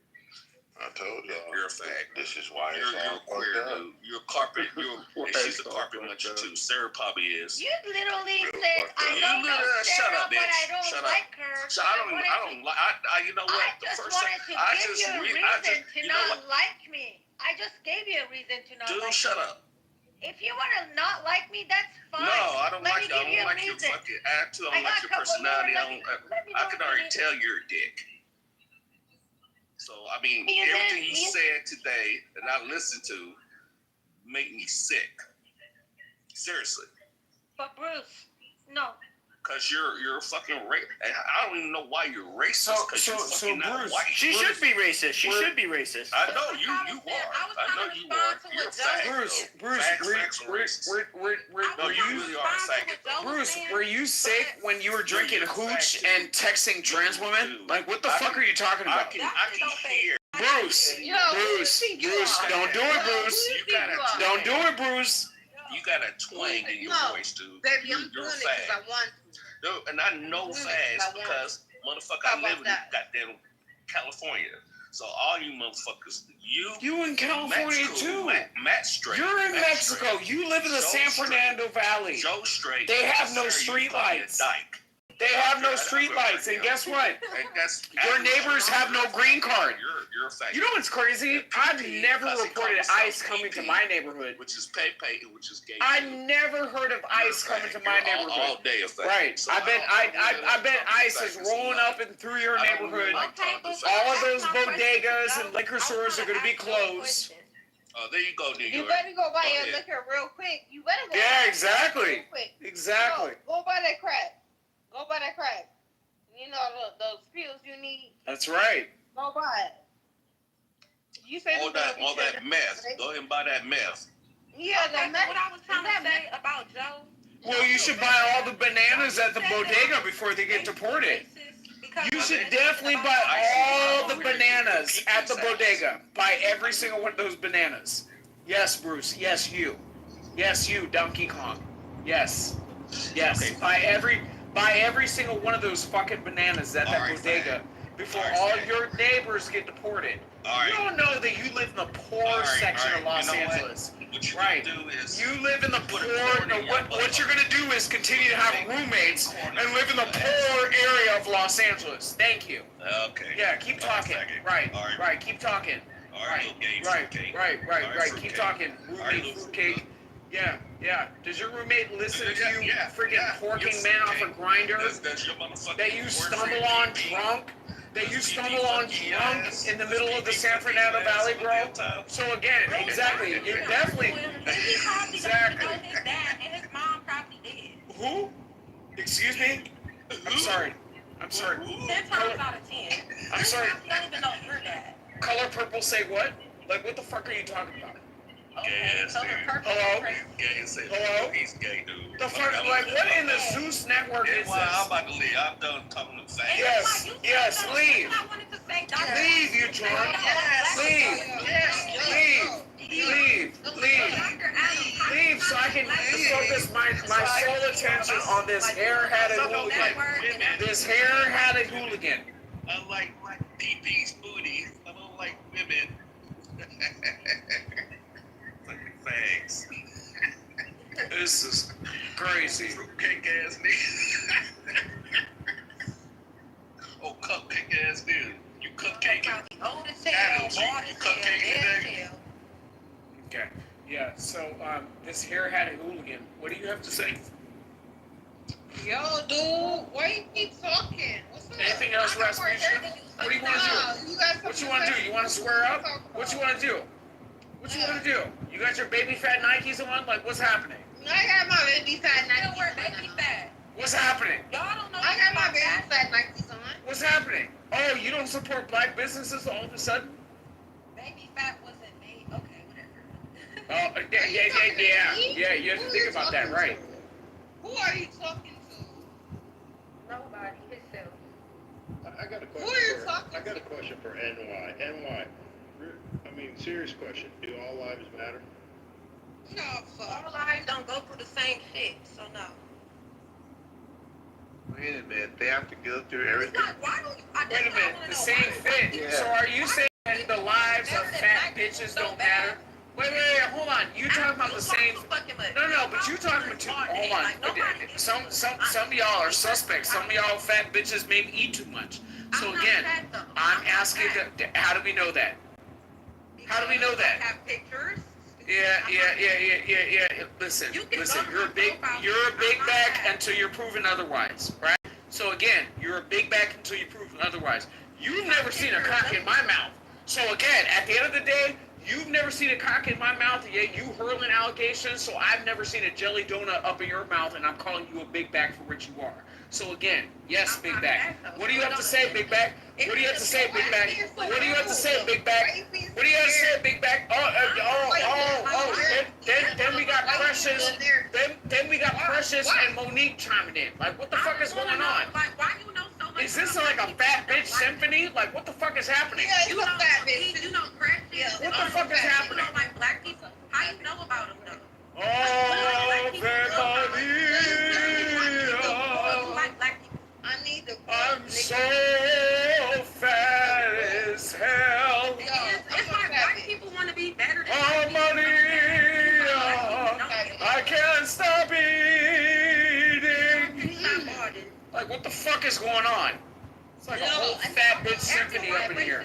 I told you. You're a fag. This is why You're queer, dude. You're a carpet. She's a carpet muncher too. Sarah probably is. You literally said, I don't know Shut Sarah, up, bitch. but I don't Shut like up. her. So I don't like. You know what? I just wanted to give you a reason to not like me. I just gave you a reason to not like me. Dude, shut up. If you want to not like me, that's fine. No, I don't Let like me you. I give you don't a like your reason. fucking attitude. I don't like your personality. I can already tell you're a dick. So, I mean, everything you said today and I listened to made me sick. Seriously. But Bruce, no. Cause you're fucking racist. I don't even know why you're racist. Cause you're fucking not Bruce, white. she should be racist. She should be racist. I know you are. I know you are. You're facts. Bruce, were you sick when you were drinking hooch and texting trans women? Like, what the fuck are you talking about? I can hear. Bruce, don't do it, Bruce. Don't do it, Bruce. You got a twang in your voice, dude. Baby, I'm doing it because I want to. Dude, and I know fast because, motherfucker, I live in goddamn California. So all you motherfuckers, you in California too. Matt Straight. You're in Mexico. You live in the San Fernando Valley. Joe Straight. They have no street lights. They have no street lights, and guess what? Your neighbors have no green card. You're a fact. You know what's crazy? I've never reported ICE coming to my neighborhood. Which is pay, which is gay. I never heard of ICE coming to my neighborhood. All day a fact. Right. So I bet ICE is rolling up and through your neighborhood. All of those bodegas and liquor stores are going to be closed. Oh, there you go, New York. You better go buy your liquor real quick. You better go. Yeah, exactly. Exactly. Go buy that crack. Go buy that crack. You know those pills you need. That's right. Go buy it. You say all that meth. Go ahead and buy that meth. Yeah, the meth. What I was trying to say about Joe. Well, you should buy all the bananas at the bodega before they get deported. You should definitely buy all the bananas at the bodega. Buy every single one of those bananas. Yes, Bruce. Yes, you. Yes, you, Donkey Kong. Yes. Yes. Okay. Buy every single one of those fucking bananas at that bodega before all your neighbors get deported. You don't know that you live in the poor section of Los Angeles. Right. You live in the poor. What you're going to do is continue to have roommates and live in the poor area of Los Angeles. Thank you. Okay. Yeah, keep talking. Right. Right. Keep talking. Right. Keep talking. Roommate fruitcake. Yeah. Does your roommate listen to you freaking porking men off a grinder? That you stumble on drunk? That you stumble on drunk in the middle of the San Fernando Valley, bro? So again, exactly. You're definitely... Exactly. His dad and his mom probably did. Who? Excuse me? I'm sorry. 10 times out of 10. I'm sorry. You don't even know your dad. Color purple say what? Like, what the fuck are you talking about? Hello? Hello? He's gay, dude. The fuck, like, what in the Zeus network is this? I'm about to leave. I'm done talking to facts. Yes, leave. Leave, you drunk. Leave, so I can focus my sole attention on this hair-hatted hooligan. This hair-hatted hooligan. I like pee-pee's booty. I don't like women. Thanks. This is crazy. Fruitcake ass nigga. Oh, cupcake ass nigga. You cupcake. Old as hell. You cupcake. Okay. Yeah. So this hair-hatted hooligan. What do you have to say? Yo, dude, why you keep talking? What's up? Anything else, Rasputia? What do you want to do? What you want to do? You want to square up? What you want to do? What you want to do? You got your baby fat Nikes on? Like, what's happening? I got my baby fat Nikes. Still wear baby fat. What's happening? Y'all don't know. I got my baby fat Nikes on. What's happening? Oh, you don't support black businesses all of a sudden? Baby fat wasn't made. Okay, whatever. Oh, yeah. You have to think about that, right? Who are you talking to? Nobody. Himself. I got a question. Who are you talking to? I got a question for NY. NY. I mean, serious question. Do all lives matter? No, fuck. All lives don't go through the same shit, so no. Wait a minute. They have to go through everything. Wait a minute. The same fit. Yeah. So are you saying that the lives of fat bitches don't matter? Wait, hold on. You talking about the same? No, but you talking about hold on. Some of y'all are suspects. Some of y'all fat bitches maybe eat too much. So again, I'm asking, how do we know that? How do we know that? Have pictures. Yeah. Listen. You're a big bag until you're proven otherwise, right? So again, you're a big bag until you're proven otherwise. You've never seen a cock in my mouth. So again, at the end of the day, you've never seen a cock in my mouth, and yet you hurling allegations. So I've never seen a jelly donut up in your mouth, and I'm calling you a big bag for what you are. So again, yes, Big Bag. What do you have to say, Big Bag? What do you have to say, Big Bag? What do you have to say, Big Bag? What do you have to say, Big Bag? Then we got Precious. Then we got Precious and Monique chiming in. Like, what the fuck is going on? Like, why you know so much? Is this like a fat bitch symphony? Like, what the fuck is happening? Yeah, You know, you know, Precious. What the fuck is happening? You know, like black people. How you know about them though? Oh, Like black people. I need the. I'm so fat as hell. It's like black people want to be better than Oh, money. I can't stop eating. Like, what the fuck is going on? It's like a whole fat bitch symphony up in here.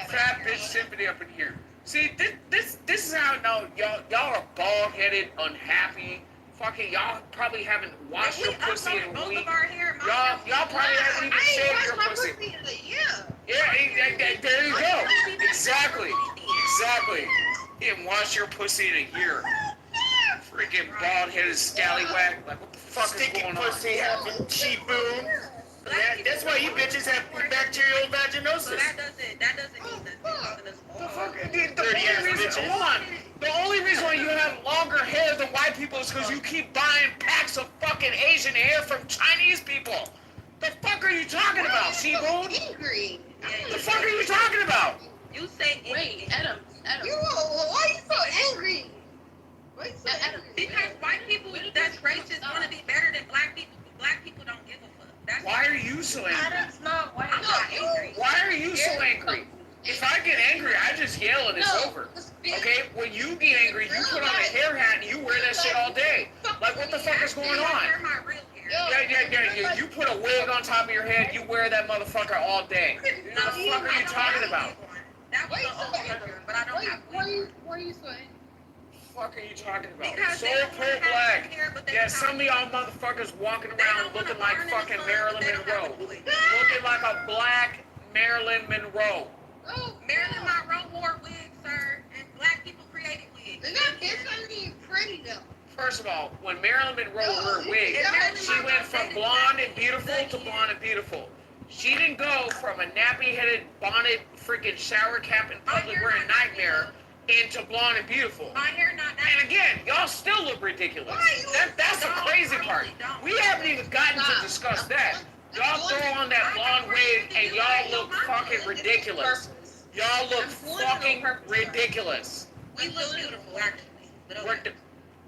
Fat bitch symphony up in here. See, this is how y'all are bald-headed, unhappy. Fucking y'all probably haven't washed your pussy in a week. Y'all probably haven't even shaved your pussy. Yeah, there you go. Exactly. You didn't wash your pussy in a year. Freaking bald-headed scallywag. Like, what the fuck is going on? Pussy having cheap boom. That's why you bitches have bacterial vaginosis. So that doesn't mean nothing. Hold on. The only reason why you have longer hair than white people is because you keep buying packs of fucking Asian hair from Chinese people. The fuck are you talking about, Seaboon? Angry. The fuck are you talking about? You say wait, Adam. Why are you so angry? Because white people that's racist want to be better than black people. Black people don't give a fuck. Why are you so angry? Adam's not white. I'm not angry. Why are you so angry? If I get angry, I just yell and it's over. Okay? When you get angry, you put on a hair hat and you wear that shit all day. Like, what the fuck is going on? Yeah. You put a wig on top of your head, you wear that motherfucker all day. What the fuck are you talking about? That was the old hair, but I don't have wig. Why are you so angry? What the fuck are you talking about? Because So they don't pro have black. hair, but they Yeah, don't some of y'all motherfuckers walking around looking like fucking Marilyn Monroe. Looking like a black Marilyn Monroe. Oh, Marilyn Monroe wore wigs, sir, and black people created wigs. It's not even pretty though. First of all, when Marilyn Monroe wore a wig, she went from blonde and beautiful to blonde and beautiful. She didn't go from a nappy-headed bonnet, freaking shower cap in public wearing nightmare into blonde and beautiful. My hair not that. And again, y'all still look ridiculous. That's the crazy part. We haven't even gotten to discuss that. Y'all throw on that blonde wig and y'all look fucking ridiculous. Y'all look fucking ridiculous. We look beautiful, actually.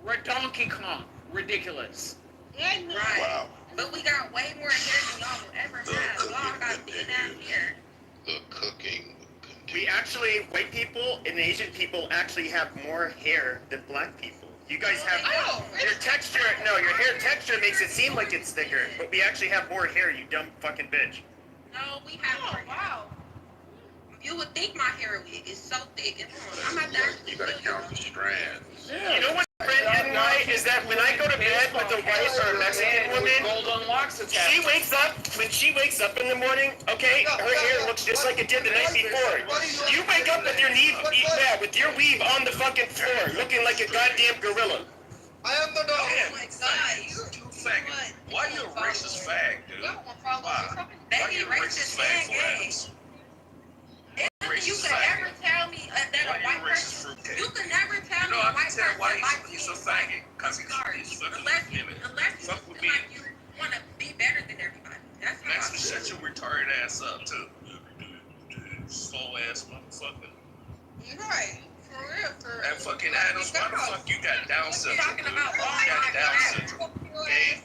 We're Donkey Kong. Ridiculous. Right. Wow. But we got way more hair than y'all will ever have. Y'all got thin ass hair. The cooking. We actually, white people and Asian people actually have more hair than black people. You guys have your texture. No, your hair texture makes it seem like it's thicker, but we actually have more hair. You dumb fucking bitch. No, we have more hair. Wow. You would think my hair is so thick. I'm not that. You gotta count the strands. You know what, friend, and I is that when I go to bed with a white or a Mexican woman, when she wakes up in the morning, okay, her hair looks just like it did the night before. You wake up with your with your weave on the fucking floor, looking like a goddamn gorilla. I am the dog. Oh my God, you two faggot. Why you a racist fag, dude? Why you a racist fag for Adams? You could never tell me that a white person. You could never tell me a white person like he's a faggot because he's fucking women. Unless Fuck with me. like you want to be better than everybody. That's how Max, I shut feel. your retarded ass up too. Slow ass motherfucker. You're right. For real. And fucking Adams, why the fuck you got Down syndrome? Talking about You got Down syndrome. Gay.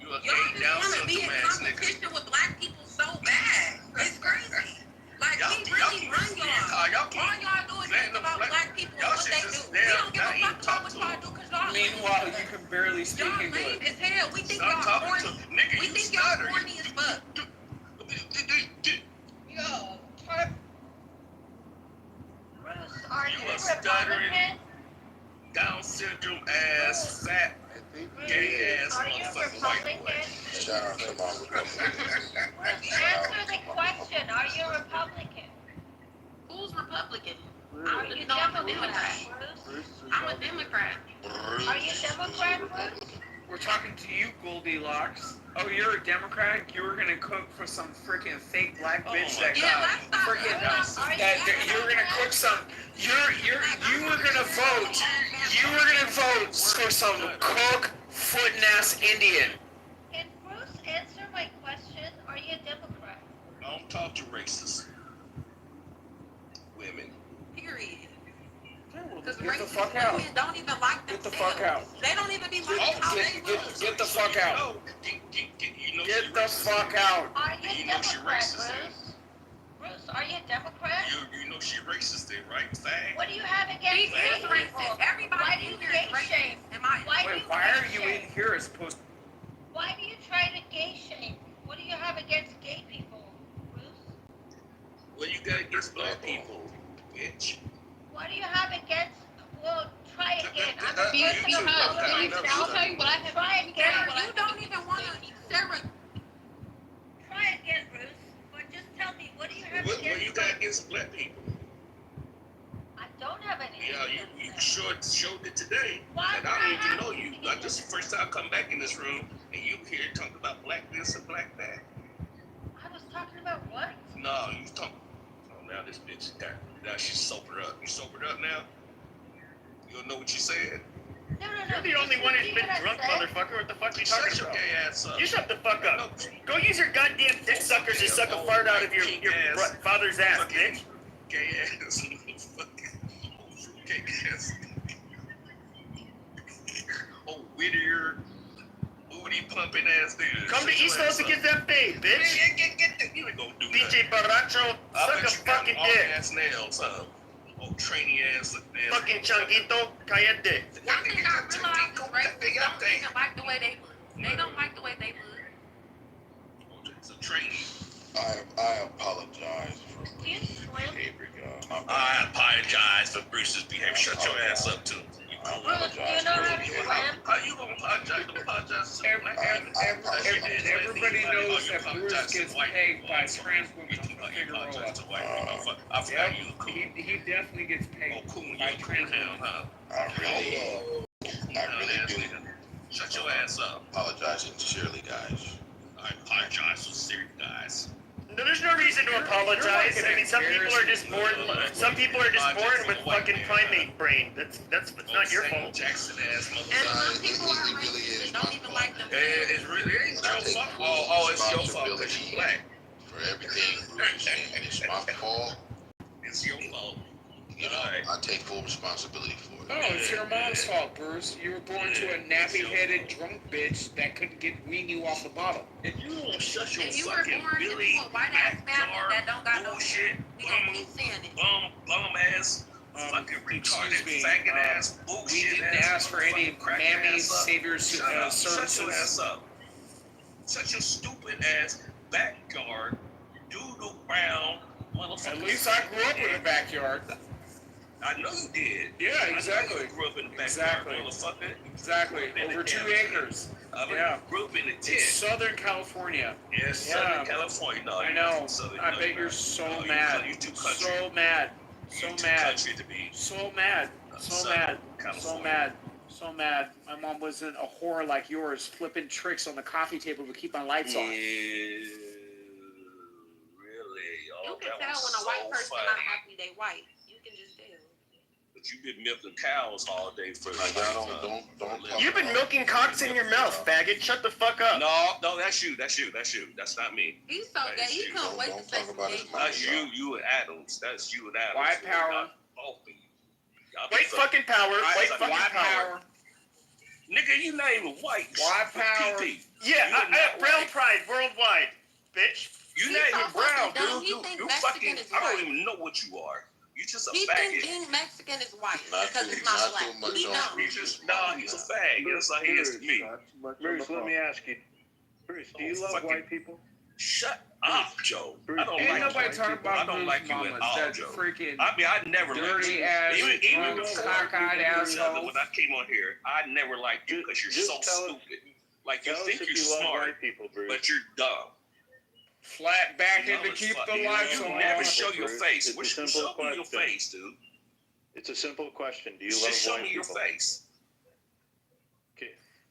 You a Y'all gay just Down want to be in syndrome ass nigga. competition with black people so bad. It's crazy. Like, we really run y'all. All y'all do is think about black people and what they do. We don't give a fuck about what y'all do because y'all Meanwhile, you can barely speak y'all English. lame as hell. We think y'all corny. We think y'all corny as fuck. Yo, Bruce, are you You a stuttering, Republican? Down syndrome ass, fat, gay ass Are you motherfucking white boy. Republican? Shout out to my Republicans. Answer the question. Are you Republican? Who's Republican? Are you I'm a Democrat? Democrat. Bruce? I'm a Democrat. Are you Democrat, Bruce? We're talking to you, Goldilocks. Oh, you're a Democrat? You were gonna cook for some freaking fake black bitch that you were gonna cook some. You were gonna vote. You were gonna vote for some cook footin' ass Indian. Can Bruce answer my question? Are you a Democrat? I don't talk to racist women. Period. Because get the fuck out. Women don't even like Get the fuck out. They don't even be like how they look. Get the fuck out. Get the fuck out. Are you a Democrat, Bruce? Bruce, are you a Democrat? You know she racist then, right? Fag. What do you have against He gay is racist. people? Everybody Why do you in here is gay racist. shame? Why are you in here as opposed? Why do you try to gay shame? What do you have against gay people, Bruce? What do you got against black people, bitch? What do you have against? Well, try again. I'm a You person of have, color I'll myself. tell you what I have. Try again. You don't even want to, Sarah. Try again, Bruce. But just tell me, what do you have What against? you got against black people? I don't have any. Yeah, you showed it today. Why And would I I don't have even know you. Like, this is the first time I come back in this room and you here talking about black this and black that. I was talking about what? No, you was talking. Oh, now this bitch got. Now she's sobered up. You sobered up now? You don't know what you said? No. You're the only one who's been drunk, motherfucker. What the fuck are you talking Shut your about? gay ass up. You shut the fuck up. Go use your goddamn dick suckers to suck a fart out of your father's ass, bitch. Gay ass. Gay ass. Oh, Whittier. Booty pumping ass nigga. Come to East Coast to get that babe, bitch. Get you ain't gonna do DJ Baracho, suck a fucking dick. Ass nails, huh? Oh, trainy ass nails. Fucking changuito, cállate. One thing I realize is racists don't even like the way they look. They don't like the way they look. It's a trainee. I apologize for Do you swim? behavior, y'all. I apologize for Bruce's behavior. Shut your ass up, too. I Bruce, do you know how to swim? How you gonna apologize? Don't apologize to Everybody knows that Bruce gets pegged by trans women to figure out. I forgot you cool. He definitely gets pegged Oh, cool. by You're a trans cool women. now, huh? I really do Shut your ass up. apologize sincerely, guys. I apologize sincerely, guys. No, there's no reason to apologize. I mean, some people are just born. Some people are just born with fucking primate brain. That's not your fault. Jackson ass And motherfucker. some people are racist and don't even like them. It really ain't your fault. Oh, it's your fault because you black. For everything Bruce and it's my fault. It's your fault. You know, I take full responsibility for it. No, it's your mom's fault, Bruce. You were born to a nappy-headed drunk bitch that couldn't wean you off the bottle. If you don't shut your And you were fucking born into Billy a white ass family that don't got no bullshit, We gonna keep saying it. bum ass, fucking retarded, excuse me, faggot ass, bullshit. We didn't ask for any mammy savior Shut your ass services. up. Shut your stupid ass backyard, doodle brown motherfucker. At least I grew up in a backyard. I know you did. Yeah, exactly. I know you grew up in the backyard, Exactly. motherfucker. Exactly. Over 2 acres. I grew up in the In tent. Southern California. Yes, Southern California. No, I know. I bet you're so mad. You're too country. So mad. So You're too mad. country to be. So mad. So Southern mad. So California. mad. So mad. My mom wasn't a whore like yours, flipping tricks on the coffee table to keep my lights on. Really? You Oh, can that tell was when a white so person funny. not happy they white. You can just tell. But you've been milking cows all day for Like, y'all don't talk You've been about- milking cocks in your mouth, faggot. Shut the fuck up. No, that's you. That's not me. He's so gay. He couldn't wait to say some gay That's shit. you and Adams. That's you and Adams. White power. Not both of you. Y'all White be fucking power. White fucking White power. power. Nigga, you not even white. White power. PP. Yeah, You are not brown white. pride worldwide, bitch. You He's not so even brown, fucking dumb. dude. He think You Mexican fucking. is I don't white. even know what you are. You just a He thinks faggot. being Mexican is white Not because too- it's not not black. too much He on don't. He's just he's a fag. That's how he is to me. Bruce, let me ask you. Bruce, do you love fucking- white people? Shut up, Joe. I don't Ain't like nobody white talking people. about I don't like you mamas, at all, that Joe. freaking I mean, I never liked dirty you. ass, Even drunk, before cockeyed asshole. when I came on here, I never liked you because you're Just so tell us- stupid. Like you Tell us think if you're you love smart, white people, Bruce. but you're dumb. Flat back in Dumb to as keep fuck. the lights You on. never show your Bruce. face. It's a Which simple show me your question. face, dude. It's a simple question. Do you love Just show white me your people? face. Okay.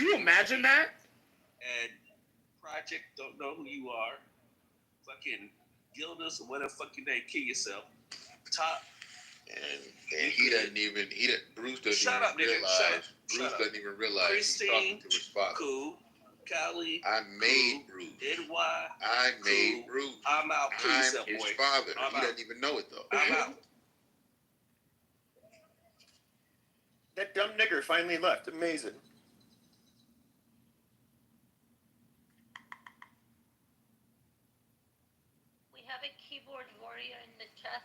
you imagine that? And Project don't know who you are. Fucking Gildas or whatever fuck your name, kill yourself. Top. And he doesn't even Bruce doesn't Shut even up, nigga. realize Shut up. Bruce doesn't even realize he's talking to his father. Cool. Cali. I made Bruce. NY. I made Bruce. I'm out. Please, I'm his boy. father. I'm He out. doesn't even know it though. I'm out. That dumb nigger finally left. Amazing. We have a keyboard warrior in the chat.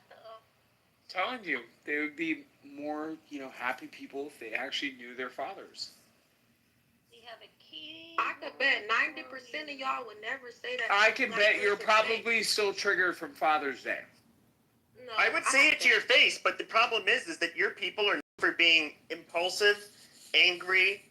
Telling you, they would be more, happy people if they actually knew their fathers. We have a key. I could bet 90% of y'all would never say that. I can bet you're probably still triggered from Father's Day. No, I would say it to your face, but the problem is that your people are known for being impulsive, angry,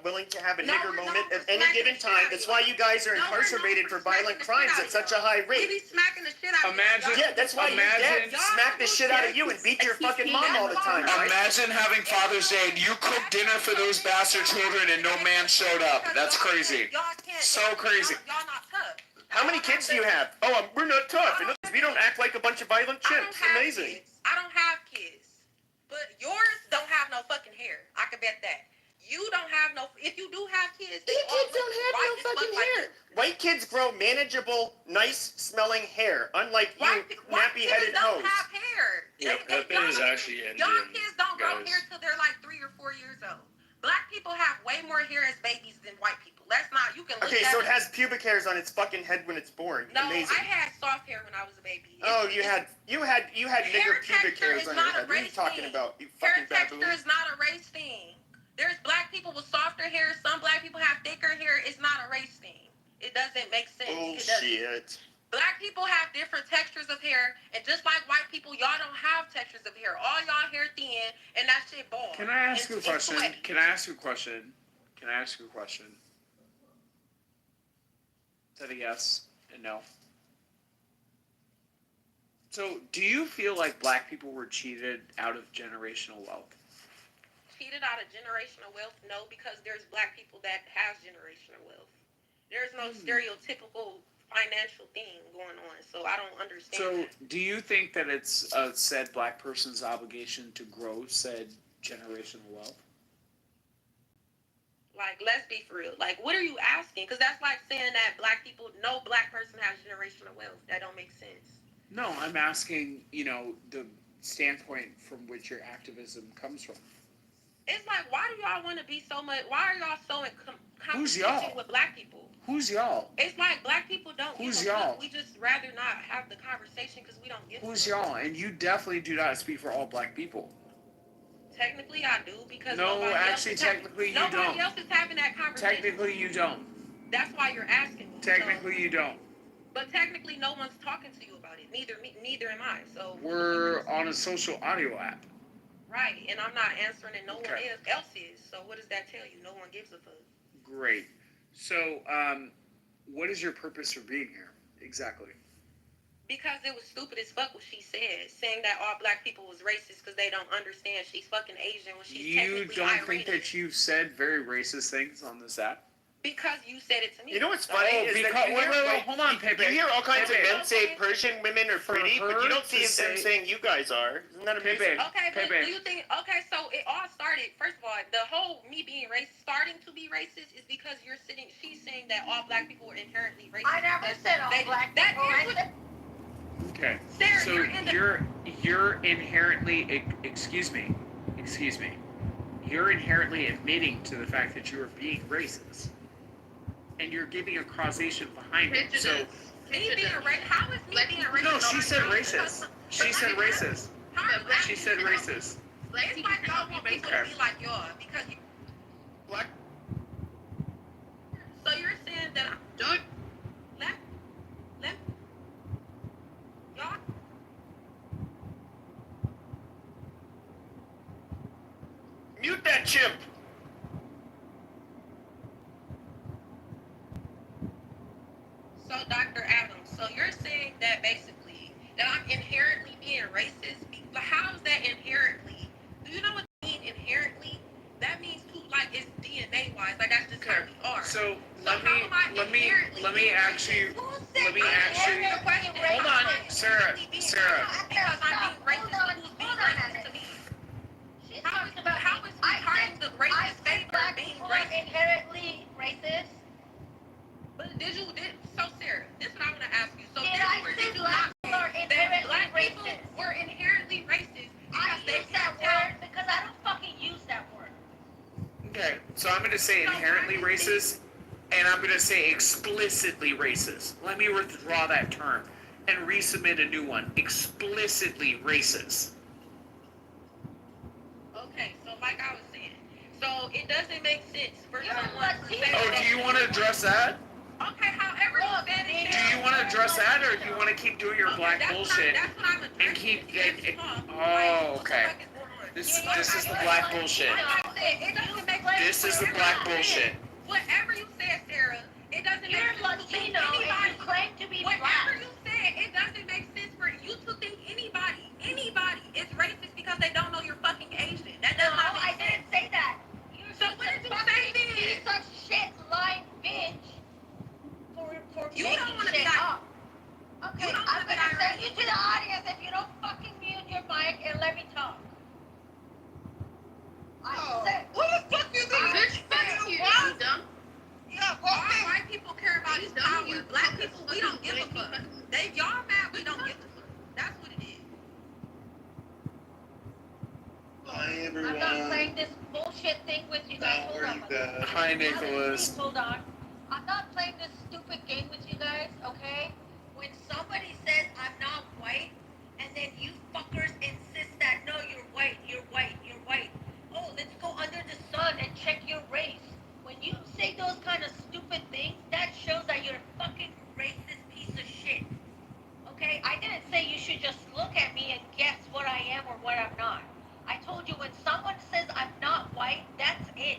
willing to have a nigger moment at any given time. That's why you guys are incarcerated for violent crimes at such a high rate. We be smacking the shit out of Imagine, Yeah, that's why your dad smacked the shit out of you and beat your fucking mom all the time, right? Imagine having Father's Day and you cooked dinner for those bastard children and no man showed up. That's crazy. So crazy. Y'all not tough. How many kids do you have? Oh, we're not tough. We don't act like a bunch of violent chimps. Amazing. I don't have kids. But yours don't have no fucking hair. I can bet that. You don't have no. If you do have kids, These kids don't have no fucking hair. White kids grow manageable, nice-smelling hair, unlike you nappy-headed hoes. Don't have hair. Yeah, Pepe is actually Indian. Y'all kids don't grow guys. hair till they're like 3 or 4 years old. Black people have way more hair as babies than white people. That's not. You can. Look Okay, at so it has pubic hairs on its fucking head when it's born. No, Amazing. I had soft hair when I was a baby. Oh, you had nigger pubic hairs on your head. What are you talking about? You fucking Hair texture baboon. is not a race thing. There's black people with softer hair. Some black people have thicker hair. It's not a race thing. It doesn't make sense. Bullshit. Black people have different textures of hair, and just like white people, y'all don't have textures of hair. All y'all hair thin, and that shit bald. Can I ask you a question? Can I ask you a question? Is that a yes and no? So, do you feel like black people were cheated out of generational wealth? Cheated out of generational wealth? No, because there's black people that have generational wealth. There's no stereotypical financial thing going on, so I don't understand. So, do you think that it's a said black person's obligation to grow said generational wealth? Like, let's be for real. Like, what are you asking? Because that's like saying that no black person has generational wealth. That don't make sense. No, I'm asking, the standpoint from which your activism comes from. It's like, why do y'all want to be so much? Why are y'all so in Who's competition y'all? with black people? Who's y'all? It's like black people don't Who's give a y'all? fuck. We just rather not have the conversation because we don't give a Who's fuck. y'all? And you definitely do not speak for all black people. Technically, I do because No, nobody actually, else technically, you nobody don't. else is having that conversation. Technically, you don't. That's why you're asking me. Technically, you don't. But technically, no one's talking to you about it. Neither am I. So We're on a social audio app. right, and I'm not answering, and no one else is. So what does that tell you? No one gives a fuck. Great. So, what is your purpose for being here? Exactly. Because it was stupid as fuck what she said, saying that all black people was racist because they don't understand she's fucking Asian when she's You technically don't Iranian. think that you've said very racist things on this app? Because you said it to me. You know what's funny is that you hear, hold on, Pepe. You hear all kinds Pepe. of men say Persian women are pretty, but you don't see them saying you guys are. Isn't that amazing? Okay, but do you think? Okay, so it all started. First of all, the whole me being racist, starting to be racist, is because she's saying that all black people are inherently racist. I never said all black people. Okay. Sarah, So you're inherently excuse me. You're inherently admitting to the fact that you are being racist. And you're giving a causation behind it. So me being racist. How is me being racist? no, she said racist. She said racist. She said racist. It's like y'all want people to be like y'all because you. Black. So you're saying that don't let y'all. Mute that chimp. So Dr. Adams, so you're saying that basically that I'm inherently being racist? But how is that inherently? Do you know what I mean inherently? That means too, like it's DNA wise, like that's just how we are. So let me ask you. Hold on, Sarah. Because I'm being racist. Who's being racist to me? How is me parting the racist favor being racist? Inherently racist. So Sarah, this is what I'm gonna ask you. So Did I say black people are inherently black people racist? were inherently racist I because they use that word because I don't fucking use that word. Okay, so I'm going to say inherently racist, and I'm going to say explicitly racist. Let me withdraw that term and resubmit a new one. Explicitly racist. Okay, so like I was saying, so it doesn't make sense for someone to say. Oh, do you want to address that? Okay, however you said it. Do you want to address that, or do you want to keep doing your black bullshit and keep getting? Oh, okay. This is the black bullshit. This is the black bullshit. Whatever you said, Sarah, it doesn't make sense. You're Latino and you claim to be black. Whatever you said, it doesn't make sense for you to think anybody is racist because they don't know you're fucking Asian. That does not make sense. I didn't say that. So what did you say then? Piece of shit lying bitch for You making don't want to shit be up. Okay, I'm gonna send you to the audience if you don't fucking mute your mic and let me talk. What the fuck you think? Bitch, fuck you, dumb. Yeah, all white people care about is power. Black people, we don't give a fuck. Y'all mad, we don't give a fuck. That's what it is. Hi, everyone. I'm not playing this bullshit thing with you guys. How are you guys? Hi, Nicholas. Please, hold on. I'm not playing this stupid game with you guys, okay? When somebody says I'm not white, and then you fuckers insist that no, you're white, you're white, you're white. Oh, let's go under the sun and check your race. When you say those kind of stupid things, that shows that you're a fucking racist piece of shit. Okay? I didn't say you should just look at me and guess what I am or what I'm not. I told you when someone says I'm not white, that's it.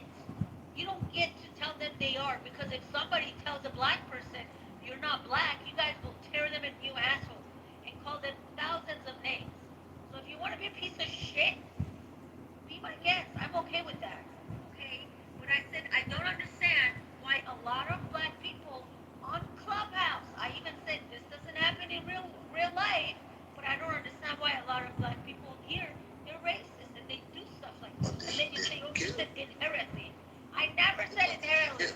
You don't get to tell them they are, because if somebody tells a black person you're not black, you guys will tear them a new asshole and call them thousands of names. So if you want to be a piece of shit, be my guest. I'm okay with that. Okay? When I said I don't understand why a lot of black people on Clubhouse, I even said this doesn't happen in real life, but I don't understand why a lot of black people here, they're racist and they do stuff like this. And then you say, oh, you said inherently. I never said inherently.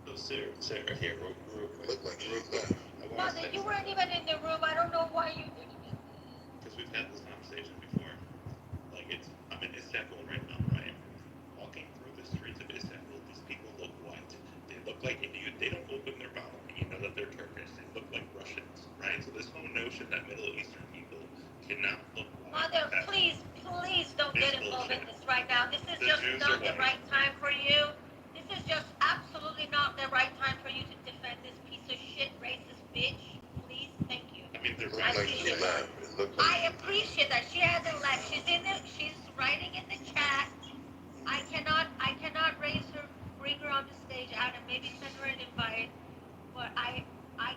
So Sarah, here, real quick. Look like real quick. Mother, you weren't even in the room. I don't know why you didn't. Because we've had this conversation before. Like, I'm in Istanbul right now, right? Walking through the streets of Istanbul, these people look white. They look like they don't open their mouth. You know that they're Turkish. They look like Russians, right? So this whole notion that Middle Eastern people cannot look white. Mother, please don't get involved in this right now. This is just not the right time for you. This is just absolutely not the right time for you to defend this piece of shit racist bitch. Please, thank you. I mean, they're I racist. appreciate that. She hasn't left. She's writing in the chat. I cannot bring her on the stage. Adam, maybe send her an invite. But I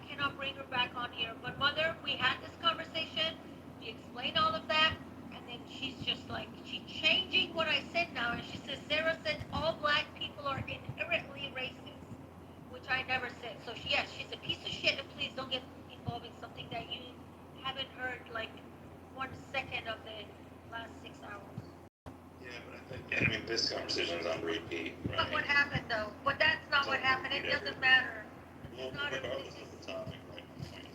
cannot bring her back on here. But Mother, we had this conversation. We explained all of that. And then she's just like, she's changing what I said now. And she says, Sarah said all black people are inherently racist. Which I never said. So yes, she's a piece of shit. And please don't get involved in something that you haven't heard like 1 second of the last 6 hours. Yeah, but I mean, this conversation is on repeat, right? But what happened though? But that's not what happened. It doesn't matter. Well, regardless of the topic, right?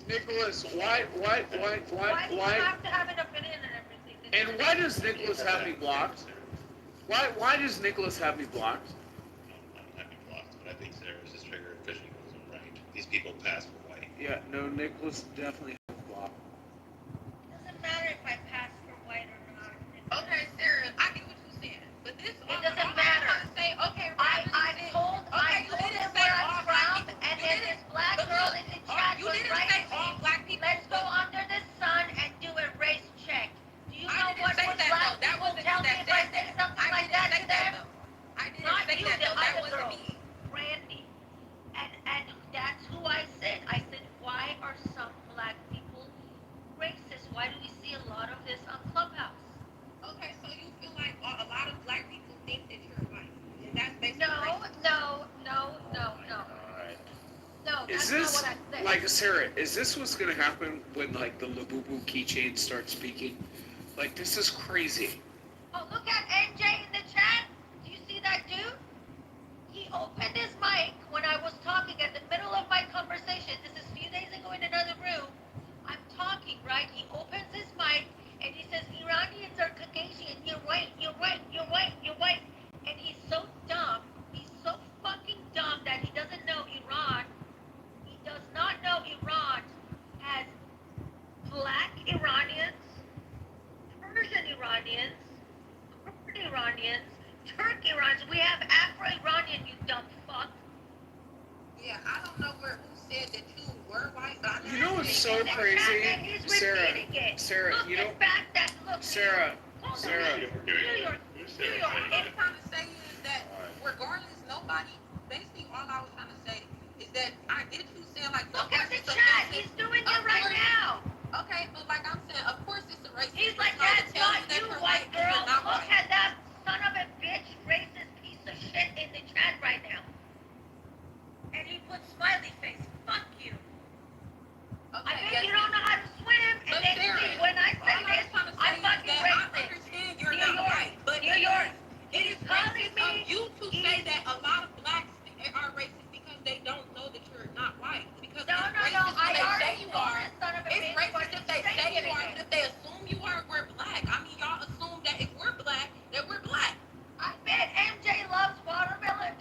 Nicholas, why do you have to have an opinion and everything? And why does Nicholas have me blocked? Why does Nicholas have me blocked? I'm not blocked, but I think Sarah's just triggered because she wasn't right. These people pass for white. Yeah, no, Nicholas definitely has me blocked. Doesn't matter if I pass for white or not. Okay, Sarah, I get what you're saying, but this It doesn't matter. I told him where I'm from, and then this black girl in the chat was writing me, let's go under the sun and do a race check. Do you know what black people tell me if I say something like that to them? Not you, the other girl, Randy. And that's who I said. I said, why are some black people racist? Why do we see a lot of this on Clubhouse? Okay, so you feel like a lot of black people think that you're white. And that's basically No. Is That's this, not what I said. like, Sarah, is this what's gonna happen when, like, the Labubu keychain starts speaking? Like, this is crazy. Oh, look at NJ in the chat. Do you see that dude? He opened his mic when I was talking at the middle of my conversation. This is a few days ago in another room. I'm talking, right? He opens his mic and he says, Iranians are Caucasian. You're white, you're white, you're white, you're white. And he's so dumb. He's so fucking dumb that he doesn't know Iran. He does not know Iran has black Iranians, Persian Iranians, Kurd Iranians, Turk Iranians. We have Afro-Iranian, you dumb fuck. Yeah, I don't know who said that you were white, but I You know what's so crazy, Sarah? Sarah, you know, Sarah. New York. What I'm trying to say is that regardless, nobody. Basically, all I was trying to say is that I get you saying like. Look at the chat. He's doing it right now. Okay, but like I'm saying, of course it's a racist. He's like, that's not you, white girl. Look at that son of a bitch, racist piece of shit in the chat right now. And he put smiley face. Fuck you. Okay, I think you don't know how to swim. And then see, when I say this, I'm fucking racist. I understand you're New not York, white, but New York. it is racist of you to say that a lot of blacks are racist because they don't know that you're not white. Because No, it's no, racist no. if I they say already you told are. this son of a It's bitch. racist if they say you are, but if they assume you are, we're black. I mean, y'all assume that if we're black, that we're black. I bet MJ loves watermelon.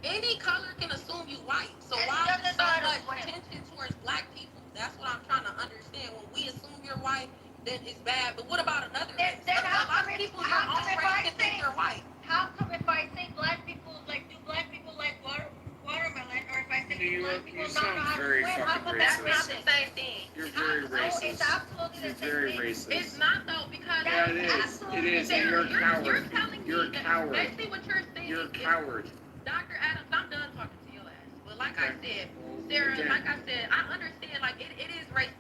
Any color can assume you white. So why is there so much tension towards black people? That's what I'm trying to understand. When we assume you're white, then it's bad. But what about another race? Then how A lot come of if people your own race can think you're white. How come if I say black people like do black people like watermelon, or if I say New black York, people you don't know sound how to very swim, how fucking come that's not racist. the same thing? You're very No, racist. it's absolutely You're the same very thing. racist. It's not though because Yeah, it is. It is, and you're a coward. You're telling You're a me that coward. basically what you're saying. You're a coward. Dr. Adams, I'm done talking to your ass. But like I said, Sarah, Again. like I said, I understand. Like it is racist.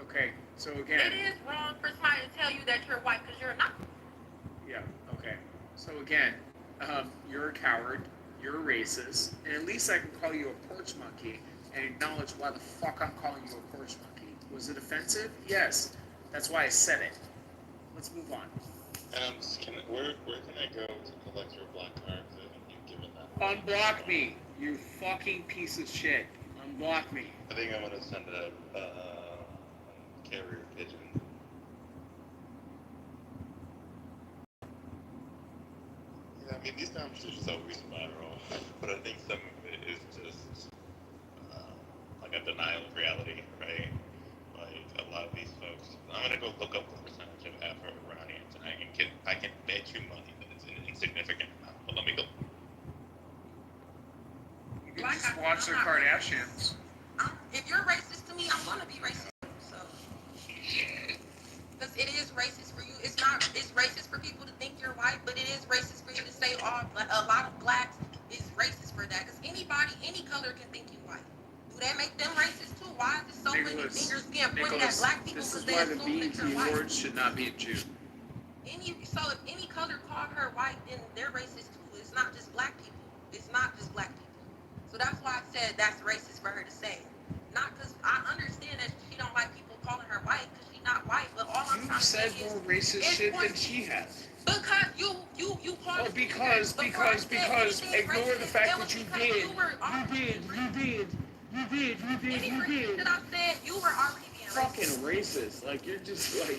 Okay, so again. It is wrong for somebody to tell you that you're white because you're not. Yeah, okay. So again, you're a coward, you're a racist, and at least I can call you a porch monkey and acknowledge why the fuck I'm calling you a porch monkey. Was it offensive? Yes. That's why I said it. Let's move on. Where can I go to collect your black cards that you've given that? Unblock me, you fucking piece of shit. Unblock me. I think I'm gonna send a carrier pigeon. Yeah, I mean, these conversations always spiral, but I think some of it is just like a denial of reality, right? Like a lot of these folks, I'm gonna go look up the percentage of Afro-Iranians, and I can bet you money that it's an insignificant amount. But let me go. You can just watch the Kardashians. If you're racist to me, I'm gonna be racist. So, because it is racist for you. It's racist for people to think you're white, but it is racist for you to say a lot of blacks is racist for that. Because anybody, any color can think you white. Do that make them racist too? Why is there so many fingers being pointed at black people because they assume that you're white? This is why the BET Awards should not be a Jew. So if any color called her white, then they're racist too. It's not just black people. It's not just black people. So that's why I said that's racist for her to say. Not because I understand that she don't like people calling her white because she's not white, but all I'm trying to say is... You've said more racist shit than she has. Because you called... Oh, because, ignore the fact that you did. You did. Anything that I said, you were already being fucking racist. Like, you're just like...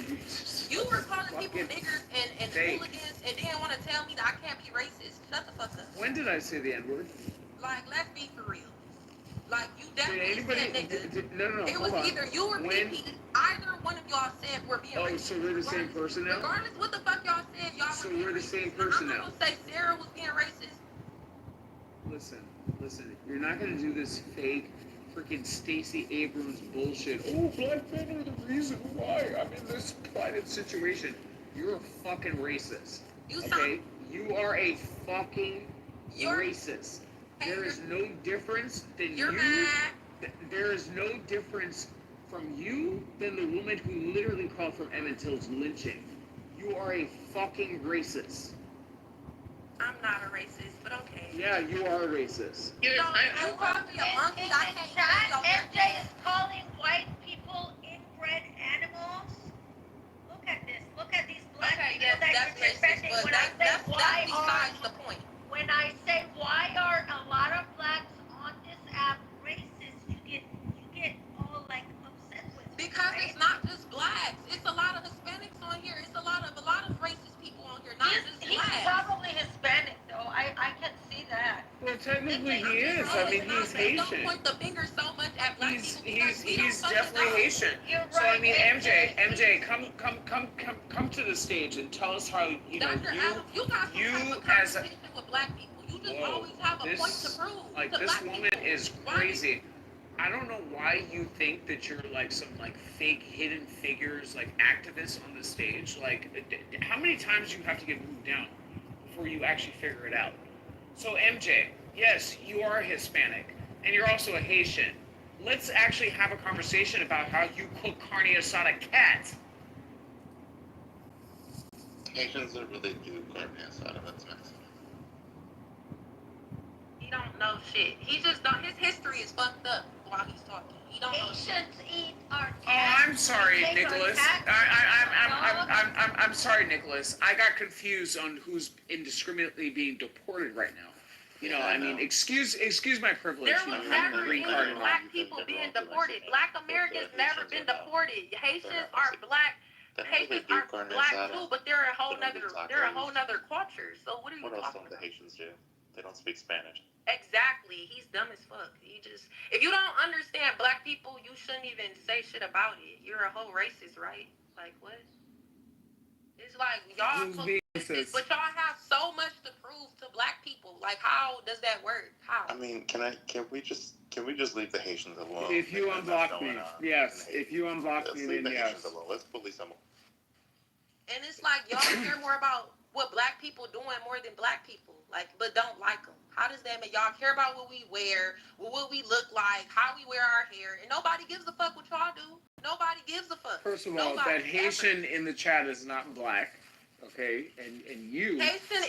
You were calling people niggers and hooligans and didn't want to tell me that I can't be racist. Shut the fuck up. When did I say the N-word? Like, let's be for real. Like, you definitely said nigga. No, it was either you or PP. Either one of y'all said we're being racist. Oh, so we're the same person now? Regardless what the fuck y'all said, y'all so were being we're the racist. same person now. I'm not gonna say Sarah was being racist. Listen. You're not gonna do this fake freaking Stacey Abrams bullshit. Oh, black men are the reason why I'm in this plighted situation. You're a fucking racist. Okay? You are a fucking racist. There is no difference than you. There is no difference from you than the woman who literally called from Emmett Till's lynching. You are a fucking racist. I'm not a racist, but okay. Yeah, you are a racist. You called me a monkey. I can't say MJ is calling white people inbred animals. Look at this. Look at these black people that you're disrespecting. When I say why besides the point. When I say why are is. I mean, he's Haitian. Don't point the finger so much at black people because we don't He's fucking definitely know. Haitian. You're So I right, mean, MJ. MJ, come to the stage and tell us how you know Dr. Adams, you got some you type of as a competition with black people. You just whoa, always have a point to this prove like to this black woman people. is Why? crazy. I don't know why you think that you're like some like fake hidden figures like activists on the stage. Like, how many times do you have to get moved down before you actually figure it out? So MJ, yes, you are Hispanic, and you're also a Haitian. Let's actually have a conversation about how you cook carne asada cat. Haitians don't really do carne asada. That's Mexican. He don't know shit. He just don't. His history is fucked up while he's talking. He don't know shit. Haitians eat our Oh, cats. I'm sorry, They take our Nicholas. cats. I'm sorry, Nicholas. I got confused on who's indiscriminately being deported right now. You know, I mean, excuse my privilege. There You know, was having never a green any card and all. black people being deported. Black Americans never been deported. Haitians are black. Haitians are black too, but they're a whole nother culture. So what are you What else talking don't the about? Haitians do? They don't speak Spanish. Exactly. He's dumb as fuck. If you don't understand black people, you shouldn't even say shit about it. You're a whole racist, right? Like what? It's like y'all, Who's being racist? but y'all have so much to prove to black people. Like how does that work? How? I mean, can we just leave the Haitians alone? If you unblock me, yes. If you unblock Let's me, leave then the yes. Haitians alone. Let's bully someone. And it's like y'all care more about what black people doing more than black people, like, but don't like them. How does that make y'all care about what we wear, what we look like, how we wear our hair, and nobody gives a fuck what y'all do. Nobody gives a fuck. First of all, that Haitian in the chat is not black, okay? And you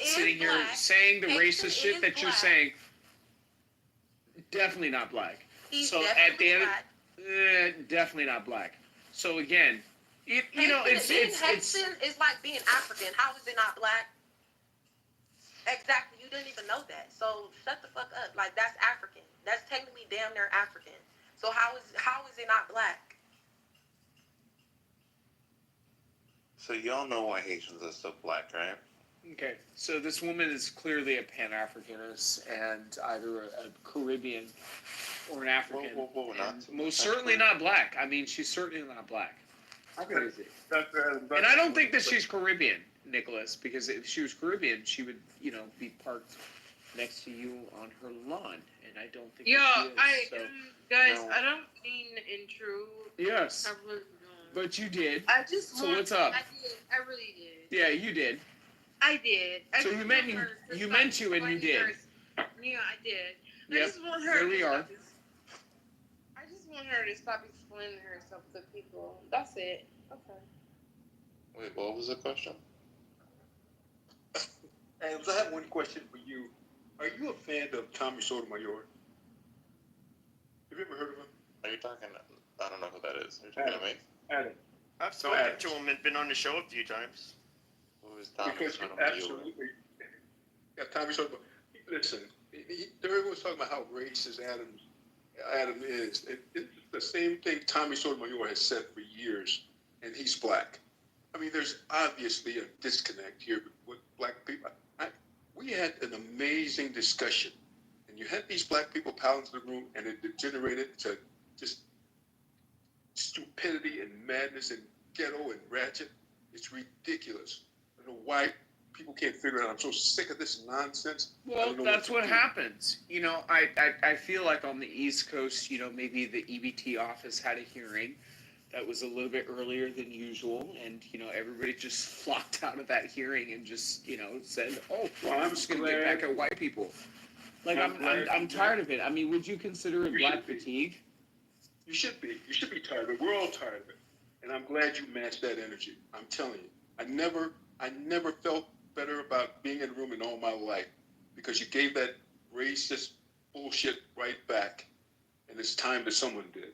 sitting here saying the racist shit that you're saying, definitely not black. He's so at the end, definitely not black. So again, you know, it's Haitian is like being African. How is it not black? Exactly. You didn't even know that. So shut the fuck up. Like that's African. That's technically damn near African. So how is it not black? So y'all know why Haitians are so black, right? Okay, so this woman is clearly a Pan-Africanist and either a Caribbean or an African. Most certainly not black. I mean, she's certainly not black. Crazy. And I don't think that she's Caribbean, Nicholas, because if she was Caribbean, she would, you know, be parked next to you on her lawn, and I don't think that she is. Guys, I don't mean in true. Yes. I really don't. But you did. I just So what's up? I did. I really did. Yeah, you did. I did. So you meant you and you did. Yeah, I did. Yep. I just want her. Here we are. I just want her to stop explaining herself to people. That's it. Okay. Wait, what was the question? And I have one question for you. Are you a fan of Tommy Sotomayor? Have you ever heard of him? Are you talking? I don't know who that is. Are you talking to me? Adam. I've spoken to him and been on the show a few times. Who is Tommy Because Sotomayor? absolutely. Yeah, Tommy Sotomayor. Listen, everyone's talking about how racist Adam is. It's the same thing Tommy Sotomayor has said for years, and he's black. I mean, there's obviously a disconnect here with black people. We had an amazing discussion, and you had these black people pile into the room, and it degenerated to just stupidity and madness and ghetto and ratchet. It's ridiculous. I don't know why people can't figure it out. I'm so sick of this nonsense. Well, that's what happens. You know, I feel like on the East Coast, you know, maybe the EBT office had a hearing that was a little bit earlier than usual, and, you know, everybody just flocked out of that hearing and just, you know, said, oh, well, I'm just going to get back at white people. Like, I'm tired of it. I mean, would you consider it black fatigue? You should be. You should be tired of it. We're all tired of it. And I'm glad you matched that energy. I'm telling you. I never felt better about being in a room in all my life because you gave that racist bullshit right back. And it's time that someone did.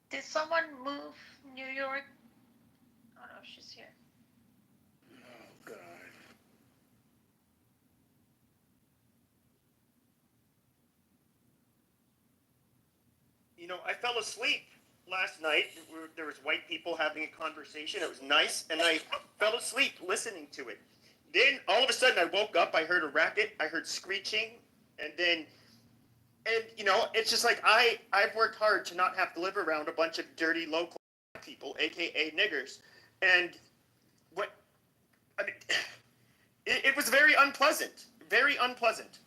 Did someone move New York? Oh no, she's here. Oh, God. I fell asleep last night. There was white people having a conversation. It was nice, and I fell asleep listening to it. Then all of a sudden I woke up. I heard a racket. I heard screeching, and it's just like I've worked hard to not have to live around a bunch of dirty local people, aka niggers, and it was very unpleasant. Very unpleasant.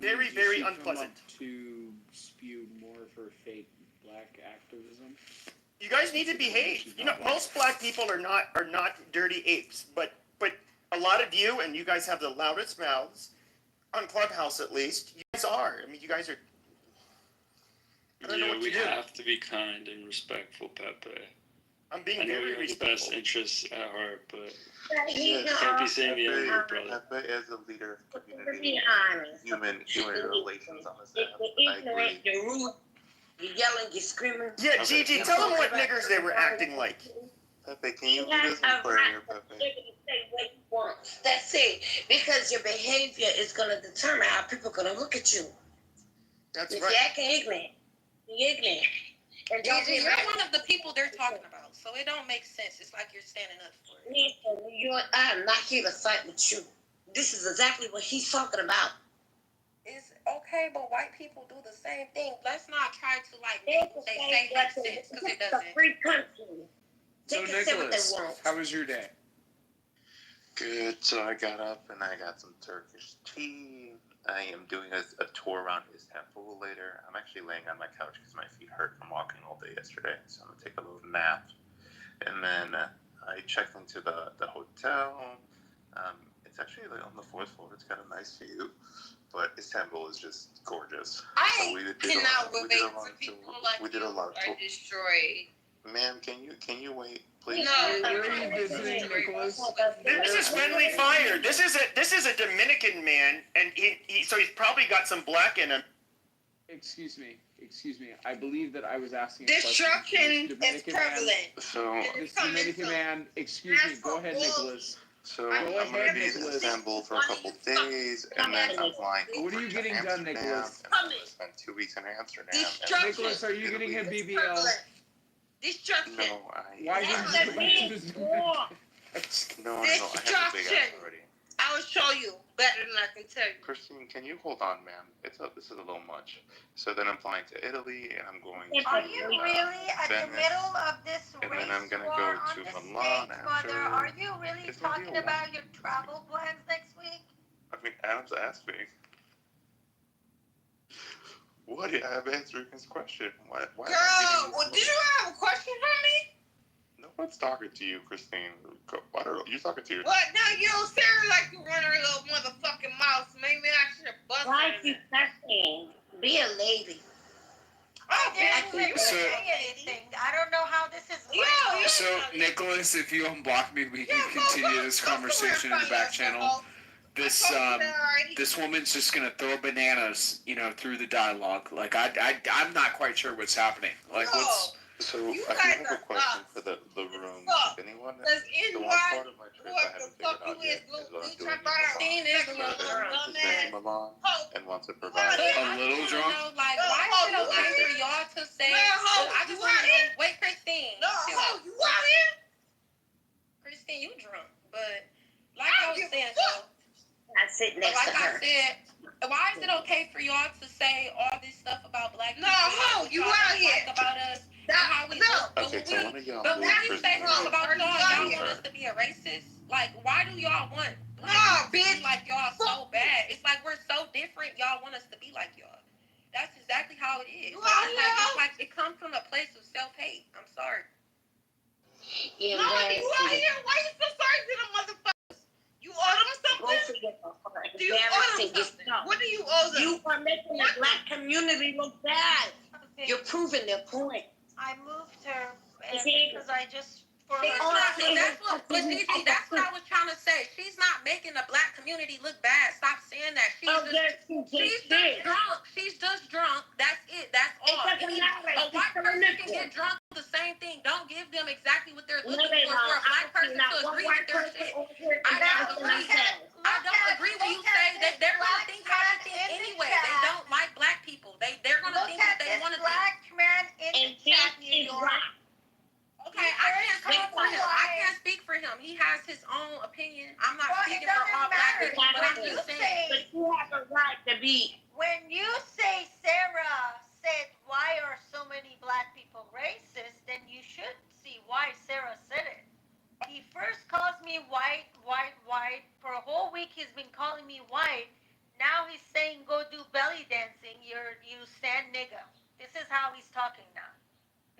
Very, very unpleasant. To spew more for fake black activism. You guys need to behave. Most black people are not dirty apes, but a lot of you, and you guys have the loudest mouths on Clubhouse at least. You guys are. I mean, you guys are. I don't know what we to do. have to be kind and respectful, Pepe. I'm being I know very you have the respectful. best interests at heart, but He's can't be saying the other, brother. Pepe is a leader of To community be honest, human relations on this app. You're I ignorant, agree. you're rude, you're yelling, you're screaming. Yeah, Gigi, tell them what niggers they were acting like. Pepe, can you You lead have us in a prayer, right to Pepe? say what you want. That's it. Because your behavior is going to determine how people are going to look at you. That's If right. you're acting ignorant, you're ignorant. And don't Gigi, be you're right. one of the people they're talking about, so it don't make sense. It's like you're standing up for it. Listen, I am not here to fight with you. This is exactly what he's talking about. It's okay, but white people do the same thing. Let's not try to make what they say make sense, because it It's a doesn't. free country. So They can say what they Nicholas, want. how was your day? Good. So I got up and I got some Turkish tea. I am doing a tour around Istanbul later. I'm actually laying on my couch because my feet hurt from walking all day yesterday. So I'm going to take a little nap. And then I checked into the hotel. It's actually on the 4th floor. It's got a nice view. But Istanbul is just gorgeous. I cannot wait for people like we did a lot of are destroyed. Ma'am, can you wait, please? No, Where are you visiting, Nicholas? This is friendly fire. This is a Dominican man, and so he's probably got some black in him. Excuse me. I believe that I was asking. Destruction is prevalent. So This Dominican man. Excuse me. Go ahead, Nicholas. So I'm going to be in Istanbul for a couple days, and then I'm flying What are you to getting done, Amsterdam, Nicholas? and I'm going to spend 2 weeks in Amsterdam. Nicholas, are you getting a BBL? Destruction. No, Why didn't you choose Dominican? No, I have a big ass already. I will show you better than I can tell you. Christine, can you hold on, ma'am? This is a little much. So then I'm flying to Italy, and I'm going Are to you really at the Venice, middle of this and race then I'm gonna war go on to the Milan States, after. Mother? Are you really It's gonna be talking a about your travel plans next week? I mean, Adam's asked me. What? I'm answering his question. Why Girl, did you have a question for me? No one's talking to you, Christine. Why don't you talking to you? What? No, you don't sound like you run her little motherfucking mouth. Maybe I should have busted Why her. you cussing? Be a lady. Oh, I didn't really So- say anything. I don't know how this is. So, Nicholas, if you unblock me, we can continue this conversation in the back channel. This woman's just gonna throw bananas, through the dialogue. Like I'm not quite sure what's happening. Like what's. So I do have a question for the room. If anyone, the one part of my trip I haven't figured out yet is what I'm doing in Milan. So I've been to Milan and want to provide A little drunk? Why is it okay for y'all to say? I just want to know. Wait, Christine. You out here? Christine, you drunk, but like I was saying, though. I sit next to her. Like I said, why is it okay for y'all to say all this stuff about black people? No, you out here? About us. How we look. Okay, so one of y'all But when move we say something about y'all, y'all Christine. want us to be a racist? Like, why do y'all want black No, people to be bitch. like y'all so bad? It's like we're so different, y'all want us to be like y'all. That's exactly how it is. You Like, out it's here? like it comes from a place of self-hate. I'm sorry. No, you out here? Why you so sorry to the motherfuckers? You owe them something? Do you owe them something? What do you owe them? You are making the black community look bad. You're proving their point. I moved her See? because I just for She's her. not, but Gigi, that's what I was trying to say. She's not making the black community look bad. Stop saying that. She's just drunk. She's just drunk. That's it. That's all. A white person can get drunk. The same thing. Don't give them exactly what they're looking for a black person to agree with their shit. I don't agree when you say that they're gonna think how they think anyway. They don't like black people. They're gonna think what they want to think. when you say, but you have a right to be. when you say Sarah said, why are so many black people racist, then you should see why Sarah said it. He first calls me white, white, white. For a whole week he's been calling me white. Now he's saying go do belly dancing. You stand nigga. This is how he's talking now.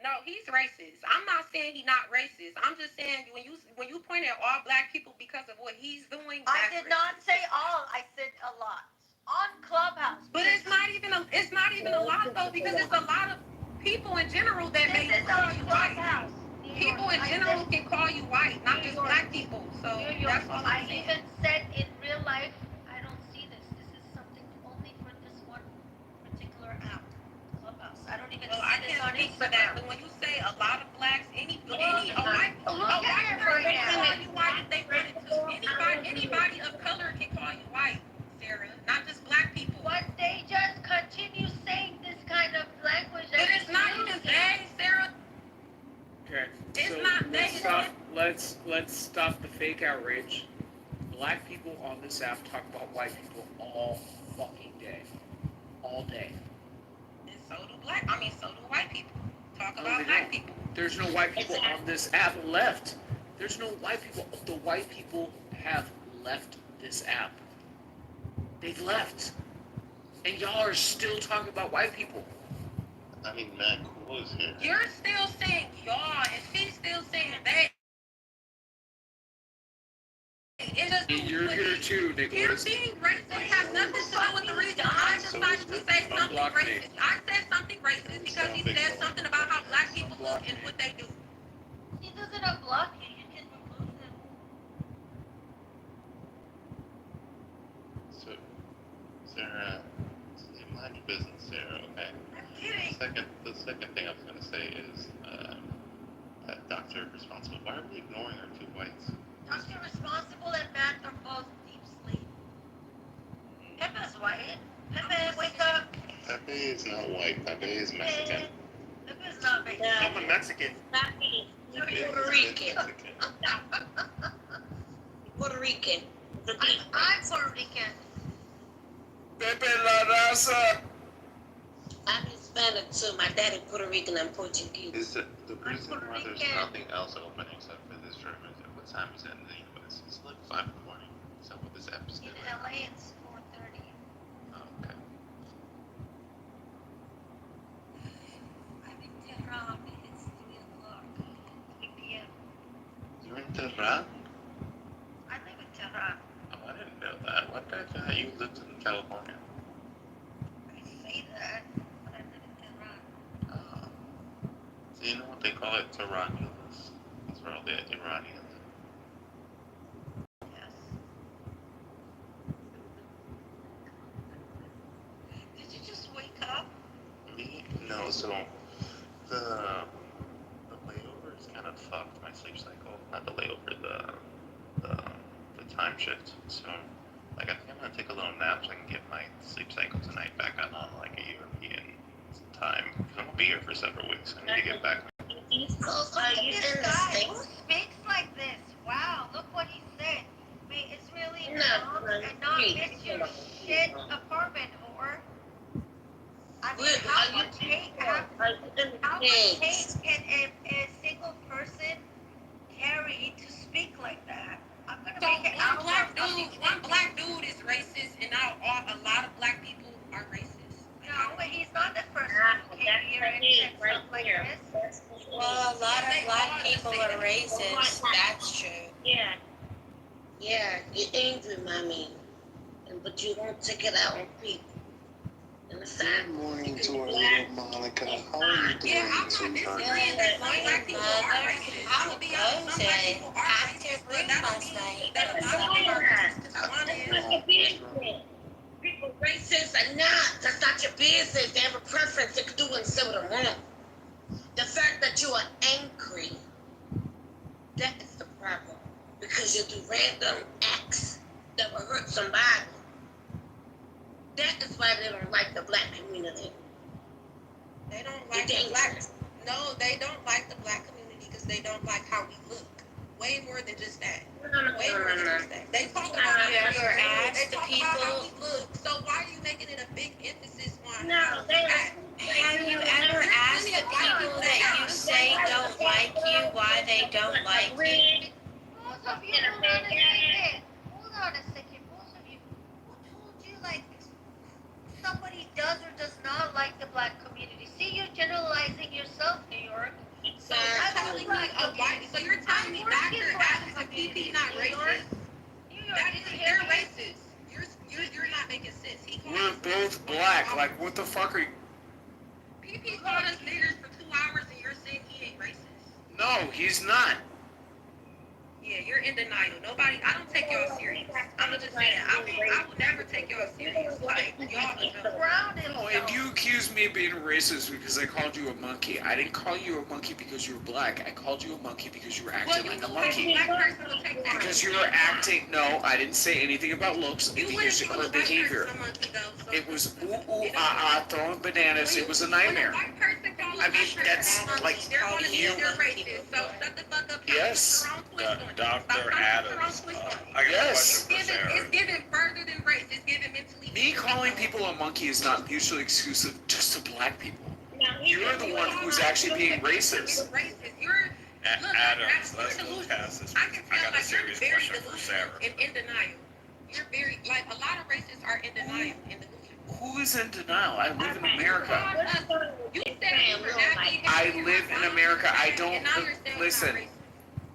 No, he's racist. I'm not saying he's not racist. I'm just saying when you point at all black people because of what he's doing. I did not say all. I said a lot on Clubhouse. But it's not even a lot though, because it's a lot of people in general that may call you white. People in general can call you white, not just black people. So that's all I'm saying. I even said in real life, I don't see this. This is something only for this one particular app, Clubhouse. I don't even see I this can't on speak for Instagram. that. But when you say a lot of blacks, a white person can call you white if they wanted to. Anybody of color can call you white, Sarah, not just black people. But they just continue saying this kind of language. But it's not even they, Sarah. Okay. It's So not let's stop the fake outrage. Black people on this app talk about white people all fucking day. All day. And so do white people. Talk No, about they black don't. people. There's no white people on this app left. There's no white people. The white people have left this app. They've left. And y'all are still talking about white people. I mean, Matt Cool is here. You're still saying y'all, and she's still saying they. You're here too, Nicholas. Him being racist has nothing to do with the reason I decided to say something racist. I said something racist because he said something about how black people look and what they do. He doesn't unblock you. You can remove him. So, Sarah, mind your business, Sarah, okay? I'm kidding. The second thing I was going to say is, that Dr. Responsible, why are we ignoring our two whites? Dr. Responsible and Matt are both deep sleep. Pepe's white. Pepe, wake up. Pepe is not white. Pepe is Mexican. Pepe's not Mexican. I'm a Mexican. Not me. You're Puerto Rican. Puerto Rican. I'm Puerto Rican. Pepe la raza. I'm Hispanic too. My daddy Puerto Rican and Portuguese. Is the reason why there's nothing else open except for this room is at what time is it in the US? It's like 5 in the morning. Is that what this app is doing? In LA, it's 4:30. Oh, okay. I'm in Tehran. It's 3 o'clock. 3 p.m. You're in Tehran? I live in Tehran. Oh, I didn't know that. What the heck? You lived in California? I say that, but I live in Tehran. Oh. So you know what they call it? Tehranulus. That's where all the Iranians. Yes. Did you just wake up? Me? No, so the layover is kind of fucked my sleep cycle. Not the layover, the time shift. So like I think I'm gonna take a little nap so I can get my sleep cycle tonight back on like a European time. Because I'm gonna be here for several weeks. I need to get back. East Coast, Look are at you this in the guy States? who speaks like this. Wow, look what he said. May Israeli No, moms and not miss your shit apartment, whore. I mean, Good. how Are you much hate, Are you in the how much States? hate can a single person carry to speak like that? I'm gonna So make it out one black dude is racist, and now a lot of black people are racist. No, but he's not the first one who came here and said something like this. Well, a lot of black people are racist. That's true. Yeah. Yeah, you're angry, mommy. But you won't take it out on people. Good morning to our little Monica. How are you doing, sweetheart? That some black people are racist. I would be honest, some black people are racist, but that don't mean that a lot of them are racist. One is. People racist or not, that's not your business. They have a preference. They can do and say what they want. The fact that you are angry, that is the problem. Because you do random acts that will hurt somebody. That is why they don't like the black community. They don't like the black. No, they don't like the black community because they don't like how we look. Way more than just that. Way more than respect. They talk about how Have you ever asked they the talk about how people? we look. So why are you making it a big emphasis on No, how we act? have you ever asked the people that you say don't like you why they don't like you? Most of you, hold on a second. Hold on a second. Most of you, who told you like somebody does or does not like the black community? See, you're generalizing yourself, New York. So you're telling me a white. So you're telling me Dr. Adams and PP not racist? You're racist. You're not making sense. He called We're us both black. Like, what the fuck are you? PP called us niggers for 2 hours, and you're saying he ain't racist. No, he's not. Yeah, you're in denial. I don't take y'all serious. I'm gonna just say that. I will never take y'all serious. Like, y'all are No, and you accused me of being racist because I called you a monkey. I didn't call you a monkey because you were black. I called you a monkey because you were acting like a monkey. Because you were acting. No, I didn't say anything about looks. Because of her behavior. It was ooh ooh ah ah throwing bananas. It was a nightmare. I mean, that's like you. Yes. Dr. Adams. I got Yes. a question for Sarah. It's given further than race. It's given mentally. Me calling people a monkey is not mutually exclusive just to black people. You're the one who's actually being racist. Adams, let's move past this. I got a serious question for Sarah. In denial. You're very, like, a lot of racists are in denial. Who is in denial? I live in America. You said you were happy. I live in America. I don't listen.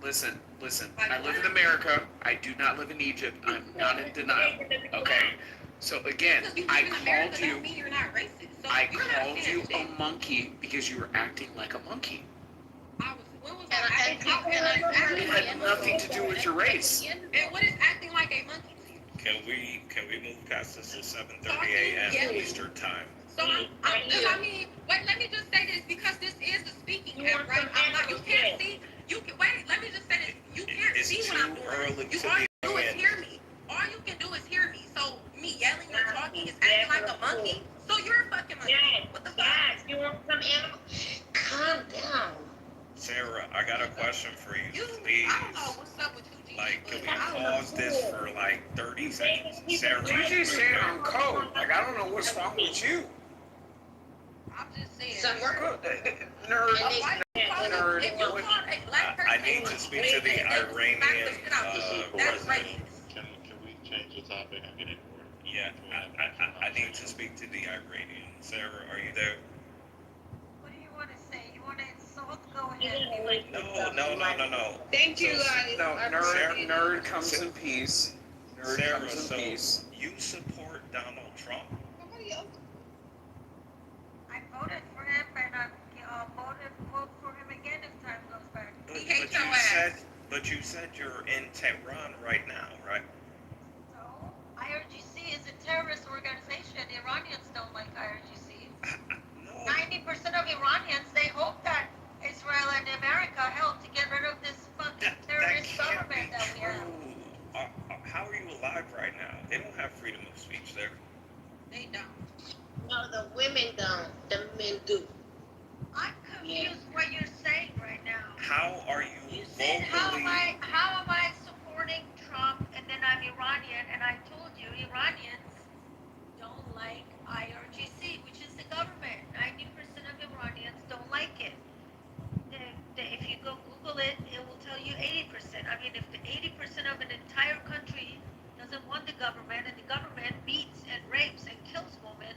I live in America. I do not live in Egypt. I'm not in denial. Okay. So again, I called you. I called you a monkey because you were acting like a monkey. It had nothing to do with your race. And what is acting like a monkey to you? Can we move past this at 7:30 a.m. Eastern time? So I mean, wait. Let me just say this because this is the speaking app, right? You can't see. You can wait. Let me just say this. You can't see what I'm doing. All you can do is hear me. All you can do is hear me. So me yelling or talking is acting like a monkey. So you're a fucking monkey. What the fuck? You want some animal? Calm down. Sarah, I got a question for you, please. I don't know what's up with you, Like, can we pause this for like 30 seconds? Sarah, You just saying on code. Like, I don't know what's wrong with you. I'm just saying. Nerd. I need to speak to the Iranian president. Can we change the topic? I'm getting bored. Yeah, I need to speak to the Iranian. Sarah, are you there? What do you want to say? You want to insult? Go ahead. No. Thank you, guys. No, nerd comes in peace. Nerd Sarah, comes in so peace. you support Donald Trump? I voted for him, and I vote for him again if time goes back. But you said you're in Tehran right now, right? So, IRGC is a terrorist organization. The Iranians don't like IRGC. 90% of Iranians, they hope that Israel and America help to get rid of this fucking terrorist government that we have. How are you alive right now? They don't have freedom of speech there. They don't. No, the women don't. The men do. I'm confused what you're saying right now. How are you vocally? How am I supporting Trump and then I'm Iranian and I told you Iranians don't like IRGC, which is the government. 90% of Iranians don't like it. If you go Google it, it will tell you 80%. I mean, if the 80% of an entire country doesn't want the government and the government beats and rapes and kills women,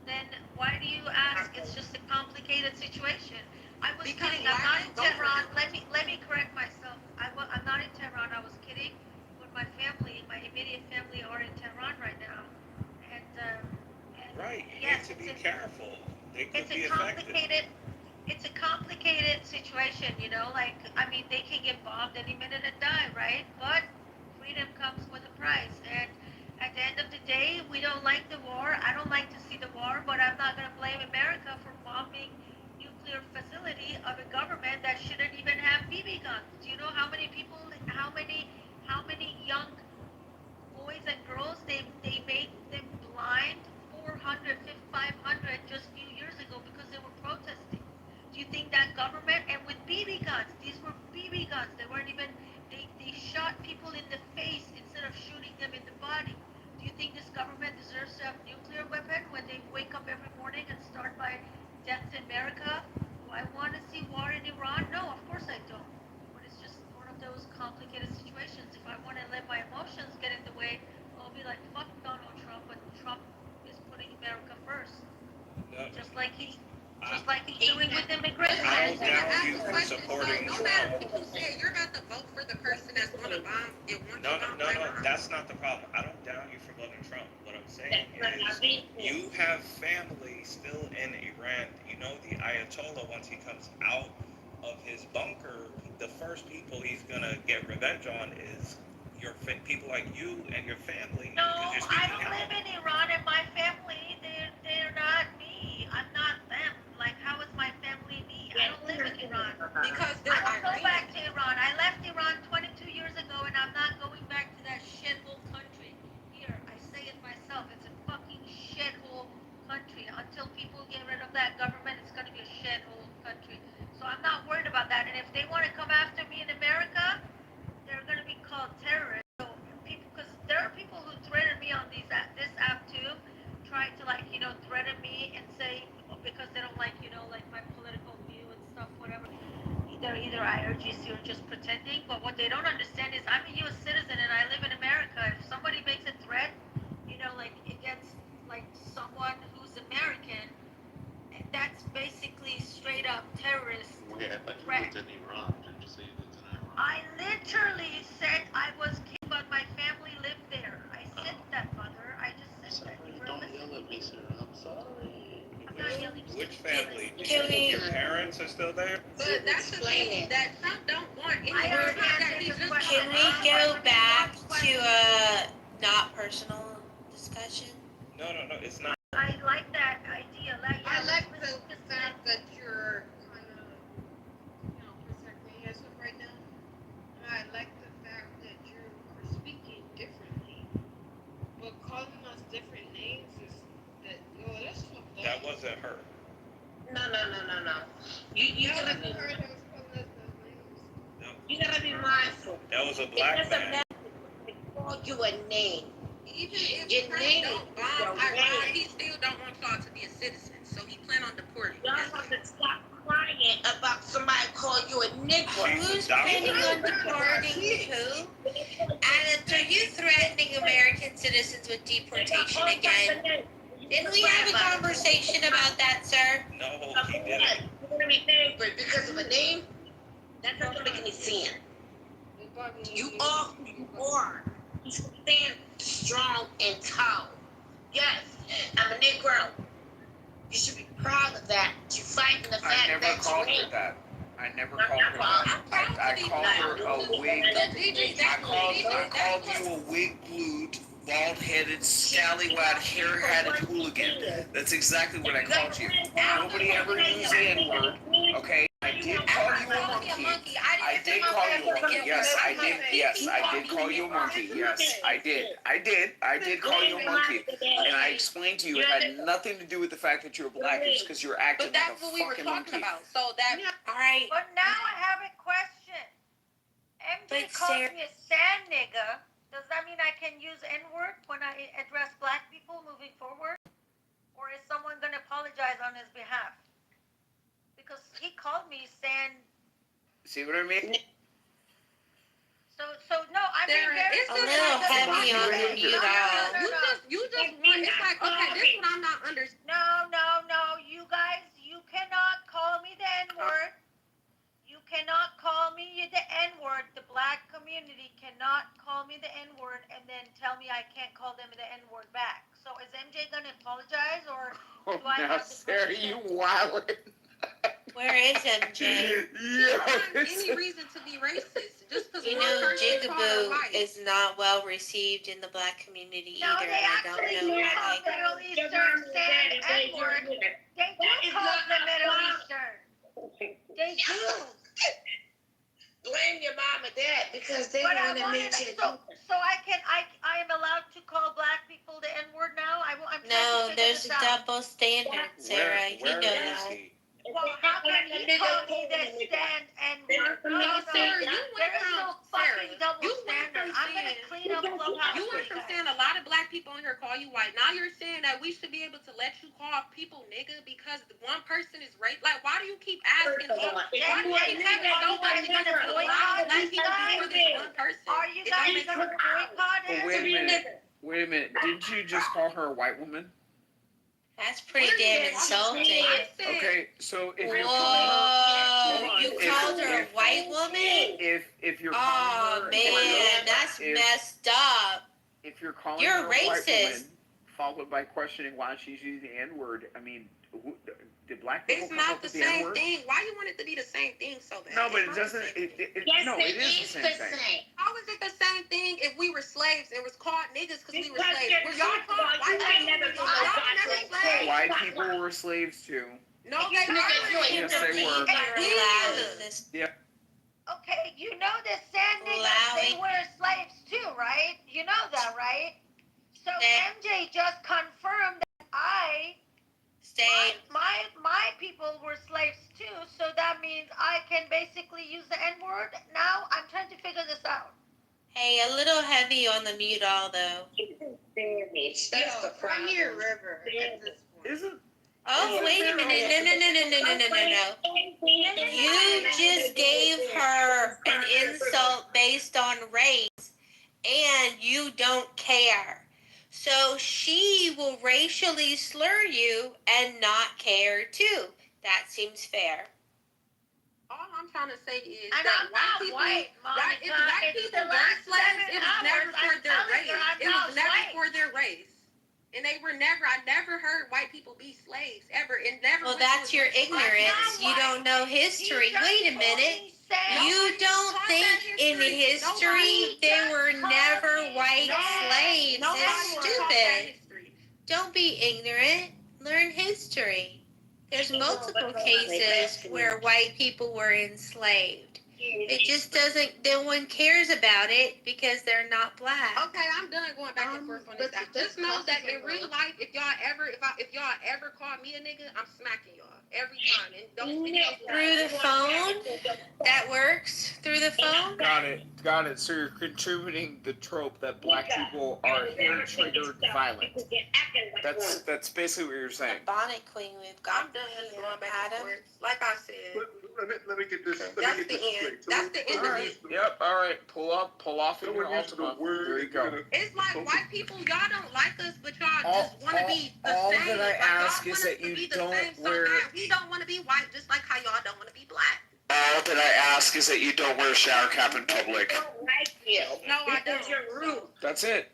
then why do you ask? It's just a complicated situation. I was kidding. I'm not in Tehran. Let me correct myself. I'm not in Tehran. I was kidding. But my family, my immediate family, are in Tehran right now. And right. You yes, need to be careful. They could it's be a complicated. It's a complicated situation, you know. Like, I mean, they can get bombed any minute and die, right? But freedom comes with a price, and at the end of the day, we don't like the war. I don't like to see the war, but I'm not going to blame America for bombing nuclear facility of a government that shouldn't even have BB guns. Do you know how many people, how many young boys and girls they made them blind? 400, 500 just a few years ago because they were protesting. Do you think that government, and with BB guns, these were BB guns, they weren't even, they shot people doing with immigration. I don't doubt you for So supporting no Trump. matter what you say, you're about to vote for the person that's gonna bomb and want to bomb Iran. That's not the problem. I don't doubt you for voting Trump. What I'm saying is, you have family still in Iran. You know the Ayatollah, once he comes out of his bunker, the first people he's gonna get revenge on is your people like you and your family. No, because you're I speaking don't out. live in Iran, and my family, they're not me. I'm not them. Like, how is my family me? I don't live in Iran. Because they're I don't go Iranian. back to Iran. I left Iran 22 years ago, and I'm not going back to that shithole country. Here, I say it myself. It's a fucking shithole country. Until people get rid of that government, it's going to be a shithole country. So I'm not worried about that. And if they want to come after me in America, they're going to be called terrorists. So people, because there are people who threaten me on this app too, trying to threaten me and say because they don't like like my political view and stuff, whatever. They're either IRGC or just pretending. But what they don't understand is I'm a U.S. citizen and I live in America. If somebody makes a threat, like against like someone who's American, that's basically straight up terrorist Yeah, but you threat. lived in Iran. Didn't you say you lived in Iran? I literally said I was king, but my family lived there. I said that, mother. I just said that. You were Don't listening. yell at me, sir. I'm sorry. I'm not yelling. Which family? Can we- Your parents are still there? But that's the thing that Trump don't want any I of already that. He answered the just question. Can we go back to a not personal discussion? No, it's not. I like that idea. I like the fact that you're kind of, protecting yourself right now. And I like the fact that you are speaking differently. But calling us different names is that's fucked up. That wasn't her. No. You gotta be. You gotta be mindful. That was a black It doesn't man. matter if they call you a name. Even if Your Trump name don't is bomb your Iran, name. he still don't want y'all to be a citizen. So he plan on deporting you. Y'all have to stop crying about somebody calling you a nigga. Who's planning on deporting who? And are you threatening American citizens with deportation again? Didn't we have a conversation about that, sir? No, he didn't. You're gonna be angry because of a name? That doesn't make any sense. You are who you are. You should stand strong and tall. Yes, I'm a Negro. You should be proud of that. You fighting the I fact never that called you her ain't. that. I never called her that. I called her a wig. I called you a wig-glued, bald-headed, scallywag, hair-hatted hooligan. That's exactly what I called you. Nobody ever used the N-word, okay? I did call you a monkey. I did call you a monkey. Yes, I did. Yes, I did call you a monkey. Yes, I did. I did call you a monkey. And I explained to you it had nothing to do with the fact that you're black. It's because you're acting But like that's a what we were fucking talking monkey. about. So that All right. But now I have a question. MJ But calls Sarah- me a sand nigga. Does that mean I can use N-word when I address black people moving forward? Or is someone going to apologize on his behalf? Because he called me sand. See what I mean? So no, I'm being Sarah, very it's A just little like heavy on the No, mute no, out. no, no. You just want. It's like okay, this is what I'm not understanding. No. You guys, you cannot call me the N-word. You cannot call me the N-word. The black community cannot call me the N-word and then tell me I can't call them the N-word back. So is MJ gonna apologize or Oh, do I now, have the Sarah, permission? you wildin'. Where is MJ? Yo, Any reason to be racist just because You one know, person called her Jigaboo white. is not well received in the black community No, either. they And I don't actually know do call why. Middle Eastern sand N-word. They do call the Middle Eastern. They do. Blame your mom and dad because they But I want to wanted mention. so I am allowed to call black people the N-word now. I'm trying to No, figure there's this a out. double standard, Sarah. You Where know is that. he? Well, how can he call me the stand N-word? No, Sarah, you there went is no from Sarah. fucking double You went standard. from I'm gonna saying clean up Clubhouse. you went from saying a lot of black people in here call you white. Now you're saying that we should be able to let you call people nigga because one person is right. Like, why do you keep asking? Why do you keep having so much niggas for a lot of black people before this one person? Are you guys gonna boycott But him? wait a minute. Didn't you just call her a white woman? That's pretty damn insulting. Okay, so if you're Whoa, you called her a white woman? If you're Oh calling her, man, that's messed up. if you're calling You're her a white racist. woman, followed by questioning why she's using the N-word, I mean, did black people It's come not up the with the same N-word? thing. Why you want it to be the same thing so bad? No, but It's it not doesn't. the same thing. No, it is the same thing. How is it the same thing if we were slaves and was called niggas because we were slaves? you're Were y'all talking called about white you ain't people? never been Y'all no never goddamn slaves? White people were slaves too. No, they weren't. Yes, they were. Yeah. Okay, you know the sand niggas, they were slaves too, right? You know that, right? So MJ just confirmed that my people were slaves too, so that means I can basically use the N-word now? I'm trying to figure this out. Hey, a little heavy on the mute all though. That's the problem. Here, River. Is it? Oh, wait a minute. No. You just gave her an insult based on race, and you don't care. So she will racially slur you and not care too. That seems fair. All I'm trying to say is And that I'm not white, Monica. if white It's people the were last slaves, 7 it was never hours, for I'm their telling race. you, I'm It was not never white. for their race. And they were never, I never heard white people be slaves, ever. It never Well, went that's to your a- ignorance. You don't know history. Wait a minute. You don't think in history there were never white slaves. It's stupid. Don't be ignorant. Learn history. There's multiple cases where white people were enslaved. It just doesn't, no one cares about it because they're not black. Okay, I'm done going back and forth on this. Just know that in real life, if y'all ever call me a nigga, I'm smacking y'all every time. And don't Through the phone? That works? Through the phone? Got it. So you're contributing the trope that black people are hair-triggered violent. That's basically what you're saying. Bonnet Queen, we've got. I'm done going back and forth. Like I said, Let me get this. that's the end. That's the end of it. Yep. All right. Pull off in your Altima. There you go. It's like white people, y'all don't like us, but y'all just want to be the all same. that I Like, ask y'all is want us that to you be the don't same so wear- bad. We don't want to be white, just like how y'all don't want to be black. All that I ask is that you don't wear a shower cap in public. No, I don't. You're rude. That's it.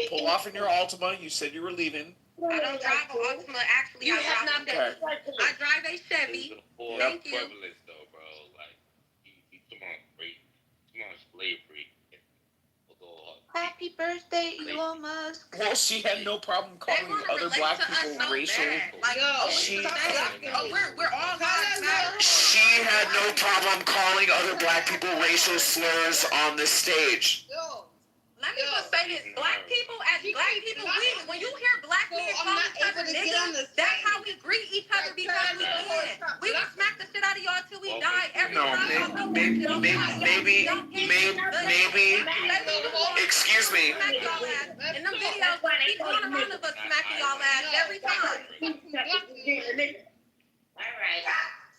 Pull off in your Altima. You said you were leaving. I don't drive an Altima. Actually, I drive a Chevy. I drive a Chevy. Thank you. Though, bro. Like, he come on, slavery. Happy birthday, Elon Musk. Well, she had no problem calling other black people racial. Like, we're all lives matter. She had no problem calling other black people racial slurs on the stage. Let me just say this: black people, when you hear black men call each other niggas, that's how we greet each other because we can. We will smack the shit out of y'all till we die every time. Maybe. Excuse me. Smack y'all ass. In them videos, keep going around of us smacking y'all ass every time. Alright.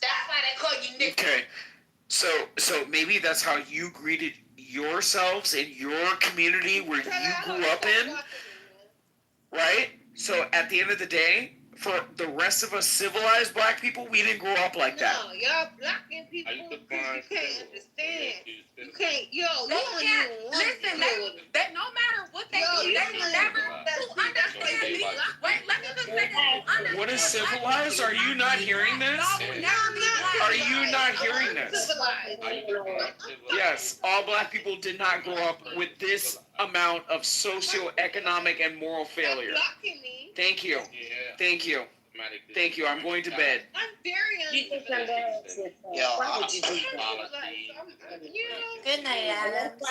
That's why they call you niggas. Okay. So maybe that's how you greeted yourselves in your community where you grew up in, right? So at the end of the day, for the rest of us civilized black people, we didn't grow up like that. No, y'all black people, you can't understand. You can't, you don't even want listen, that no matter what they do, they will never understand me. Wait, let me just say this. What is civilized? Are you not hearing this? Are you not hearing this? Yes, all black people did not grow up with this amount of socioeconomic and moral failure. Thank you. I'm going to bed. I'm very uncomfortable. Why would you do Good night, Adam. The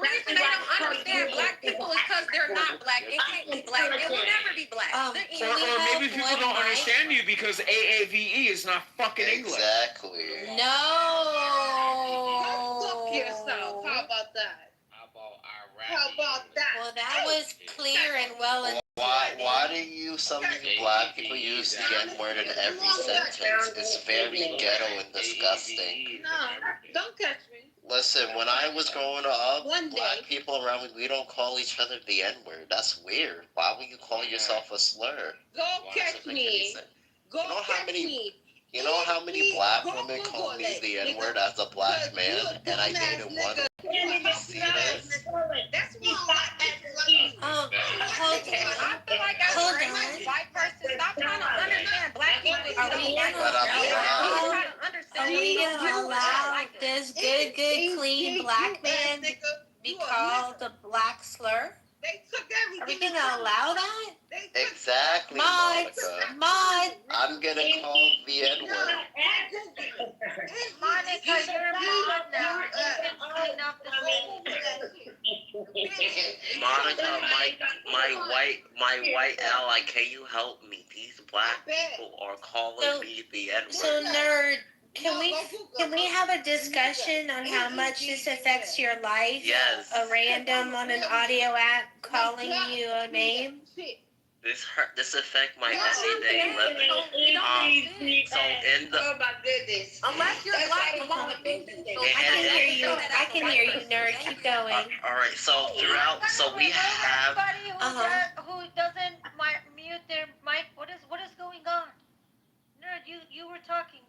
reason they don't understand black people is because they're not black. It can't be black. It will never be black. Or maybe people don't understand you because AAVE is not fucking English. Exactly. No. Fuck yourself. How about that? How about that? Well, that was clear and well and Why do some of you black people use the N-word in every sentence? It's very ghetto and disgusting. No, don't catch me. Listen, when I was growing up, One black day. people around me, we don't call each other the N-word. That's weird. Why would you call yourself a slur? Go catch me. Go You know how catch many- me. You know how many black Go women Google call me it, the nigga. N-word as a black Because you man, a and I dumbass dated one? nigga. See this? That's why I act like you. Hold I feel like as a Hold racist on. white person, stop trying to understand black people if you Are don't we like gonna them. allow? Try to understand Are we them. gonna allow this good, clean black man be called the black slur? They took Are we everything. gonna allow that? Exactly, Mod, Monica. I'm gonna call the N-word. Monica, you're a mom now. You can clean up the Monica, my white ally, can you help me? These black people are calling me the N-word. So nerd, can we have a discussion on how much this affects your life? Yes. A random on an audio app calling you a name? This affect my everyday living. So in the Oh my goodness. Unless you're black, you won't offend you. So I can hear you, nerd. Keep going. all right. So throughout, so we have. Who doesn't mute their mic? What is going on? Nerd, you were talking.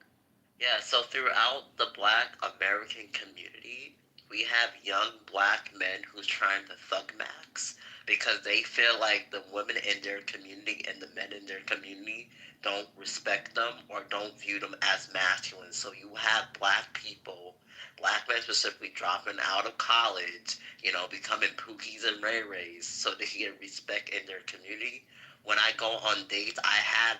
Yeah. So throughout the Black American community, we have young black men who's trying to thug max because they feel like the women in their community and the men in their community don't respect them or don't view them as masculine. So you have black people, black men specifically, dropping out of college, becoming Pookies and Ray Rays so they can get respect in their community. When I go on dates, I had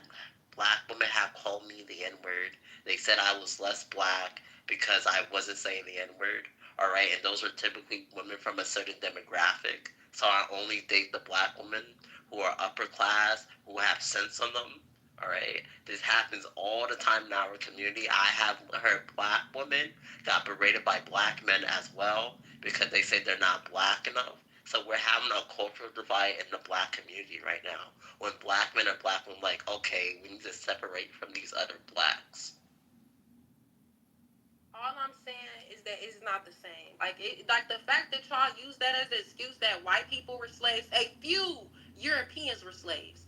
black women have called me the N-word. They said I was less black because I wasn't saying the N-word. All right, and those are typically women from a certain demographic. So I only date the black women who are upper class, who have sense on them. All right, this happens all the time in our community. I have heard black women got berated by black men as well because they say they're not black enough. So we're having a cultural divide in the black community right now. When black men are black women, like, okay, we need to separate from these other blacks. All I'm saying is that it's not the same. Like the fact that y'all use that as an excuse that white people were slaves, a few Europeans were slaves.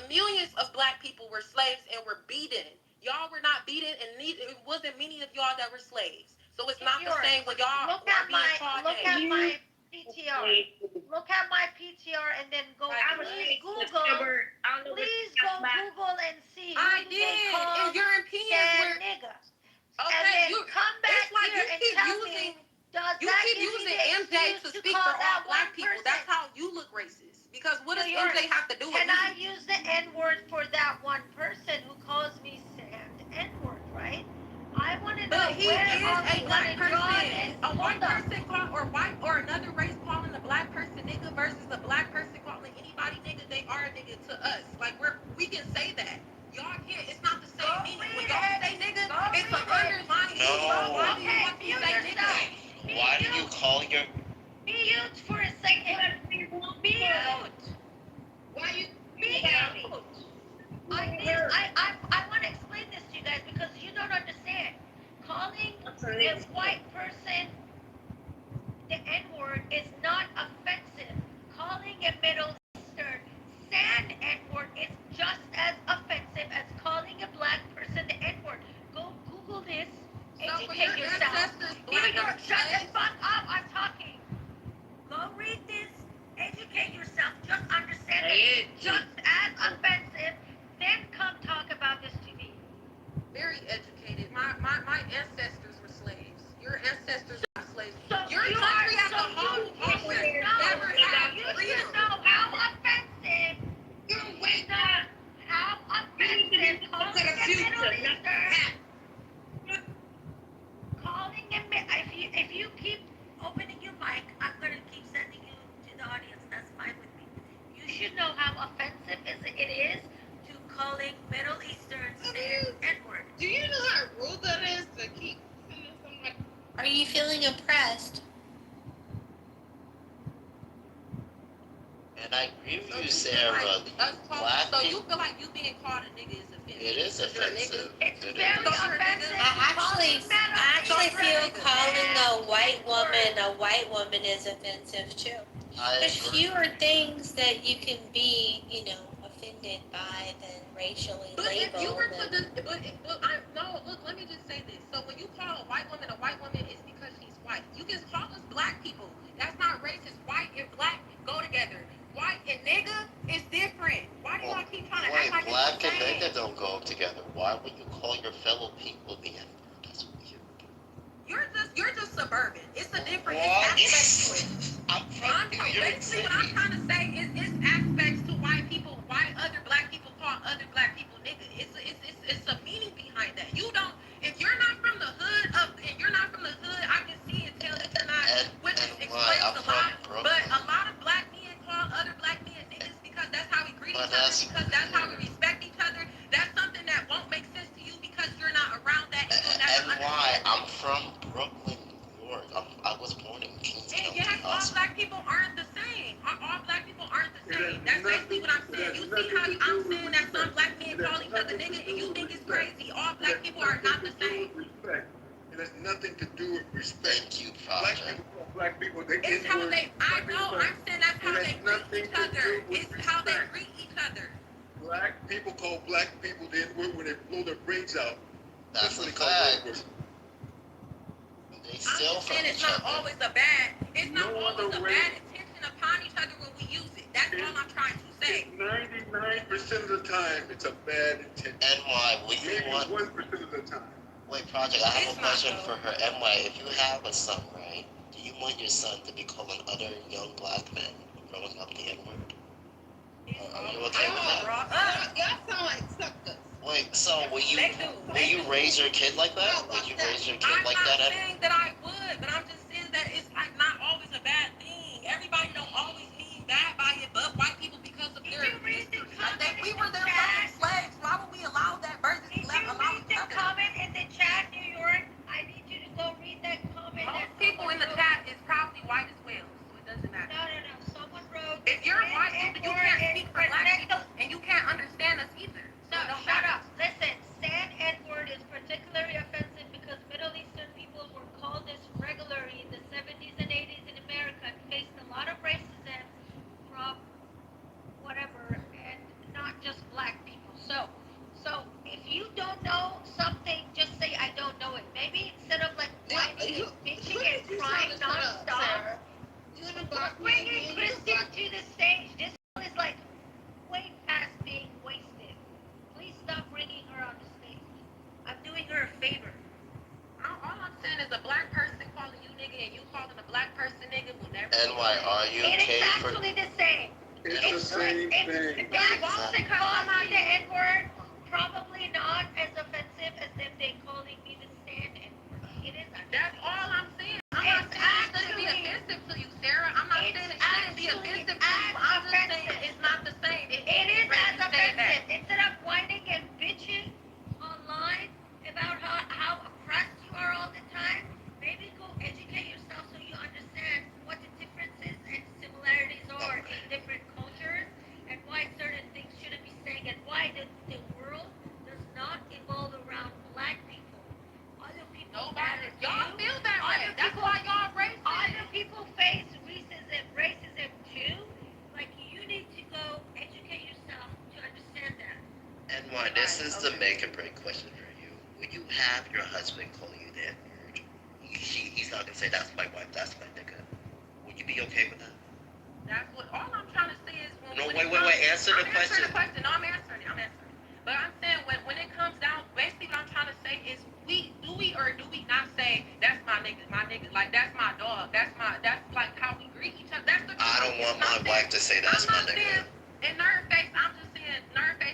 Millions of black people were slaves and were beaten. Y'all were not beaten, and it wasn't many of y'all that were slaves. So it's not the same when y'all Look at my PTR. Look at my PTR and then go. Please Google and see. I did. And Europeans were niggas. Okay, and then come back here and tell me. You keep using MJ to speak for all black people. That's how you look racist. Because what does MJ have to do with Can me? I use the N-word for that one person who calls me N-word, right? I want to know but he where is a black person. A white person or another race calling a black person nigga versus a black person calling anybody nigga, they are a nigga to us. Like we can say that. Y'all can't. It's not the same meaning. When y'all say nigga, it's an underlying meaning. Why do you want to say nigga? Why do you call your... Mute for a second. Mute. Why you mute? I want to explain this to you guys because you don't understand. Calling a white person the N-word is not offensive. Calling a Middle Eastern sand N-word is just as offensive as calling a black person the N-word. Go Google this. Educate yourself. Shut the fuck up. I'm talking. Go read this. Educate yourself. Just understand it. Just as offensive. Then come talk about this to me. Very educated. My ancestors were slaves. Your ancestors were slaves. So your country as a whole never had freedom. You should know how offensive. How offensive calling a Middle Eastern. If you keep opening your mic, I'm gonna keep sending you to the audience. That's fine with me. You should know how offensive it is to calling Middle Eastern N-word. Do you know how rude that is to keep sending somebody? Are you feeling oppressed? And I agree with you, So Sarah. so you feel like you being called a nigga is offensive? It is offensive. It's very offensive. I actually feel calling a white woman is offensive too. There's fewer things that you can be, offended by than racially But if you labeled. were to just, no, look, let me just say this. So when you call a white woman, it's because she's white. You can call us black people. That's not racist. White and black go together. White and nigga is different. Why do y'all keep trying to act like black it's the and same? nigga don't go together. Why would you call your fellow people the N-word? That's weird. You're just suburban. It's a different aspect to it. Basically what I'm trying to say is it's aspects to white people, why other black people call other black people nigga. It's a meaning behind that. You don't, if you're not from the hood I can see and tell that you're not, which explains a lot. But a lot of black men call other black men niggas because that's how we greet each other, because that's how we respect each other. That's something that won't make sense to you because you're not around that and you'll never understand. I'm from Brooklyn, New York. I was born in Kings County. Yes, all black people aren't the same. All black people aren't the same. That's basically what I'm saying. You see how I'm saying that some black men call each other nigga and you think it's crazy. All black people are not the same. It has nothing to do with respect. Thank you, Black people call black people the It's how N-word. I know, I'm saying that's how they greet each other. It's how they greet each other. Black people call black people the N-word when they blow their brains out. That's what a they call the N-word. fact. They I'm steal just from saying it's each not other. always a bad, bad intention upon each other when we use it. That's all I'm trying to say. 99% of the time, it's a bad intention. NY, would you Maybe want... 1% of the time. Wait, Project, I have a question for her. NY, if you have a son, right, do you want your son to be calling other young black men growing up the N-word? Are you okay with that? Y'all sound like suckers. Wait, so will you raise your kid like that? Would you raise your kid like that? I'm not saying that I would, but I'm just saying that it's like not always a bad thing. Everybody don't always mean bad by it, but white people because of their history. Like we were their fucking slaves. Why would we allow that versus allow each other? Comment in the chat, New York. I need you to go read that comment. Most people in the chat is probably white as well, so it doesn't matter. No. Someone wrote. If you're white, you can't speak for black people, and you can't understand us either. No, shut up. Listen, saying N-word is particularly offensive because Middle Eastern people were called this regularly in the 70s and 80s in America and faced a lot of racism from whatever, and not just black people. So if you don't know something, just say I don't know it. Maybe instead of like whining and bitching and crying nonstop, bringing Kristen to the stage. This is like way past being wasted. Please stop bringing her on the stage. I'm doing her a favor. All I'm saying is a black person calling you nigga and you calling a black person nigga will never. NY, are you It okay is for... actually the same. It's the same thing. If wants to call me the N-word, probably not as offensive as if they calling me the stand N-word. It is. That's all I'm saying. I'm not saying it shouldn't be offensive to you, Sarah. I'm not saying it shouldn't be offensive to you. I'm just saying it's not the same. It is as offensive. Instead of whining and bitching online about how oppressed you are all the time, maybe go educate yourself so you understand what the differences and similarities are in different cultures and why certain things shouldn't be saying and why the world does not evolve around black people. Other people Y'all feel that way. That's why y'all racist. Other people face racism too. Like you need to go educate yourself to understand that. NY, this is the make or break question for you. Would you have your husband call you the N-word? He's not gonna say that's my wife, that's my nigga. Would you be okay with that? That's what all I'm trying to say is when wait, answer the question. No, I'm answering it. But I'm saying when it comes down, basically what I'm trying to say is do we or do we not say that's my nigga, like that's my dog, that's like how we greet each other. That's the truth. I don't want my wife to say that's my nigga. In nerd face, I'm just saying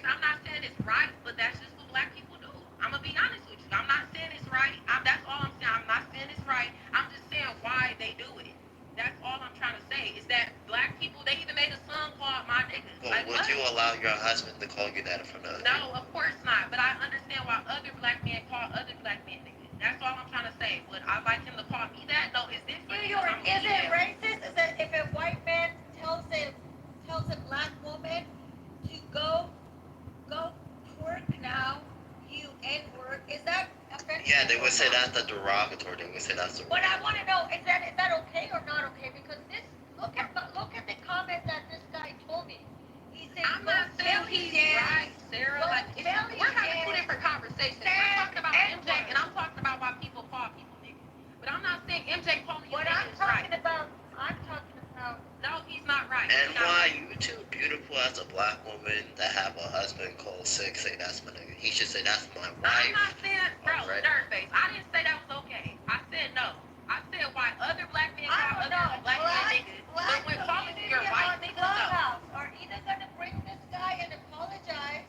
I'm not saying it's right, but that's just what black people do. I'm gonna be honest with you. I'm not saying it's right. That's all I'm saying. I'm not saying it's right. I'm just saying why they do it. That's all I'm trying to say is that black people, they even made a song called My Nigga. Well, like, would you allow your husband to call you that in front of No, of course not. But I understand why other black men call other black men niggas. That's all I'm trying to say. Would I like him to call me that? No, is this New York, is it racist? Is it if a white man tells Yeah, they would say that's a derogatory. They would say that's a. But I want to know, is that okay or not okay? Because this, look at the comment that this guy told me. He said, I'm not saying he's right, Sarah. Like, we're having two different conversations. I'm talking about MJ, and I'm talking about why people call people niggas. But I'm not saying MJ calling you niggas is right. I'm talking about. No, he's not right. And why you too beautiful as a black woman that have a husband called sick say that's my nigga. He should say that's my wife. I'm not saying, bro, Alright. nerd face. I didn't say that was okay. I said no. I said why other black men call other black men niggas. But when calling you your white niggas, no. Are either gonna bring this guy and apologize,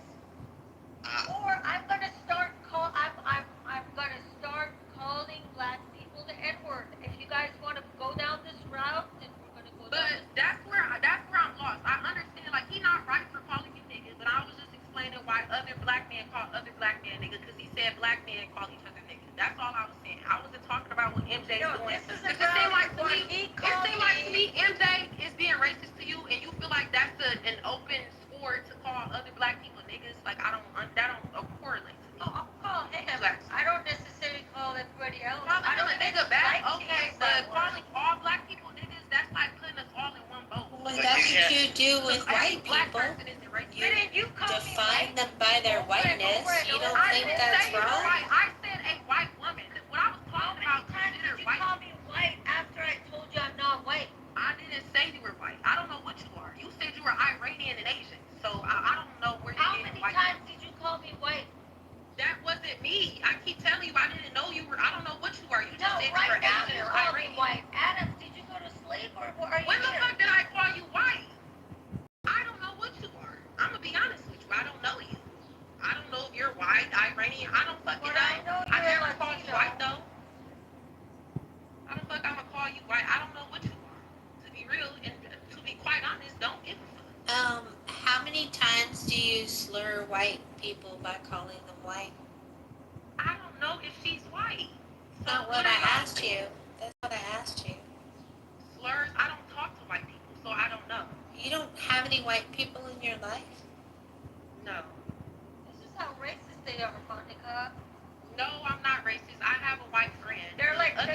or I'm gonna start calling black people the N-word. If you guys want to go down this route, then we're gonna go down. But that's where I'm lost. I understand, like, he not right for calling you niggas, but I was just explaining why other black men call other black men niggas, because he said black men call each other niggas. That's all I was saying. I wasn't talking about what MJ's doing. This is It seemed like to me, MJ is being racist to you, and you feel like that's an open sport to call other black people niggas. Like, that don't correlate to me. I'll call him. I don't necessarily call everybody else. Calling him a nigga back, okay, but calling all black people niggas, that's like putting us all in one boat. Well, that's what you do with white people. You define them by their whiteness. You don't think that's wrong? I said a white woman. What I was talking about considered white. Call me white after I told you I'm not white. I didn't say you were white. I don't know what you are. You said you were Iranian and Asian. So I don't know where you're getting white. How many times did you call me white? That wasn't me. I keep telling you I didn't know you were. I don't know what you are. You just said you were right now Asian you or call me Iranian. white. Adams, did you go to sleep or are you When the here? fuck did I call you white? I don't know what you are. I'm gonna be honest with you. I don't know you. I don't know if you're white, Iranian. I don't fucking know. I never called you white though. How the fuck I'm gonna call you white? I don't know what you are. To be real and to be quite honest, don't give a fuck. How many times do you slur white people by calling them white? I don't know if she's white. That's not what I asked you. That's what I asked you. Slurs? I don't talk to white people, so I don't know. You don't have any white people in your life? No. This is how racist they are, Monica. No, I'm not racist. I have a white friend. They're like, no, you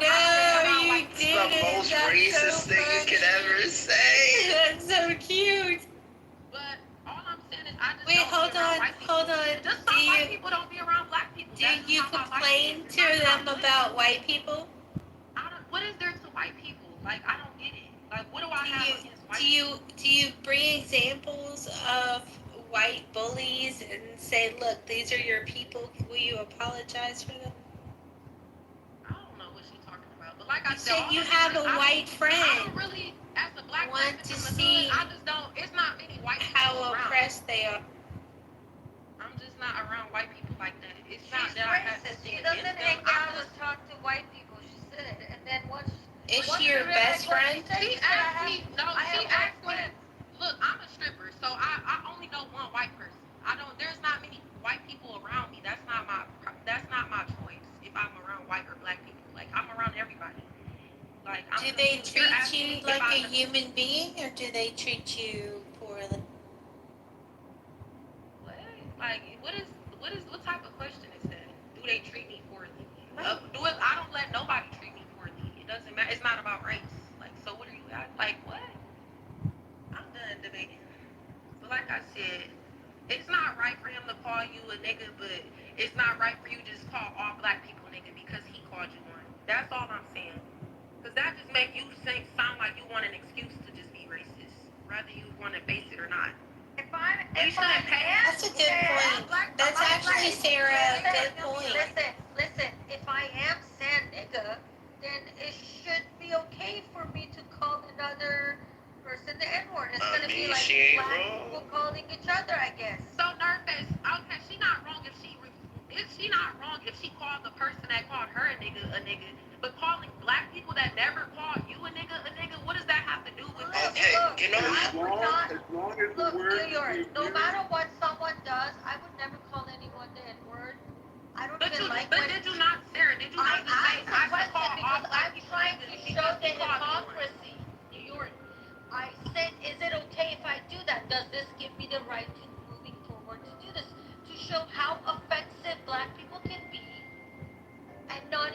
didn't. It's the most racist thing you could ever say. That's so cute. But all I'm saying is I just Wait, don't be around white people. hold on. Just some white people don't be around black people. Do you complain to them about white people? What is there to white people? Like, I don't get it. Like, what do I have against white people? Do you bring examples of white bullies and say, look, these are your people, will you apologize for them? I don't know what she's talking about. But like I You said, said you have a white friend. I don't really, as a black want person to in the see hood, I just don't, it's not many white people how around. oppressed they are. I'm just not around white people like that. It's she's not that I have racist. to She doesn't hang out and talk to white people. She said it. And then once... Is she your best friend? She asked me, look, I'm a stripper, so I only know one white person. There's not many white people around me. That's not my choice if I'm around white or black people. Like, I'm around everybody. Like, Do they treat you like a human being, or do they treat you poorly? What? Like, what type of question is that? Do they treat me poorly? I don't let nobody treat me poorly. It doesn't matter. It's not about race. Like, so what are you at? Like, what? I'm done debating. But like I said, it's not right for him to call you a nigga, but it's not right for you to just call all black people nigga because he called you one. That's all I'm saying. Because that just make you sound like you want an excuse to just be racist, whether you want to face it or not. That's a good point. That's actually, Sarah, a good point. Listen, if I am San nigga, then it should be okay for me to call another person the N-word. It's gonna be like black people calling each other, I guess. So Nurface, okay, she not wrong if she called the person that called her a nigga, but calling black people that never called you a nigga, what does that have to do with it? Okay, you know as long as the word New York, no matter what someone does, I would never call anyone the N-word. I don't even like But did you not, Sarah, did you not just say I should call all black people trying to show the because hypocrisy. New York, I said, is it okay if I do that? Does this give me the right to moving forward to do this? To show how offensive black people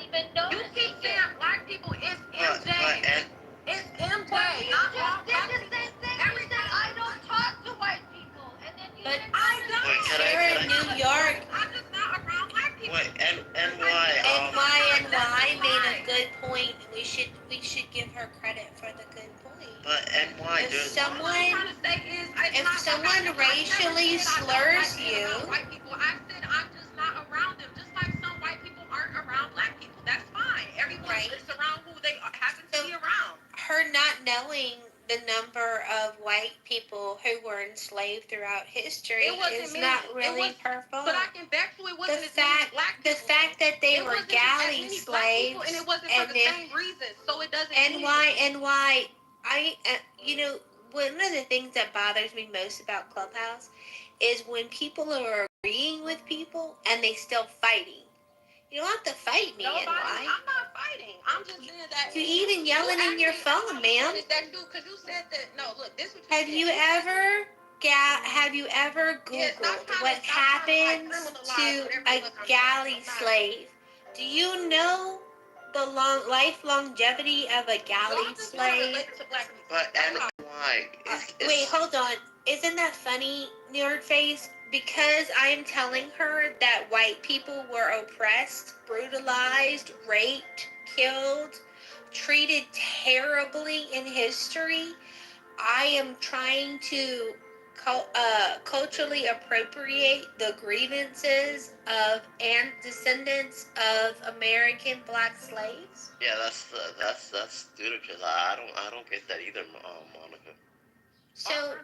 even notice. You keep saying black people. It's MJ. and It's MJ. But you Not just all did black the people. same thing. You said I don't talk to white people, and then you But didn't I notice. don't. Wait, can I- Sarah can in I- New York, I'm just not around black people. wait, and why? NY made a good point. We should give her credit for the good point. But NY, If there's All I'm trying to say is, if someone racially slurs you, white people, I said I'm just not around them. Just like some white people aren't around black people. That's fine. Everyone Right. is around who they happen to be around. her not knowing the number of white people who were enslaved throughout history It wasn't is many. not It really was- her fault. But I can bet you it wasn't The as many fact, black the people. fact that they It were wasn't as galley many black slaves, people, and it wasn't for and the then same reason. So it doesn't. and mean- why you know, one of the things that bothers me most about Clubhouse is when people are agreeing with people and they still fighting. You don't have to fight me, Nobody. NY. I'm not fighting. I'm just saying that. You even yelling in your phone, ma'am. Is that you? Because you said that. No, look. This what you Have said. you ever Googled what happens to a galley slave? Do you know the life longevity of a galley slave? But NY is Wait, hold on. Isn't that funny, Nerd Face? Because I am telling her that white people were oppressed, brutalized, raped, killed, treated terribly in history, I am trying to culturally appropriate the grievances of and descendants of American black slaves. Yeah, that's ludicrous. I don't get that either, Monica. So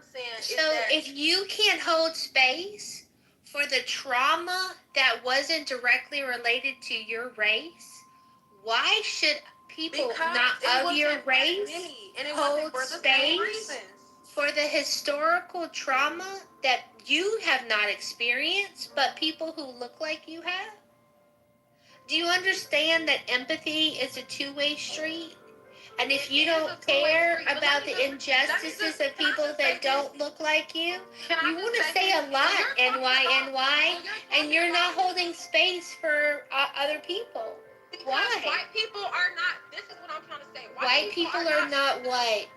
if you can't hold space for the trauma that wasn't directly related to your race, why should people not of your race hold space for the historical trauma that you have not experienced, but people who look like you have? Do you understand that empathy is a two-way street? And if you don't care about the injustices of people that don't look like you want to say a lot, NY, and you're not holding space for other people. Why? White people are not. This is what I'm trying to say. White people are not what?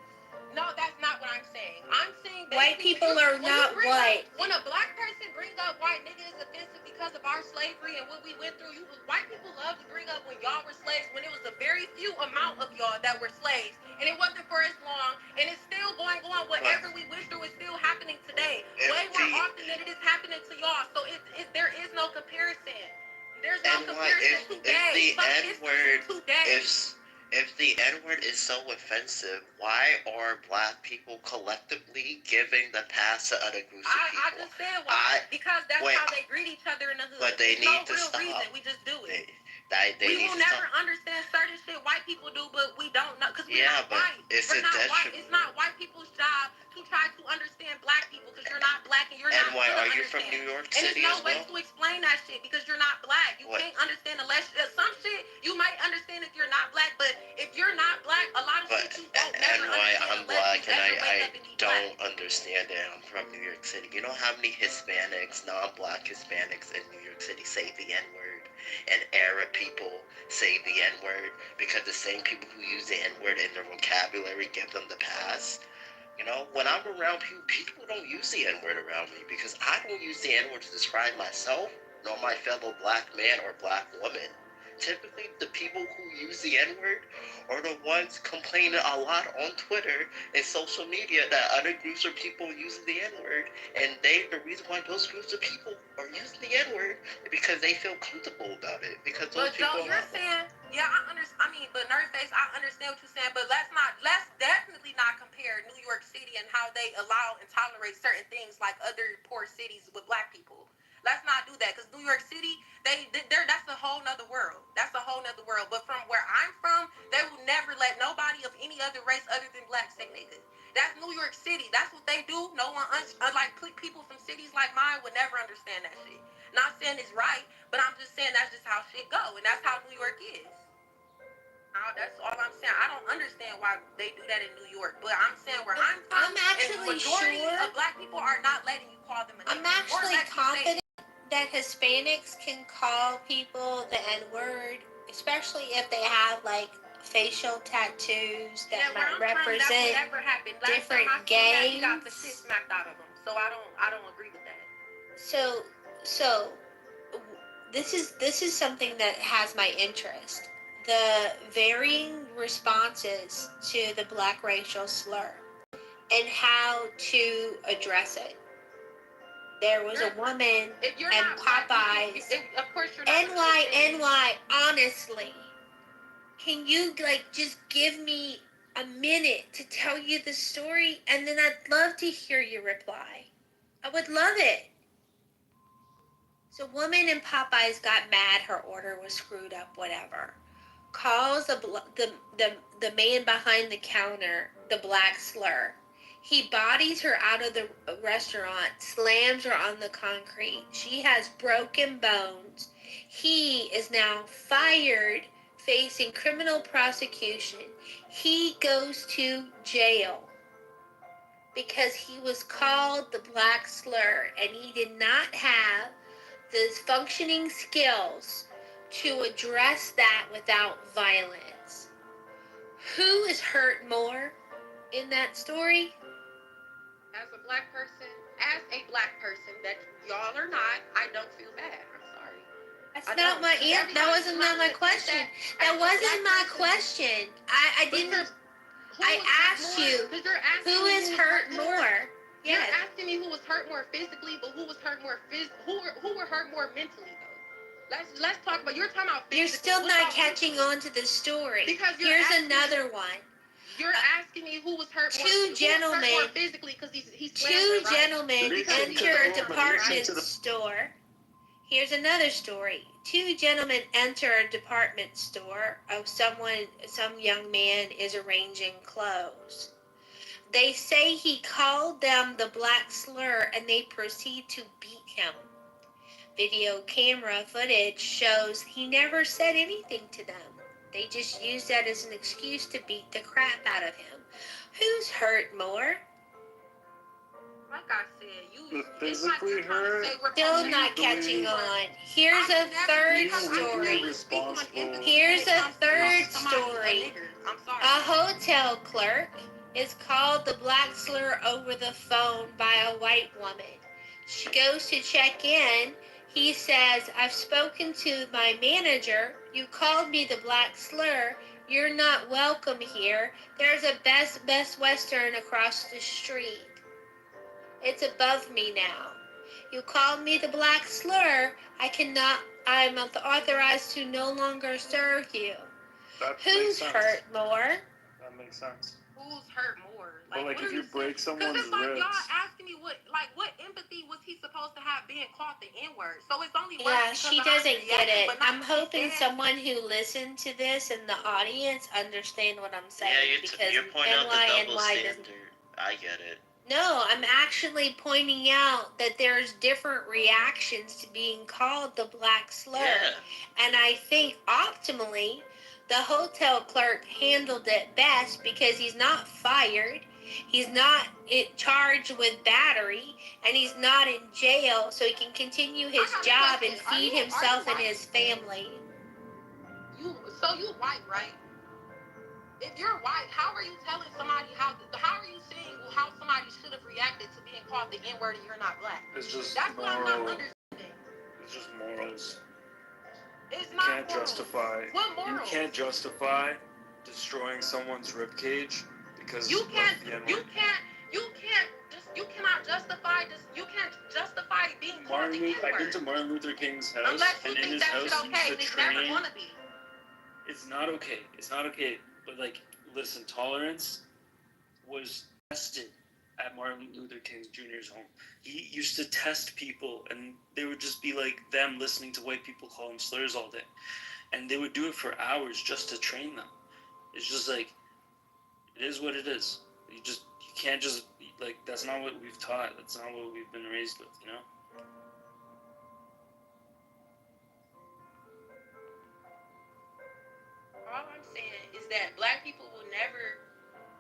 No, that's not what I'm saying. I'm saying white people are not white. When a black person brings up white nigga is offensive because of our slavery and what we went through, white people love to bring up when y'all were slaves, when it was a very few amount of y'all that were slaves, and it wasn't for as long, and it's still going on. Whatever we went through is still happening today. Way more often than it is happening to y'all. So there is no comparison. There's no comparison today. If the N-word is so offensive, why are black people collectively giving the pass to other groups of people? I just said why. Because that's how they greet each other in the hood. But they There's need no to real stop. reason. We just do it. They We will never understand certain shit white people do, but we don't know because we're not white. It's we're not white. It's not white people's job to try to understand black people because you're not black and you're not. And why are you from New York City? And there's no way to explain that shit because you're not black. You can't understand unless some shit you might understand if you're not black, but if you're not black, a lot of shit you won't never understand. I'm black and I don't understand it. I'm from New York City. You know how many Hispanics, non-black Hispanics in New York City say the N-word, and Arab people say the N-word because the same people who use the N-word in their vocabulary give them the pass. You know, when I'm around people don't use the N-word around me because I don't use the N-word to describe myself nor my fellow black man or black woman. Typically, the people who use the N-word are the ones complaining a lot on Twitter and social media that other groups of people using the N-word, and the reason why those groups of people are using the N-word is because they feel comfortable about it. Because those people Joe, you're saying, yeah, I understand. I mean, but Nerdface, I understand what you're saying, but let's definitely not compare New York City and how they allow and tolerate certain things like other poor cities with black people. Let's not do that because New York City, that's a whole nother world. That's a whole nother world. But from where I'm from, they will never let nobody of any other race other than black say nigga. That's New York City. That's what they do. No one, unlike people from cities like mine, would never understand that shit. Not saying it's right, but I'm just saying that's just how shit go, and that's how New York is. That's all I'm saying. I don't understand why they do that in New York, but I'm saying where I'm from, I'm actually majority sure of black people are not letting you call them a nigga. I'm actually confident that Hispanics can call people the N-word especially if they have like facial tattoos that where might I'm from, that would represent never happen. Last different time I seen that, he got gangs. the shit smacked out of him. So I don't agree with that. So this is something that has my interest. The varying responses to the black racial slur and how to address it. There was a woman and Popeyes. Of course you're not. NY, honestly. Can you like just give me a minute to tell you the story, and then I'd love to hear your reply. I would love it. So, woman in Popeyes got mad. Her order was screwed up. Whatever. Calls the man behind the counter the black slur. He bodies her out of the restaurant, slams her on the concrete. She has broken bones. He is now fired, facing criminal prosecution. He goes to jail because he was called the black slur and he did not have the functioning skills to address that without violence. Who is hurt more in that story? As a black person, that y'all are not, I don't feel bad. I'm sorry. That wasn't my question. That wasn't my question. I didn't. I asked you, who is hurt more? You're asking me who was hurt more physically, but who was hurt more who were hurt more mentally though? Let's talk about. You're talking about. You're still not catching on to the story. Because here's another one. You're asking me who was hurt more. Two gentlemen physically because he's two gentlemen enter a department store. Here's another story. Two gentlemen enter a department store of some young man is arranging clothes. They say he called them the black slur and they proceed to beat him. Video camera footage shows he never said anything to them. They just used that as an excuse to beat the crap out of him. Who's hurt more? Like I said, you physically hurt. Still not catching on. Here's a third story. Here's a third story. A hotel clerk is called the black slur over the phone by a white woman. She goes to check in. He says, I've spoken to my manager. You called me the black slur. You're not welcome here. There's a Best Western across the street. It's above me now. You called me the black slur. I'm authorized to no longer serve you. Who's hurt more? That makes sense. Who's hurt more? But if you break someone's ribs. Because it's y'all asking me what empathy was he supposed to have being called the N-word? So it's only she doesn't get it. I'm hoping someone who listened to this in the audience understand what I'm saying. Yeah, you're pointing out the double standard. I get it. No, I'm actually pointing out that there's different reactions to being called the black slur. Yeah. And I think optimally, the hotel clerk handled it best because he's not fired, he's not charged with battery, and he's not in jail, so he can continue his job and feed himself and his family. So you white, right? If you're white, how are you telling somebody how are you saying how somebody should have reacted to being called the N-word and you're not black? It's just That's moral. what I'm not understanding. It's just morals. It's You not can't morals. justify. What morals? You can't justify destroying someone's ribcage because you can't of the N-word. You cannot justify being called the N-word. I've been to Martin Luther King's house, unless you and in think his that house shit okay, he used it's to never train. gonna be. It's not okay. It's not okay. But listen, tolerance was tested at Martin Luther King Jr.'s home. He used to test people, and they would just be like them listening to white people call him slurs all day. And they would do it for hours just to train them. It's just it is what it is. You can't just, that's not what we've taught. That's not what we've been raised with, you know? All I'm saying is that black people will never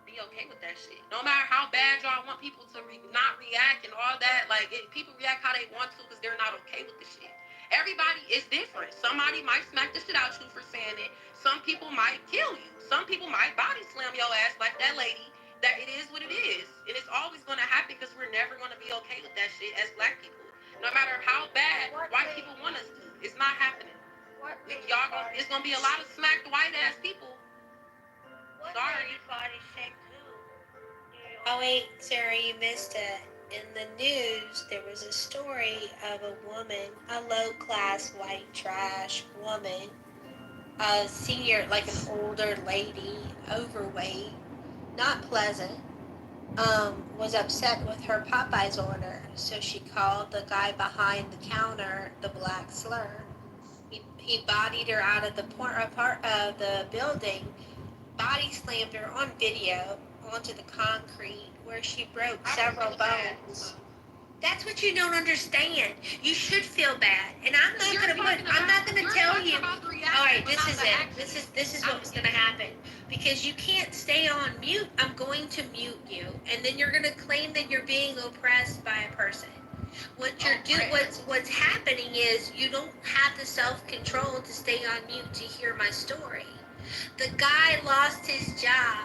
be okay with that shit. No matter how bad y'all want people to not react and all that, people react how they want to because they're not okay with the shit. Everybody is different. Somebody might smack the shit out you for saying it. Some people might kill you. Some people might body slam your ass like that lady. That it is what it is. And it's always going to happen because we're never going to be okay with that shit as black people. No matter how bad white people want us to. It's not happening. Y'all gonna, it's going to be a lot of smacked white ass people. Sorry. Oh wait, Sarah, you missed it. In the news, there was a story of a woman, a low-class white trash woman, a senior, like an older lady, overweight, not pleasant, was upset with her Popeyes order, so she called the guy behind the counter the black slur. He bodied her out of the part of the building, body slammed her on video onto the concrete where she broke several bones. That's what you don't understand. You should feel bad, and I'm not gonna tell you. All right, this is it. This is what's gonna happen because you can't stay on mute. I'm going to mute you, and then you're gonna claim that you're being oppressed by a person. What's happening is you don't have the self-control to stay on mute to hear my story. The guy lost his job.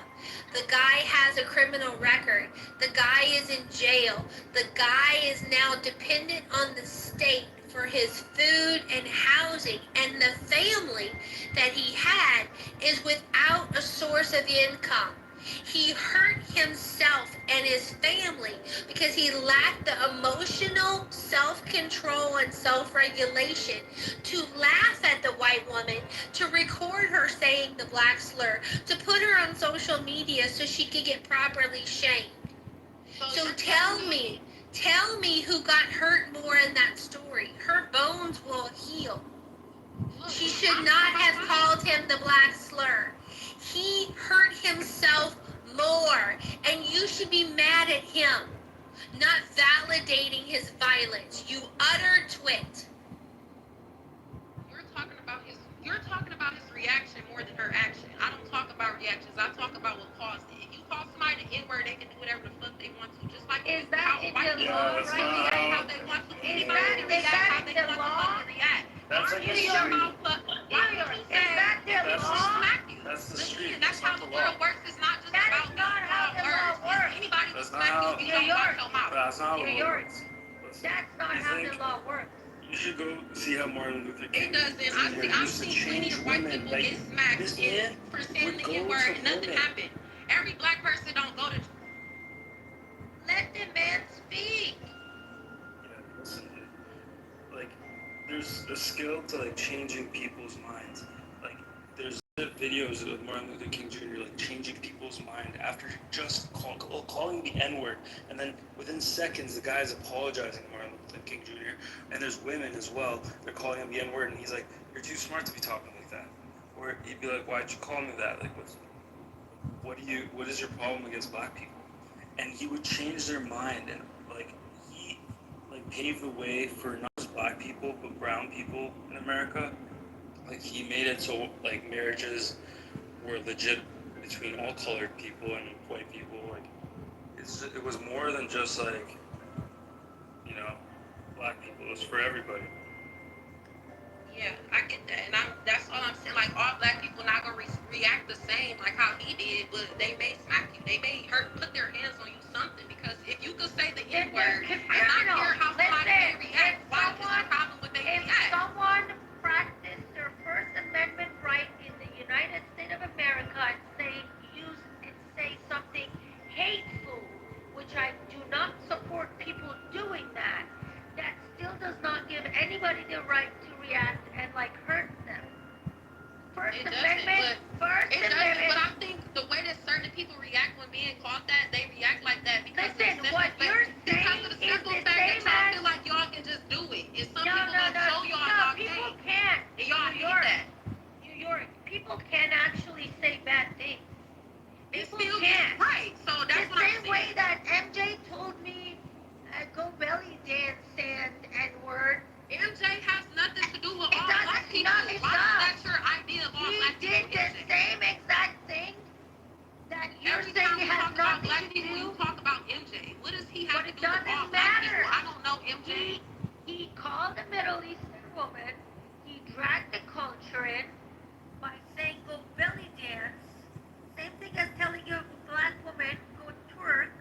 The guy has a criminal record. The guy is in jail. The guy is now dependent on the state for his food and housing. And the family that he had is without a source of income. He hurt himself and his family because he lacked the emotional self-control and self-regulation to laugh at the white woman, to record her saying the black slur, to put her on social media so she could get properly shamed. So tell me who got hurt more in that story. Her bones will heal. She should not have called him the black slur. He hurt himself more, and you should be mad at him, not validating his violence. You utter twit. You're talking about his reaction more than her action. I don't talk about reactions. I talk about what caused it. If you call somebody the N-word, they can do whatever the fuck they want to. Just like Is that in the law right now? How they want to. Anybody can react how they want to fucking react. That's like New the York. Is that the law? That's the street. That's how the world works. It's not just about not how the law works. Anybody can That's not smack how. you. You don't watch your mouth. That's not how New it York. works. Listen, That's not you how think- the law works. You should go see how Martin Luther King. It doesn't. I've seen plenty of white people get smacked this man for saying would the go N-word to and nothing women. happened. Every black person don't go to. Let the man speak. Yeah, listen, dude. Like, there's a skill to like changing people's minds. Like, there's videos of Martin Luther King Jr. like changing people's mind after just calling the N-word, and then within seconds the guy's apologizing to Martin Luther King Jr. And there's women as well. They're calling him the N-word, and he's like, "You're too smart to be talking like that." Or he'd be like, "Why'd you call me that? Like, what is your problem against black people?" And he would change their mind, and like he like paved the way for not just black people but brown people in America. Like he made it so like marriages were legit between all colored people and white people. Like it was more than just like, you know, black people. It was for everybody. Yeah, I get that, and that's all I'm saying. Like all black people not gonna react the same like how he did, but they may smack you, they may put their hands on you something. Because if you could say the N-word and not care how somebody may react, why is there a problem with they react? If someone practiced their First Amendment right in the United States of America and say something hateful, which I do not support people doing that still does not give anybody the right to react and like hurt them. First Amendment. But I think the way that certain people react when being called that, they react like that because what you're saying of the is simple the fact same that y'all as feel like y'all can just do it. And some no, people will show y'all people can't. can't. And y'all New hate York, that. New York, people can actually say bad things. People still can't. Right. So that's the what I'm same saying. way that MJ told me, go belly dance and N-word. MJ has nothing to do with It all doesn't- black people. no, it Why does. is that your idea of all black people? He did the same exact thing that you're Every saying time we has talk about nothing black to people, do. you talk about MJ. What does he have But to it do with all doesn't black matter. people? I don't know MJ. He called a Middle Eastern woman drag the culture in by saying go belly dance. Same thing as telling a black woman go twerk,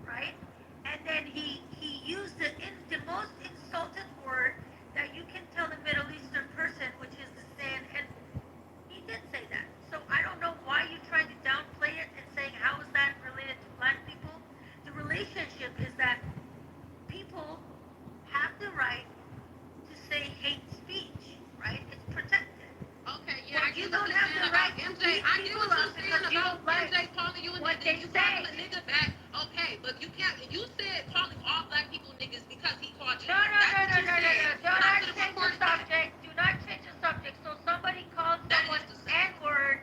right? And then he used the most insulted word that you can tell a Middle Eastern person, which is the saying, and he did say that. So I don't know why you're trying to downplay it and saying how is that related to black people. The relationship is that people have the right to say hate speech, right? It's protected. Okay, yeah, But you don't have the right to beat I get people what up you're because saying you about don't like MJ calling you a what nigga. they You say. call a nigga back, okay, but you can't. You said calling all black people niggas because he called you. No. That's what you said. Do And not I could have change the recorded that. subject. Do not change the subject. So somebody calls someone N-word,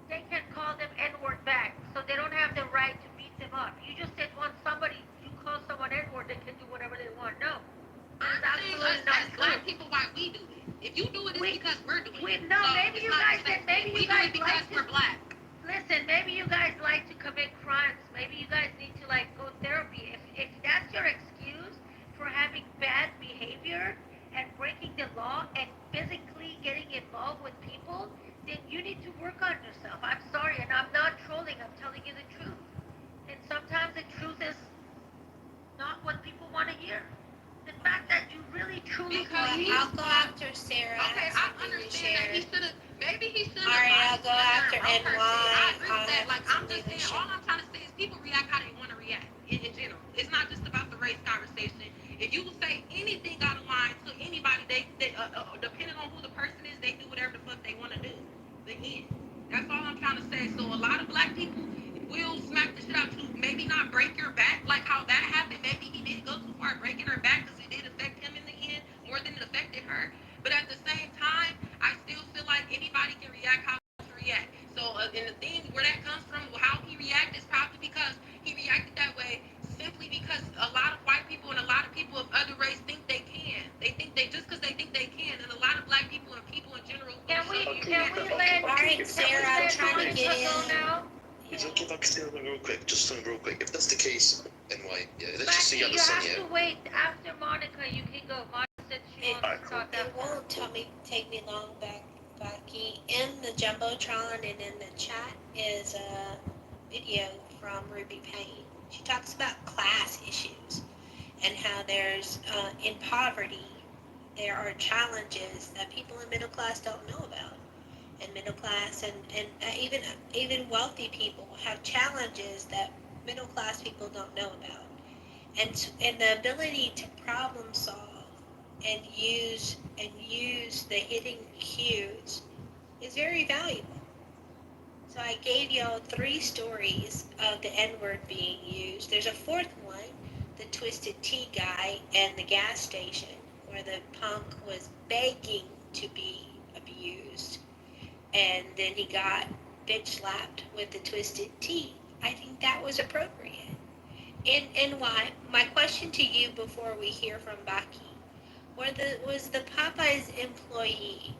they can call them N-word back. So they don't have the right to beat them up. You just said once you call someone N-word, they can do whatever they want. No. I'm saying us as black people, why we do it. If you do it, it's because we're doing it. No, So maybe it's you not guys the same maybe thing. you We do guys it because like we're black. Listen, maybe you guys like to commit crimes. Maybe you guys need to like go therapy. If that's your excuse for having bad behavior and breaking the law and physically getting involved with people, then you need to work on yourself. I'm sorry, and I'm not trolling. I'm telling you the truth. And sometimes the truth is not what people want to hear. The fact that you really truly believe. I'll go after Sarah. Okay, I understand that he should have. Maybe he shouldn't All right, have. I'll go after I NY. agree with that. Like I'm just saying, all I'm trying to say is people react how they want to react in general. It's not just about the race conversation. If you say anything out of line to anybody, they depending on who the person is, they do whatever the fuck they want to do. The end. That's all I'm trying to say. So a lot of black people will smack the shit out you. Maybe not break your back like how that happened. Maybe he didn't go too far breaking her back because it did affect him in the end more than it affected her. But at the same time, I still feel like anybody can react how to react. So and the thing where that comes from, how he reacted is probably because he reacted that way simply because a lot of white people and a lot of people of other race think they can. They think they just because they think they can, and a lot of black people and people in general. Can we let? All right, Sarah, I'm trying to get in. Now? Is it okay if I can say something real quick? Just something real quick. If that's the case, NY, yeah, let's But just say you have you a son, have yeah? to wait after Monica. You can go. Monica said she wants to talk It won't take me long back, Bucky. In the Jumbotron and in the chat is a video from Ruby Payne. She talks about class issues and how there's, in poverty, there are challenges that people in middle class don't know about. And middle class and even wealthy people have challenges that middle class people don't know about. And the ability to problem solve and use the hidden cues is very valuable. So I gave y'all 3 stories of the N-word being used. There's a 4th one, the Twisted Tea guy and the gas station, where the punk was begging to be abused. And then he got bitch slapped with the Twisted Tea. I think that was appropriate. And why? My question to you before we hear from Baki, was the Popeyes employee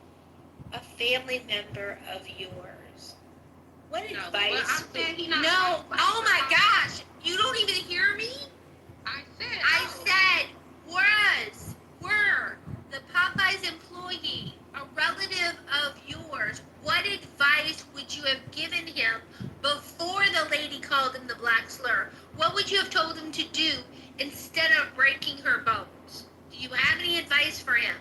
a family member of yours? What advice? No. Oh my gosh! You don't even hear me? I said were the Popeyes employee a relative of yours? What advice would you have given him before the lady called him the black slur? What would you have told him to do instead of breaking her bones? Do you have any advice for him?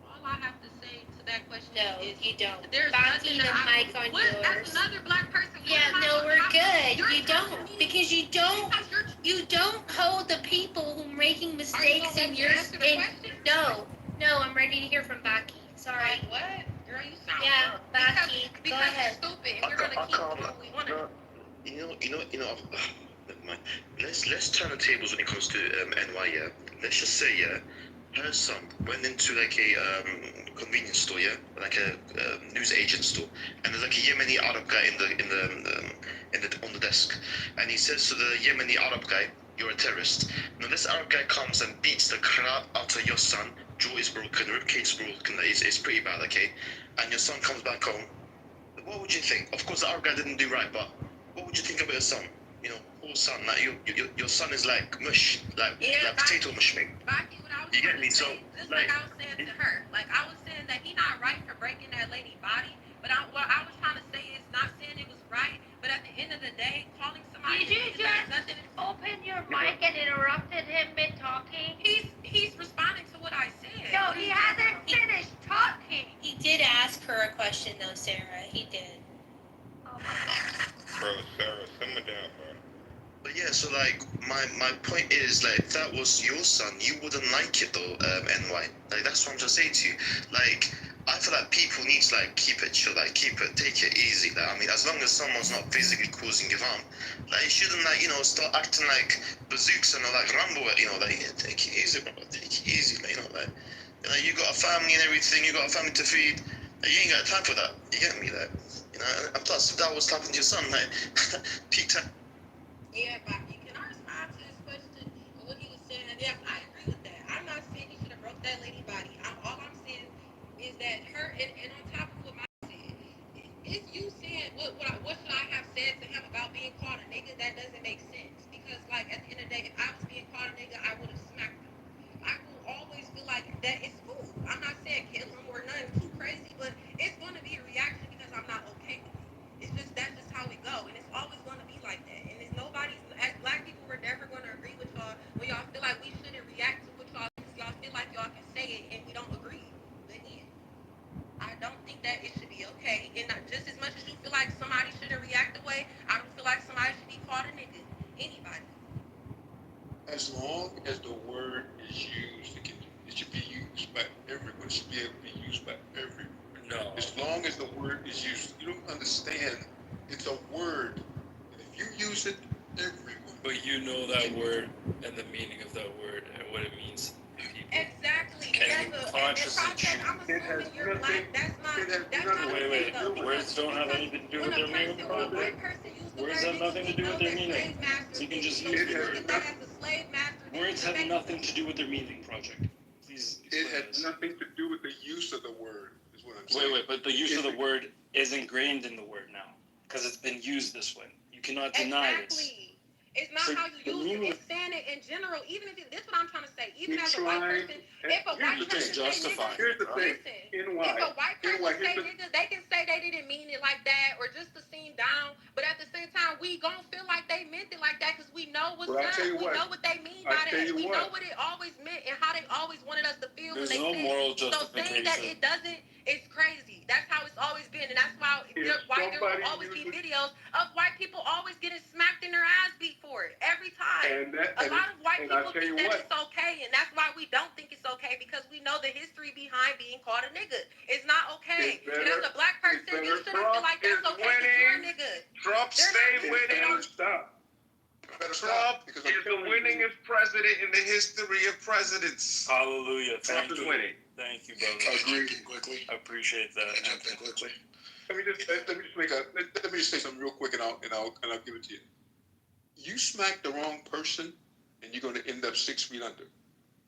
All I have to say to that question is you don't. There's Baki, nothing the that mic on what, yours. As another black person. Yeah, no, we're good. You don't, because you don't hold the people who are making mistakes in your. No, I'm ready to hear from Baki. Sorry. Like what? Girl, you sound Yeah, Baki, go ahead. You're stupid. And we're gonna keep doing what we want to. Never mind. Let's turn the tables when it comes to NY, yeah? Let's just say, yeah, her son went into like a convenience store, yeah, like a news agent store, and there's like a Yemeni Arab guy on the desk, and he says to the Yemeni Arab guy, "You're a terrorist." Now this Arab guy comes and beats the crap out of your son. Jaw is broken, ribcage is broken. It's pretty bad, okay? And your son comes back home. What would you think? Of course, the Arab guy didn't do right, but what would you think about your son? You know, poor son. Like your son is like mush, like potato mush, mate. Baki, what I I was You get trying me? to So, say, just like, like I was saying to her, like I was saying that he not right for breaking that lady body, but what I was trying to say is not saying it was right, but at the end of the day, calling somebody Did you just nothing. open your mic and interrupted him mid-talking? He's responding to what I said. No, he hasn't finished talking. He did ask her a question though, Sarah. He did. Oh my God. Bro, Sarah, simmer down, bro. but yeah, so like my point is like if that was your son, you wouldn't like it though, NY. Like that's what I'm trying to say to you. Like I feel like people need to like keep it chill, like take it easy. Like I mean, as long as someone's not physically causing you harm, like you shouldn't like start acting like bazooks and like Rambo. Like yeah, take it easy, bro. Take it easy, like, like you got a family and everything. You got a family to feed. Like, you ain't got time for that. You get me? Like and plus if that was happening to your son, like peak time. Yeah, but can I respond to his question? What he was saying? Yes, I agree with that. I'm not saying he should have broke that lady body. All I'm saying is that her and on top of what Mike said, if you saying what should I have said to him about being called a nigga? That doesn't make sense because like at the end of the day, if I was being called a nigga, I would have smacked him. I will always feel like that is cool. I'm not saying kill him or nothing too crazy, but it's going to be a reaction because I'm not okay with it. It's just that's just how it go, and it's always going to be like that. And it's nobody's as black people, we're never going to agree with y'all when y'all feel like we shouldn't react to what y'all because y'all feel like y'all can say it and we don't agree. Again, I don't think that it should be okay. And just as much as you feel like somebody shouldn't react the way, I don't feel like somebody should be called a nigga. Anybody. As long as the word is used, it should be used by everyone. It should be able to be used by everyone. No. As long as the word is used, you don't understand. It's a word, and if you use it, everyone. But you know that word and the meaning of that word and what it means to people. Exactly. Can you consciously choose? I'm assuming you're black. That's not Wait. Words don't have anything to do with their meaning. Words have nothing to do with their meaning. So you can just use the word. Words have nothing to do with their meaning, Project. Please It explain has this. nothing to do with the use of the word, is what I'm saying. Wait, but the use of the word is ingrained in the word now because it's been used this way. You cannot deny this. It's not how you use it. It's saying it in general. Even if this is what I'm trying to say. Even as a white person, if a white person say nigga, here's the thing. if a white person say nigga, they can say they didn't mean it like that or just to seem down. But at the same time, we gonna feel like they meant it like that because we know what's up. We know what they mean by that. We know what it always meant and how they always wanted us to feel. There's when they no said moral it. So saying justification. that it doesn't, it's crazy. That's how it's always been, and that's why there will always be videos of white people always getting smacked in their ass beat for it every time. A lot of white people think that it's okay, and that's why we don't think it's okay because we know the history behind being called a nigga. It's not okay. And as a black person, you shouldn't feel like that's okay because you're a nigga. Trump stay winning. Stop. Trump is the winningest president in the history of presidents. Hallelujah. Trump is winning. Thank you, brother. Agree quickly. I appreciate that. Quickly. Let me just say something real quick, and I'll give it to you. You smack the wrong person, and you're going to end up 6 feet under,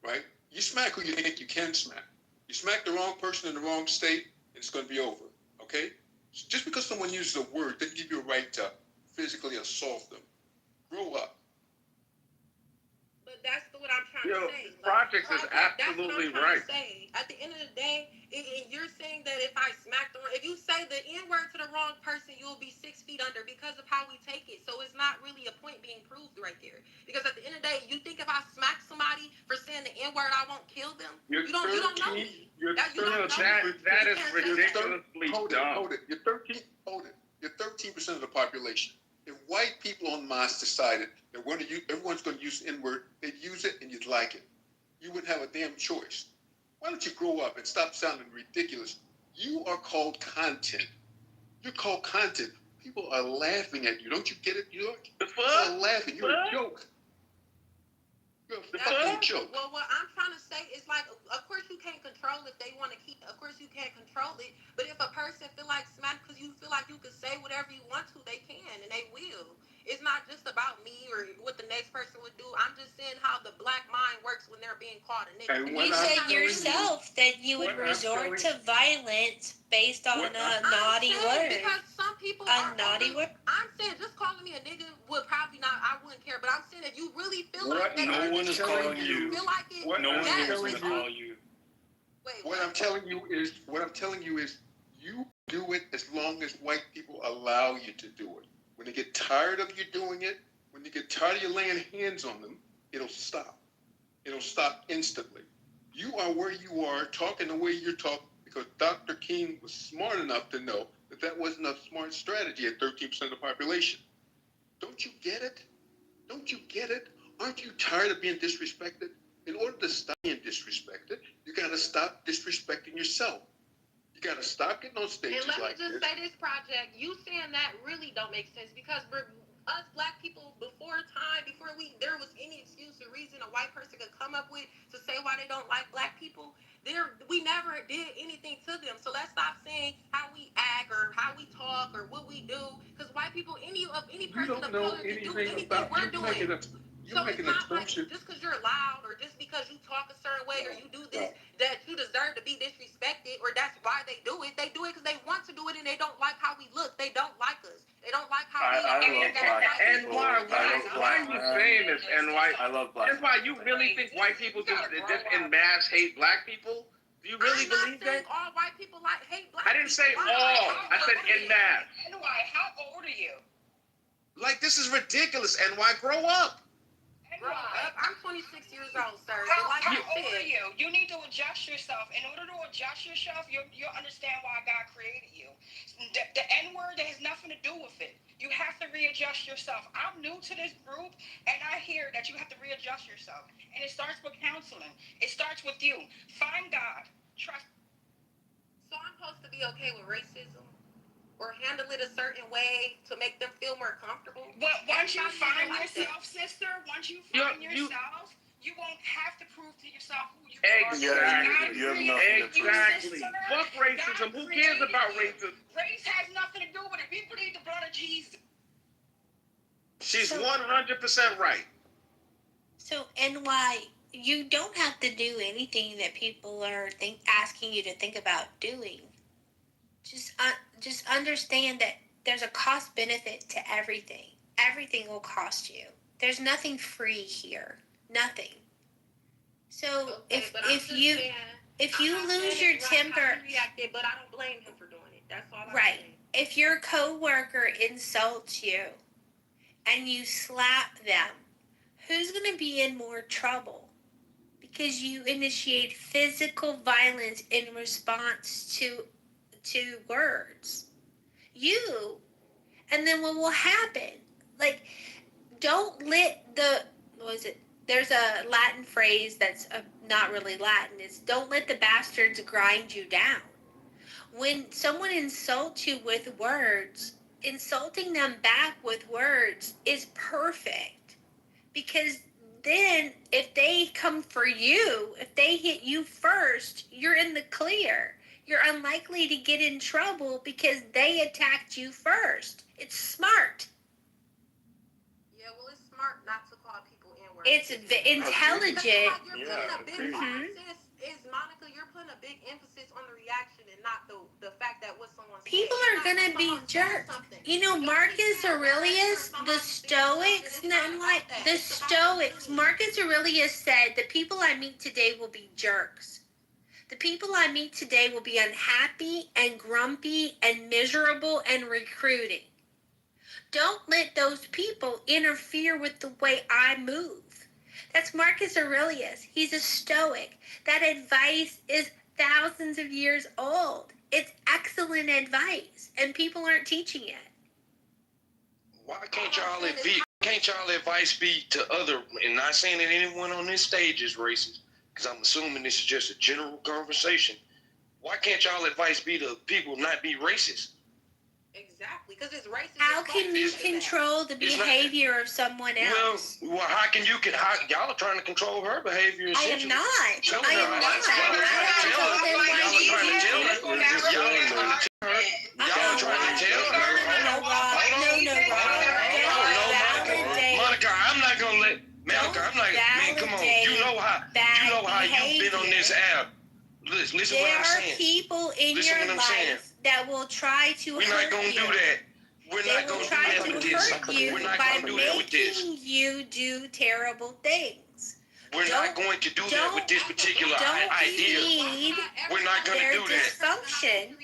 right? You smack who you think you can smack. You smack the wrong person in the wrong state, and it's going to be over, okay? So just because someone uses a word doesn't give you a right to physically assault them. Grow up. But that's what I'm trying to say. Project is absolutely right. At the end of the day, you're saying that if I smack if you say the N word to the wrong person, you'll be 6 feet under because of how we take it. So it's not really a point being proved right there. Because at the end of the day, you think if I smack somebody for saying the N word, I won't kill them? You don't know me. That is ridiculously dumb. Hold it. You're 13% of the population. If white people en masse decided that everyone's going to use the N-word, they'd use it and you'd like it. You wouldn't have a damn choice. Why don't you grow up and stop sounding ridiculous? You are called content. You're called content. People are laughing at you. Don't you get it, New York? People are laughing. You're a joke. You're a fucking joke. Well, what I'm trying to say is like, of course you can't control if they want to keep. Of course you can't control it. But if a person feel like smack because you feel like you can say whatever you want to, they can and they will. It's not just about me or what the next person would do. I'm just saying how the black mind works when they're being called a nigga. You said yourself that you would resort to violence based on a naughty word. Because some people A are naughty only, word? I'm saying just calling me a nigga would probably not, I wouldn't care, but I'm saying if you really feel What? like that, No one is calling you. feel like it, No one yes, is we going to call you. Wait, What I'm telling you is you do it as long as white people allow you to do it. When they get tired of you doing it, when you get tired of you laying hands on them, it'll stop. It'll stop instantly. You are where you are, talking the way you're talking, because Dr. King was smart enough to know that that wasn't a smart strategy at 13% of the population. Don't you get it? Don't you get it? Aren't you tired of being disrespected? In order to stop being disrespected, you got to stop disrespecting yourself. You got to stop getting on stages And let like me just this. say this, Project, you saying that really don't make sense because us black people, before there was any excuse or reason a white person could come up with to say why they don't like black people, we never did anything to them. So let's stop saying how we act or how we talk or what we do, because white people, any person of color can do anything we're doing. So it's not like just because you're loud or just because you talk a certain way or you do this that you deserve to be disrespected or that's why they do it. They do it because they want to do it and they don't like how we look. They don't like us. They don't like how we look. And why are you saying this? And why? I love black. That's why you really think white people just in mass hate black people? Do you really believe that? All white people hate black. I didn't say all. I said in mass. And why? How old are you? Like this is ridiculous. And why grow up? I'm 26 years old, sir. How old are you? You need to adjust yourself. In order to adjust yourself, you'll understand why God created you. The N-word, that has nothing to do with it. You have to readjust yourself. I'm new to this group, and I hear that you have to readjust yourself. And it starts with counseling. It starts with you. Find God. Trust. So I'm supposed to be okay with racism? Or handle it a certain way to make them feel more comfortable? But once you find yourself, sister, once you find yourself, you won't have to prove to yourself who you are. Exactly. Fuck racism. Who cares about racism? Race has nothing to do with it. We believe the blood of Jesus. She's 100% right. So, NY, you don't have to do anything that people are asking you to think about doing. Just understand that there's a cost benefit to everything. Everything will cost you. There's nothing free here. Nothing. So if you lose your temper, but I don't blame him for doing it. That's all I'm right. saying. If your coworker insults you and you slap them, who's going to be in more trouble? Because you initiate physical violence in response to words. You. And then what will happen? Like, don't let there's a Latin phrase that's not really Latin. It's don't let the bastards grind you down. When someone insults you with words, insulting them back with words is perfect. Because then if they come for you, if they hit you first, you're in the clear. You're unlikely to get in trouble because they attacked you first. It's smart. Yeah, well, it's smart not to call people N-words. It's intelligent. Monica, you're putting a big emphasis on the reaction and not the fact that what someone said. People are going to be jerks. You know, Marcus Aurelius, the Stoics, Marcus Aurelius said, the people I meet today will be jerks. The people I meet today will be unhappy and grumpy and miserable and recruiting. Don't let those people interfere with the way I move. That's Marcus Aurelius. He's a Stoic. That advice is thousands of years old. It's excellent advice, and people aren't teaching it. Why can't y'all advice be to other, and not saying that anyone on this stage is racist, because I'm assuming this is just a general conversation. Why can't y'all advice be to people not be racist? Exactly, because it's racist. How can you control the behavior of someone else? Well, y'all are trying to control her behavior? I am not. I am not. Y'all are trying to tell her. Monica, I'm not gonna let. Monica, I'm like, man, come on. You know how you've been on this app. Listen what I'm saying. There are people in your life that will try to hurt you. We're not gonna do that. We're They not will gonna do try that to with this. hurt you We're not by gonna do that with this. making you do terrible things. We're not going to do that with this particular idea. We're not going to do that. Dysfunction.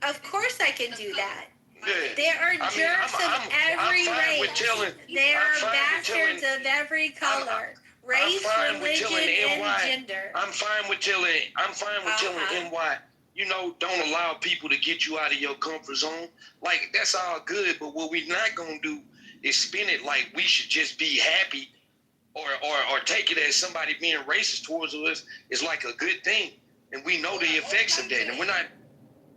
Of course I can do that. Yeah. There are jerks of every race. There are bastards of every color, race, religion, and gender. I'm fine with telling NY, you know, don't allow people to get you out of your comfort zone. Like, that's all good, but what we're not going to do is spin it like we should just be happy or take it as somebody being racist towards us is like a good thing. And we know the effects of that. And we're not,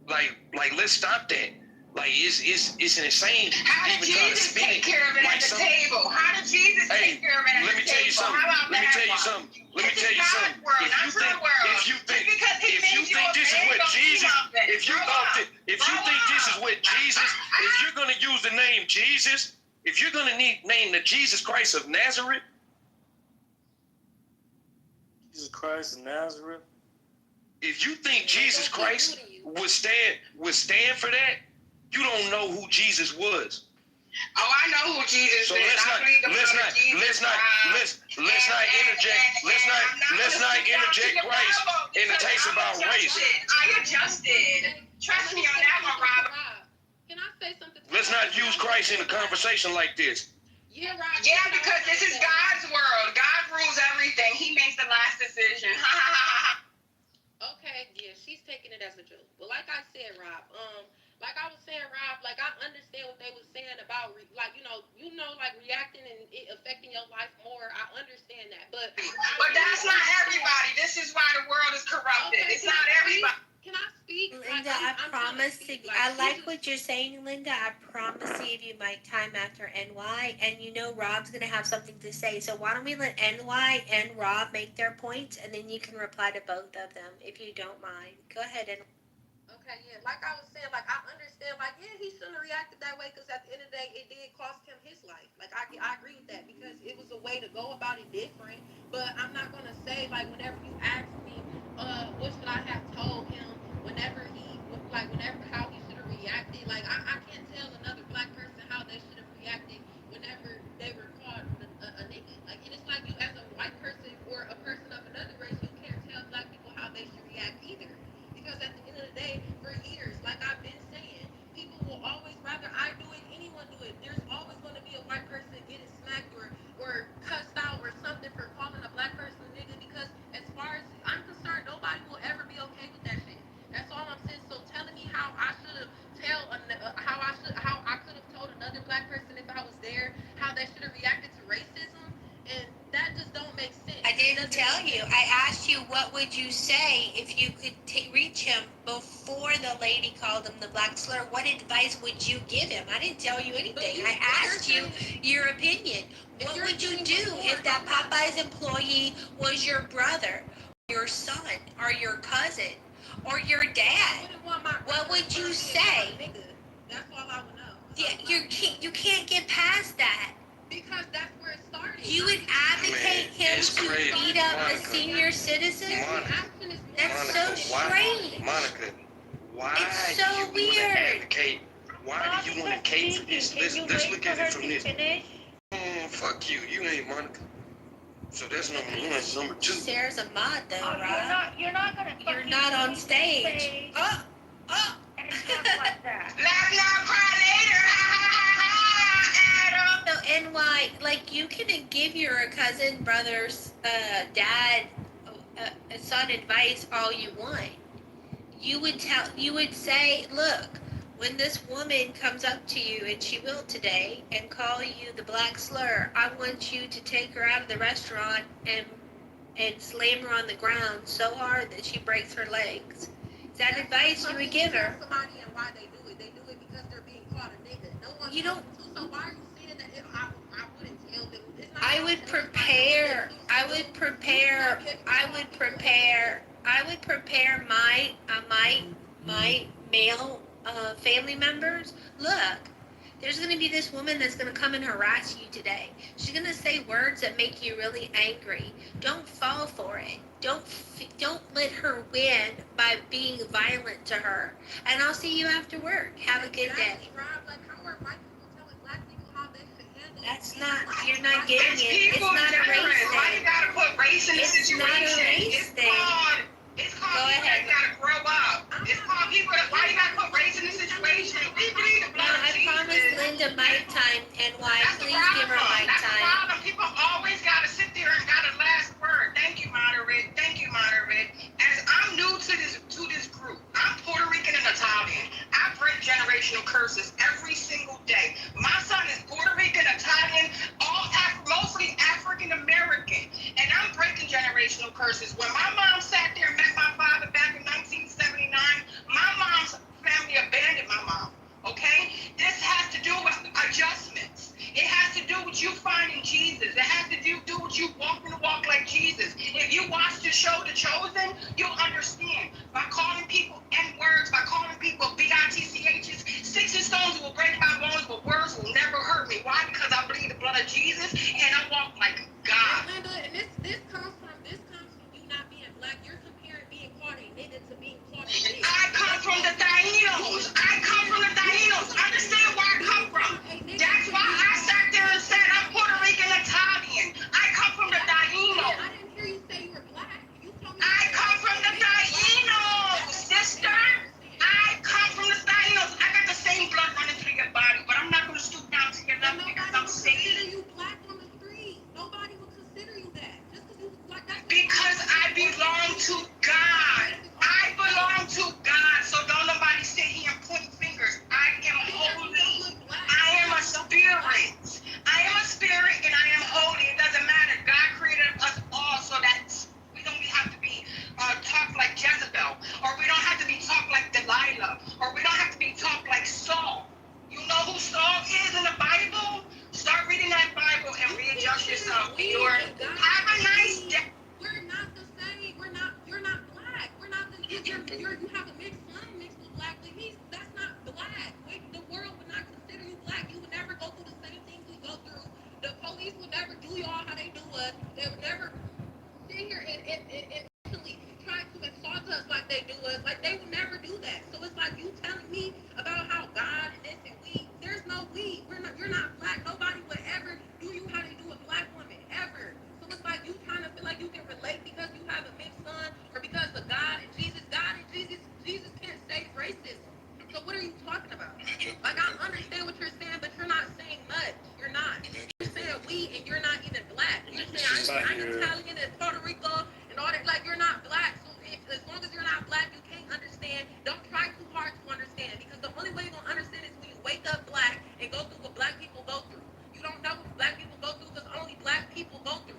like let's stop that. Like, it's insane. How did Jesus take care of it at the table? How did Jesus take care of it at the table? Let me tell you something. Let me tell you something. If you think this is what Jesus, if you think this is what Jesus, if you're going to use the name Jesus, if you're going to name the Jesus Christ of Nazareth, Jesus Christ of Nazareth. If you think Jesus Christ would stand for that, you don't know who Jesus was. Oh, I know who Jesus so is. Let's not interject Christ in the taste about race. I adjusted. Trust me on that one, Rob. Can I say something? Let's not use Christ in a conversation like this. Yeah, Rob. Yeah, because this is God's world. God rules everything. He makes the last decision. Okay, yeah, she's taking it as a joke. But like I said, Rob, like I was saying, Rob, like I understand what they were saying about, like, you know, like reacting and it affecting your life more. I understand that, but that's not everybody. This is why the world is corrupted. Okay, it's not everybody. Can I speak? Linda, I promise to. I like what you're saying, Linda. I promise to give you my time after NY, and you know Rob's gonna have something to say. So why don't we let NY and Rob make their points, and then you can reply to both of them if you don't mind. Go ahead, NY. Okay, yeah, like I was saying, like I understand, like yeah, he shouldn't have reacted that way because at the end of the day, it did cost him his life. Like I agree with that because it was a way to go about it different. But I'm not gonna say like whenever you ask me, what should I have told him whenever how he should have reacted. Like I can't tell another black person how they should have reacted whenever they were called a nigga. Like and it's like you as a white person or a person of another race, you can't tell black people how they should react either. Because at the end of the day, for years, like I've been saying, people will always rather I do it, anyone do it. There's always going to be a white person getting smacked or cussed out or something for calling a black person a nigga. Because as far as I'm concerned, nobody will ever be okay with that shit. That's all I'm saying. So telling me how I should have how I could have told another black person if I was there, how they should have reacted to racism, and that just don't make sense. I didn't tell you. I asked you what would you say if you could reach him before the lady called him the black slur. What advice would you give him? I didn't tell you anything. I asked you your opinion. What would you do if that Popeye's employee was your brother, your son, or your cousin, or your dad? What would you say? That's all I would know. Yeah, you can't get past that. Because that's where it started. You would advocate him to beat up a senior citizen? That's so strange. Monica, why it's so do you weird. want to advocate? Why do you want to advocate for this? Let's look at it from this. Fuck you. You ain't Monica. So that's number one. Number two. Sarah's a mod though, right? You're not gonna. You're not on stage. And stuff like that. Laugh now, cry later. So NY, like you can give your cousin, brother's, dad, son advice all you want. You would say, look, when this woman comes up to you, and she will today, and call you the black slur, I want you to take her out of the restaurant and slam her on the ground so hard that she breaks her legs. Is that advice you would give her? Somebody and why they do it. They do it because they're being called a nigga. No one. You don't. So why are you saying that? I wouldn't tell them. I would prepare my male family members. Look, there's going to be this woman that's going to come and harass you today. She's going to say words that make you really angry. Don't fall for it. Don't let her win by being violent to her. And I'll see you after work. Have a good day. Rob, like, how are white people That's not, you're not getting it. It's People not a race different. Why you thing. gotta put race in the It's situation? not a race thing. It's called Go people ahead. that gotta grow up. It's called people that, why you gotta put race in the situation? We believe the No, blood of I Jesus. promised Linda mic time, and why? That's the Please give her problem. mic That's the time. problem. People always gotta sit there and got a last word. Thank you, Moderate. Thank you, Moderate. As I'm new to this group, I'm Puerto Rican and Italian. I break generational curses every single day. My son is Puerto Rican, Italian, mostly African American, and I'm breaking generational curses. When my mom sat there and met my father back in 1979, my mom's family abandoned my mom. Okay? This has to do with adjustments. It has to do with you finding Jesus. It has to do with you walking the walk like Jesus. If you watch the show The Chosen, you'll understand. By calling people N-words, by calling people B-I-T-C-H's, sticks and stones will break my bones, but words will never hurt me. Why? Because I bleed the blood of Jesus, and I walk like God. And Linda, and this comes from you not being black. You're comparing being called a nigga to being called a nigga. I come from the Taínos. Understand where I come from. That's why I sat there and said I'm Puerto Rican Italian. I come from the Taínos. I didn't hear you say you were black. You told me I come from the Taínos, sister. I come from the Taínos. I got the same blood running through your body, but I'm not going to stoop down to your level because I'm saved. you black on the street. Nobody would consider you that. Just because you black. Because I belong to God. I belong to God. So don't nobody sit here and point fingers. I am holy. I am a spirit. I am a spirit and I am holy. It doesn't matter. God created us all so that we don't have to be talked like Jezebel, or we don't have to be talked like Delilah, or we don't have to be talked like Saul. You know who Saul is in the Bible? Start reading that Bible and readjust yourself. Have a nice day. We're not the same. You're not black. We're not the. You have a mixed son mixed with black. But that's not black. The world would not consider you black. You would never go through the same things we go through. The police would never do y'all how they do us. They would never sit here and actually try to insult us like they do us. Like they would never do that. So it's like you telling me about how God and this and we. There's no we. You're not black. Nobody would ever do you how they do a black woman ever. So it's like you trying to feel like you can relate because you have a mixed son or because of God and Jesus. God and Jesus can't save racism. So what are you talking about? Like I understand what you're saying, but you're not saying much. You're not. You're saying we and you're not even black. You're saying I'm Italian and Puerto Rico and all that. Like you're not black. So as long as you're not black, you can't understand. Don't try too hard to understand because the only way you're gonna understand is when you wake up black and go through what black people go through. You don't know what black people go through because only black people go through.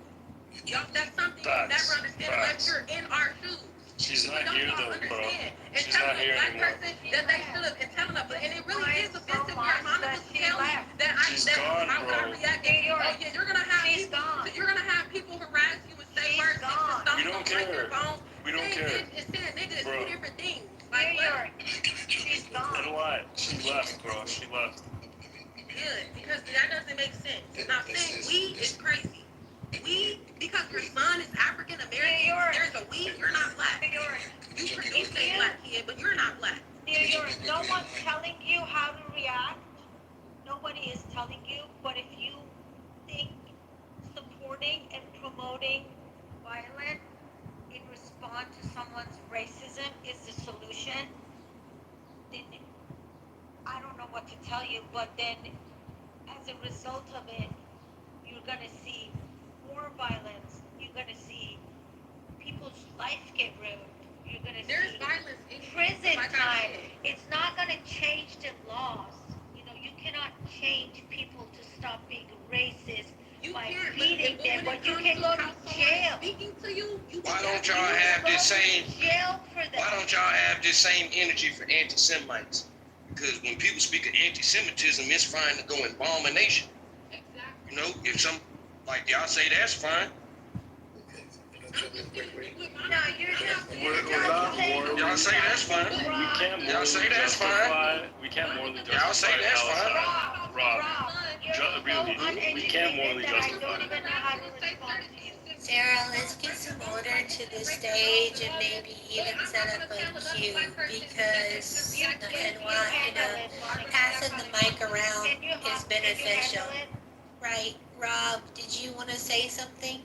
Y'all, that's something you'll never understand unless you're in our shoes. She's not here though, bro. And She's not here anymore. that they should have and telling them, and it really is offensive for a mama to tell me that how I react. Oh yeah, you're gonna have people harass you and say words and stuff. We don't care. We don't care. And saying nigga is two different things. New York. She's gone. And what? She left, bro. She left. Good, because that doesn't make sense. Now saying we is crazy. We, because your son is African American, there's a we, you're not black. You say black kid, but you're not black. New York, no one's telling you how to react. Nobody is telling you, but if you think supporting and promoting violence in response to someone's racism is the solution, then I don't know what to tell you, but then as a result of it, you're going to see more violence. You're going to see people's lives get ruined. You're going to see violence in prison time. It's not going to change the laws. You know, you cannot change people to stop being racist by feeding them, but you can go to jail. Why don't y'all have this same? Jail for them. Why don't y'all have this same energy for anti-Semites? Because when people speak of anti-Semitism, it's fine to go and bomb a nation. Exactly. You know, if some, like y'all say, that's fine. No, you're just Y'all say that's fine. Y'all say that's fine. We can't morally justify. Y'all say that's fine. Rob. Really, we can't morally justify. Sarah, let's get some order to the stage and maybe even set up a queue because and why, passing the mic around is beneficial. Right. Rob, did you want to say something?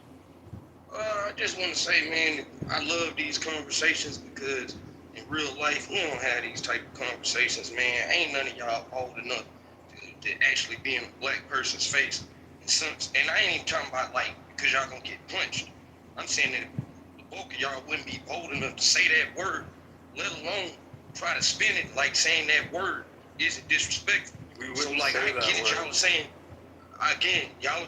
I just want to say, man, I love these conversations because in real life, we don't have these type of conversations, man. Ain't none of y'all old enough to actually be in a black person's face. And I ain't even talking about, like, because y'all gonna get punched. I'm saying that the bulk of y'all wouldn't be bold enough to say that word, let alone try to spin it like saying that word isn't disrespectful. So, like, I get it, y'all are saying, again, y'all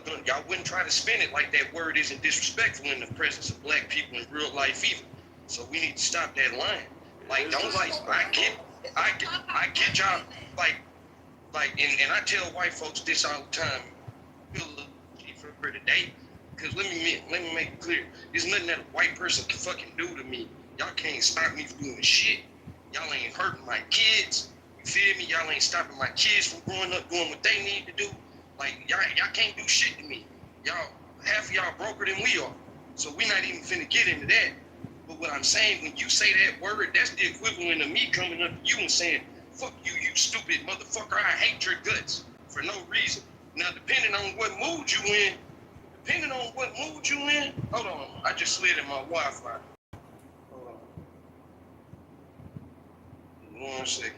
wouldn't try to spin it like that word isn't disrespectful in the presence of black people in real life either. So we need to stop that line. Like, don't like, I get y'all, like, and I tell white folks this all the time, for today, because let me make it clear, there's nothing that a white person can fucking do to me. Y'all can't stop me from doing shit. Y'all ain't hurting my kids. You feel me? Y'all ain't stopping my kids from growing up doing what they need to do. Like, y'all can't do shit to me. Y'all, half of y'all broker than we are. So we not even finna get into that. But what I'm saying, when you say that word, that's the equivalent of me coming up to you and saying, fuck you, you stupid motherfucker, I hate your guts for no reason. Now, depending on what mood you in, hold on, I just slid in my Wi-Fi. Hold on. 1 second.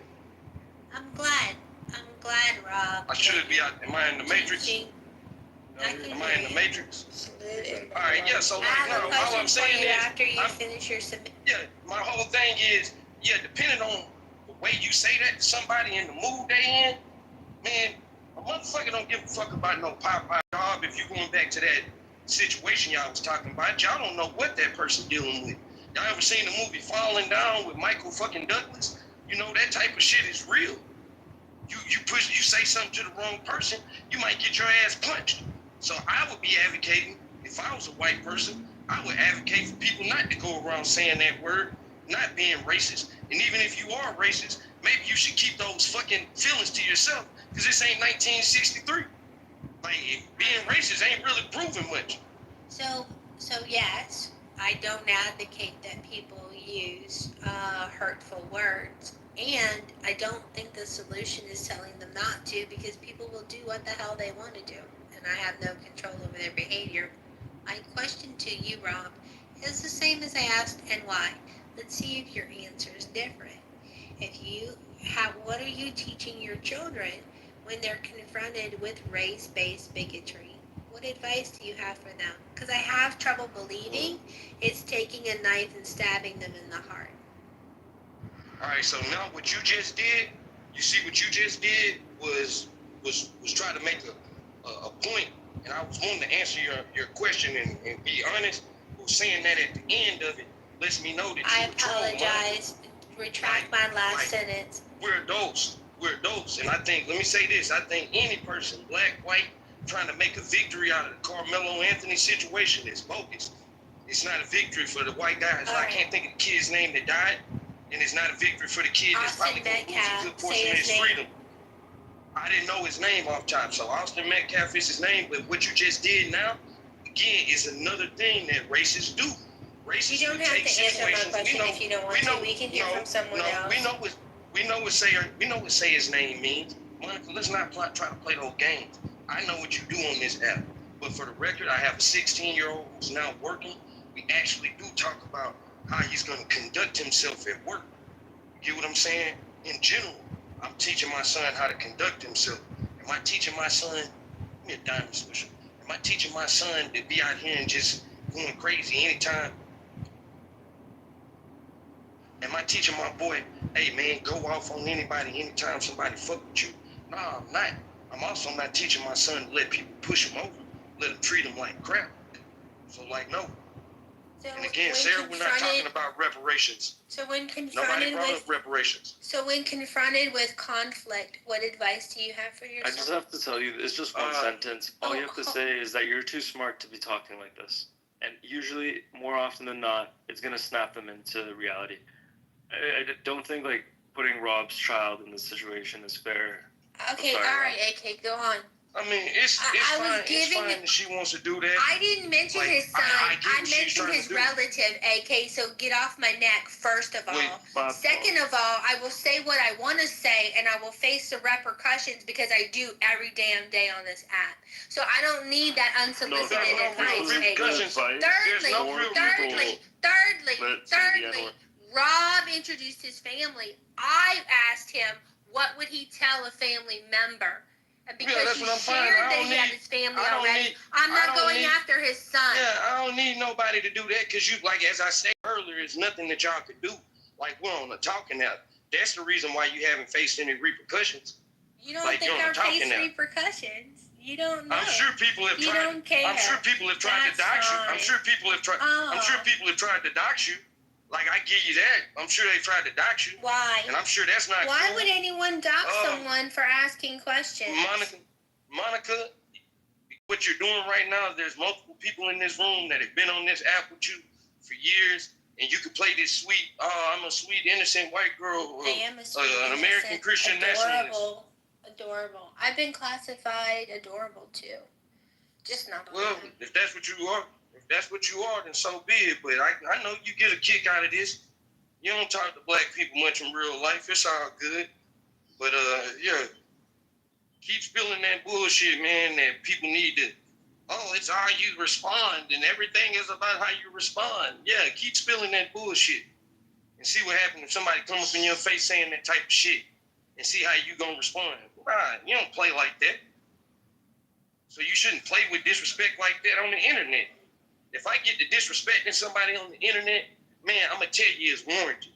I'm glad, Rob. I should be out. Am I in the Matrix? Am I in the Matrix? All right, yeah, so like, no, all I'm saying is, after you finish your submission. yeah, my whole thing is, yeah, depending on the way you say that to somebody in the mood they in, man, a motherfucker don't give a fuck about no Popeye job. If you going back to that situation y'all was talking about, y'all don't know what that person dealing with. Y'all ever seen the movie Falling Down with Michael fucking Douglas? You know, that type of shit is real. You say something to the wrong person, you might get your ass punched. So I would be advocating, if I was a white person, I would advocate for people not to go around saying that word, not being racist. And even if you are racist, maybe you should keep those fucking feelings to yourself, because this ain't 1963. Like, being racist ain't really proving much. So yes, I don't advocate that people use hurtful words. And I don't think the solution is telling them not to, because people will do what the hell they want to do. And I have no control over their behavior. My question to you, Rob, is the same as I asked NY. Let's see if your answer is different. What are you teaching your children when they're confronted with race-based bigotry? What advice do you have for them? Because I have trouble believing it's taking a knife and stabbing them in the heart. All right, so now what you just did, you see what you just did was try to make a point, and I was wanting to answer your question and be honest. Who's saying that at the end of it lets me know that you were trolling. I apologize. Retract my last sentence. We're adults, and I think, let me say this, I think any person, black, white, trying to make a victory out of the Carmelo Anthony situation is bogus. It's not a victory for the white guys. I can't think of the kid's name that died. And it's not a victory for the kid that's probably going to lose a good portion of his freedom. I didn't know his name off top, so Austin Metcalf is his name. But what you just did now, again, is another thing that racists do. Racists You don't have to answer my question if you don't want to. We can hear from someone else. We know what say his name means. Monica, let's not try to play those games. I know what you do on this app. But for the record, I have a 16-year-old who's now working. We actually do talk about how he's going to conduct himself at work. You get what I'm saying? In general, I'm teaching my son how to conduct himself. Am I teaching my son, give me a diamond swisher. Am I teaching my son to be out here and just going crazy anytime? Am I teaching my boy, hey man, go off on anybody anytime somebody fuck with you? No, I'm not. I'm also not teaching my son to let people push him over, let him treat him like crap. So like, no. And again, Sarah, we're not talking about reparations. So when Nobody confronted brought with up reparations. So when confronted with conflict, what advice do you have for yourself? I just have to tell you, it's just one sentence. All you have to say is that you're too smart to be talking like this. And usually, more often than not, it's going to snap them into reality. I don't think, like, putting Rob's child in this situation is fair. Okay, all right, AK, go on. I mean, it's fine. It's fine that she wants to do that. I didn't mention Like, his son. I get I what she's mentioned trying to his do. relative, AK, so get off my neck, first of all. Wait, Second of all, I will say what I want to say, and I will face the repercussions because I do every damn day on this app. So I don't need that unsolicited advice, AK. Thirdly, Rob introduced his family. I asked him, what would he tell a family member? And because that's he what I'm fine. shared I that don't he had need- his family I don't already, need- I'm I not don't going need- after his son. Yeah, I don't need nobody to do that because you, like, as I said earlier, it's nothing that y'all could do. Like, we're on the talking now. That's the reason why you haven't faced any repercussions. You don't Like, think you're on I'll the talking face now. repercussions? You don't know. I'm sure people have You tried. don't care. I'm sure people have tried to That's dox you. fine. I'm sure people have tried. I'm sure people have tried to dox you. Like, I give you that. I'm sure they tried to dox you. Why? And I'm sure that's not Why cool. would anyone dox someone for asking questions? Monica, what you're doing right now, there's multiple people in this room that have been on this app with you for years, and you can play this sweet, I'm a sweet, innocent white girl, I am a sweet, an American innocent, Christian nationalist. Adorable. I've been classified adorable too. Just not. Well, if that's what you are, then so be it. But I know you get a kick out of this. You don't talk to black people much in real life. It's all good. But yeah, keep spilling that bullshit, man. That people need to. Oh, it's how you respond, and everything is about how you respond. Yeah, keep spilling that bullshit, and see what happens if somebody comes up in your face saying that type of shit, and see how you gonna respond. Right? You don't play like that. So you shouldn't play with disrespect like that on the internet. If I get to disrespecting somebody on the internet, man, I'm gonna tell you it's warranted.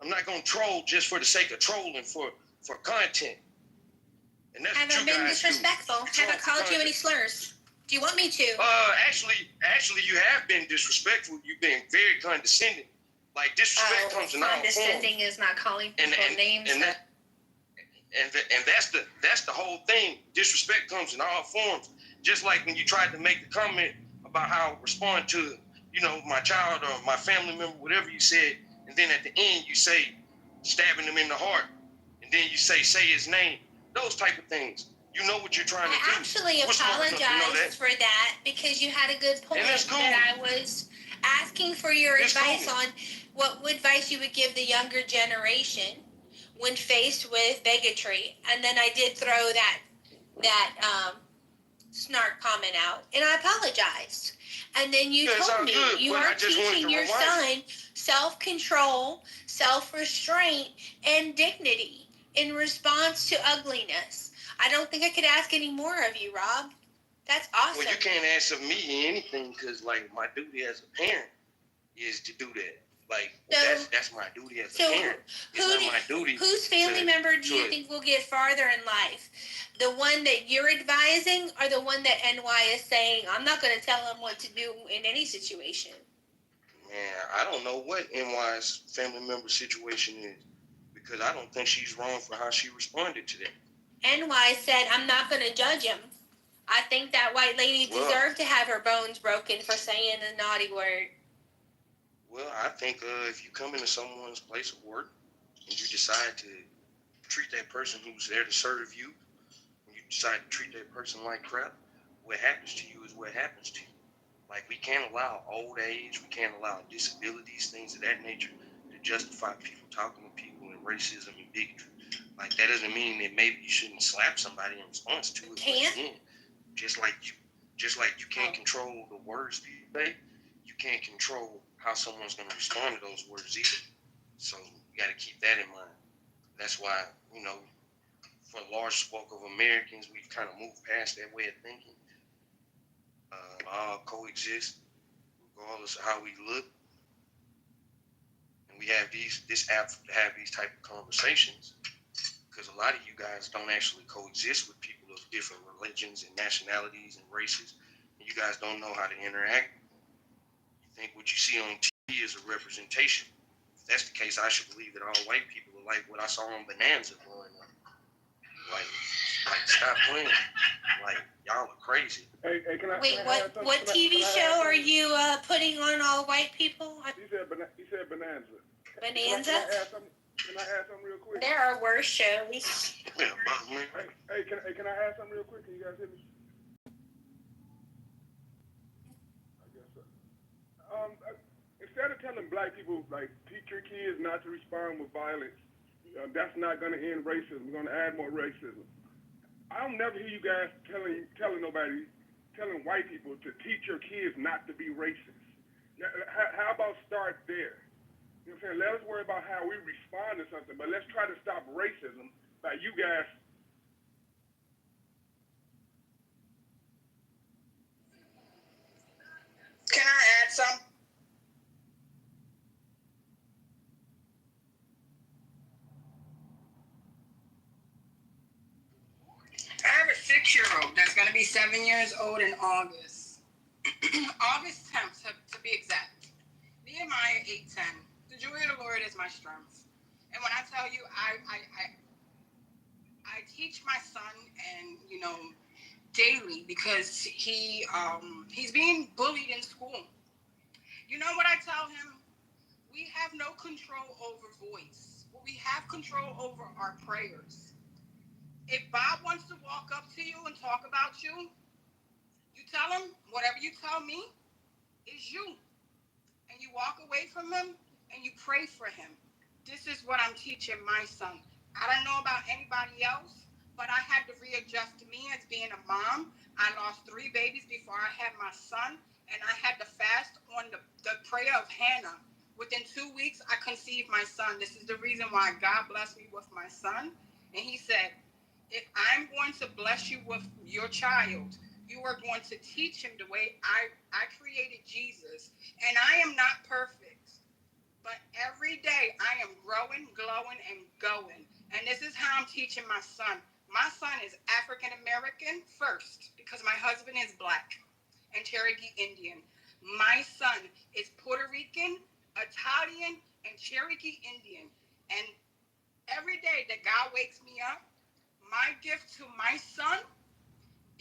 I'm not gonna troll just for the sake of trolling for content. And that's Have what I you been guys disrespectful? do. Have I called you any slurs? Do you want me to? Actually, you have been disrespectful. You've been very condescending. Like, disrespect comes in all forms. Condescending is not calling people names. And that's the whole thing. Disrespect comes in all forms. Just like when you tried to make the comment about how I respond to, my child or my family member, whatever you said, and then at the end you say stabbing them in the heart, and then you say his name. Those type of things. You know what you're trying to do. I actually apologized for that because you had a good point that I was asking for your advice on what advice you would give the younger generation when faced with bigotry. And then I did throw that snark comment out, and I apologized. And then you told me you are teaching your son self-control, self-restraint, and dignity in response to ugliness. I don't think I could ask any more of you, Rob. That's awesome. Well, you can't ask of me anything because, like, my duty as a parent is to do that. Like, that's my duty as a parent. It's not my duty. Whose family member do you think will get farther in life? The one that you're advising or the one that NY is saying, I'm not going to tell him what to do in any situation? Man, I don't know what NY's family member situation is because I don't think she's wrong for how she responded to that. NY said, I'm not going to judge him. I think that white lady deserved to have her bones broken for saying a naughty word. Well, I think if you come into someone's place of work and you decide to treat that person who's there to serve you, when you decide to treat that person like crap, what happens to you is what happens to you. Like, we can't allow old age, we can't allow disabilities, things of that nature to justify people talking to people and racism and bigotry. Like, that doesn't mean that maybe you shouldn't slap somebody in response to it. Can't? Just like you can't control the words people say, you can't control how someone's going to respond to those words either. So you got to keep that in mind. That's why, for a large bulk of Americans, we've kind of moved past that way of thinking. All coexist, regardless of how we look. And we have this app to have these type of conversations because a lot of you guys don't actually coexist with people of different religions and nationalities and races. And you guys don't know how to interact. You think what you see on TV is a representation. If that's the case, I should believe that all white people are like what I saw on Bonanza growing up. Like stop playing. Like, y'all are crazy. Hey, Wait, what TV show are you putting on all white people? He said Bonanza. Bonanza? Can I add something real quick? There are worse shows. Hey, can I add something real quick? Can you guys hear me? I guess so. Instead of telling black people, like, teach your kids not to respond with violence, that's not going to end racism. We're going to add more racism. I don't never hear you guys telling white people to teach your kids not to be racist. How about start there? You know what I'm saying? Let us worry about how we respond to something, but let's try to stop racism by you guys. Can I add some? I have a 6-year-old that's going to be 7 years old in August. August 10th, to be exact. Nehemiah 8:10. The joy of the Lord is my strength. And when I tell you, I teach my son, and daily, because he's being bullied in school. You know what I tell him? We have no control over voice. What we have control over are prayers. If Bob wants to walk up to you and talk about you, you tell him whatever you tell me is you. And you walk away from him and you pray for him. This is what I'm teaching my son. I don't know about anybody else, but I had to readjust me as being a mom. I lost 3 babies before I had my son, and I had to fast on the prayer of Hannah. Within 2 weeks, I conceived my son. This is the reason why God blessed me with my son. And he said, if I'm going to bless you with your child, you are going to teach him the way I created Jesus. And I am not perfect, but every day I am growing, glowing, and going. And this is how I'm teaching my son. My son is African American first, because my husband is black and Cherokee Indian. My son is Puerto Rican, Italian, and Cherokee Indian. And every day that God wakes me up, my gift to my son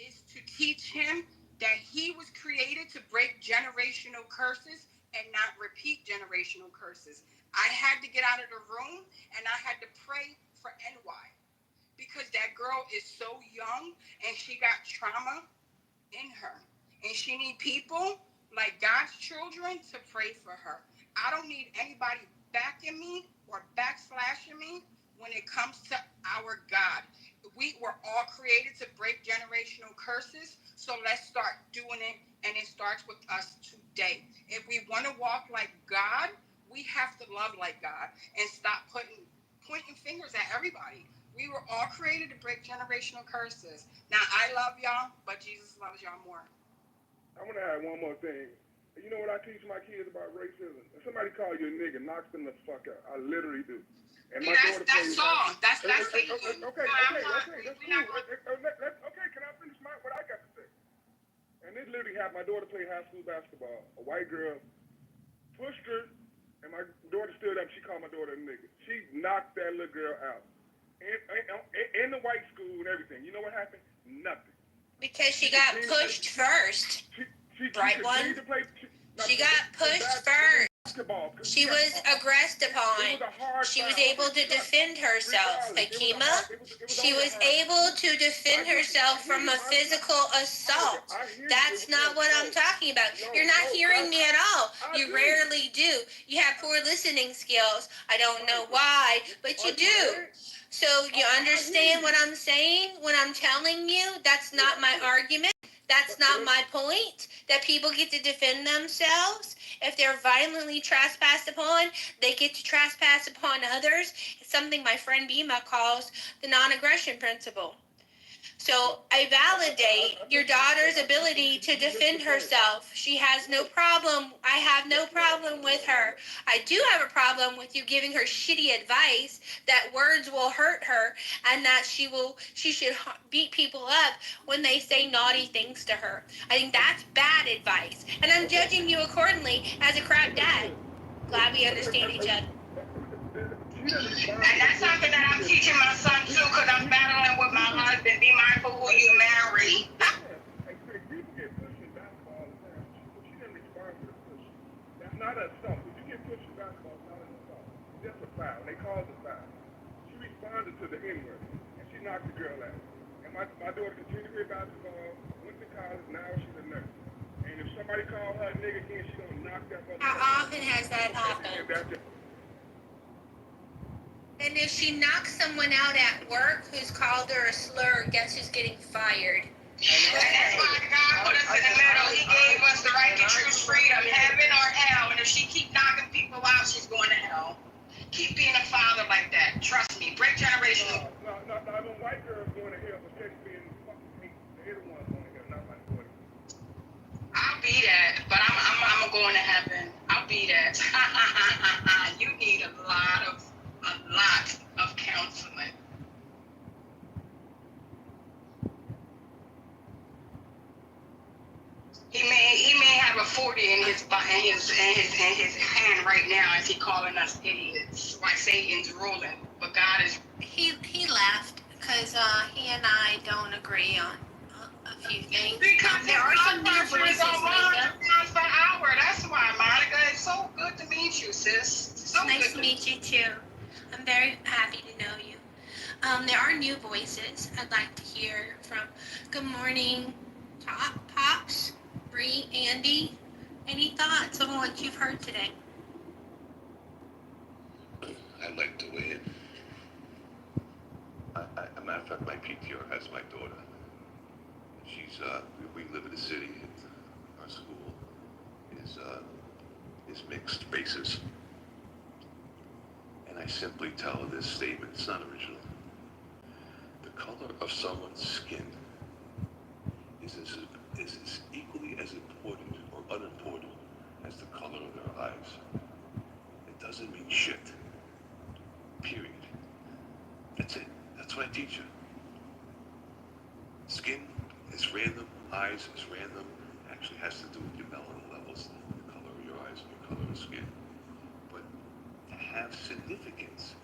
is to teach him that he was created to break generational curses and not repeat generational curses. I had to get out of the room and I had to pray for NY, because that girl is so young and she got trauma in her. And she needs people like God's children to pray for her. I don't need anybody backing me or backslashing me when it comes to our God. We were all created to break generational curses, so let's start doing it, and it starts with us today. If we want to walk like God, we have to love like God and stop pointing fingers at everybody. We were all created to break generational curses. Now, I love y'all, but Jesus loves y'all more. I want to add one more thing. You know what I teach my kids about racism? If somebody call you a nigga, knock them the fuck out. I literally do. And my daughter that's all. That's okay, that's cool. Okay, can I finish what I got to say? And this literally happened. My daughter played high school basketball. A white girl pushed her, and my daughter stood up. She called my daughter a nigga. She knocked that little girl out. In the white school and everything. You know what happened? Nothing. Because she got pushed first. Right one? She got pushed first. She was aggressed upon. She was able to defend herself, Hakima. She was able to defend herself from a physical assault. That's not what I'm talking about. You're not hearing me at all. You rarely do. You have poor listening skills. I don't know why, but you do. So you understand what I'm saying when I'm telling you that's not my argument? That's not my point, that people get to defend themselves. If they're violently trespassed upon, they get to trespass upon others. It's something my friend Bima calls the non-aggression principle. So I validate your daughter's ability to defend herself. She has no problem. I have no problem with her. I do have a problem with you giving her shitty advice that words will hurt her and that she should beat people up when they say naughty things to her. I think that's bad advice. And I'm judging you accordingly as a crap dad. Glad we understand each other. And that's something that I'm teaching my son too, because I'm battling with my husband. Be mindful who you marry. People get pushed in basketball all the time. She didn't respond to the push. That's not an assault. If you get pushed in basketball, it's not an assault. just a foul. They called it foul. She responded to the N-word, and she knocked the girl out. And my daughter continued to play basketball, went to college, now she's a nurse. And if somebody called her a nigga again, she's gonna knock that motherfucker. How often has that happened? And if she knocks someone out at work who's called her a slur, guess who's getting fired? That's why God put us in the middle. He gave us the right to choose freedom, heaven or hell. And if she keep knocking people out, she's going to hell. Keep being a father like that. Trust me. Break generational. No, white girls going to hell, but they're being fucking hate. They're the ones going to hell, not my daughter. I'll be that, but I'm going to heaven. I'll be that. You need a lot of counseling. He may have a 40 in his hand right now as he calling us idiots. Why Satan's ruling, but God is. He left because he and I don't agree on a few things. Because there are some new voices, on 100 Monica. miles per hour. That's why, Monica. It's so good to meet you, sis. So Nice good to meet you too. I'm very happy to know you. There are new voices I'd like to hear from. Good morning, Pops, Bree, Andy. Any thoughts on what you've heard today? I like the way it. A matter of fact, my PTR has my daughter. She's we live in the city. And our school is mixed races, and I simply tell her this statement. It's not original. The color of someone's skin is as equally as important or unimportant as the color of their eyes. It doesn't mean shit. Period. That's it. That's what I teach you. Skin is random, eyes is random. Actually has to do with your melanin levels, the color of your eyes and your color of skin. But to have significance,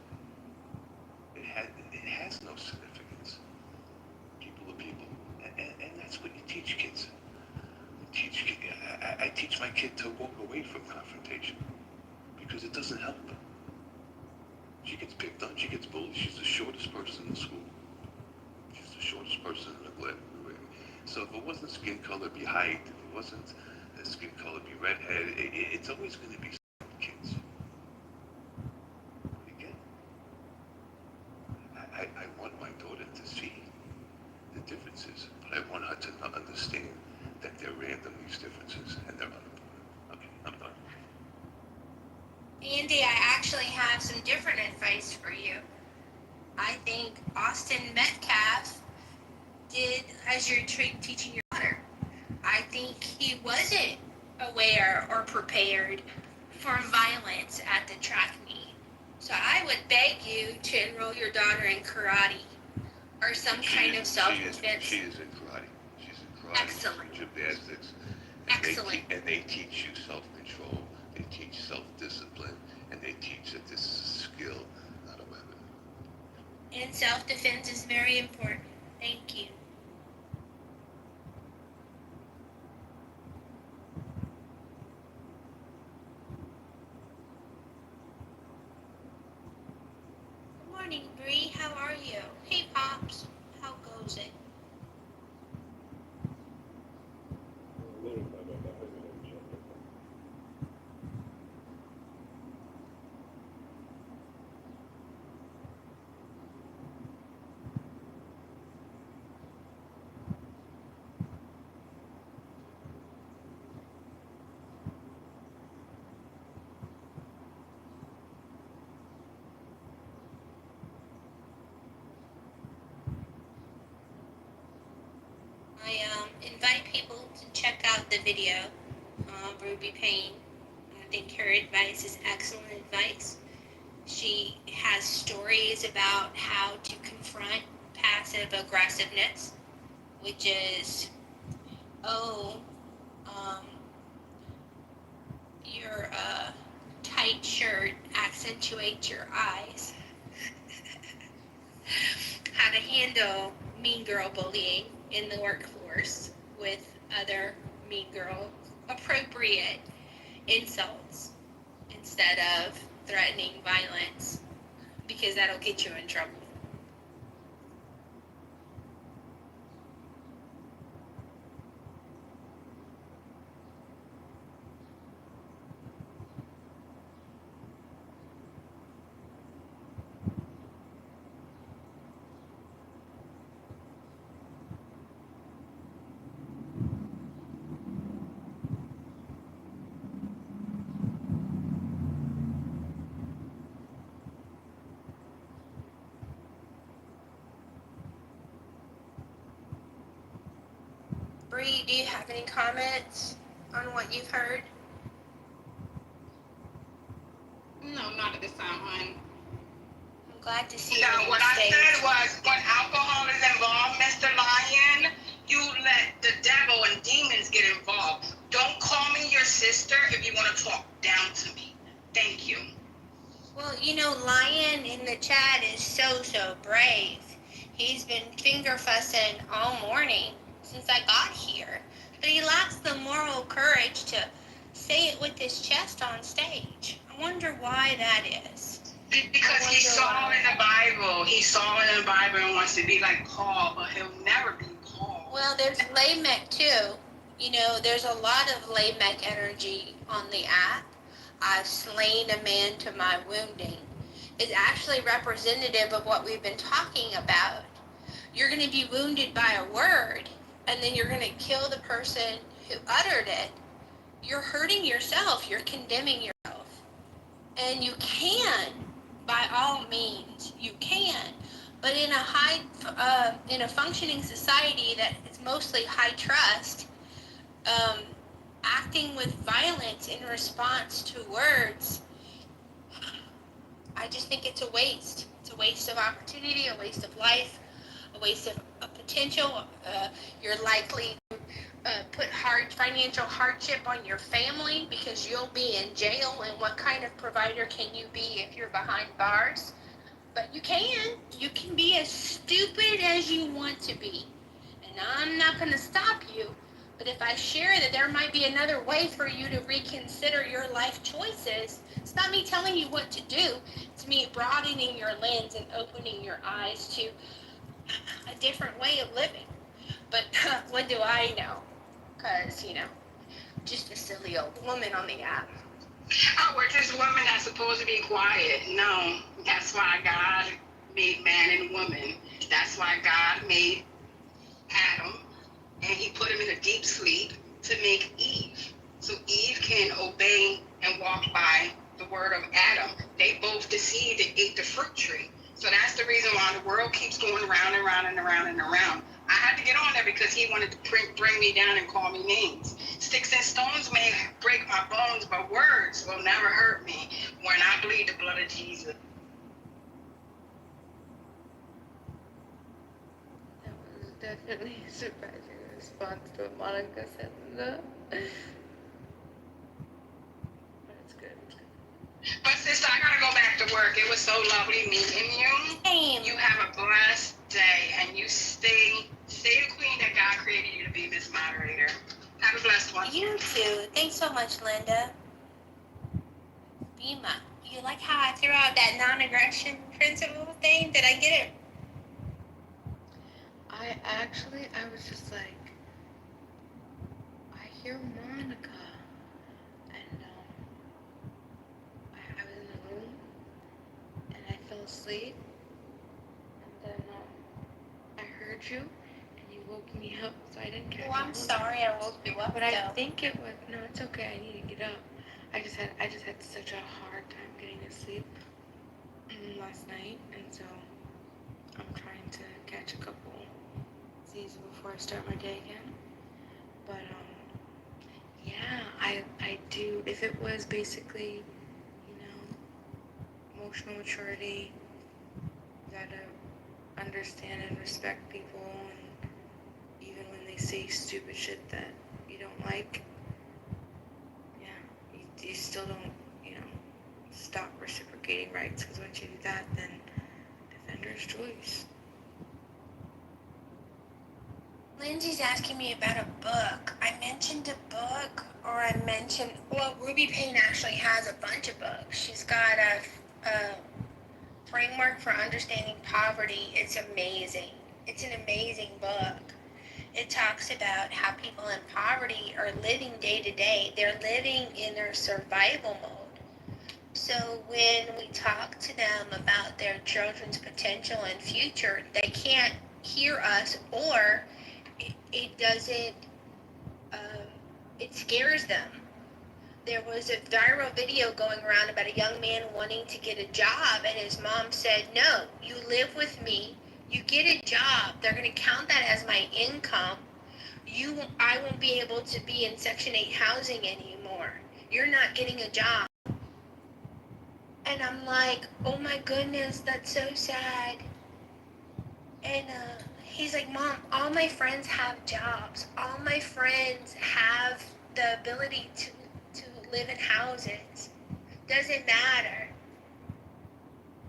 it has no significance. People are people. And that's what you teach kids. I teach my kid to walk away from confrontation because it doesn't help. She gets picked on, she gets bullied. She's the shortest person in the school. She's the shortest person in the glen. So if it wasn't skin color, it'd be height. If it wasn't skin color, it'd be redhead. It's always going to be kids. But again, I want my daughter to see the differences, but I want her to not understand that they're random, these differences, and they're unimportant. Okay, I'm done. Andy, I actually have some different advice for you. I think Austin Metcalf did as you're teaching your daughter. I think he wasn't aware or prepared for violence at the track meet. So I would beg you to enroll your daughter in karate or some kind of self-defense. She is in karate. She's in karate. Excellent. Gymnastics. Excellent. And they teach you self-control. They teach self-discipline. And they teach that this is a skill, not a weapon. And self-defense is very important. Thank you. Good morning, Bree. How are you? Hey, Pops. How goes it? I invite people to check out the video, Ruby Payne. I think her advice is excellent advice. She has stories about how to confront passive aggressiveness, which is, your tight shirt accentuates your eyes. How to handle mean girl bullying in the workforce with other mean girl appropriate insults instead of threatening violence, because that'll get you in trouble. Bree, do you have any comments on what you've heard? No, not at this time, hon. I'm glad to see No, you on what I stage. said was, when alcohol is involved, Mr. Lion, you let the devil and demons get involved. Don't call me your sister if you want to talk down to me. Thank you. Well, you know, Lion in the chat is so brave. He's been finger fussing all morning since I got here. But he lacks the moral courage to say it with his chest on stage. I wonder why that is. Because he saw it in the Bible. He saw it in the Bible and wants to be like Paul, but he'll never be Paul. Well, there's Lamech too. You know, there's a lot of Lamech energy on the app. I've slain a man to my wounding. It's actually representative of what we've been talking about. You're going to be wounded by a word, and then you're going to kill the person who uttered it. You're hurting yourself. You're condemning yourself. And you can, by all means, you can. But in a functioning society that is mostly high trust, acting with violence in response to words, I just think it's a waste. It's a waste of opportunity, a waste of life, a waste of potential. You're likely to put financial hardship on your family because you'll be in jail. And what kind of provider can you be if you're behind bars? But you can. You can be as stupid as you want to be. And I'm not going to stop you. But if I share that there might be another way for you to reconsider your life choices, it's not me telling you what to do. It's me broadening your lens and opening your eyes to a different way of living. But what do I know? Because, you know, just a silly old woman on the app. Oh, we're just women that's supposed to be quiet. No, that's why God made man and woman. That's why God made Adam, and he put him in a deep sleep to make Eve. So Eve can obey and walk by the word of Adam. They both deceived and ate the fruit tree. So that's the reason why the world keeps going round and round and around and around. I had to get on there because he wanted to bring me down and call me names. Sticks and stones may break my bones, but words will never hurt me when I bleed the blood of Jesus. That was definitely a surprising response to what Monica said. But it's good. But sister, I gotta go back to work. It was so lovely meeting you. Same. You have a blessed day, and you stay the queen that God created you to be, Miss Moderator. Have a blessed one. You too. Thanks so much, Linda. Bima, you like how I threw out that non-aggression principle thing? Did I get it? I was just like, I hear Monica, and I was in the room, and I fell asleep, and then I heard you, and you woke me up, so I didn't catch it. Oh, I'm sorry I woke you up, But I though. think it was, no, it's okay, I need to get up. I just had such a hard time getting to sleep last night, and so I'm trying to catch a couple Z's before I start my day again. But yeah, I do. If it was basically, you know, emotional maturity, you gotta understand and respect people, and even when they say stupid shit that you don't like, yeah, you still don't, you know, stop reciprocating rights, because once you do that, then defender's choice. Lindsay's asking me about a book. I mentioned a book or I mentioned, well, Ruby Payne actually has a bunch of books. She's got a framework for understanding poverty. It's amazing. It's an amazing book. It talks about how people in poverty are living day to day. They're living in their survival mode. So when we talk to them about their children's potential and future, they can't hear us, or it doesn't, it scares them. There was a viral video going around about a young man wanting to get a job, and his mom said, no, you live with me, you get a job, they're going to count that as my income. I won't be able to be in Section 8 housing anymore. You're not getting a job. And I'm like, oh my goodness, that's so sad. And he's like, Mom, all my friends have jobs. All my friends have the ability to live in houses. Doesn't matter.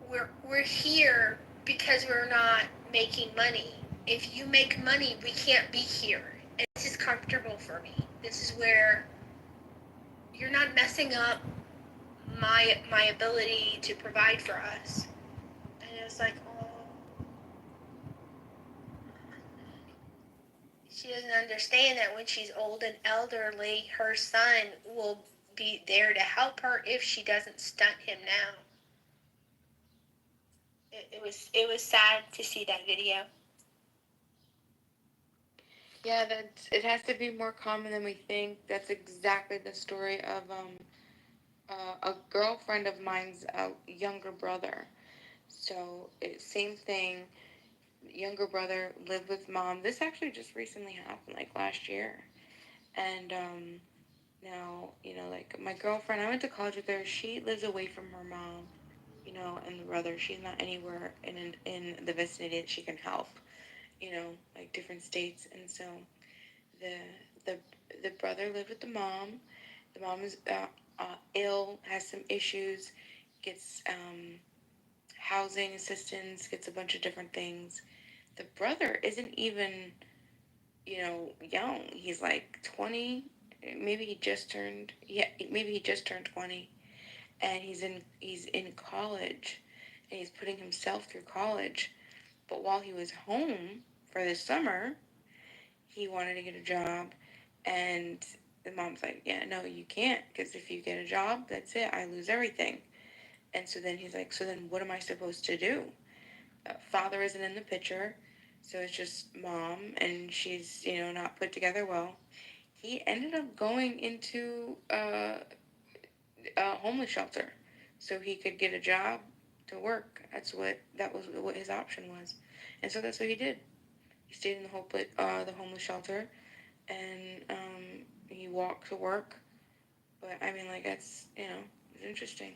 We're here because we're not making money. If you make money, we can't be here. And this is comfortable for me. This is where you're not messing up my ability to provide for us. And it was like, oh. She doesn't understand that when she's old and elderly, her son will be there to help her if she doesn't stunt him now. It was sad to see that video. Yeah, it has to be more common than we think. That's exactly the story of a girlfriend of mine's younger brother. So same thing. Younger brother lived with mom. This actually just recently happened, like last year. And now, like my girlfriend, I went to college with her. She lives away from her mom, and the brother. She's not anywhere in the vicinity that she can help, like different states. And so the brother lived with the mom. The mom is ill, has some issues, gets housing assistance, gets a bunch of different things. The brother isn't even, young. He's like 20. Maybe he just turned 20, and he's in college, and he's putting himself through college. But while he was home for the summer, he wanted to get a job, and the mom's like, yeah, no, you can't, because if you get a job, that's it, I lose everything. And so then he's like, so then what am I supposed to do? Father isn't in the picture, so it's just mom, and she's, not put together well. He ended up going into a homeless shelter so he could get a job to work. That was what his option was. And so that's what he did. He stayed in the homeless shelter, and he walked to work. But I mean, like, that's, it's interesting.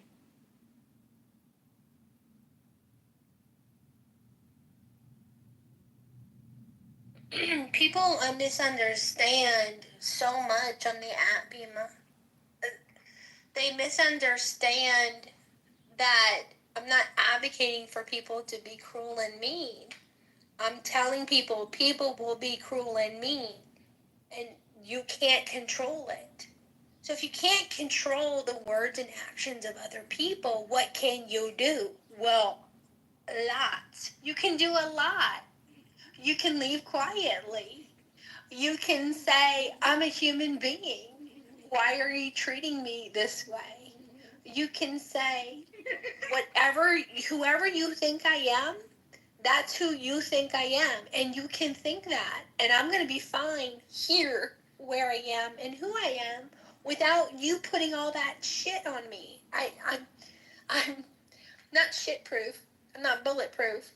People misunderstand so much on the app, Bima. They misunderstand that I'm not advocating for people to be cruel and mean. I'm telling people will be cruel and mean, and you can't control it. So if you can't control the words and actions of other people, what can you do? Well, lots. You can do a lot. You can leave quietly. You can say, I'm a human being. Why are you treating me this way? You can say, whoever you think I am, that's who you think I am. And you can think that. And I'm going to be fine here where I am and who I am without you putting all that shit on me. I'm not shit proof. I'm not bulletproof.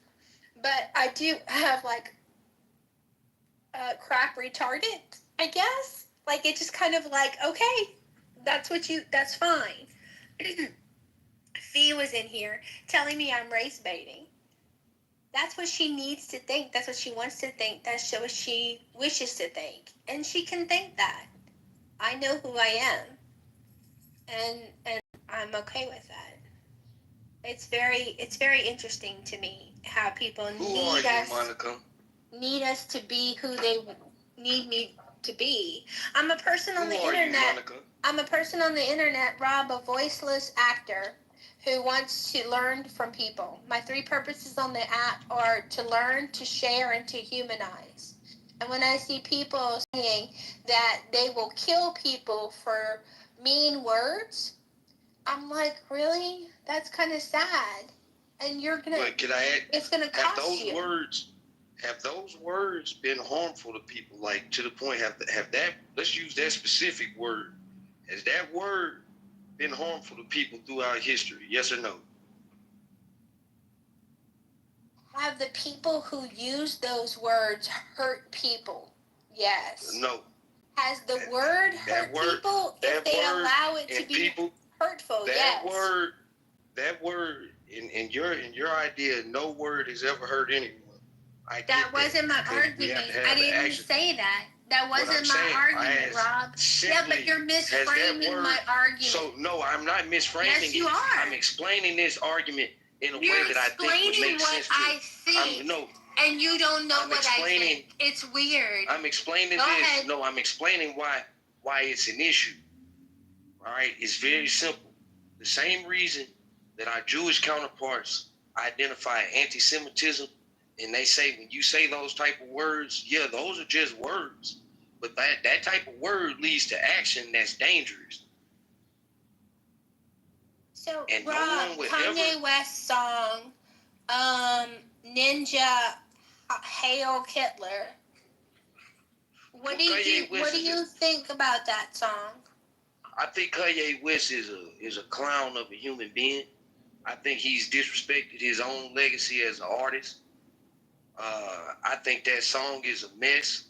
But I do have like crap retardant, I guess. Like, it just kind of like, okay, that's fine. Fee was in here telling me I'm race baiting. That's what she needs to think. That's what she wants to think. That's what she wishes to think. And she can think that. I know who I am. And I'm okay with that. It's very interesting to me how people need us to be who they need me to be. I'm a person on the Who are you, internet. Monica? I'm a person on the internet, Rob, a voiceless actor who wants to learn from people. My 3 purposes on the app are to learn, to share, and to humanize. And when I see people saying that they will kill people for mean words, I'm like, really? That's kind of sad. And you're gonna. But can I add, it's gonna cost you. Have those words been harmful to people? Like to the point, have that? Let's use that specific word. Has that word been harmful to people throughout history? Yes or no? Have the people who use those words hurt people? Yes. No. Has the word hurt people if they allow it to be hurtful? Yes. That word in your idea, no word has ever hurt anyone. That wasn't my argument. I didn't say that. That wasn't my argument, Rob. Yeah, but you're misframing my argument. So no, I'm not misframing it. Yes, you are. I'm explaining this argument in a way that I think would make sense to you. I see. And you don't know what I think. It's weird. I'm explaining Go this. ahead. No, I'm explaining why it's an issue. All right, it's very simple. The same reason that our Jewish counterparts identify anti-Semitism, and they say when you say those type of words, yeah, those are just words. But that type of word leads to action that's dangerous. So, and Rob, Kanye West song, Ninja Hail Hitler. What do you think about that song? I think Kanye West is a clown of a human being. I think he's disrespected his own legacy as an artist. I think that song is a mess.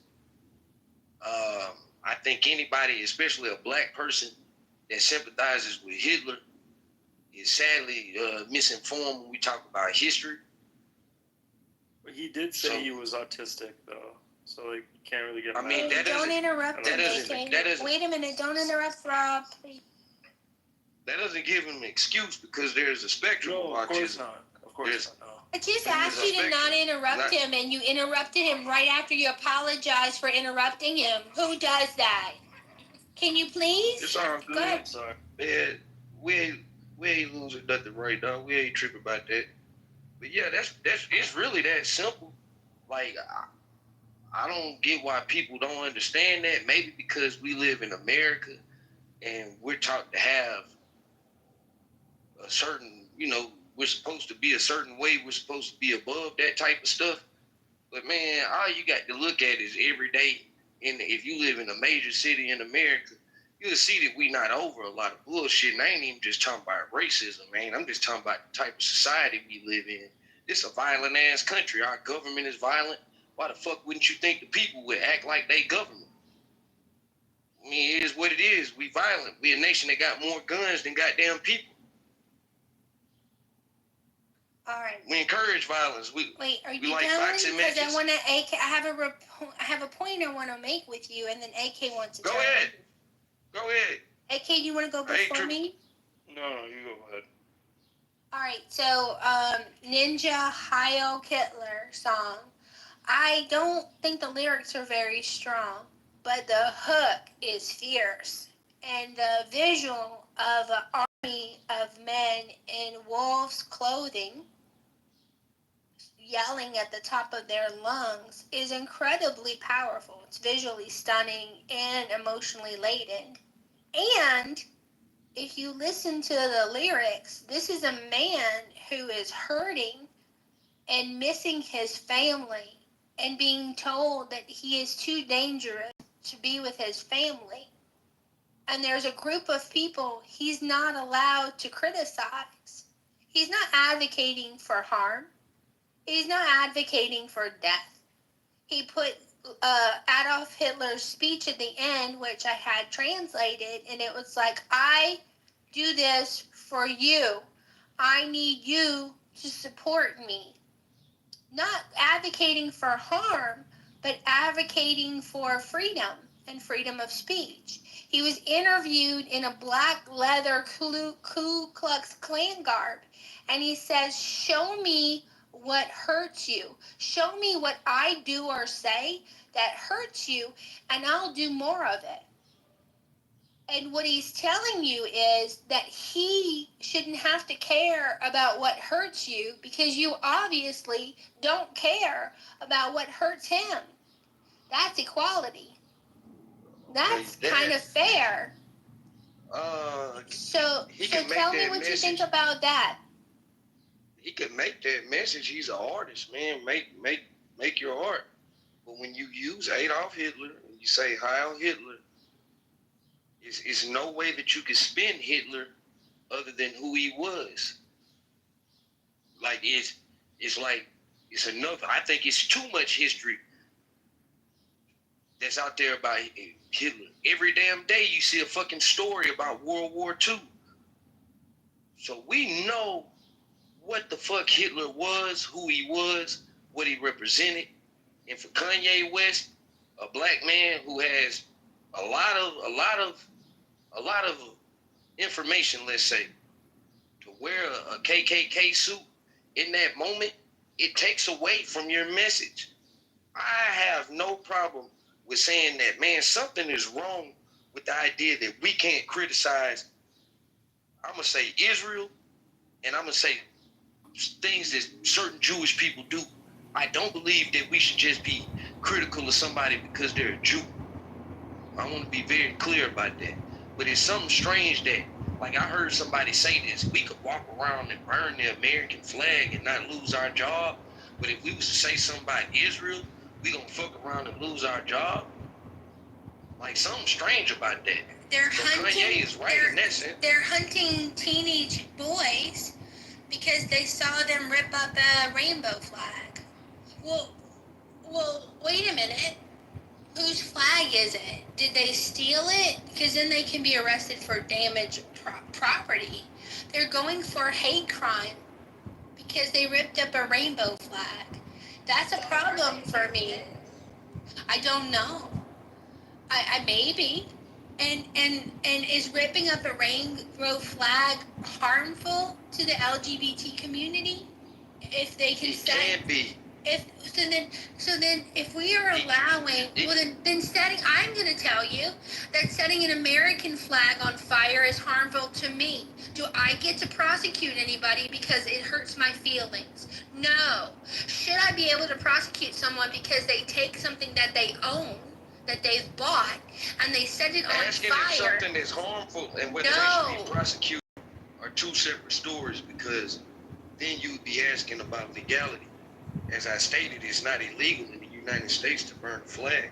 I think anybody, especially a black person that sympathizes with Hitler, is sadly misinformed when we talk about history. But he did say he was autistic, though, so like you can't really get. Don't interrupt him. Wait a minute! Don't interrupt, Rob. Please. That doesn't give him an excuse because there's a spectrum of autism. Of course not. Of course not. I just asked you to not interrupt him, and you interrupted him right after you apologized for interrupting him. Who does that? Can you please? It's all good. Go ahead. Sorry. Yeah, we ain't losing nothing right now. We ain't tripping about that. But yeah, that's it's really that simple. Like I don't get why people don't understand that. Maybe because we live in America and we're taught to have a certain, we're supposed to be a certain way. We're supposed to be above that type of stuff. But man, all you got to look at is every day. If you live in a major city in America, you'll see that we not over a lot of bullshit. And I ain't even just talking about racism, man. I'm just talking about the type of society we live in. It's a violent ass country. Our government is violent. Why the fuck wouldn't you think the people would act like they government? I mean, it is what it is. We violent. We a nation that got more guns than goddamn people. All right. We encourage violence. Wait, are you like done? Because I want to I have a point I want to make with you, and then AK wants to. Go ahead. Go ahead. AK, do you want to go before me? No, you go ahead. All right. So, Ninja Heil Hitler song. I don't think the lyrics are very strong, but the hook is fierce, and the visual of an army of men in wolves' clothing yelling at the top of their lungs is incredibly powerful. It's visually stunning and emotionally laden. And if you listen to the lyrics, this is a man who is hurting and missing his family and being told that he is too dangerous to be with his family. And there's a group of people he's not allowed to criticize. He's not advocating for harm. He's not advocating for death. He put Adolf Hitler's speech at the end, which I had translated, and it was like, I do this for you. I need you to support me. Not advocating for harm, but advocating for freedom and freedom of speech. He was interviewed in a black leather Ku Klux Klan garb, and he says, show me what hurts you. Show me what I do or say that hurts you, and I'll do more of it. And what he's telling you is that he shouldn't have to care about what hurts you because you obviously don't care about what hurts him. That's equality. That's kind of fair. So tell me what you think about that. He could make that message. He's an artist, man. Make your art. But when you use Adolf Hitler and you say Heil Hitler, it's no way that you can spin Hitler other than who he was. Like it's enough. I think it's too much history that's out there about Hitler. Every damn day you see a fucking story about World War II. So we know what the fuck Hitler was, who he was, what he represented. And for Kanye West, a black man who has a lot of information, let's say, to wear a KKK suit in that moment, it takes away from your message. I have no problem with saying that, man, something is wrong with the idea that we can't criticize, I'm going to say Israel, and I'm going to say things that certain Jewish people do. I don't believe that we should just be critical of somebody because they're a Jew. I want to be very clear about that. But it's something strange that, like I heard somebody say this, we could walk around and burn the American flag and not lose our job. But if we was to say something about Israel, we gonna fuck around and lose our job? Like something strange about that. They're so hunting. Kanye is right in that sense. They're hunting teenage boys because they saw them rip up a rainbow flag. Well, wait a minute. Whose flag is it? Did they steal it? Because then they can be arrested for damaged property. They're going for hate crime because they ripped up a rainbow flag. That's a problem for me. I don't know. I maybe. And is ripping up a rainbow flag harmful to the LGBT community? If they can say it can be. So then if we are allowing, then setting, I'm going to tell you that setting an American flag on fire is harmful to me. Do I get to prosecute anybody because it hurts my feelings? No. Should I be able to prosecute someone because they take something that they own, that they've bought, and they set it on Asking fire? if something is harmful and whether they should be prosecuted are two separate stories, because then you would be asking about legality. As I stated, it's not illegal in the United States to burn a flag.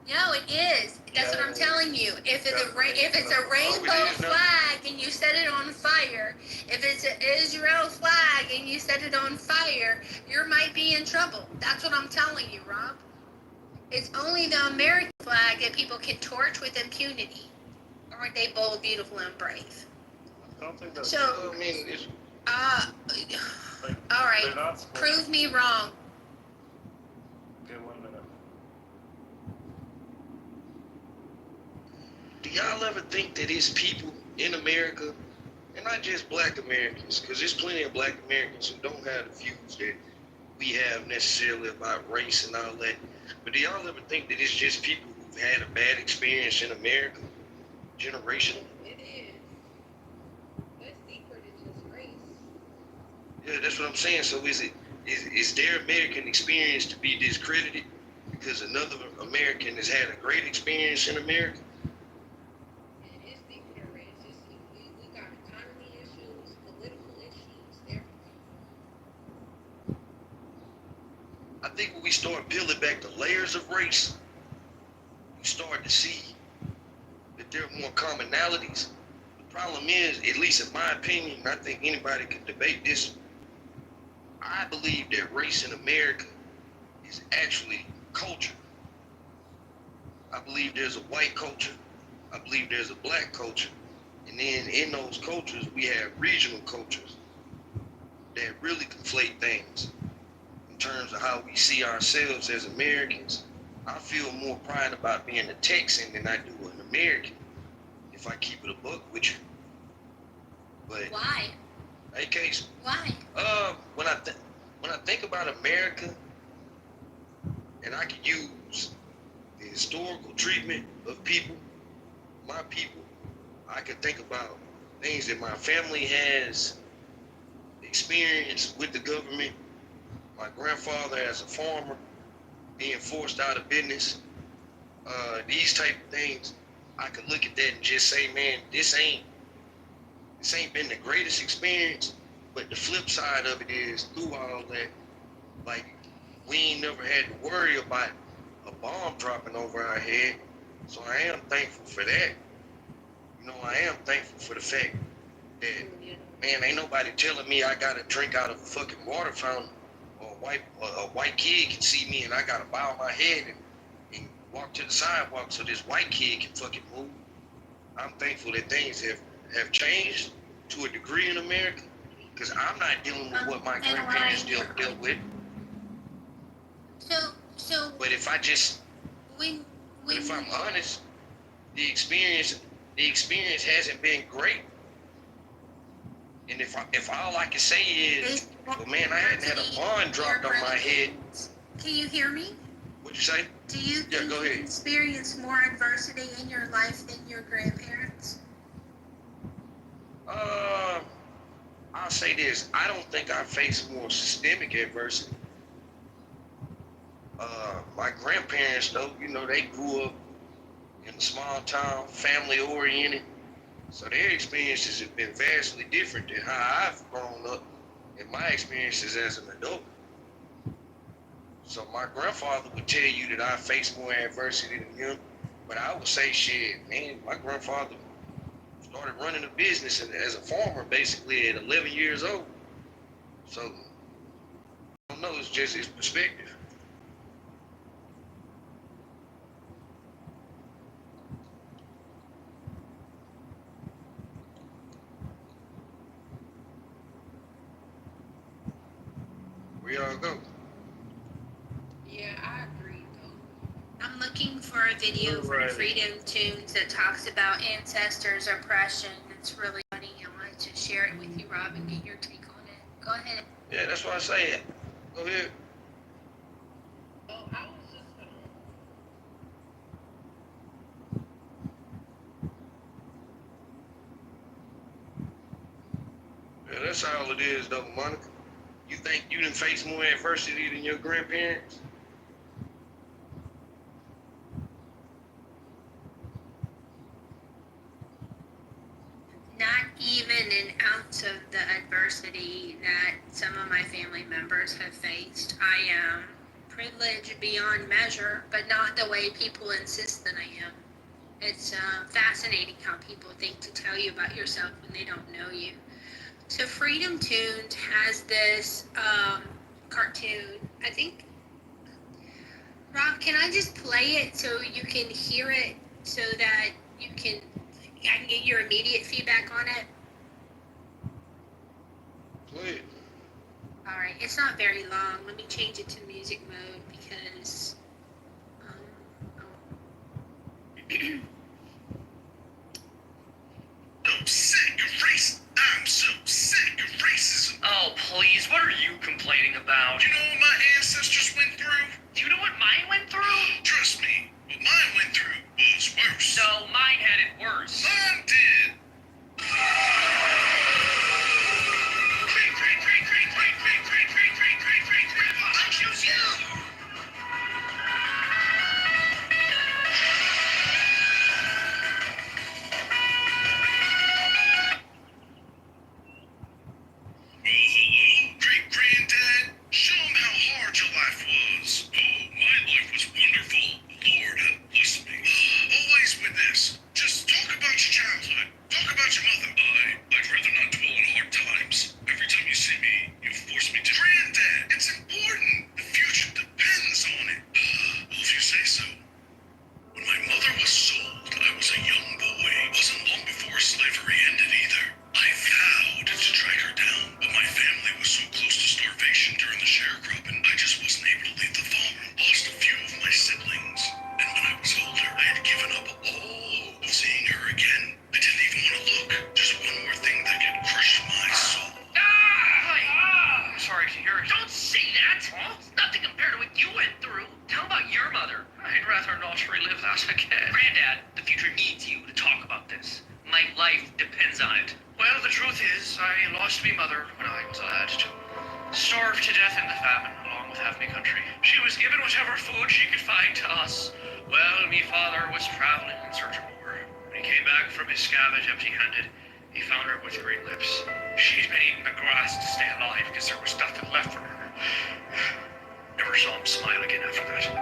No, it is. That's what I'm telling you. If it's a rainbow flag and you set it on fire, if it's an Israel flag and you set it on fire, you might be in trouble. That's what I'm telling you, Rob. It's only the American flag that people can torch with impunity. Aren't they bold, beautiful, and brave? I don't think that's So, I mean, it's, all right. Prove me wrong. Okay, 1 minute. do y'all ever think that it's people in America, and not just black Americans, because there's plenty of black Americans who don't have the views that we have necessarily about race and all that, but do y'all ever think that it's just people who've had a bad experience in America, generationally? It is. That's deeper than just race. Yeah, that's what I'm saying. So is their American experience to be discredited because another American has had a great experience in America? It is deeper than race. We got economy issues, political issues, everything. I think when we start peeling back the layers of race, we start to see that there are more commonalities. The problem is, at least in my opinion, and I think anybody could debate this, I believe that race in America is actually culture. I believe there's a white culture. I believe there's a black culture. And then in those cultures, we have regional cultures that really conflate things in terms of how we see ourselves as Americans. I feel more pride about being a Texan than I do an American, if I keep it a buck with you. But why? Hey, Case. Why? When when I think about America, and I can use the historical treatment of people, my people, I can think about things that my family has experienced with the government. My grandfather as a farmer, being forced out of business, these type of things, I could look at that and just say, man, this ain't been the greatest experience, but the flip side of it is through all that, like, we ain't never had to worry about a bomb dropping over our head. So I am thankful for that. You know, I am thankful for the fact that, man, ain't nobody telling me I gotta drink out of a fucking water fountain, or a white kid can see me and I gotta bow my head and walk to the sidewalk so this white kid can fucking move. I'm thankful that things have changed to a degree in America, because I'm not dealing with what my grandparents dealt with. But if I'm honest, the experience hasn't been great. And if all I can say is, well, man, I hadn't had a bond dropped on my head. Can you hear me? What'd you say? Do you think go you ahead. experienced more adversity in your life than your grandparents? I'll say this. I don't think I faced more systemic adversity. My grandparents, though, you know, they grew up in a small town, family oriented. So their experiences have been vastly different than how I've grown up in my experiences as an adult. So my grandfather would tell you that I faced more adversity than him, but I would say, shit, man, my grandfather started running a business as a farmer basically at 11 years old. So, I don't know, it's just his perspective. Where y'all go? Yeah, I agree though. I'm looking for a video from Freedom Tunes that talks about ancestors' oppression. It's really funny. I wanted to share it with you, Rob, and get your take on it. Go ahead. Yeah, that's what I say. Go ahead. Oh, I was just Yeah, that's all it is, though, Monica. You think you didn't face more adversity than your grandparents? Not even an ounce of the adversity that some of my family members have faced. I am privileged beyond measure, but not the way people insist that I am. It's fascinating how people think to tell you about yourself when they don't know you. So Freedom Tunes has this cartoon. I think, Rob, can I just play it so you can hear it, so that I can get your immediate feedback on it? Play it. All right, it's not very long. Let me change it to music mode because. I'm sick of race. I'm so sick of racism. Oh, please, what are you complaining about? Do you know what my ancestors went through? Do you know what mine went through? Trust me, what mine went through was worse. No, mine had it worse. Mine did. I choose you. is, I lost me mother when I was a lad too. Starved to death in the famine, along with half me country. She was given whatever food she could find to us. Well, me father was traveling in search of more. When he came back from his scavenge empty-handed, he found her with green lips. She'd been eating the grass to stay alive because there was nothing left for her. Never saw him smile again after that.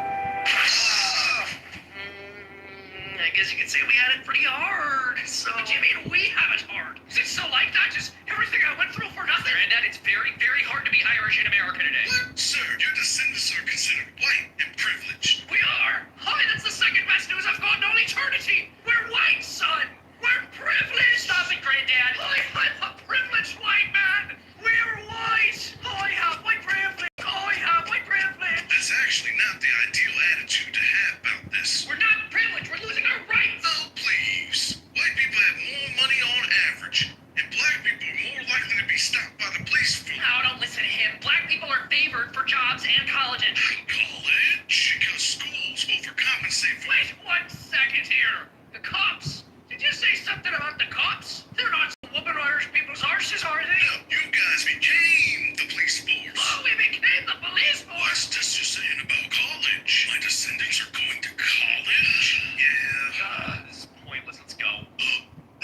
I guess you could say we had it pretty hard. So what do you mean we have it hard? Is it so like that? Just everything I went through for nothing? Granddad, it's very, very hard to be Irish in America today. What? Sir, your descendants are considered white and privileged. We are? Hi, that's the second best news I've gotten all eternity. We're white, son. We're privileged. Stop it, Granddad. I'm a privileged white man. We're white. I have white privilege. I have white privilege. That's actually not the ideal attitude to have about this. We're not privileged. We're losing our rights. Oh, please. White people have more money on average, and black people are more likely to be stopped by the police for... No, don't listen to him. Black people are favored for jobs and colleges. College? Because schools overcompensate for... Wait 1 second here. The cops. Did you say something about the cops? They're not whooping Irish people's arses, are they? No, you guys became the police force. Oh, we became the police force. What's this you're saying about college? My descendants are going to college? Yeah. This is pointless. Let's go.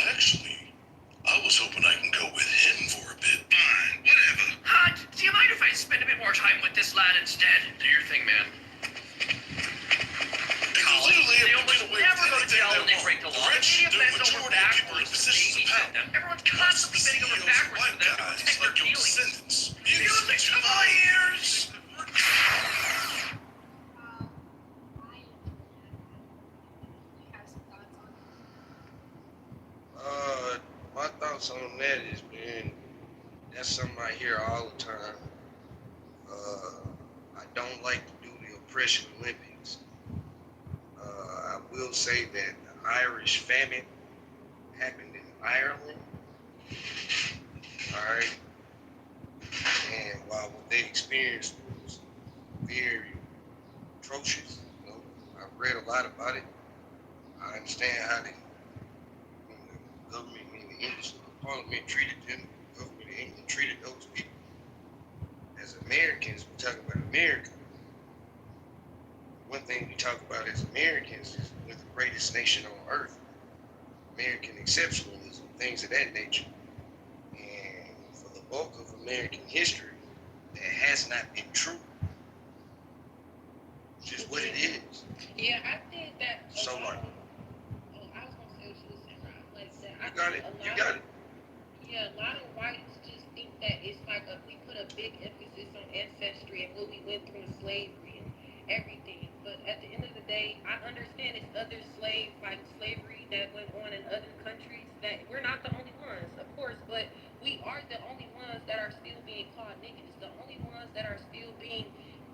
Actually, I was hoping I can go with him for a bit. Fine, whatever. Do you mind if I spend a bit more time with this lad instead? Do your thing, man. Never go to jail when they break the law. They bend over backwards to babysit them. Everyone's constantly bending over backwards for them to protect their feelings. Music to my ears! My thoughts on that is, man, that's something I hear all the time. I don't like to do the oppression Olympics. I will say that the Irish famine happened in Ireland. All right. And while what they experienced was very atrocious, you know, I've read a lot about it. I understand how the government and the English Parliament treated them, the government of England treated those people. As Americans, we talk about America. One thing we talk about as Americans is we're the greatest nation on earth. American exceptionalism, things of that nature. And for the bulk of American history, that has not been true. It's just what it is. Yeah, I think that. So much. I was gonna say what you were saying, right? Like that. You got it. You got it. Yeah, a lot of whites just think that it's like we put a big emphasis on ancestry and what we went through in slavery and everything. But at the end of the day, I understand it's other slavery that went on in other countries, that we're not the only ones, of course, but we are the only ones that are still being called niggas, the only ones that are still being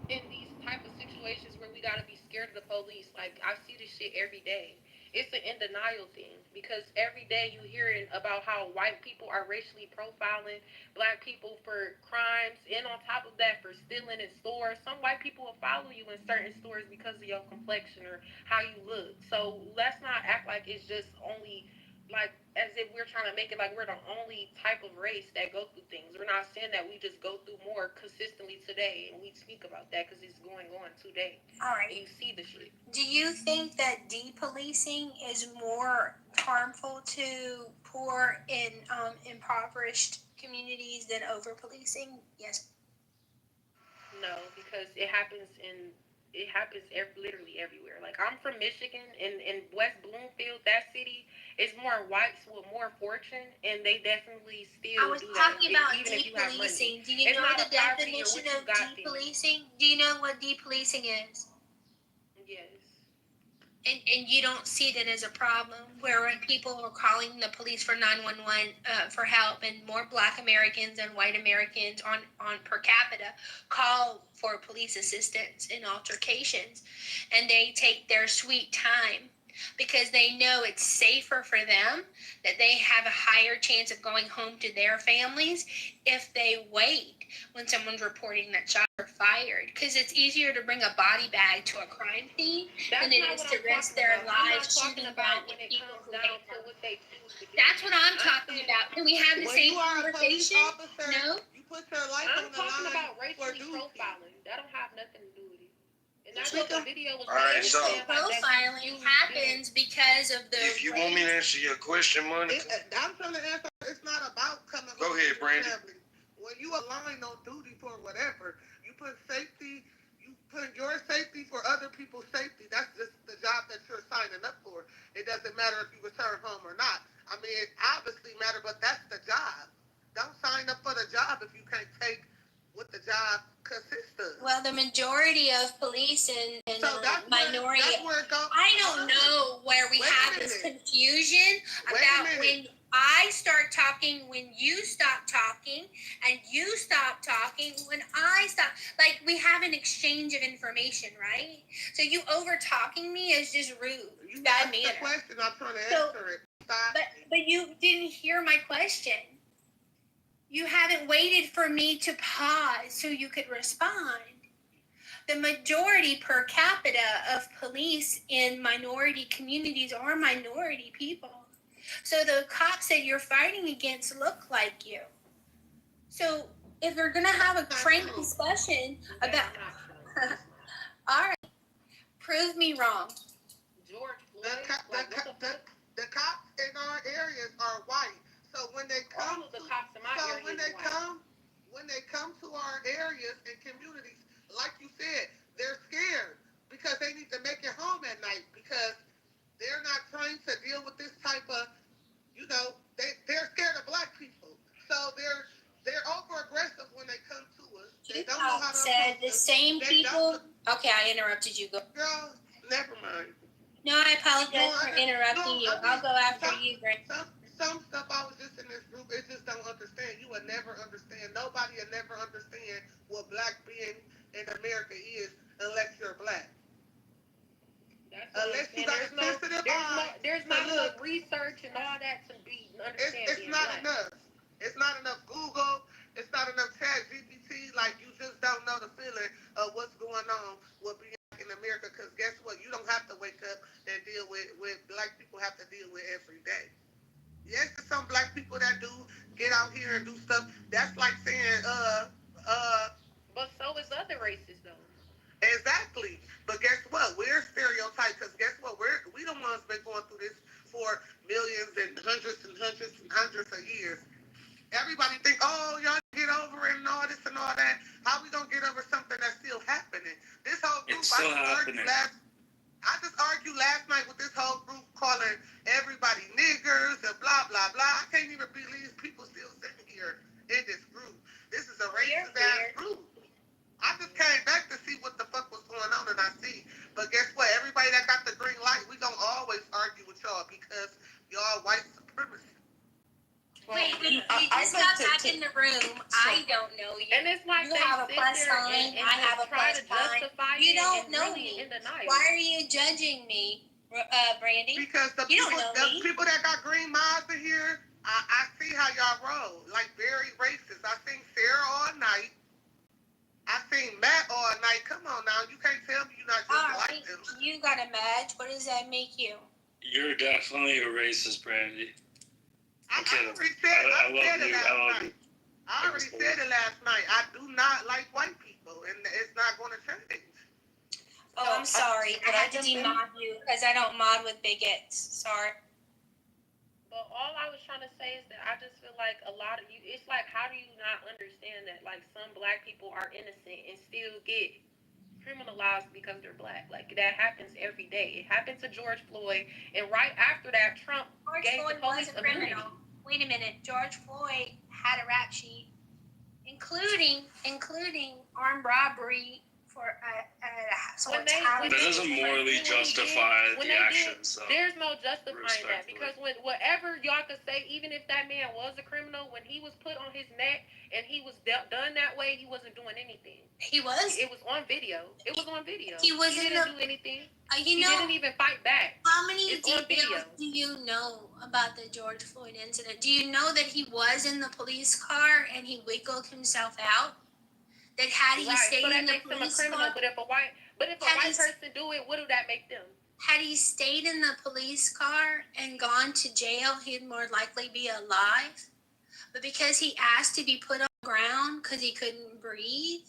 in these type of situations where we gotta be scared of the police. Like, I see this shit every day. It's an in denial thing, because every day you hearing about how white people are racially profiling black people for crimes, and on top of that, for stealing in stores. Some white people will follow you in certain stores because of your complexion or how you look. So let's not act like it's just only like as if we're trying to make it like we're the only type of race that go through things. We're not saying that we just go through more consistently today, and we speak about that because it's going on today. All right. And you see the shit. Do you think that depolicing is more harmful to poor and impoverished communities than over-policing? Yes. No, because it happens literally everywhere. Like, I'm from Michigan, and in West Bloomfield, that city, it's more whites with more fortune, and they definitely still I was do talking that, about even if you have money. depolicing. Do you It's know not the a poverty or definition what you of got thing. depolicing? Do you know what depolicing is? Yes. And you don't see that as a problem, where when people are calling the police for 911 for help, and more Black Americans and white Americans on per capita call for police assistance in altercations, and they take their sweet time because they know it's safer for them, that they have a higher chance of going home to their families if they wait when someone's reporting that shots are fired. Because it's easier to bring a body bag to a crime scene than it is to risk their lives shooting down people who hate them. That's what I'm talking about. Can we have the same conversation? No? You put your life I'm on the talking line about for racially duty. profiling. That don't have nothing to do with it. And that's what the video was Alright, made. so Profiling happens because of the if you want me to answer your question, Monica, I'm trying to answer. It's not about coming. Go ahead, Brandy. Family. When you align on duty for whatever, you put safety. You put your safety for other people's safety. That's just the job that you're signing up for. It doesn't matter if you return home or not. I mean, it obviously matters, but that's the job. Don't sign up for the job if you can't take what the job consists of. Well, the majority of police and So that's minority. where it goes. I don't know where we Wait a have this minute. confusion Wait a about minute. when I start talking, when you stop talking, and you stop talking when I stop. Like, we have an exchange of information, right? So you over talking me is just rude. You Bad asked the manner. question. I'm trying to So- answer it. Stop. But you didn't hear my question. You haven't waited for me to pause so you could respond. The majority per capita of police in minority communities are minority people. So the cops that you're fighting against look like you. So if we're gonna have a frank discussion about, all right, prove me wrong. George Floyd. The cops in our areas are white. So when they come, All of the cops in my so area when is they white. when they come to our areas and communities, like you said, they're scared because they need to make it home at night because they're not trained to deal with this type of, they're scared of black people. So they're over aggressive when they come to us. They don't know how to said the approach us. same They people. Okay, I interrupted you. Go. Girl, never mind. No, I apologize for interrupting you. I'll go after you, Grant. Some stuff I was just in this group, it just don't understand. You would never understand. Nobody will never understand what black being in America is unless you're black. Unless you got a sensitive eye. There's not enough research and all that to be understand. It's not enough. It's not enough Google. It's not enough Chat GPT. Like, you just don't know the feeling of what's going on with being in America. Because guess what? You don't have to wake up and deal with black people have to deal with every day. Yes, there's some black people that do get out here and do stuff. That's like saying, But so is other races, though. Exactly. But guess what? We're stereotyped because guess what? We the ones been going through this for millions and hundreds of years. Everybody think, oh, y'all get over it and all this and all that. How we gonna get over something that's still happening? This whole group, It's still happening. I just argued last night with this whole group calling everybody niggers and blah, blah, blah. I can't even believe people still sitting here in this group. This is a racist ass group. I just came back to see what the fuck was going on, and I see. But guess what? Everybody that got the green light, we gonna always argue with y'all because y'all white supremacists. Wait, we just got back in the room. I don't know you. And it's like you have a plus sign. I have a plus sign. You don't know me. Why are you judging me, Brandy? Because the people that got green minds in here, I see how y'all roll. Like, very racist. I seen Sarah all night. I seen Matt all night. Come on now. You can't tell me you're not just like them. You got a match. What does that make you? You're definitely a racist, Brandy. I already said it last night. I do not like white people, and it's not going to change. Oh, I'm sorry. I had to demod you because I don't mod with bigots. Sorry. But all I was trying to say is that I just feel like a lot of you, it's like, how do you not understand that, like, some black people are innocent and still get criminalized because they're black? Like, that happens every day. It happened to George Floyd, and right after that, Trump gave the police immunity. Wait a minute. George Floyd had a rap sheet, including armed robbery for so When a they- talent. That doesn't morally justify when the they actions, though. there's no justifying that, Respectfully. because when whatever y'all could say, even if that man was a criminal, when he was put on his neck and he was done that way, he wasn't doing anything. He was. It was on video. It was on video. He was He in didn't the- do anything. You He know, didn't even fight back. how many It's on details video. do you know about the George Floyd incident? Do you know that he was in the police car and he wiggled himself out? That had he Right, stayed so that in the makes him a police criminal. car, But if a white person do it, what do that make them? had he stayed in the police car and gone to jail, he'd more likely be alive. But because he asked to be put on the ground because he couldn't breathe.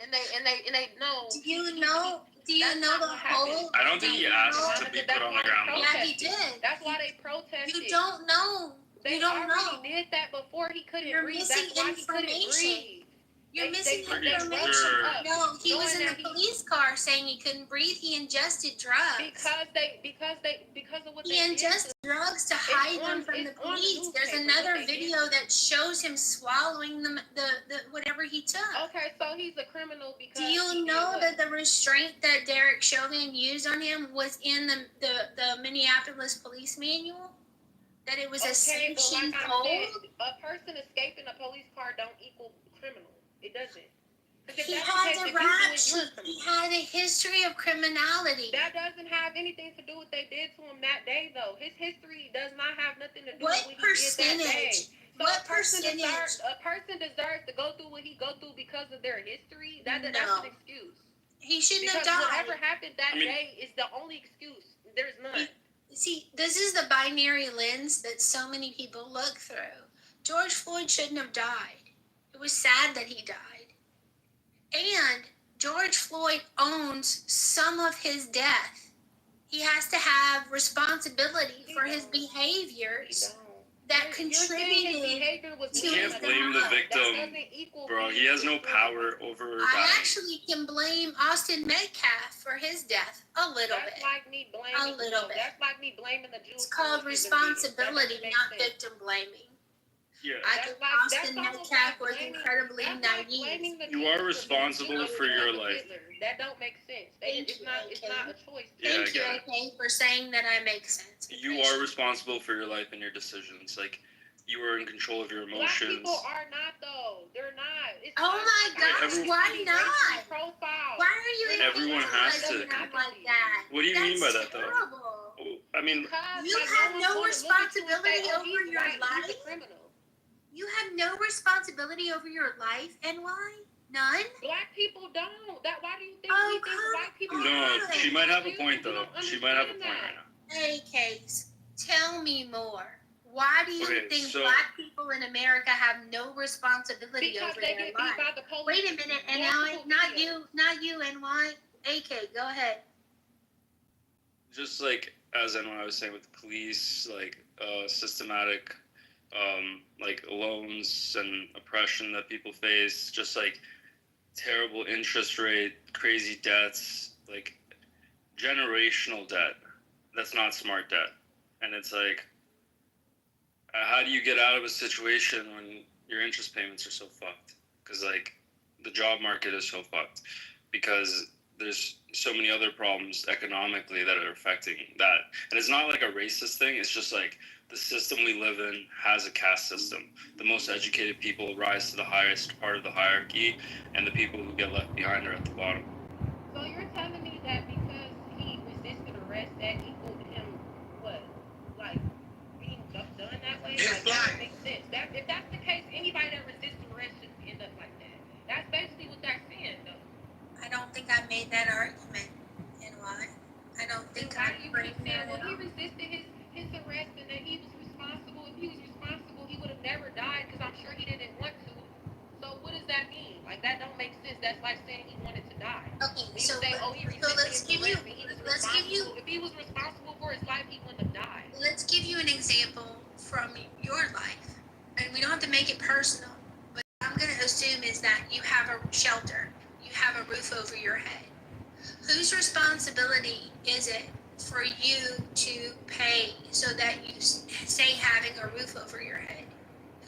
And they know. Do you know the whole? I don't think he asked to be put on the ground. Yeah, he did. That's why they protested. You don't know. They already did that before he couldn't You're breathe. missing That's why he couldn't information. breathe. You're missing Pretty information. sure. No, he was Knowing in that the police car saying he couldn't breathe. He ingested drugs. Because of what He they ingested did. drugs to hide them from the it's on the police. There's newspaper another what they video that shows him swallowing the whatever he took. Okay, so he's a criminal because. Do you know that the restraint that Derek Chauvin used on him was in the Minneapolis police manual? That it was a sanctioned hold? A person escaping a police car don't equal criminal. It doesn't. He had a rap sheet. He had a history of criminality. That doesn't have anything to do with what they did to him that day, though. His history does not have nothing to do What with what he did that day. percentage? So What a person percentage? a person deserves to go through what he go through because of their history. That's No. an excuse. He shouldn't Because have died. whatever happened that day is the only excuse. There's none. See, this is the binary lens that so many people look through. George Floyd shouldn't have died. It was sad that he died. And George Floyd owns some of his death. He has to have responsibility for his behaviors that contributed to You can't blame the victim, bro. He has no power over I that. actually can blame Austin Metcalf for his death a little bit. That's like me blaming. A little bit. That's like me blaming the Jews. It's called responsibility, not victim blaming. Yeah. I think Austin Metcalf was incredibly naive. You are responsible for your life. That don't make sense. It's not a choice. Yeah, I Thank you, get it. okay, for saying that I make sense. You are responsible for your life and your decisions. Like, you are in control of your Black emotions. people are not, though. They're not. It's Oh my gosh, why not? Profile. Why are you Everyone has to. like that? What do you mean by that, though? Terrible. I mean, You have no responsibility over your life. You have no responsibility over your life, and why? None? Black people don't. Why do you think Oh, we think white people no, don't? she might have a point, though. She might have a point right now. Hey, Case, tell me more. Why do you Okay, think so- black people in America have no responsibility Because over they their get beat life? by the police. Wait a minute, and not you, NY. AK, go ahead. Just like, as I was saying with the police, like, systematic, like, loans and oppression that people face, just like terrible interest rate, crazy debts, like generational debt. That's not smart debt. And it's like, how do you get out of a situation when your interest payments are so fucked? Because, like, the job market is so fucked. Because there's so many other problems economically that are affecting that. And it's not like a racist thing. It's just like the system we live in has a caste system. The most educated people rise to the highest part of the hierarchy, and the people who get left behind are at the bottom. So you're telling me that because he resisted arrest, that equaled him what? Like being done that way? Like, that makes sense. If that's the case, anybody that resists arrest should end up like that. That's basically what they're saying, though. I don't think I made that argument, NY. I don't think I framed that Well, he up. resisted his arrest and that he was responsible. If he was responsible, he would have never died because I'm sure he didn't want to. So what does that mean? Like, that don't make sense. That's like saying he wanted to die. Okay, He so say, oh, he resisted let's his give you arrest and he was let's give you responsible. If he was responsible for his life, he wouldn't have died. let's give you an example from your life. And we don't have to make it personal, but what I'm going to assume is that you have a shelter, you have a roof over your head. Whose responsibility is it for you to pay so that you stay having a roof over your head?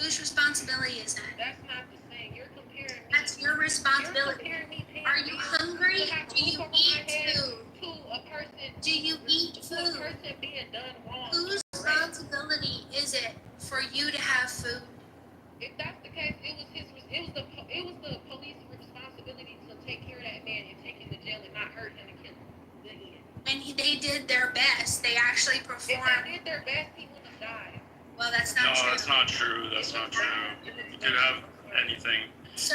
Whose responsibility is that? That's not the thing. You're comparing me. That's your responsibility. You're comparing me paying Are you bills hungry? to have a Do you roof over eat my head food? to a person. Do you eat To a food? person being done wrong. Whose responsibility is it for you to have food? If that's the case, it was the police responsibility to take care of that man and take him to jail and not hurt him and kill him. And they did their best. They actually If performed. they did their best, he wouldn't have died. Well, that's not true. No, that's not true. That's not true. You could have anything. So,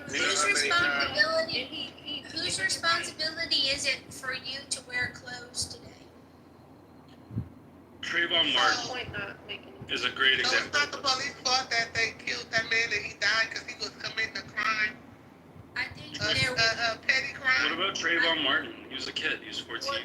whose responsibility is it for you to wear clothes today? Trayvon Martin is a great So example. it's not the police fault that they killed that man and he died because he was committing a crime? I think a petty crime? What about Trayvon Martin? He was a kid. He was 14.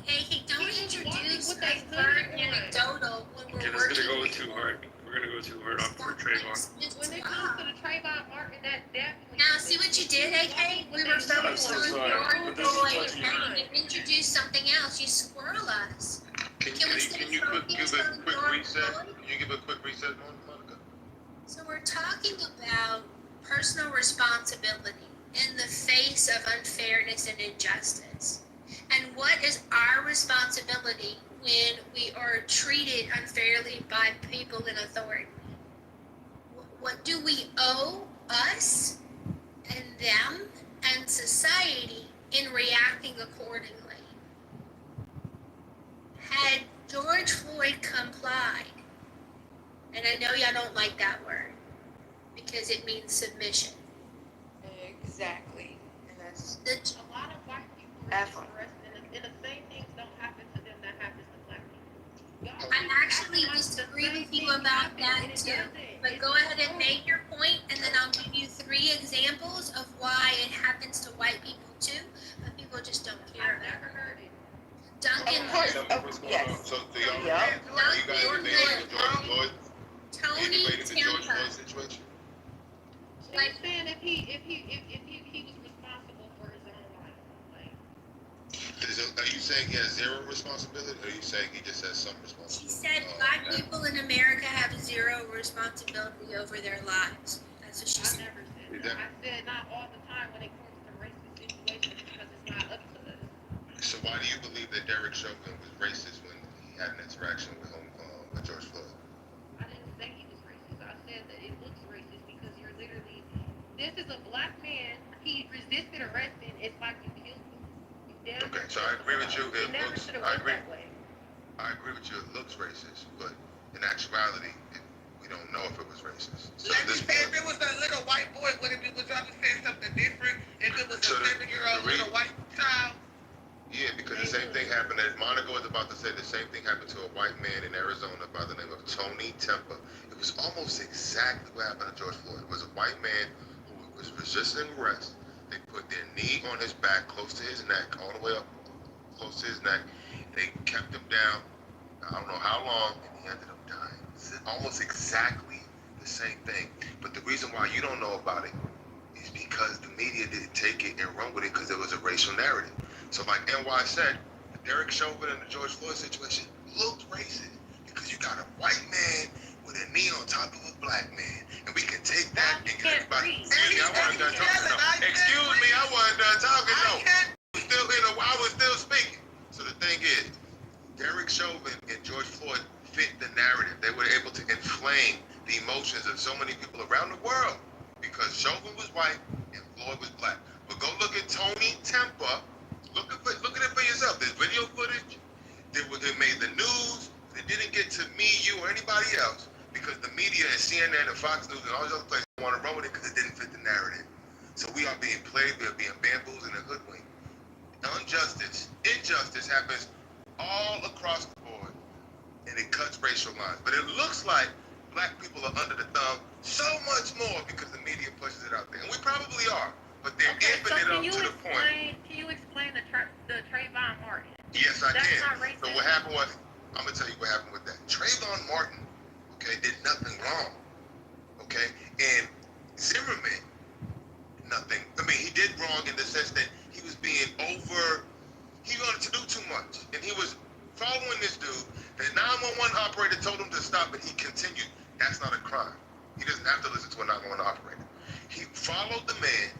Hey, don't introduce a third anecdotal when we're Okay, working. that's gonna go too hard. We're gonna go too hard on for Trayvon. When it comes to the Trayvon Martin, that definitely. Now, see what you did, AK? We were focused on your boy and trying to introduce something else. You squirrel us. Can you give a quick reset? Can you give a quick reset, Monica? So we're talking about personal responsibility in the face of unfairness and injustice. And what is our responsibility when we are treated unfairly by people in authority? What do we owe us and them and society in reacting accordingly? Had George Floyd complied, and I know y'all don't like that word because it means submission. Exactly. And that's The A lot of white people are arrested, and the same things don't happen to them that happens to black people. I actually disagree with you about that too. But go ahead and make your point, and then I'll give you 3 examples of why it happens to white people too, but people just don't care about it. Never heard it. Duncan, yes. So do y'all Yep. you guys relate to George Floyd? Tony Related to George Tampa. Floyd situation? Like saying if he was responsible for his own life, like. Are you saying he has zero responsibility, or are you saying he just has some responsibility? She said black people in America have zero responsibility over their lives. That's what she said. I never said that. I said not all the time when it comes to racist situations because it's not up to us. So why do you believe that Derek Chauvin was racist when he had an interaction with George Floyd? I didn't say he was racist. I said that it looks racist because you're literally, this is a black man. He resisted arresting. It's like you killed him. Okay, so I agree with you. It never looks. should have I went agree. that way. I agree with you. It looks racist, but in actuality, we don't know if it was racist. So Let me say, if it was a little white boy, would y'all be saying something different? If it was a 7-year-old little white child? Yeah, because the same thing happened. As Monica was about to say, the same thing happened to a white man in Arizona by the name of Tony Tampa. It was almost exactly what happened to George Floyd. It was a white man who was resisting arrest. They put their knee on his back, close to his neck, all the way up, close to his neck. They kept him down, I don't know how long, and he ended up dying. It's almost exactly the same thing. But the reason why you don't know about it is because the media didn't take it and run with it because there was a racial narrative. So like NY said, the Derek Chauvin and the George Floyd situation looked racist because you got a white man with a knee on top of a black man. And we can take that and get everybody. Excuse me, I wasn't done talking. No. Excuse me, I wasn't done talking. No. I was still speaking. So the thing is, Derek Chauvin and George Floyd fit the narrative. They were able to inflame the emotions of so many people around the world because Chauvin was white and Floyd was black. But go look at Tony Tampa. Look at it for yourself. There's video footage. It made the news. It didn't get to me, you, or anybody else because the media and CNN and Fox News and all these other places want to run with it because it didn't fit the narrative. So we are being played. We are being bamboozled and hoodwinked. Injustice happens all across the board, and it cuts racial lines. But it looks like black people are under the thumb so much more because the media pushes it out there, and we probably are. But they're amping it up to the point. Can you explain the Trayvon Martin? Yes, I That's can. not racist. So what happened was, I'm gonna tell you what happened with that. Trayvon Martin, okay, did nothing wrong, okay, and Zimmerman, nothing. I mean, he did wrong in the sense that he was being he wanted to do too much, and he was following this dude. The 911 operator told him to stop, and he continued. That's not a crime. have to listen to a 911 operator. He followed the man.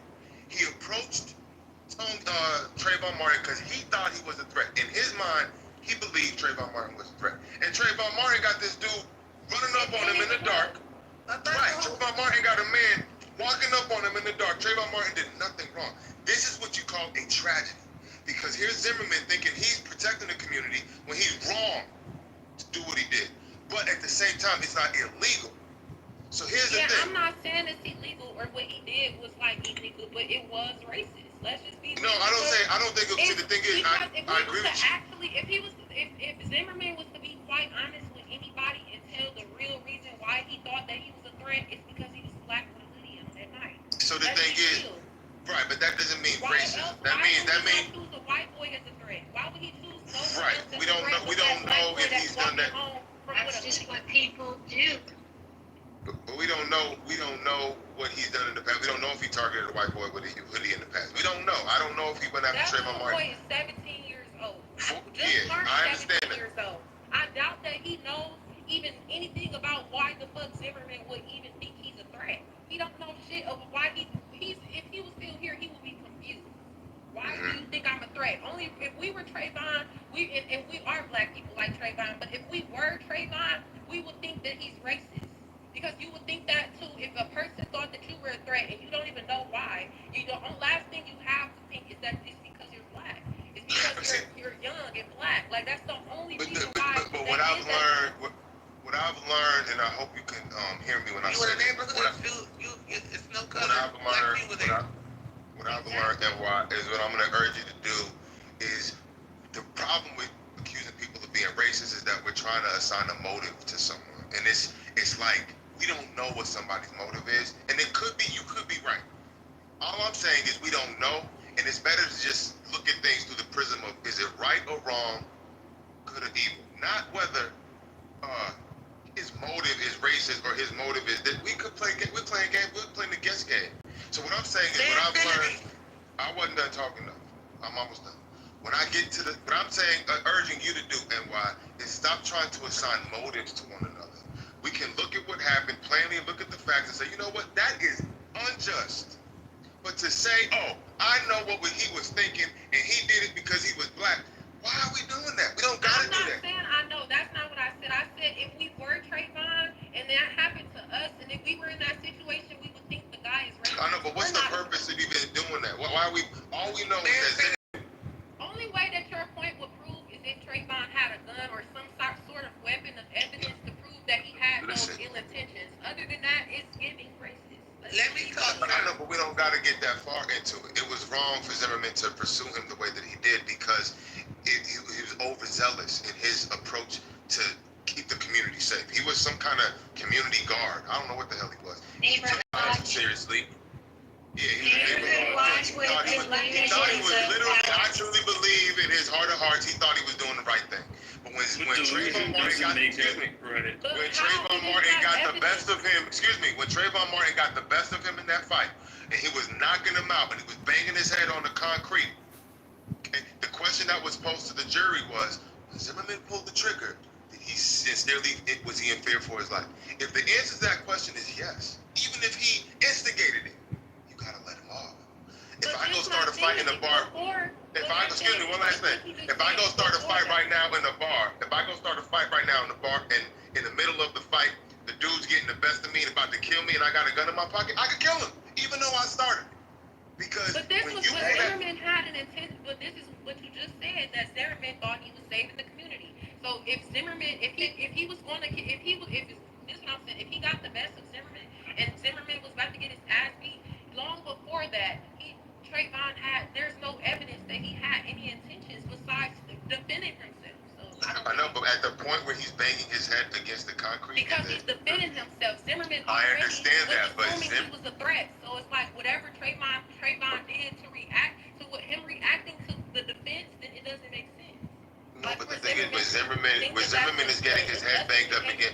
He approached Trayvon Martin because he thought he was a threat. In his mind, he believed Trayvon Martin was a threat. And Trayvon Martin got this dude running up on him in the dark. Right, Trayvon Martin got a man walking up on him in the dark. Trayvon Martin did nothing wrong. This is what you call a tragedy. Because here's Zimmerman thinking he's protecting the community when he's wrong to do what he did. But at the same time, it's not illegal. So here's the thing. I'm not saying it's illegal or what he did was like illegal, but it was racist. Let's just be. No, I don't think it, the thing is, I agree with you. Actually, if Zimmerman was to be quite honest with anybody and tell the real reason why he thought that he was a threat, it's because he was black with a hoodie on that night. So the thing is, right, but that doesn't mean racism. That means choose a white boy as a threat. Why would he choose no right. We don't know if he's done that. That's just what people do. But we don't know what he's done in the past. We don't know if he targeted a white boy with a hoodie in the past. We don't know. I don't know if he went after Trayvon Martin. That boy is 17 years old. Yeah, I understand that. Years old. I doubt that he knows even anything about why the fuck Zimmerman would even think he's a threat. He don't know shit of why he's if he was still here, he would be confused. Why do you think I'm a threat? Only if we were Trayvon, if we are black people like Trayvon, but if we were Trayvon, we would think that he's racist. Because you would think that too if a person thought that you were a threat and you don't even know why. The last thing you have to think is that it's because you're black. It's because you're young and black. Like that's the only reason why. But what I've learned, and I hope you can hear me when I say it. What I've learned and why is what I'm going to urge you to do is the problem with accusing people of being racist is that we're trying to assign a motive to someone, and it's like we don't know what somebody's motive is, and it could be you could be right. All I'm saying is we don't know, and it's better to just look at things through the prism of is it right or wrong, good or evil, not whether his motive is racist or his motive is that we're playing the guess game. So what I'm saying is what I've learned. I wasn't done talking though. I'm almost done. When I get to what I'm saying, urging you to do, NY, is stop trying to assign motives to one another. We can look at what happened, plainly look at the facts and say, you know what, that is unjust. But to say, oh, I know what he was thinking and he did it because he was black, why are we doing that? We don't gotta do that. I'm not saying I know. That's not what I said. I said if we were Trayvon and that happened to us and if we were in that situation, we would think the guy is racist. I know, but what's the purpose of even doing that? Why are we, all we know is that only way that your point would prove is if Trayvon had a gun or some sort of weapon of evidence to prove that he had those ill intentions. Other than that, it's giving racist. Let me talk. I know, but we don't got to get that far into it. It was wrong for Zimmerman to pursue him the way that he did because he was overzealous in his approach to keep the community safe. He was some kind of community guard. I don't know what the hell he was. He took it seriously. Yeah, he was literally, I truly believe in his heart of hearts, he thought he was doing the right thing. But when Trayvon Martin got, when Trayvon Martin got the best of him, when Trayvon Martin got the best of him in that fight, and he was knocking him out, and he was banging his head on the concrete, okay, the question that was posed to the jury was, when Zimmerman pulled the trigger, did he sincerely, was he in fear for his life? If the answer to that question is yes, even if he instigated it, you gotta let him off. If I go start a fight in the bar, one last thing. If I go start a fight right now in the bar, and in the middle of the fight, the dude's getting the best of me and about to kill me, and I got a gun in my pocket, I could kill him, even though I started. Because but this was what Zimmerman had an intent. But this is what you just said, that Zimmerman thought he was saving the community. So if Zimmerman, if he was going to, this is what I'm saying. If he got the best of Zimmerman, and Zimmerman was about to get his ass beat, long before that, Trayvon there's no evidence that he had any intentions besides defending himself. So I know, but at the point where he's banging his head against the concrete, because he's defending himself. Zimmerman I understand that, but he was a threat. So it's like whatever Trayvon did to react to him reacting to the defense, then it doesn't make sense. No, but the thing is, when Zimmerman is getting his head banged up again,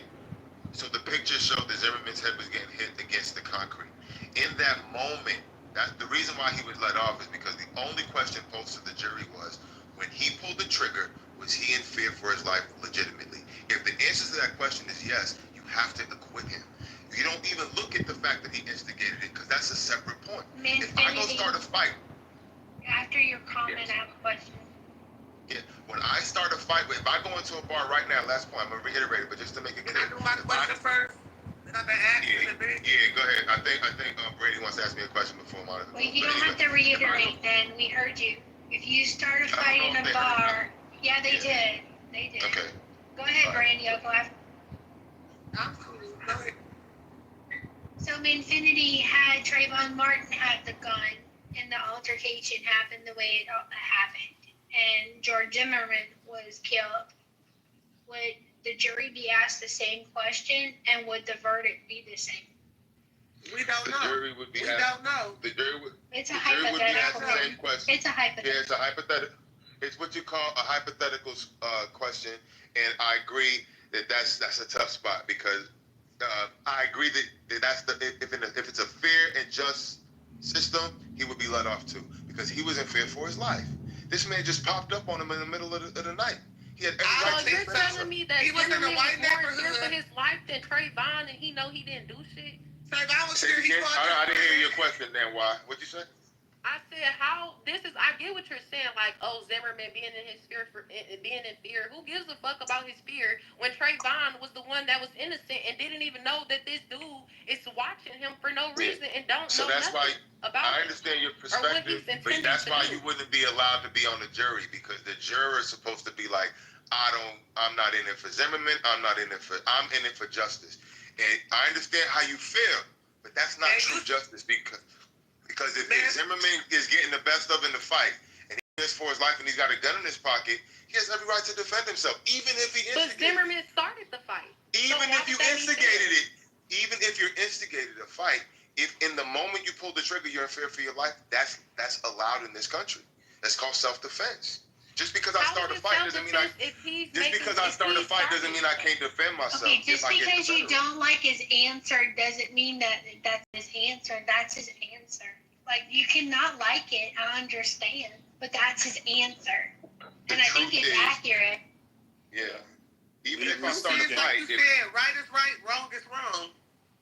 so the picture showed that Zimmerman's head was getting hit against the concrete. In that moment, that's the reason why he was let off is because the only question posed to the jury was, when he pulled the trigger, was he in fear for his life legitimately? If the answer to that question is yes, you have to acquit him. You don't even look at the fact that he instigated it, because that's a separate point. If I go Minfinity, start a fight, after your comment, Yes. I have a question. yeah, when I start a fight, if I go into a bar right now, last point, I'm gonna reiterate it, but just to make it clear. Can I do my question first? Then I've been asking a bit. Yeah, go ahead. I think Brady wants to ask me a question before Monica. Well, you don't have to reiterate then. We heard you. If you start a fight in a bar, yeah, they did. They did. Okay. Go ahead, Brandy. I'll go after. I'm cool. Go ahead. So Minfinity had Trayvon Martin have the gun, and the altercation happened the way it happened, and George Zimmerman was killed. Would the jury be asked the same question, and would the verdict be the same? We don't know. The jury would be We asked. don't know. The jury would. It's a The jury would be asked hypothetical. the same question. It's a hypothetical. Yeah, it's a hypothetical. It's what you call a hypothetical question, and I agree that that's a tough spot because I agree that that's if it's a fair and just system, he would be let off too because he was in fear for his life. This man just popped up on him in the middle of the night. He had every right to you're telling me that He was in a Zimmerman white was more here neighborhood. for his life than Trayvon, and he know he didn't do shit? Trayvon was Say here. it He again. called I didn't hear your question. Then why? What'd you say? I said, I get what you're saying, like, oh, Zimmerman being in fear. Who gives a fuck about his fear when Trayvon was the one that was innocent and didn't even know that this dude is watching him for no reason and don't know nothing about I it. understand your Or what he's perspective, but intending that's to why do. you wouldn't be allowed to be on the jury because the juror is supposed to be like, I'm not in it for Zimmerman. I'm in it for justice. And I understand how you feel, but that's not true justice because if Zimmerman is getting the best of in the fight and he is for his life and he's got a gun in his pocket, he has every right to defend himself, even if he instigated. But Zimmerman started the fight. Even if you instigated it, even if you instigated a fight, if in the moment you pull the trigger, you're in fear for your life, that's allowed in this country. That's called self-defense. Just because I start a fight doesn't mean I can't defend myself. Okay, just because you don't like his answer doesn't mean that that's his answer. That's his answer. Like, you cannot like it, I understand, but that's his answer. And I think it's accurate. Yeah. Even if I start a fight. You said right is right, wrong is wrong.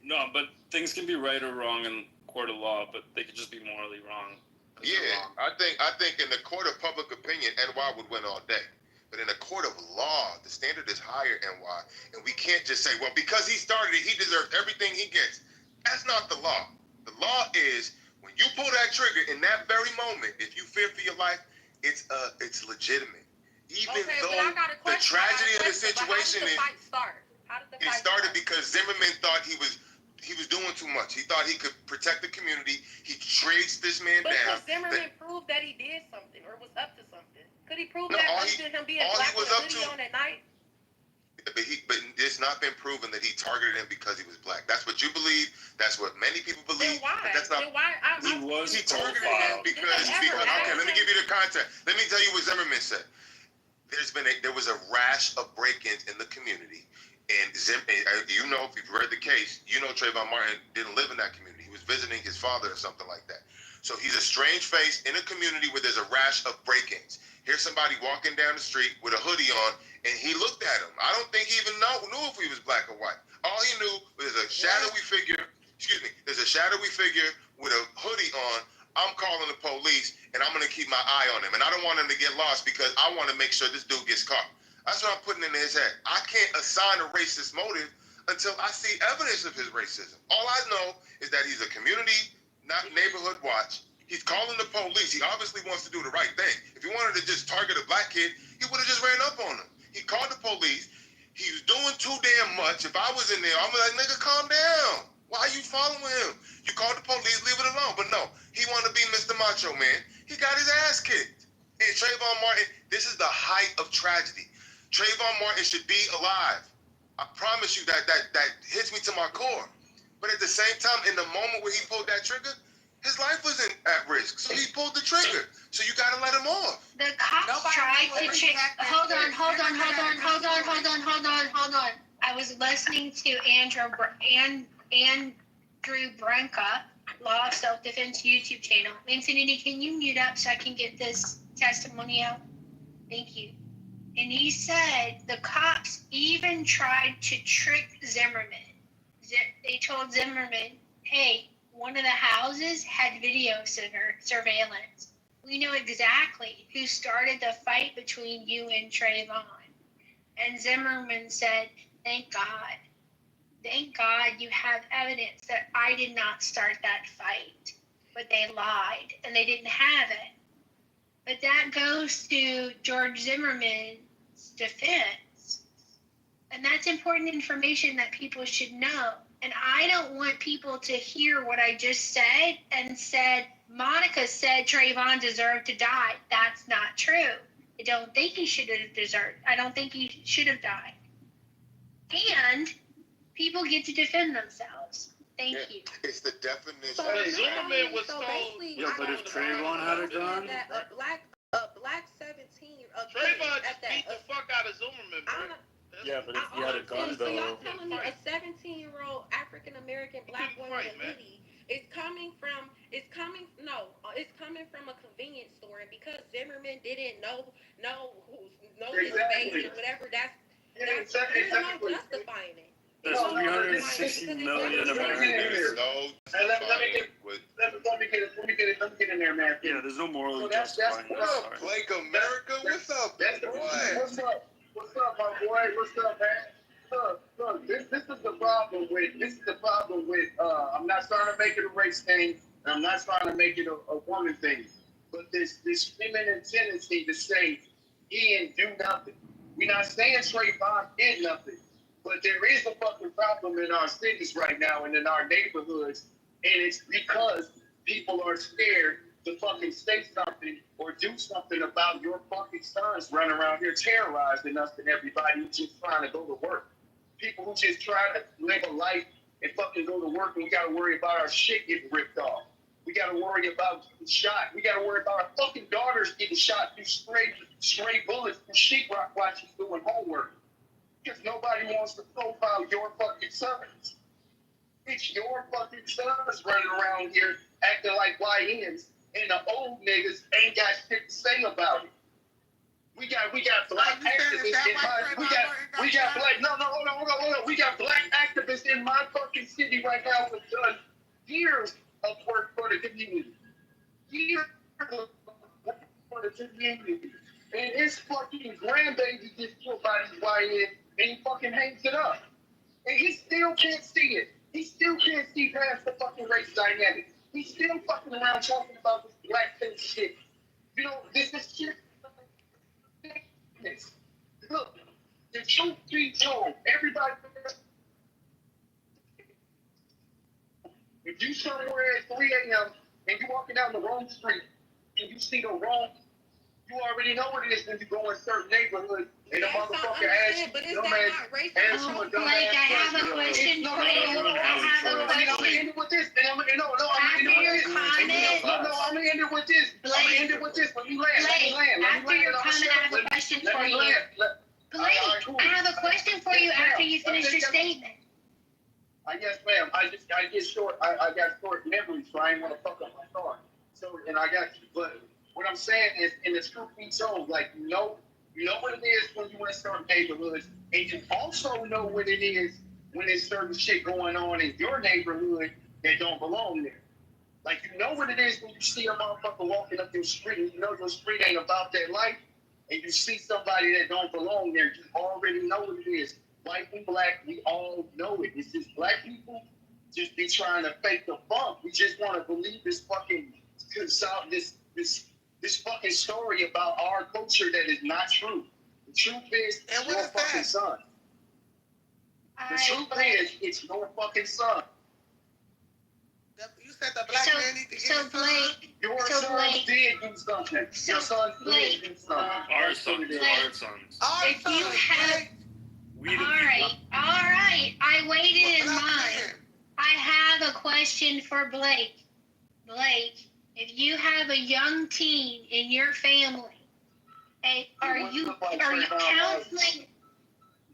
No, but things can be right or wrong in court of law, but they could just be morally wrong. Yeah, I think in the court of public opinion, NY would win all day. But in the court of law, the standard is higher, NY. And we can't just say, well, because he started it, he deserves everything he gets. That's not the law. The law is when you pull that trigger in that very moment, if you fear for your life, it's legitimate. Even though the tragedy of the situation is, it started because Zimmerman thought he was doing too much. He thought he could protect the community. He traced this man down. But could Zimmerman prove that he did something or was up to something? Could he prove that other than him being black with a hoodie on at night? But it's not been proven that he targeted him because he was black. That's what you believe. That's what many people believe. Then why? But that's not. He targeted him because. Okay, let me give you the context. Let me tell you what Zimmerman said. There was a rash of break-ins in the community. And you know, if you've read the case, you know Trayvon Martin didn't live in that community. He was visiting his father or something like that. So he's a strange face in a community where there's a rash of break-ins. Here's somebody walking down the street with a hoodie on, and he looked at him. I don't think he even knew if he was black or white. All he knew was there's a shadowy figure with a hoodie on. I'm calling the police, and I'm going to keep my eye on him. And I don't want him to get lost because I want to make sure this dude gets caught. That's what I'm putting in his head. I can't assign a racist motive until I see evidence of his racism. All I know is that he's a community, not neighborhood watch. He's calling the police. He obviously wants to do the right thing. If he wanted to just target a black kid, he would have just ran up on him. He called the police. He was doing too damn much. If I was in there, I'm like, nigga, calm down. Why are you following him? You called the police, leave it alone. But no, he wanted to be Mr. Macho Man. He got his ass kicked. And Trayvon Martin, this is the height of tragedy. Trayvon Martin should be alive. I promise you that hits me to my core. But at the same time, in the moment where he pulled that trigger, his life wasn't at risk. So he pulled the trigger. So you gotta let him off. The cops tried to check. Hold on. I was listening to Andrew Branca, Law of Self-Defense YouTube channel. Infinity, can you mute up so I can get this testimony out? Thank you. And he said the cops even tried to trick Zimmerman they told Zimmerman, hey, one of the houses had video surveillance. We know exactly who started the fight between you and Trayvon. And Zimmerman said, thank God. Thank God you have evidence that I did not start that fight. But they lied and they didn't have it. But that goes to George Zimmerman's defense. And that's important information that people should know. And I don't want people to hear what I just said and said, Monica said Trayvon deserved to die. That's not true. I don't think he should have deserved. I don't think he should have died. And people get to defend themselves. Thank you. It's the definition. So Zimmerman was so told. basically, Yeah, but if Trayvon had a gun, that a black 17 Trayvon just beat the fuck out of Zimmerman, bro. yeah, but if he had a gun So y'all though, telling me a 17-year-old African American black woman with a hoodie is coming from a convenience store, and because Zimmerman didn't know his face or whatever, there's no justifying it. there's 360 million Americans. Let me get in there, man. Yeah, there's no moral So justifying what this. up, Sorry. Blake America, what's up, boy? What's up? What's up, my boy? What's up, man? Look, this is the problem with I'm not trying to make it a race thing, and I'm not trying to make it a woman thing. But this feminine tendency to say he didn't do nothing. We're not saying Trayvon did nothing. But there is a fucking problem in our cities right now and in our neighborhoods, and it's because people are scared to fucking say something or do something about your fucking sons running around here terrorizing us and everybody who's just trying to go to work. People who just try to live a life and fucking go to work, and we gotta worry about our shit getting ripped off. We gotta worry about getting shot. We gotta worry about our fucking daughters getting shot through stray bullets from sheetrock while she's doing homework. Because nobody wants to profile your fucking sons. It's your fucking sons running around here acting like YNs, and the old niggas ain't got shit to say about it. We got black activists in my we got black hold on. We got black activists in my fucking city right now who've done years of work for the community. Years of work for the community. And his fucking grandbaby gets killed by these YNs, and he fucking hangs it up. And he still can't see it. He still can't see past the fucking race dynamic. He's still fucking around talking about this blackface shit. You know, this is shit. Look, the truth be told, everybody. If you somewhere at 3 a.m. and you're walking down the wrong street and you see the wrong, you already know what it is when you go in certain neighborhoods and the motherfucker asks you, but is that not racist? Blake, I have a question for you. I'm gonna end it with this. I'm gonna end it with this. Let me land. After your comment, I have a question for you. Blake, I have a question for you after you finish your statement. Yes, ma'am. I got short memory, so I ain't want to fuck up my thought. So, and I got you. But what I'm saying is, in the truth be told, like, you know what it is when you in certain neighborhoods, and you also know what it is when there's certain shit going on in your neighborhood that don't belong there. Like, you know what it is when you see a motherfucker walking up your street, and you know your street ain't about that life, and you see somebody that don't belong there, you already know what it is. White and black, we all know it. It's just black people just be trying to fake the funk. We just want to believe this fucking this fucking story about our culture that is not true. The truth is, it's your fucking son. The truth is, it's your fucking son. You said the black man need to get his son. Your son did do something. Your son did do something. Our sons. If you have... All right. I waited in line. I have a question for Blake. Blake, if you have a young teen in your family, are you counseling?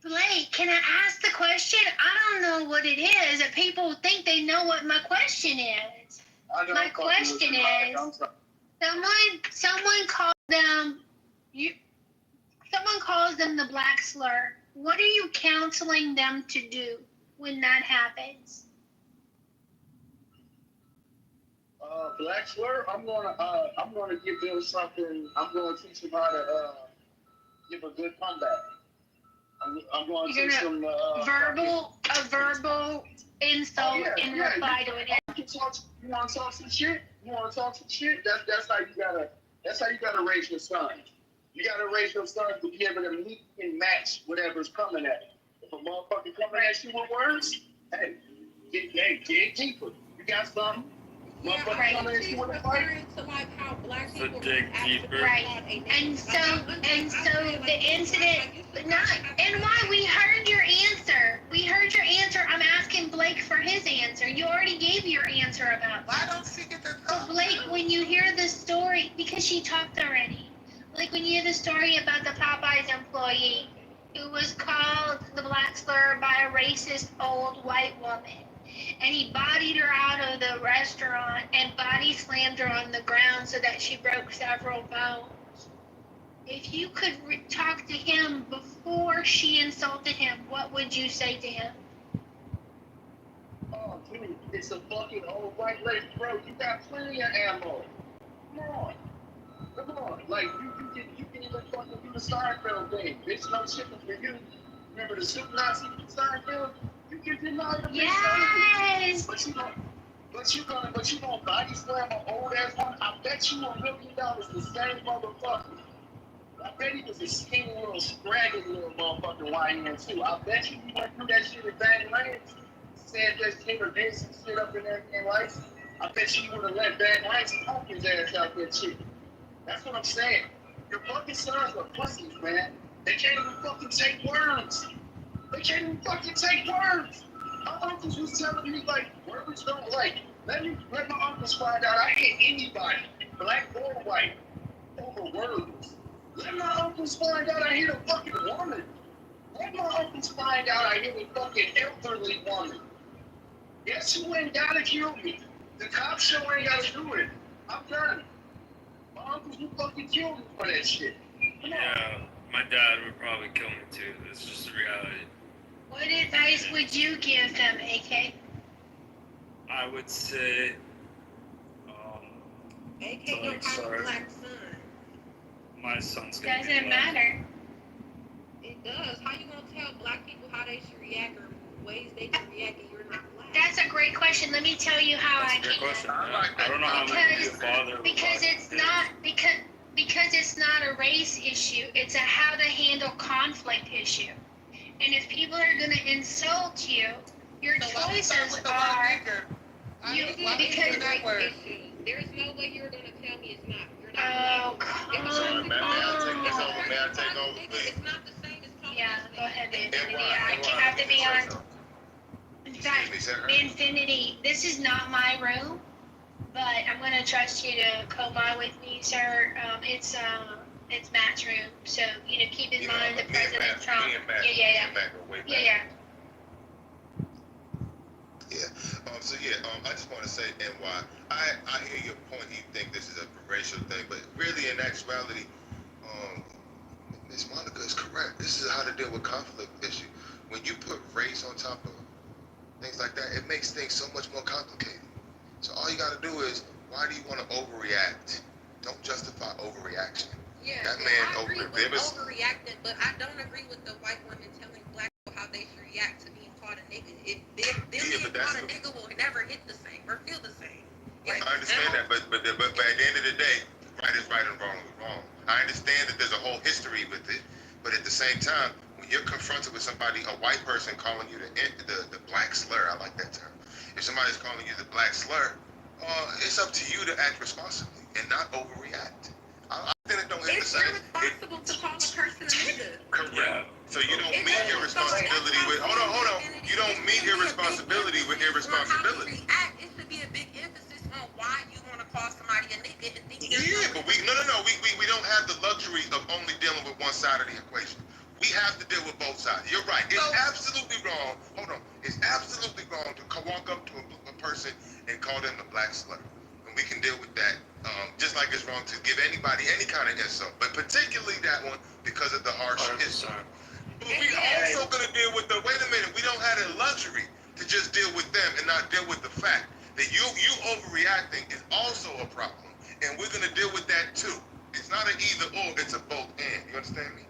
Blake, can I ask the question? I don't know what it is. That people think they know what my question is. My question is, someone calls them the black slur. What are you counseling them to do? when that happens? Black slur. I'm gonna give them something. I'm gonna teach them how to give a good comeback. I'm going to teach them a verbal insult in reply to it. You want to talk some shit? That's how you gotta raise your son. You gotta raise your son to be able to meet and match whatever's coming at you. If a motherfucker coming at you with words, hey, get deeper. You got something. Yeah, right. She's referring to like how black people right. And so the incident, and why we heard your answer. I'm asking Blake for his answer. You already gave your answer about that. Why don't she get the So Blake, when you hear the story, because she talked already. Like when you hear the story about the Popeyes employee who was called the black slur by a racist old white woman. And he bodied her out of the restaurant and body slammed her on the ground so that she broke several bones. If you could talk to him before she insulted him, what would you say to him? Oh, dude, it's a fucking old white lady, bro. You got plenty of ammo. Come on. Like, you can even fucking do the Seinfeld thing. Bitch, no shipping for you. Remember the super Nazi Seinfeld? You can deny the yes. But you gonna body slam an old ass one. I bet you $1 million the same motherfucker. I bet he was a skinny little scraggly little motherfucker YN too. I bet you he went through that shit with Bang Range, said that shit or did some shit up in there in life. I bet you would have let Bang Range pump his ass out that shit. That's what I'm saying. Your fucking sons are pussies, man. They can't even fucking take words. My uncles was telling me, like, words don't like. Let my uncles find out I hit anybody, black or white, over words. Let my uncles find out I hit a fucking woman. Let my uncles find out I hit a fucking elderly woman. Guess who ain't gotta kill me? The cops sure ain't gotta do it. I'm done. My uncles would fucking kill me for that shit. Yeah, my dad would probably kill me too. It's just the reality. What advice would you give them, AK? I would say, AK don't have a black son. My son's gonna be Doesn't matter. It does. How you gonna tell black people how they should react or ways they can react and you're not black? That's a great question. Let me tell you how I can. Question. I don't know how many your father would because it's not because it's not a race issue. It's a how to handle conflict issue. And if people are going to insult you, your choices are because there's no way you're going to tell me it's not. You're not. Oh, come on. It's not the same as calling. Yeah, go ahead, Infinity. I have to be on. In fact, Infinity, this is not my room, but I'm going to trust you to co-mod with me, sir. It's Matt's room, so keep in mind that President Trump. Yeah. I just want to say, NY, I hear your point. You think this is a racial thing, but really, in actuality, Ms. Monica is correct. This is how to deal with conflict issue. When you put race on top of things like that, it makes things so much more complicated. So all you got to do is, why do you want to overreact? Don't justify overreaction. Yeah, that man I agree with overreacting, but I don't agree with the white women telling black people how they should react to being called a nigga. If them being called a nigga will never hit the same or feel the same. I understand that, but at the end of the day, right is right and wrong is wrong. I understand that there's a whole history with it, but at the same time, when you're confronted with somebody, a white person calling you the black slur, I like that term. If somebody's calling you the black slur, it's up to you to act responsibly and not overreact. I think it don't hit the same. It's irresponsible to call a person a nigga. Correct. Yeah. So you don't meet your responsibility with. Hold on. You don't meet your responsibility with irresponsibility. It should be a big emphasis on why you want to call somebody a nigga and think. Yeah, but we don't have the luxury of only dealing with one side of the equation. We have to deal with both sides. You're right. It's absolutely wrong. Hold on. It's absolutely wrong to walk up to a person and call them the black slur. And we can deal with that. Just like it's wrong to give anybody any kind of insult, but particularly that one because of the harsh history. But we also gonna deal with the. Wait a minute. We don't have the luxury to just deal with them and not deal with the fact that you overreacting is also a problem, and we're gonna deal with that too. It's not an either or. It's a both and. You understand me?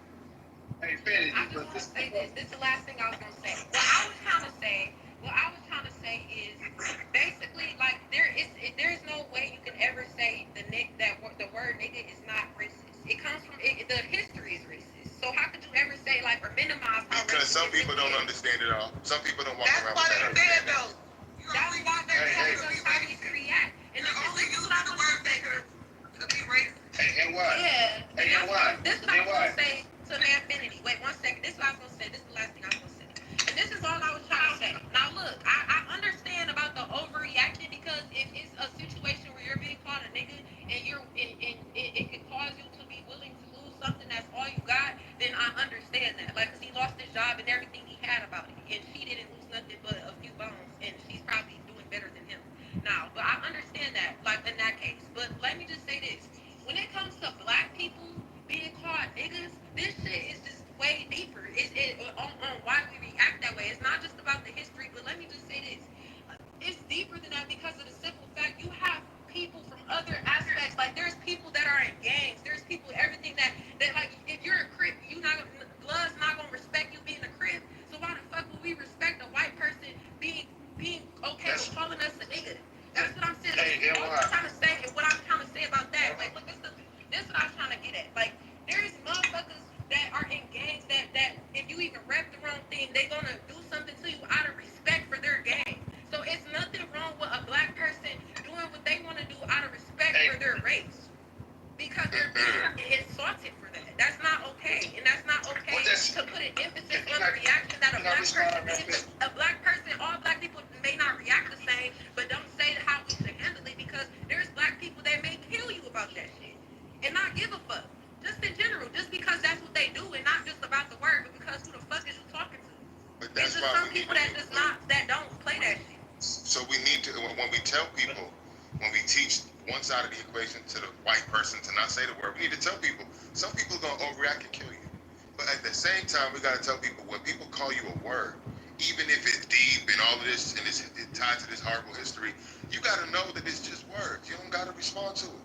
Hey, Fanny, I just want to say this. This is the last thing I was going to say. What I was trying to say is basically like there's no way you can ever say the word nigga is not racist. It comes from the history is racist. So how could you ever say like or minimize? Because some people don't understand it all. Some people don't walk around with that. That's why they're telling us how we can react. And this is what I'm going to say. Hey, and why? Yeah. Hey, and why? This is what I was going to say to Manfinity. Wait 1 second. This is what I was going to say. This is the last thing I was going to say. And this is all I was trying to say. Now look, I understand about the overreaction because if it's a situation where you're being called a nigga and it could cause you to be willing to lose something that's all you got, then I understand that. Like, cause he lost his job and everything he had about it, and she didn't lose nothing but a few bones, and she's probably doing better than him now. But I understand that, like in that case. But let me just say this: when it comes to black people being called niggas, this shit is just way deeper. On why we react that way. It's not just about the history, but let me just say this. It's deeper than that because of the simple fact you have people from other aspects. Like there's people that are in gangs. There's people, everything that like if you're a Crip, blood's not gonna respect you being a Crip. So why the fuck would we respect a white person being okay with calling us a nigga? That's what I'm saying. What I'm trying to say about that. Like look, this is what I was trying to get at. Like there's motherfuckers that are in gangs that if you even rep the wrong thing, they gonna do something to you out of respect for their gang. So it's nothing wrong with a black person doing what they want to do out of respect for their race. Because they're being insulted for that. That's not okay. And that's not okay to put an emphasis on the reaction that a black person, all black people may not react the same, but don't say how we should handle it because there's black people that may kill you about that shit and not give a fuck. Just in general, just because that's what they do and not just about the word, but because who the fuck is you talking to? But that's just why some people that don't play that shit. So we need to, when we tell people, when we teach one side of the equation to the white person to not say the word, we need to tell people, some people are going to overreact and kill you. But at the same time, we got to tell people, when people call you a word, even if it's deep and all of this, and it's tied to this horrible history, you got to know that it's just words. You don't got to respond to it.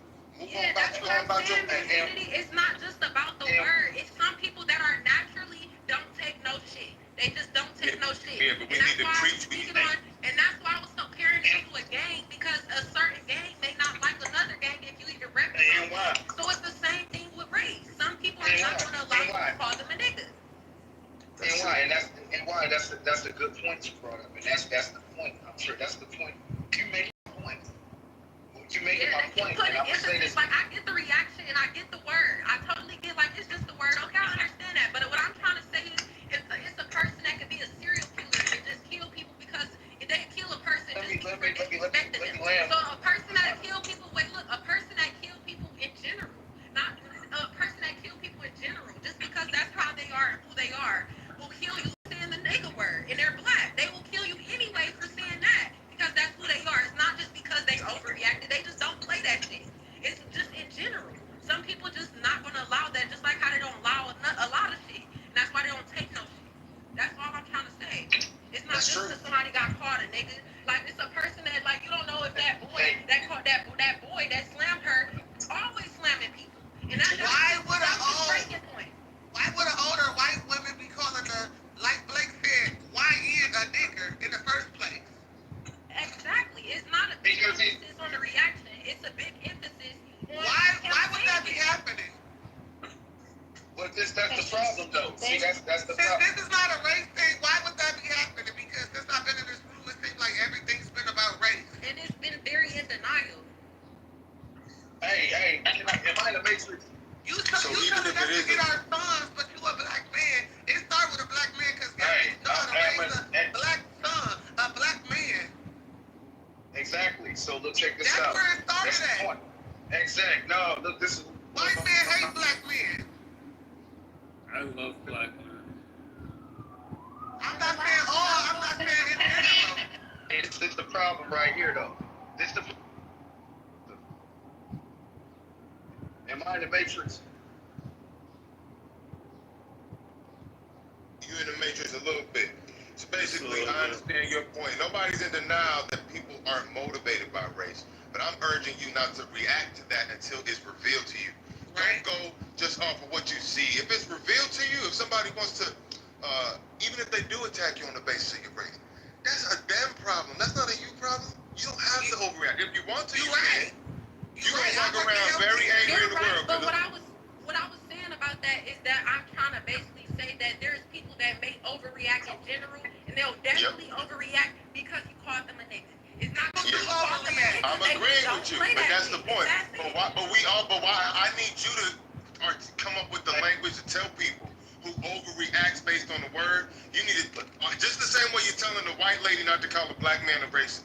That's what I'm saying. Community is not just about the word. It's some people that are naturally don't take no shit. They just don't take no shit. Yeah, but we need to preach. And that's why I was comparing it to a gang because a certain gang may not like another gang if you even rep it. So it's the same thing with race. Some people are not going to allow you to call them a nigga. That's a good point you brought up, and that's the point. I'm sure that's the point. You make a point. You making my point, and I'm saying this. Like I get the reaction and I get the word. I totally get like it's just the word. Okay, I understand that. But what I'm trying to say is, it's a person that could be a serial killer and just kill people because if they kill a person just because they disrespected them. So a person that kill people, a person that kill people in general, not a person that kill people in general, just because that's how they are and who they are, will kill you saying the nigga word and they're black. They will kill you anyway for saying that because that's who they are. It's not just because they overreacted. They just don't play that shit. It's just in general. Some people just not going to allow that, just like how they don't allow a lot of shit. And that's why they don't take no shit. That's all I'm trying to say. It's not just because somebody got caught a nigga. Like, it's a person that, like, you don't know if that boy that boy that slammed her always slamming people. And that's why would breaking point. Why would an older white woman be calling her, like Blake said, why is a nigger in the first place? Exactly. It's not a big emphasis on the reaction. It's a big emphasis on why would that be happening? Well, that's the problem, though. See, that's the problem. Since this is not a race thing, why would that be happening? Because since I've been in this room, it seems like everything's been about race. And it's been very in denial. Hey, am I in the matrix? You telling us to get our sons, but you a black man. It started with a black man because a black son, a black man. Exactly. So look, check this That's out. where it started at. Exactly. No, look, this is. White men hate black men. I love black men. I'm not saying all. I'm not saying in general. It's the problem right here, though. Am I in the matrix? understand your point. Nobody's in denial that people aren't motivated by race, but I'm urging you not to react to that until it's revealed to you. Don't go just off of what you see. If it's revealed to you, if somebody wants to, even if they do attack you on the basis of your race, that's a them problem. That's not a you problem. You don't have to overreact. If you want to, you can. You gonna walk around very angry in the world. But what I was saying about that is that I'm trying to basically say that there's people that may overreact in general, and they'll definitely overreact because you called them a nigga. It's not because you called them a nigga. I'm agreeing with you, but that's the point. But why I need you to come up with the language to tell people who overreacts based on the word. You need to, just the same way you're telling the white lady not to call a black man a race,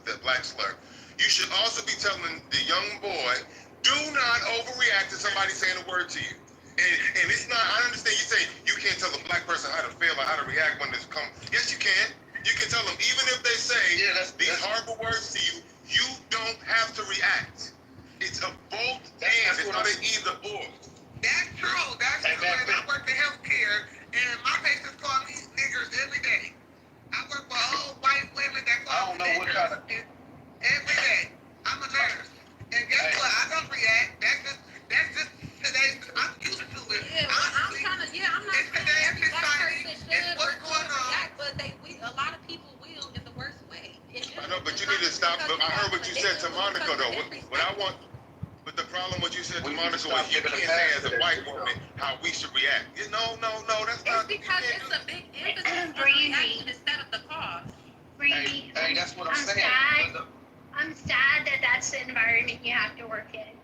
the black slur. You should also be telling the young boy, do not overreact to somebody saying a word to you. And it's not, I understand you say you can't tell a black person how to feel or how to react when this comes. Yes, you can. You can tell them, even if they say these horrible words to you, you don't have to react. It's a both and. It's not an either or. That's true. That's true. And I work in healthcare, and my patients call me niggers every day. I work for old white women that call me niggers every day. I'm a nurse. And guess what? I don't react. That's just today's, I'm used to it. Yeah, well, I'm not saying every black person should or could react, but a lot of people will in the worst way. I know, but you need to stop. But I heard what you said to Monica, though. What I want, but the problem what you said to Monica was you can't say as a white woman how we should react. No, that's not. It's because it's a big emphasis on reaction instead of the cause. Hey, that's what I'm saying. I'm sad that that's the environment you have to work in.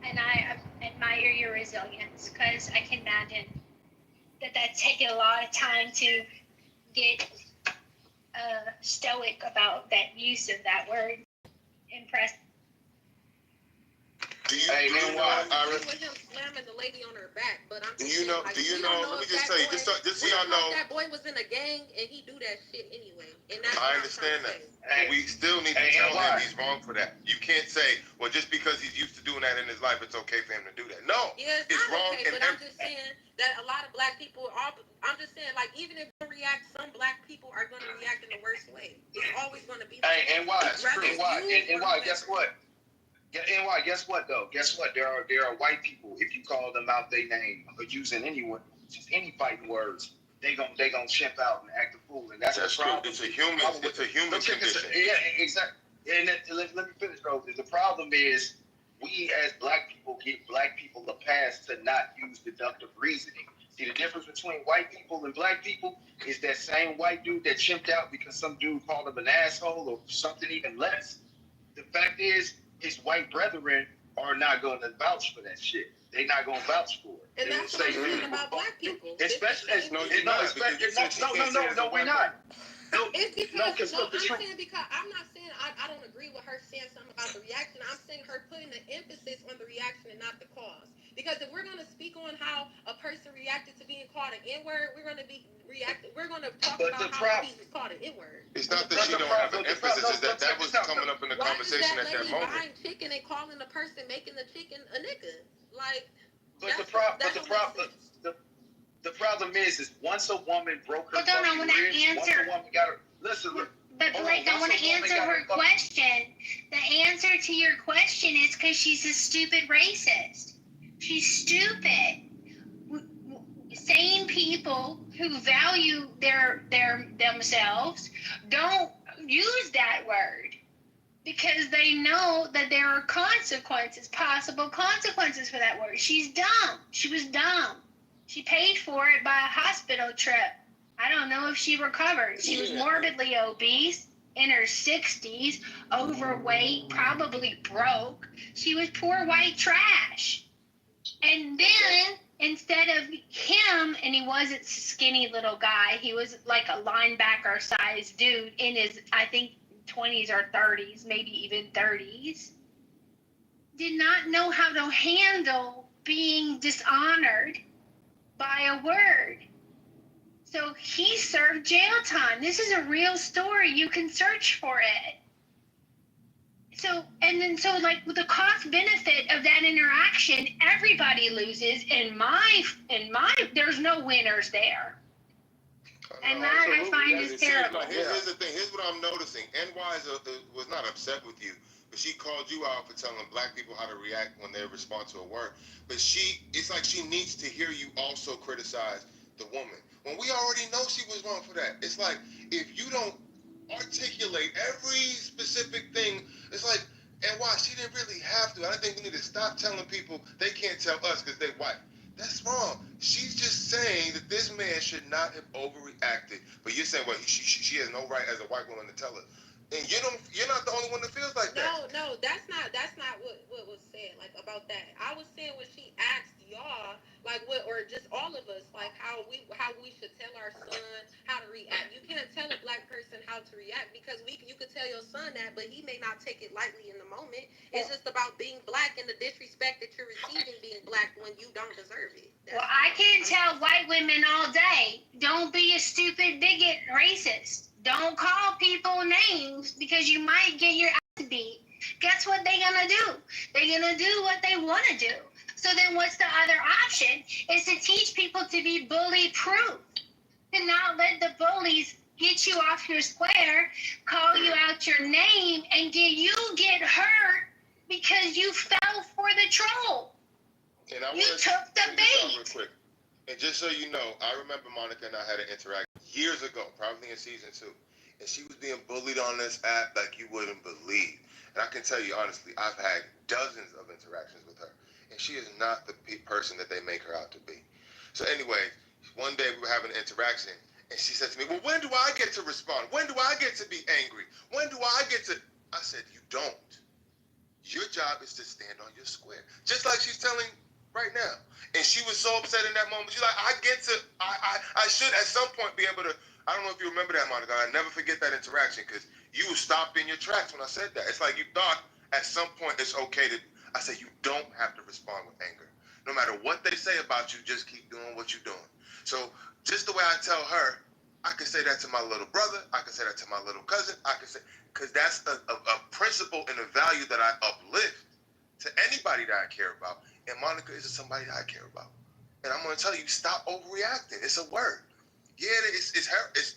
And I admire your resilience, because I can imagine that that's taken a lot of time to get stoic about that use of that word. Impressed. Do you know, Iris? With him slamming the lady on her back, but I'm Do you know? Let me just tell you, just so y'all know. That boy was in a gang and he do that shit anyway. And that's I understand that. But we still need to tell him he's wrong for that. You can't say, well, just because he's used to doing that in his life, it's okay for him to do that. No, it's wrong. Okay, but I'm just saying that a lot of black people are. I'm just saying, like, even if they react, some black people are going to react in the worst way. It's always going to be. And why? Guess what? NY, guess what though? Guess what? There are white people. If you call them out their name or using anyone, just any fighting words, they gonna chimp out and act a fool, and that's the problem. True. It's a human condition. Yeah, exactly. And let me finish, bro. The problem is we as black people give black people a pass to not use deductive reasoning. See, the difference between white people and black people is that same white dude that chimped out because some dude called him an asshole or something even less. The fact is, his white brethren are not going to vouch for that shit. They're not going to vouch for it. And that's what I'm saying about black people. Especially, no, we're not. No, it's because I'm not saying I don't agree with her saying something about the reaction. I'm saying her putting the emphasis on the reaction and not the cause. Because if we're going to speak on how a person reacted to being called an N-word, we're going to talk about how he was called an N-word. It's not that she don't have an emphasis, it's that was coming up in the conversation at that moment. Why is that lady buying chicken and calling the person making the chicken a nigga? Like, the problem is once a woman broke her fucking ribs, once a woman got her, listen. But Blake, I want to answer her question. The answer to your question is because she's a stupid racist. She's stupid. Sane people who value themselves don't use that word because they know that there are possible consequences for that word. She's dumb. She was dumb. She paid for it by a hospital trip. I don't know if she recovered. She was morbidly obese, in her 60s, overweight, probably broke. She was poor white trash. And then, instead of him, and he wasn't a skinny little guy, he was like a linebacker-sized dude in his, I think, 20s or 30s, maybe even 30s, did not know how to handle being dishonored by a word. So he served jail time. This is a real story. You can search for it. So with the cost benefit of that interaction, everybody loses. In my, there's no winners there. And that I find It is seems terrible. like- here's the thing. Here's what I'm noticing. NY was not upset with you, but she called you out for telling black people how to react when they respond to a word. But it's like she needs to hear you also criticize the woman. When we already know she was wrong for that. It's like, if you don't articulate every specific thing, it's like, and why she didn't really have to. I think we need to stop telling people they can't tell us because they're white. That's wrong. She's just saying that this man should not have overreacted. But you're saying, well, she has no right as a white woman to tell her. And you're not the only one that feels like that. No, that's not what was said, like, about that. I was saying when she asked y'all, like, what, or just all of us, like, how we should tell our son how to react. You can't tell a black person how to react because you could tell your son that, but he may not take it lightly in the moment. It's just about being black and the disrespect that you're receiving being black when you don't deserve it. Well, I can tell white women all day, don't be a stupid bigot racist. Don't call people names because you might get your ass beat. Guess what they're gonna do? They're gonna do what they want to do. So then what's the other option? Is to teach people to be bully proof. To not let the bullies get you off your square, call you out your name, and get hurt because you fell for the troll. And I You want to took the bait. real quick. And just so you know, I remember Monica and I had an interaction years ago, probably in season 2. And she was being bullied on this app like you wouldn't believe. And I can tell you honestly, I've had dozens of interactions with her. And she is not the person that they make her out to be. So anyway, one day we were having an interaction. And she said to me, well, when do I get to respond? When do I get to be angry? When do I get to... I said, you don't. Your job is to stand on your square. Just like she's telling right now. And she was so upset in that moment. She's like, I should at some point be able to, I don't know if you remember that, Monica. I never forget that interaction because you were stopped in your tracks when I said that. It's like you thought at some point it's okay to, I said, you don't have to respond with anger. No matter what they say about you, just keep doing what you're doing. So just the way I tell her, I can say that to my little brother. I can say that to my little cousin. I can say, because that's a principle and a value that I uplift to anybody that I care about. And Monica is somebody that I care about. And I'm going to tell you, stop overreacting. It's a word. Yeah, it's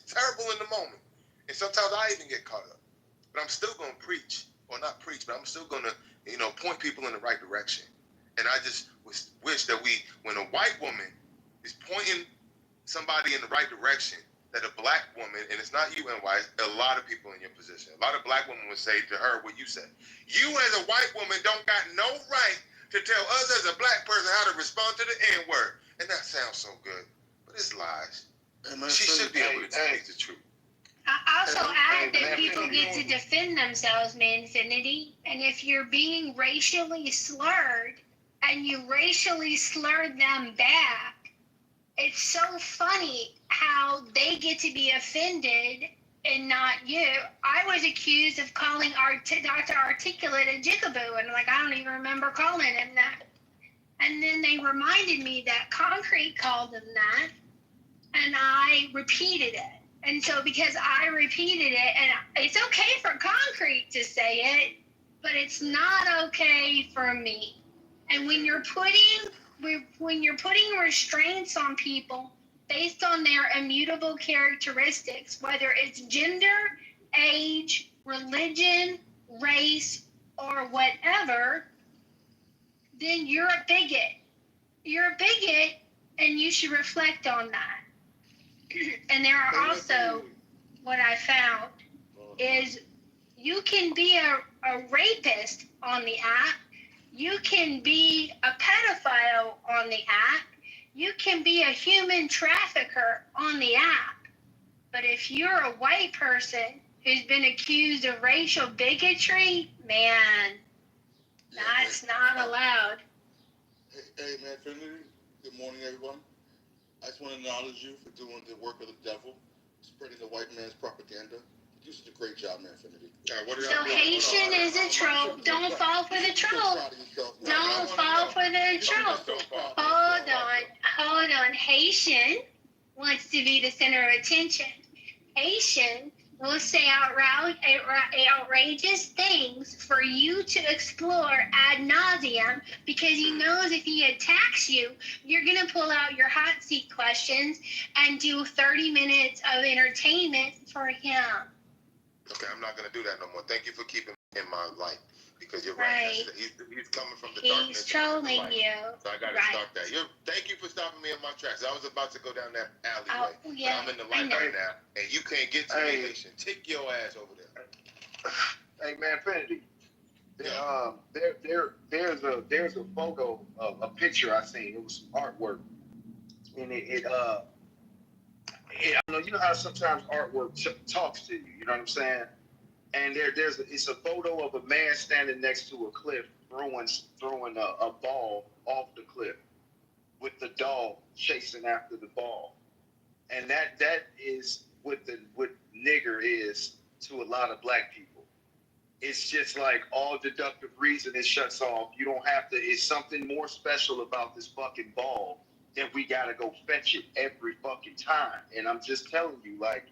terrible in the moment. And sometimes I even get caught up. But I'm still going to preach. Or not preach, but I'm still going to, point people in the right direction. And I just wish that when a white woman is pointing somebody in the right direction, that a black woman, and it's not you, NY, it's a lot of people in your position. A lot of black women would say to her what you said. You as a white woman don't got no right to tell us as a black person how to respond to the N-word. And that sounds so good, but it's lies. She should be able to speak the truth. I also add that people get to defend themselves, Manfinity. And if you're being racially slurred and you racially slur them back, it's so funny how they get to be offended and not you. I was accused of calling Dr. Articulate a jigaboo, and I don't even remember calling him that. And then they reminded me that Concrete called him that, and I repeated it. And so because I repeated it, and it's okay for Concrete to say it, but it's not okay for me. And when you're putting restraints on people based on their immutable characteristics, whether it's gender, age, religion, race, or whatever, then you're a bigot. You're a bigot, and you should reflect on that. And there are also, what I found is you can be a rapist on the app. You can be a pedophile on the app. You can be a human trafficker on the app. But if you're a white person who's been accused of racial bigotry, man, that's not allowed. Hey, man, Finley, good morning, everyone. I just want to acknowledge you for doing the work of the devil, spreading the white man's propaganda. You did a great job, man, Finley. So Haitian is a troll. Don't fall for the troll. Don't fall for the troll. Hold on. Haitian wants to be the center of attention. Haitian will say outrageous things for you to explore ad nauseum because he knows if he attacks you, you're going to pull out your hot seat questions and do 30 minutes of entertainment for him. Okay, I'm not gonna do that no more. Thank you for keeping me in my light, because you're right. He's coming from the darkness. He's trolling you. So I gotta start that. Thank you for stopping me in my tracks. I was about to go down that alleyway, but I'm in the light right now, and you can't get to me, Haitian. Take your ass over there. Hey man, Finity. There's a photo of a picture I seen. It was some artwork, and I know you know how sometimes artwork talks to you. You know what I'm saying? And it's a photo of a man standing next to a cliff, throwing a ball off the cliff, with the dog chasing after the ball, and that is what nigger is to a lot of black people. It's just like all deductive reasoning shuts off. You don't have to. It's something more special about this fucking ball that we gotta go fetch it every fucking time. And I'm just telling you, like,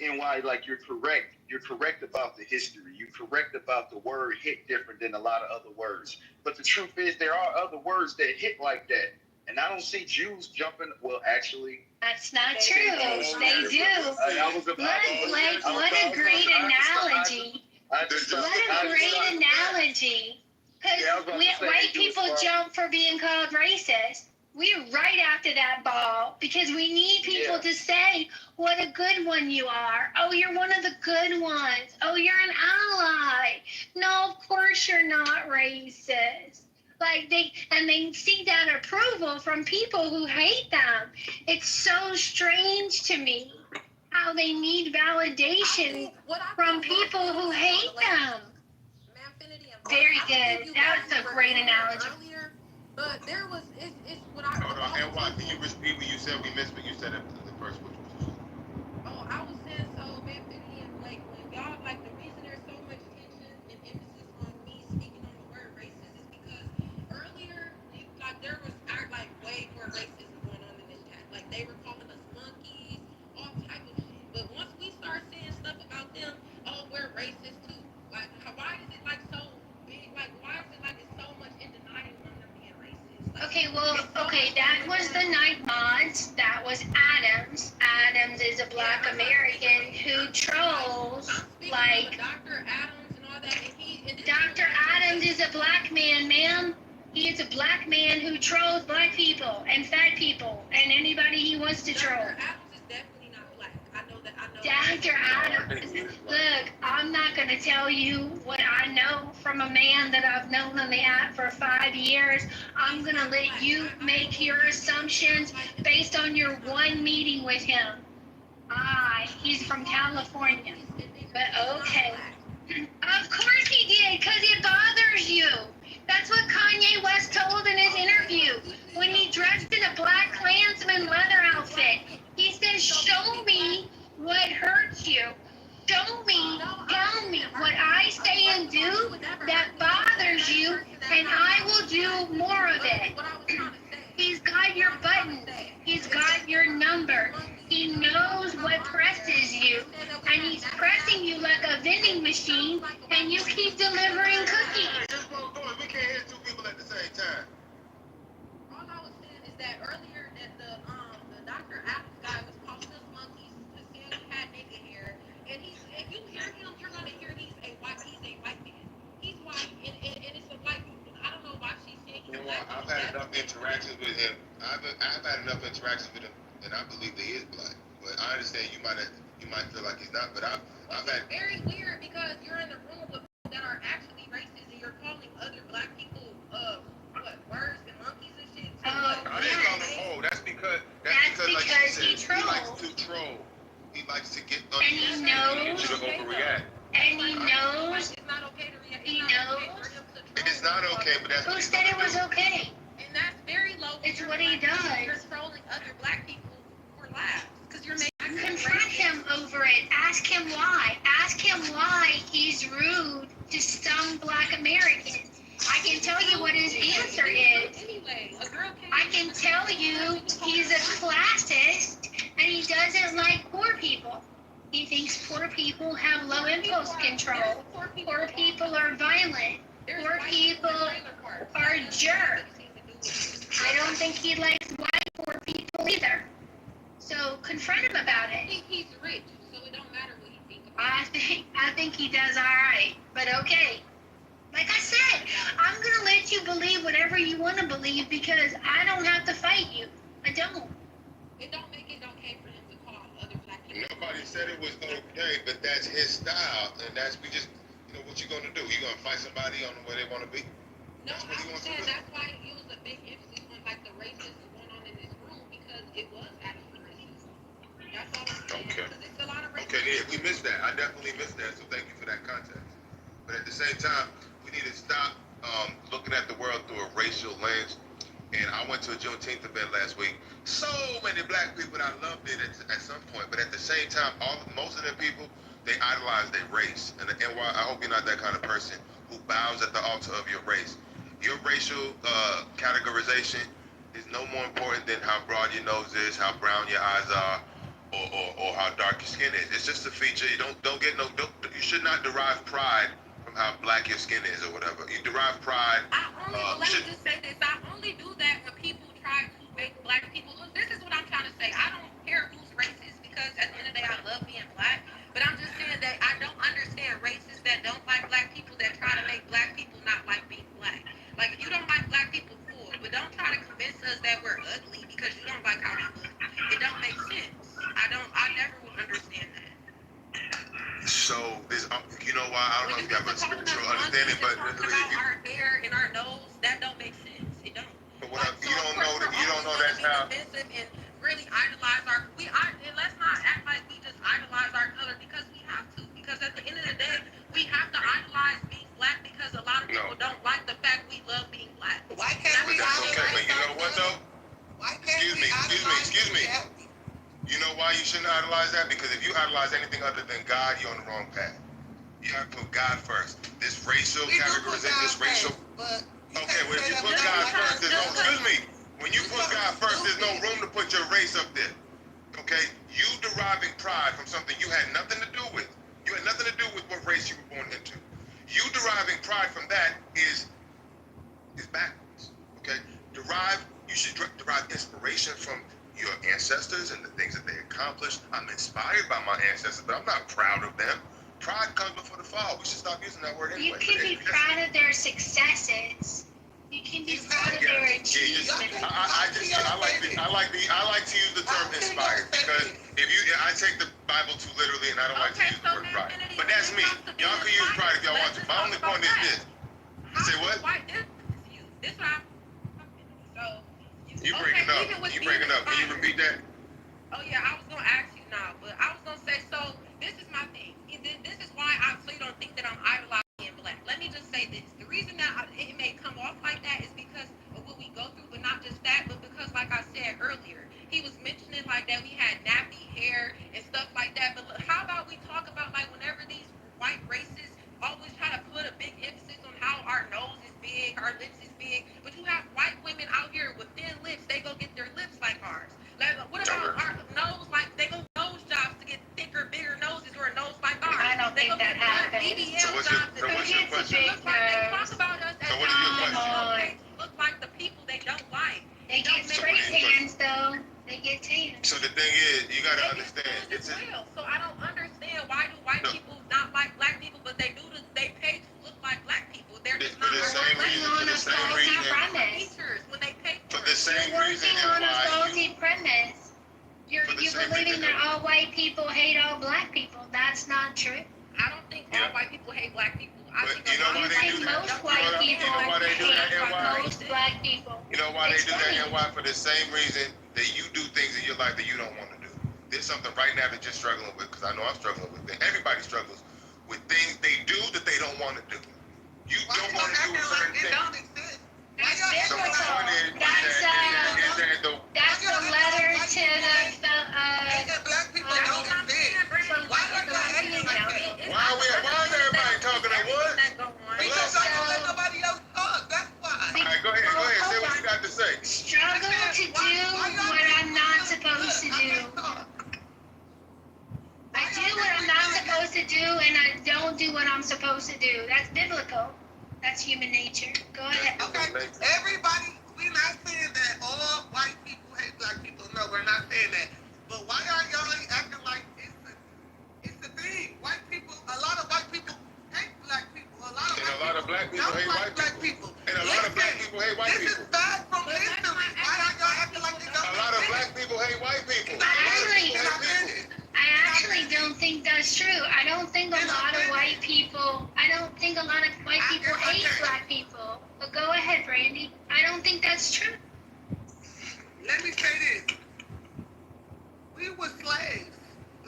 and why, like, you're correct. You're correct about the history. You're correct about the word hit different than a lot of other words. But the truth is, there are other words that hit like that. And I don't see Jews jumping. Well, actually, that's not true. They do. Look, Blake, what a great analogy. What a great analogy. Because white people jump for being called racist. We're right after that ball because we need people to say what a good one you are. Oh, you're one of the good ones. Oh, you're an ally. No, of course you're not racist. Like they see that approval from people who hate them. It's so strange to me how they need validation from people who hate them. Very good. That was a great analogy. But there was, it's what I... Hold on, and why? Can you repeat what you said? We missed what you said at the first one. Oh, I was saying, so, man, Finity and Blake, when y'all, like, the reason there's so much tension and emphasis on me speaking on the word racist is because earlier, there was, like, way more racism going on in this chat. Like, they were calling us monkeys, all type of shit. But once we start saying stuff about them, oh, we're racist, too. Like, why is it, like, so big? Like, why is it, like, it's so much in denial on them being racist? That was the Night Mods. That was Adams. Adams is a black American who trolls, like... Dr. Adams and all that, and Dr. Adams is a black man, ma'am. He is a black man who trolls black people and fat people and anybody he wants to troll. Dr. Adams is definitely not black. I know that. Dr. Adams, look, I'm not going to tell you what I know from a man that I've known on the app for 5 years. I'm going to let you make your assumptions based on your one meeting with him. He's from California. But okay. Of course he did, because it bothers you. That's what Kanye West told in his interview when he dressed in a Black Klansman leather outfit. He said, show me what hurts you. Show me, tell me what I say and do that bothers you, and I will do more of it. He's got your buttons. He's got your number. He knows what presses you, and he's pressing you like a vending machine, and you keep delivering cookies. We can't hear two people at the same time. All I was saying is that earlier that the Dr. Adams guy was calling us monkeys to say we had nigga hair, and if you hear him, you're gonna hear he's a white man. He's white, and it's a black. I don't know why she's saying he's black. I've had enough interactions with him. I've had enough interactions with him, and I believe that he is black. But I understand you might feel like he's not. But I've had. It's very weird because you're in the room with people that are actually racist, and you're calling other black people words and monkeys and shit. I didn't call him That's because like she said, he likes to troll. He likes to get and he knows. To overreact. And he knows. It's not okay to react. He knows. It's not okay, but that's who said it was okay. And that's very low. It's what he does. You're trolling other black people for laughs because you're making. Confront him over it. Ask him why. Ask him why he's rude to some black Americans. I can tell you what his answer is. I can tell you he's a classist and he doesn't like poor people. He thinks poor people have low impulse control. Poor people are violent. Poor people are jerks. I don't think he likes white poor people either. So confront him about it. I think he's rich, so it don't matter what he thinks. I think he does all right, but okay. Like I said, I'm gonna let you believe whatever you want to believe because I don't have to fight you. I don't. It don't make it okay for him to call other black people. Nobody said it was okay, but that's his style, and that's what you gonna do? You gonna fight somebody on where they want to be? No, I'm saying that's why it was a big emphasis on like the racism going on in this room because it was actually racism. That's all I'm saying. Okay. Because it's a lot of racism. Okay, yeah, we missed that. I definitely missed that. So thank you for that context. But at the same time, we need to stop looking at the world through a racial lens. And I went to a Juneteenth event last week. So many black people, I loved it at some point. But at the same time, most of them people, they idolize their race. And I hope you're not that kind of person who bows at the altar of your race. Your racial categorization is no more important than how broad your nose is, how brown your eyes are, or how dark your skin is. It's just a feature. You should not derive pride from how black your skin is or whatever. You derive pride. Let me just say this. I only do that when people try to make black people look. This is what I'm trying to say. I don't care who's racist because at the end of the day, I love being black. But I'm just saying that I don't understand racists that don't like black people that try to make black people not like being black. Like, if you don't like black people, cool. But don't try to convince us that we're ugly because you don't like how we look. It don't make sense. I never will understand that. So there's, you know why? I don't know if you have a spiritual understanding, but about our hair and our nose, that don't make sense. It don't. But you don't know that's how. Offensive and really idolize and let's not act like we just idolize our color because we have to. Because at the end of the day, we have to idolize being black because a lot of people don't like the fact we love being black. Why can't we idolize? Okay, but you know what though? Why can't Excuse me. You know why you shouldn't idolize that? Because if you idolize anything other than God, you're on the wrong path. You have to put God first. This racial categorization, this racial. Okay, well if you put God first, when you put God first, there's no room to put your race up there. Okay? You deriving pride from something you had nothing to do with. You had nothing to do with what race you were born into. You deriving pride from that is backwards. Okay? You should derive inspiration from your ancestors and the things that they accomplished. I'm inspired by my ancestors, but I'm not proud of them. Pride comes before the fall. We should stop using that word anyway. You can be proud of their successes. You can be proud of their achievements. I like to use the term inspired because I take the Bible too literally and I don't like to use the word pride. But that's me. Y'all can use pride if y'all want to. My only point is this. Say what? You breaking up. Can you repeat that? Oh yeah, I was gonna ask you now, but I was gonna say, so this is my thing. This is why I actually don't think that I'm idolizing black. Let me just say this. The reason that it may come off like that is because of what we go through, but not just that, but because like I said earlier, he was mentioning like that we had nappy hair and stuff like that. But how about we talk about like whenever these white racists always try to put a big emphasis on how our nose is big, our lips is big, but you have white women out here with thin lips, they go get their lips like ours. Like, what about our nose? Like, they go nose jobs to get thicker, bigger noses or a nose like ours. I don't think that happens. So what's your question? They talk about us as they look like the people they don't like. They get spray tans though. They get tans. So the thing is, you gotta understand. So I don't understand why do white people not like black people, but they pay to look like black people. They're just not working on a faulty premise. For the same reason on a faulty premise. You're believing that all white people hate all black people. That's not true. I don't think all white people hate black people. I think you know why they do that? Most white people hate most black people. You know why they do that and why? For the same reason that you do things in your life that you don't want to do. There's something right now that you're struggling with, because I know I'm struggling with it. Everybody struggles with things they do that they don't want to do. You don't want to do certain things. That's a letter to why is everybody talking at once? Because I don't let nobody else talk. That's why. All right, go ahead. Say what you got to say. Struggle to do what I'm not supposed to do. I do what do and I don't do what I'm supposed to do. That's biblical. That's human nature. Go ahead. Okay, everybody, we're not saying that all white people hate black people. No, we're not saying that. But why are y'all acting like it's a thing? White people, a lot of white people hate black people. A lot of black people hate white people. And a lot of black people hate white people. This is bad from history. Why are y'all acting like they don't? A lot of black people hate white people. I actually don't think that's true. I don't think a lot of white people hate black people. But go ahead, Brandy. I don't think that's true. Let me say this. We were slaves.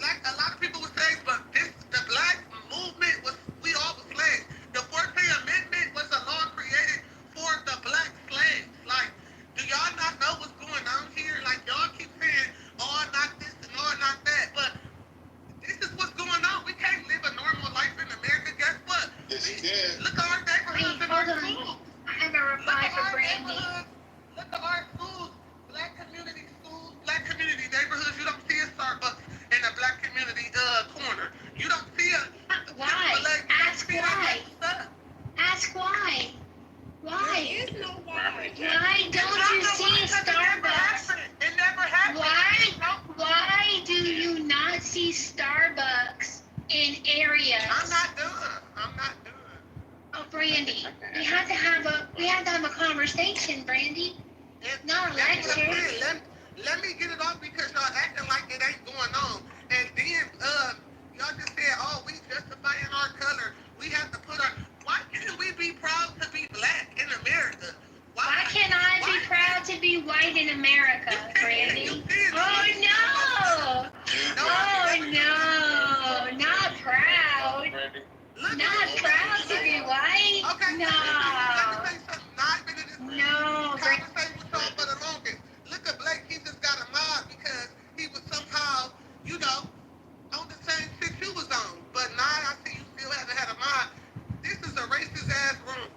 Like a lot of people were slaves, but the black movement we all were slaves. The 14th Amendment was a law created for the black slaves. Like, do y'all not know what's going on here? Like, y'all keep saying, oh, not this and oh, not that. But this is what's going on. We can't live a normal life in America. Guess what? Yes, you can. Look at our neighborhoods and our schools. I have a reply for Brandy. Look at our schools, black community schools, black community neighborhoods. You don't see a Starbucks in a black community corner. You don't see a. Why? Ask why. Ask why. Why? There is no why. Why don't you see Starbucks? It never happened. Why do you not see Starbucks in areas? I'm not done. Oh, Brandy, we have to have a conversation, Brandy. Not a lecture. Let me get it off because y'all acting like it ain't going on. And then y'all just said, oh, we justifying our color. We have to put our. Why can't we be proud to be black in America? Why can't I be proud to be white in America, Brandy? Oh no! Oh no! Not proud. Not proud to be white. No. No. Look at Blake. He just got a mob because he was somehow, on the same shit you was on. But now I see you still haven't had a mob. This is a racist ass room.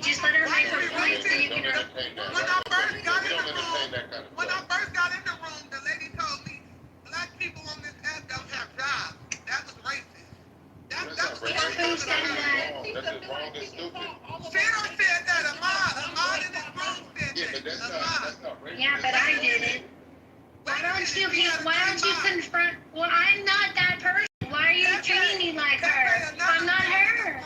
Just let her make her point so you can. When I first got in the room, the lady told me black people on this app don't have jobs. That was racist. That was the first thing that I wrong and stupid. Sarah said that. Ahmad in this room said that. Yeah, but I did it. Why don't you confront? Well, I'm not that person. Why are you treating me like her? I'm not her.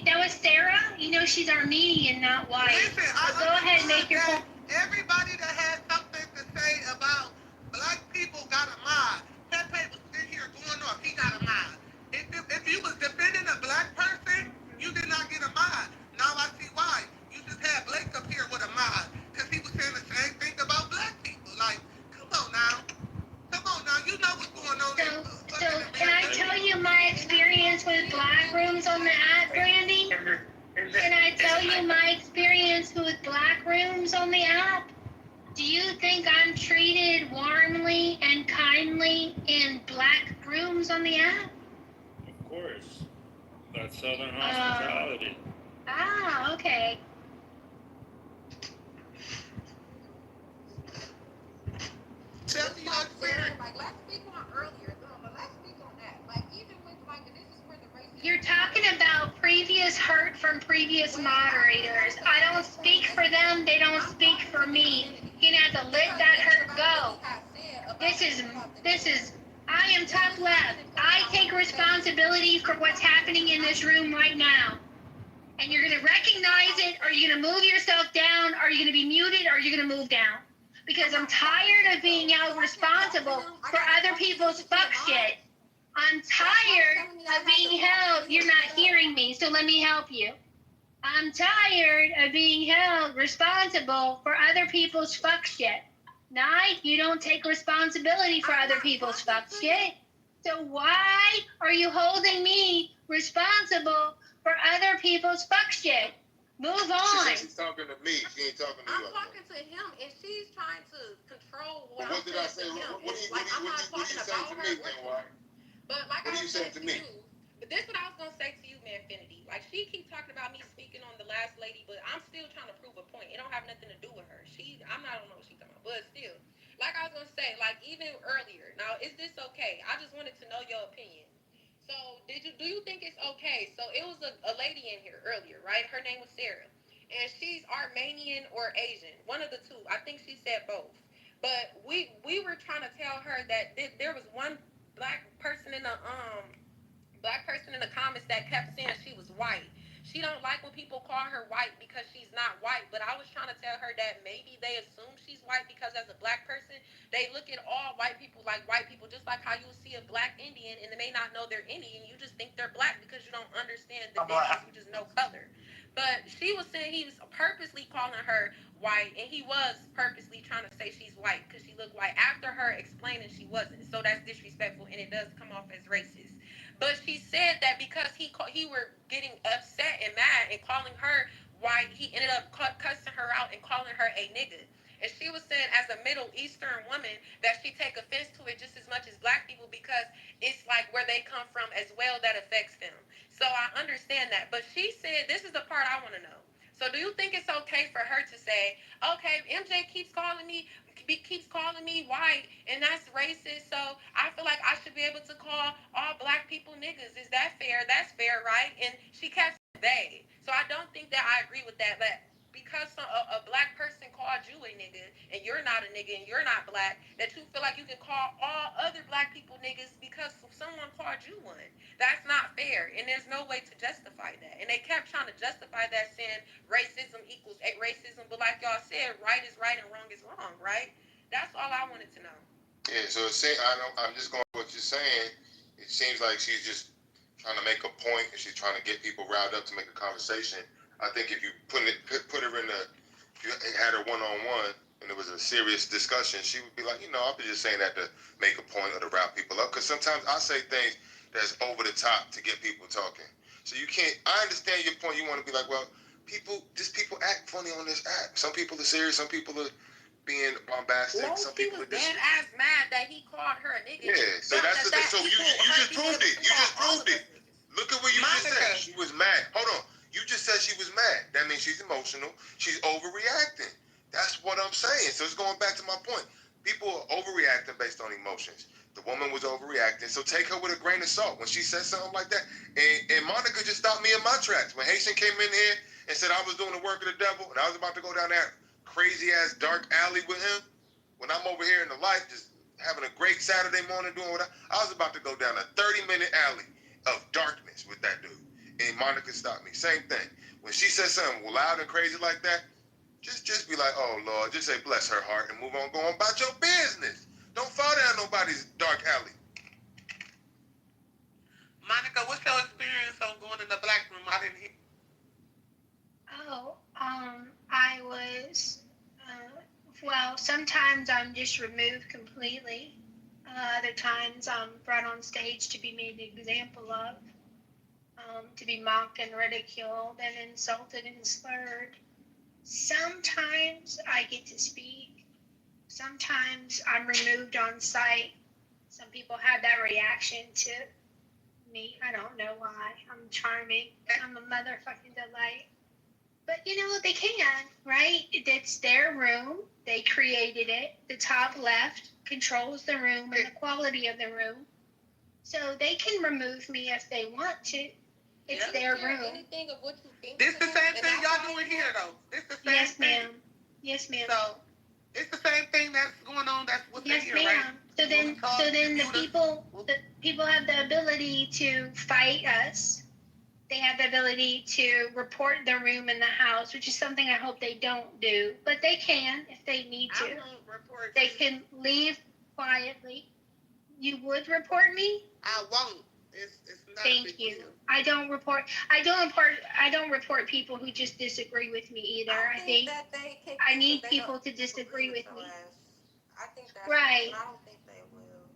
That was Sarah. You know she's Armenian, not white. So go ahead and make your point. Everybody that had something to say about black people got a mob. Pepe was in here going off. He got a mob. If you was defending a black person, you did not get a mob. Now I see why. You just had Blake up here with a mob because he was saying the same thing about black people. Like, come on now. You know what's going on. So can I tell you my experience with black rooms on the app, Brandy? Can I tell you my experience with black rooms on the app? Do you think I'm treated warmly and kindly in black rooms on the app? Of course. That's Southern hospitality. Okay. Tell me your experience. Like, let's speak on earlier, but let's speak on that. Like, even with, like, this is where the racism... You're talking about previous hurt from previous moderators. I don't speak for them. They don't speak for me. You're gonna have to let that hurt go. I am top left. I take responsibility for what's happening in this room right now. And you're gonna recognize it, or you're gonna move yourself down, or you're gonna be muted, or you're gonna move down. Because I'm tired of being held responsible for other people's fuck shit. I'm tired of being held. You're not hearing me, so let me help you. I'm tired of being held responsible for other people's fuck shit. Night, you don't take responsibility for other people's fuck shit. So why are you holding me responsible for other people's fuck shit? Move on. She's talking to me. She ain't talking to you. I'm talking to him, and she's trying to control what I'm saying. What did I say? I'm not talking about her. But like I said to you, but this is what I was gonna say to you, Manfinity. Like, she keeps talking about me speaking on the last lady, but I'm still trying to prove a point. It don't have nothing to do with her. I don't know what she's talking about, but still, like I was gonna say, like even earlier. Now, is this okay? I just wanted to know your opinion. So, do you think it's okay? So, it was a lady in here earlier, right? Her name was Sarah, and she's Armenian or Asian, one of the two. I think she said both. But we were trying to tell her that there was one black person in the comments that kept saying she was white. She don't like when people call her white because she's not white. But I was trying to tell her that maybe they assume she's white because as a black person, they look at all white people like white people, just like how you see a black Indian and they may not know they're Indian. You just think they're black because you don't understand the difference. You just know color. But she was saying he was purposely calling her white, and he was purposely trying to say she's white because she looked white after her explaining she wasn't. So that's disrespectful, and it does come off as racist. But she said that because he were getting upset and mad and calling her white, he ended up cussing her out and calling her a nigga. And she was saying, as a Middle Eastern woman, that she take offense to it just as much as black people because it's like where they come from as well that affects them. So I understand that. But she said, this is the part I want to know. So do you think it's okay for her to say, okay, MJ keeps calling me white, and that's racist, so I feel like I should be able to call all black people niggas. Is that fair? That's fair, right? And she kept saying they. So I don't think that I agree with that. But because a black person called you a nigga, and you're not a nigga, and you're not black, that you feel like you can call all other black people niggas because someone called you one. That's not fair, and there's no way to justify that. And they kept trying to justify that, saying racism equals racism, but like y'all said, right is right and wrong is wrong, right? That's all I wanted to know. Yeah, so I'm just going with what you're saying. It seems like she's just trying to make a point and she's trying to get people riled up to make a conversation. I think if you put her in if you had her one-on-one and it was a serious discussion, she would be like, I'll be just saying that to make a point or to rile people up. Because sometimes I say things that's over the top to get people talking. So you can't, I understand your point. You want to be like, well, people act funny on this app. Some people are serious, some people are being bombastic. No, some she people was are just... dead ass mad that he called her a nigga. Yeah, so that's the thing. So you just proved it. You just proved it. Look at what you just said. She was mad. Hold on. You just said she was mad. That means she's emotional. She's overreacting. That's what I'm saying. So it's going back to my point. People are overreacting based on emotions. The woman was overreacting. So take her with a grain of salt. When she said something like that, and Monica just stopped me in my tracks. When Haitian came in here and said I was doing the work of the devil, and I was about to go down that crazy ass dark alley with him, when I'm over here in the light, just having a great Saturday morning doing what I was about to go down a 30-minute alley of darkness with that dude. And Monica stopped me. Same thing. When she says something loud and crazy like that, just be like, oh, Lord, just say bless her heart and move on, go on about your business. Don't fall down nobody's dark alley. Monica, what's your experience on going in the black room? I didn't hear. Oh, I was, well, sometimes I'm just removed completely. Other times I'm brought on stage to be made an example of, to be mocked and ridiculed and insulted and slurred. Sometimes I get to speak. Sometimes I'm removed on site. Some people have that reaction to me. I don't know why. I'm charming. I'm a motherfucking delight. But they can, right? It's their room. They created it. The top left controls the room and the quality of the room. So they can remove me if they want to. It's their room. Anything of what you think. This the same thing y'all doing here, though. This the same Yes, thing. ma'am. Yes, ma'am. So it's the same thing that's going on. That's what's yes, here, ma'am. right? So then the people have the ability to fight us. They have the ability to report the room in the house, which is something I hope they don't do. But they can if they need to. I won't report They you. can leave quietly. You would report me? I won't. It's not Thank a big you. deal. I don't report people who just disagree with me either. I think that they can, I need people to disagree with me. I think that's right. I don't think they will.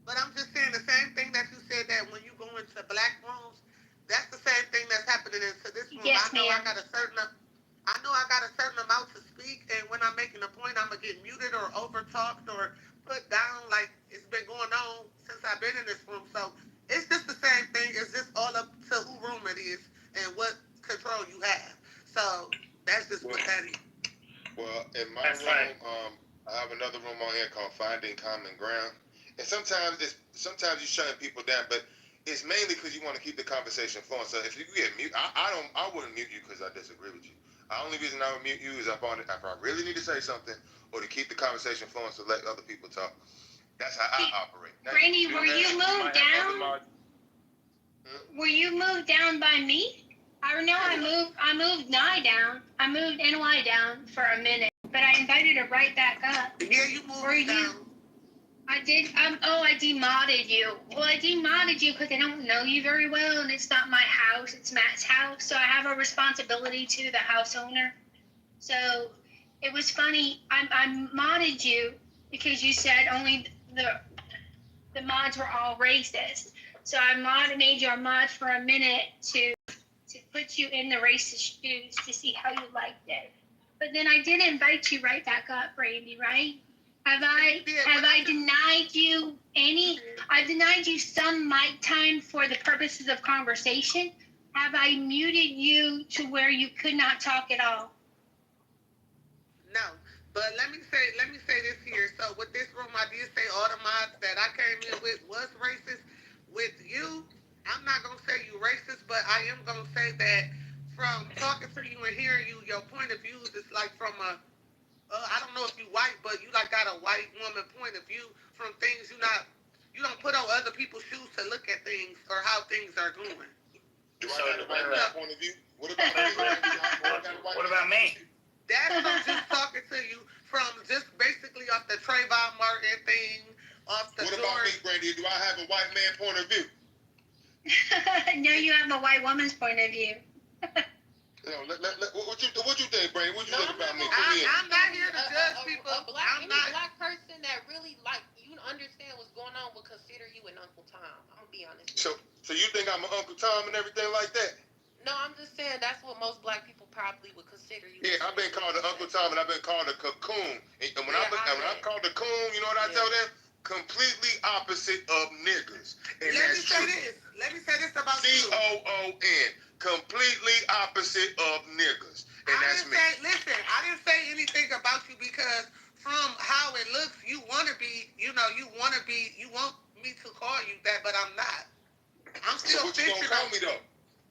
But I'm just saying the same thing that you said, that when you go into black rooms, that's the same thing that's happening into this room. Yes, I know ma'am. I got a certain amount to speak, and when I'm making a point, I'm gonna get muted or overtalked or put down. Like it's been going on since I've been in this room. So it's just the same thing. It's just all up to who room it is and what control you have. So that's just what that is. Well, in my room, I have another room on here common ground. And sometimes you shutting people down, but it's mainly because you want to keep the conversation flowing. So if you get mute, I wouldn't mute you because I disagree with you. The only reason I would mute you is if I really need to say something or to keep the conversation flowing, so let other people talk. That's how I operate. Now, Brandy, were you moved down? Were you moved down by me? I know I moved NY down. I moved NY down for a minute, but I invited her right back up. Yeah, you moved down. I did. I demodded you. Well, I demodded you because I don't know you very well, and it's not my house. It's Matt's house, so I have a responsibility to the house owner. So it was funny. I modded you because you said only the mods were all racist. So I made you a mod for a minute to put you in the racist shoes to see how you liked it. But then I did invite you right back up, Brandy, right? Have I denied you any? I've denied you some mic time for the purposes of conversation. Have I muted you to where you could not talk at all? No, but let me say this here. So with this room, I did say all the mods that I came in with was racist. With you, I'm not gonna say you racist, but I am gonna say that from talking to you and hearing you, your point of view is like from a I don't know if you white, but you like got a white woman point of view from things you don't put on other people's shoes to look at things or how things are going. Do I have a white point of view? What about What about me? That's from just talking to you from just basically off the Trayvon Martin thing, off the. What about me, Brandy? Do I have a white man point of view? No, you have a white woman's point of view. What you think, Brandy? What you think about me? I'm not here to judge people. Any black person that really you understand what's going on would consider you an Uncle Tom. I'm gonna be honest. So you think I'm an Uncle Tom and everything like that? No, I'm just saying that's what most black people probably would consider you. Yeah, I've been called an Uncle Tom and I've been called a cocoon. And when I'm called a cocoon, you know what I tell them? Completely opposite of niggas. And Let me say this about you. COON. Completely opposite of niggas. And that's me. I didn't say anything about you because from how it looks, you want me to call you that, but I'm not. I'm still fixing. What you gonna call me though?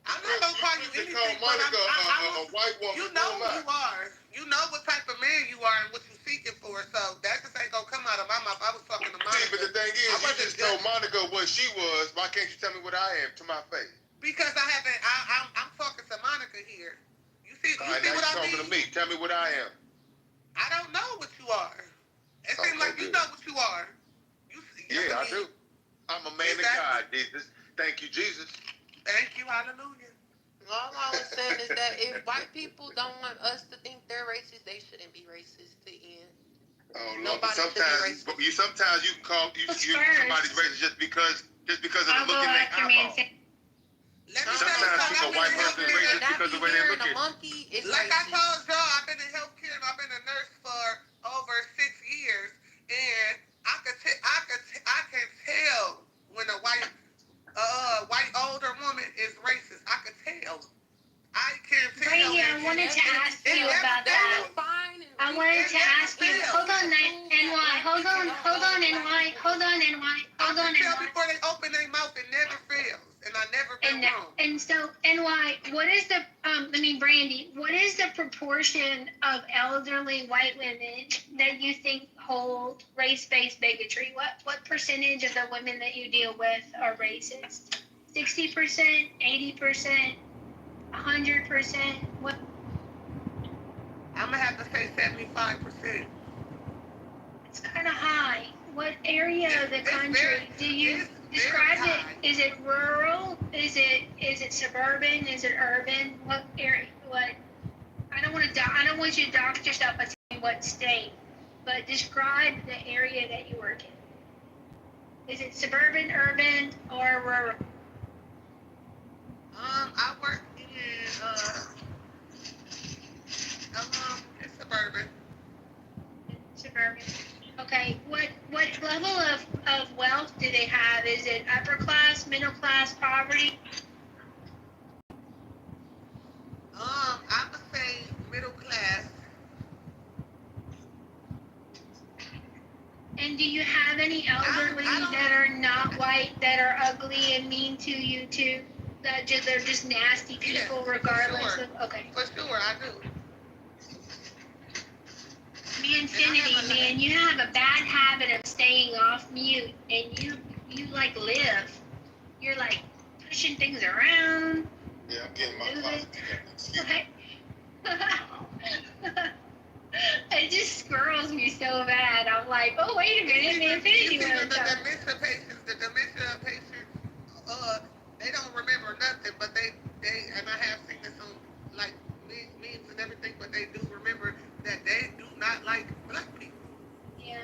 I'm not gonna call you anything, but a white woman. You know who you are. You know what type of man you are and what you're seeking for. So that just ain't gonna come out of my mouth. I was talking to Monica. See, but the thing is, you just told Monica what she was. Why can't you tell me what I am to my face? Because I'm talking to Monica here. You see what I mean? Talking to me. Tell me what I am. I don't know what you are. It seems like you know what you are. Yeah, I do. I'm a man of God, Jesus. Thank you, Jesus. Thank you, hallelujah. All I was saying is that if white people don't want us to think they're racist, they shouldn't be racist to end. Oh, Lord, but sometimes you can call somebody's racist just because of the look in their eyeball. Sometimes a white person is racist because of the way they look at you. Like I told y'all, I've been in healthcare and I've been a nurse for over 6 years, and I can tell when a white older woman is racist. I can tell. I can tell. Brandy, I wanted to ask you about that. I wanted to ask you. Hold on, NY. Hold on, NY. Before they open their mouth, it never fails, and I never been wrong. And so, NY, what is the? Brandy, what is the proportion of elderly white women that you think hold race-based bigotry? What percentage of the women that you deal with are racist? 60%, 80%, 100%? What? I'm gonna have to say 75%. It's kind of high. What area of the country do you describe it? Is it rural? Is it suburban? Is it urban? What area? What? I don't want you to dox yourself by saying what state, but describe the area that you work in. Is it suburban, urban, or rural? I work in it's suburban. Suburban. Okay. What level of wealth do they have? Is it upper class, middle class, poverty? I would say middle class. And do you have any elderly that are not white that are ugly and mean to you too? That just they're just nasty people regardless of okay. For sure, I do. Infinity, man, you have a bad habit of staying off mute, and you like live. You're like pushing things around. Yeah, I'm getting my closet together. It just squirrels me so bad. I'm like, oh wait a minute, man, Infinity The was dementia patients, they don't remember nothing, but they, and I have seen this on like memes and everything, but they do remember that they do not like black people. Yeah.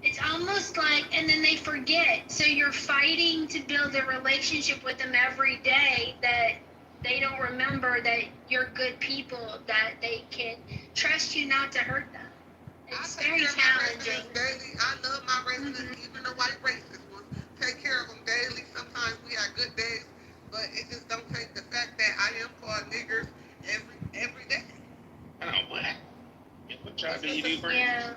It's almost like, and then they forget. So you're fighting to build a relationship with them every day that they don't remember that you're good people, that they can trust you not to hurt them. It's very challenging. Daily. I love my residents, even the white racist ones. Take care of them daily. Sometimes we have good days, but it just don't take the fact that I am called niggers every day. Oh, what? What job do you do, Brandy? Yeah.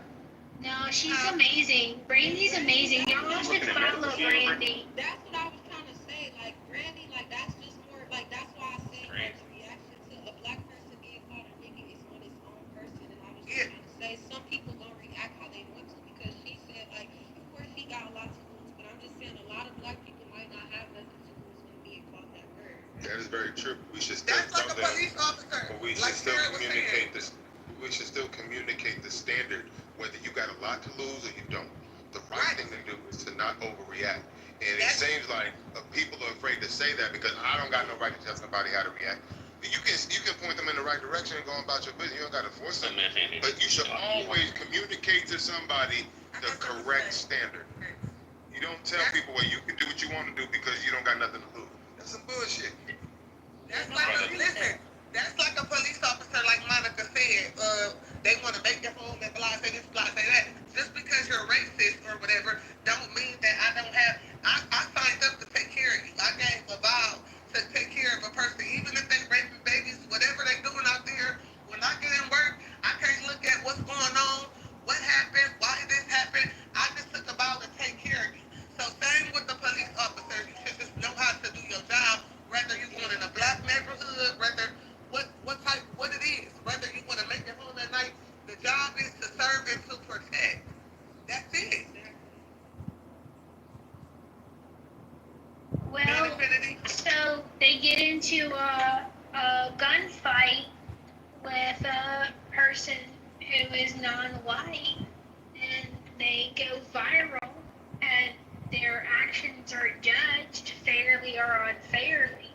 No, she's amazing. Brandy's amazing. Y'all should follow Brandy. That's what I was trying to say. Like, Brandy, like, that's just more, like, that's why I say, like, the reaction to a black person being called a nigga is on its own person. And I was just trying to say, some people don't react how they want to because she said, like, of course he got a lot to lose, but I'm just saying a lot of black people might not have nothing to lose when being called that word. That is very true. We should still That's like a police officer. But we should still communicate this. We should still communicate the standard, whether you got a lot to lose or you don't. The right thing to do is to not overreact. And it seems like people are afraid to say that because I don't got no right to tell somebody how to react. You can point them in the right direction and go about your business. You don't got to force them. But you should always communicate to somebody the correct standard. You don't tell people, well, you can do what you want to do because you don't got nothing to lose. That's some bullshit. That's like listen. That's like a police officer, like Monica said. They want to make their home and blah, say this, blah, say that. Just because you're racist or whatever, don't mean that I don't have. I signed up to take care of you. I gave a vow to take care of a person, even if they raping babies, whatever they doing out there. When I get in work, I can't look at what's going on, what happened, why this happened. I just took a vow to take care of you. So same with the police officers. You should just know how to do your job, whether you want in a black neighborhood, whether what it is, whether you want to make it home at night. The job is to serve and to protect. That's it. Well, so they get into a gunfight with a person who is non-white, and they go viral, and their actions are judged fairly or unfairly.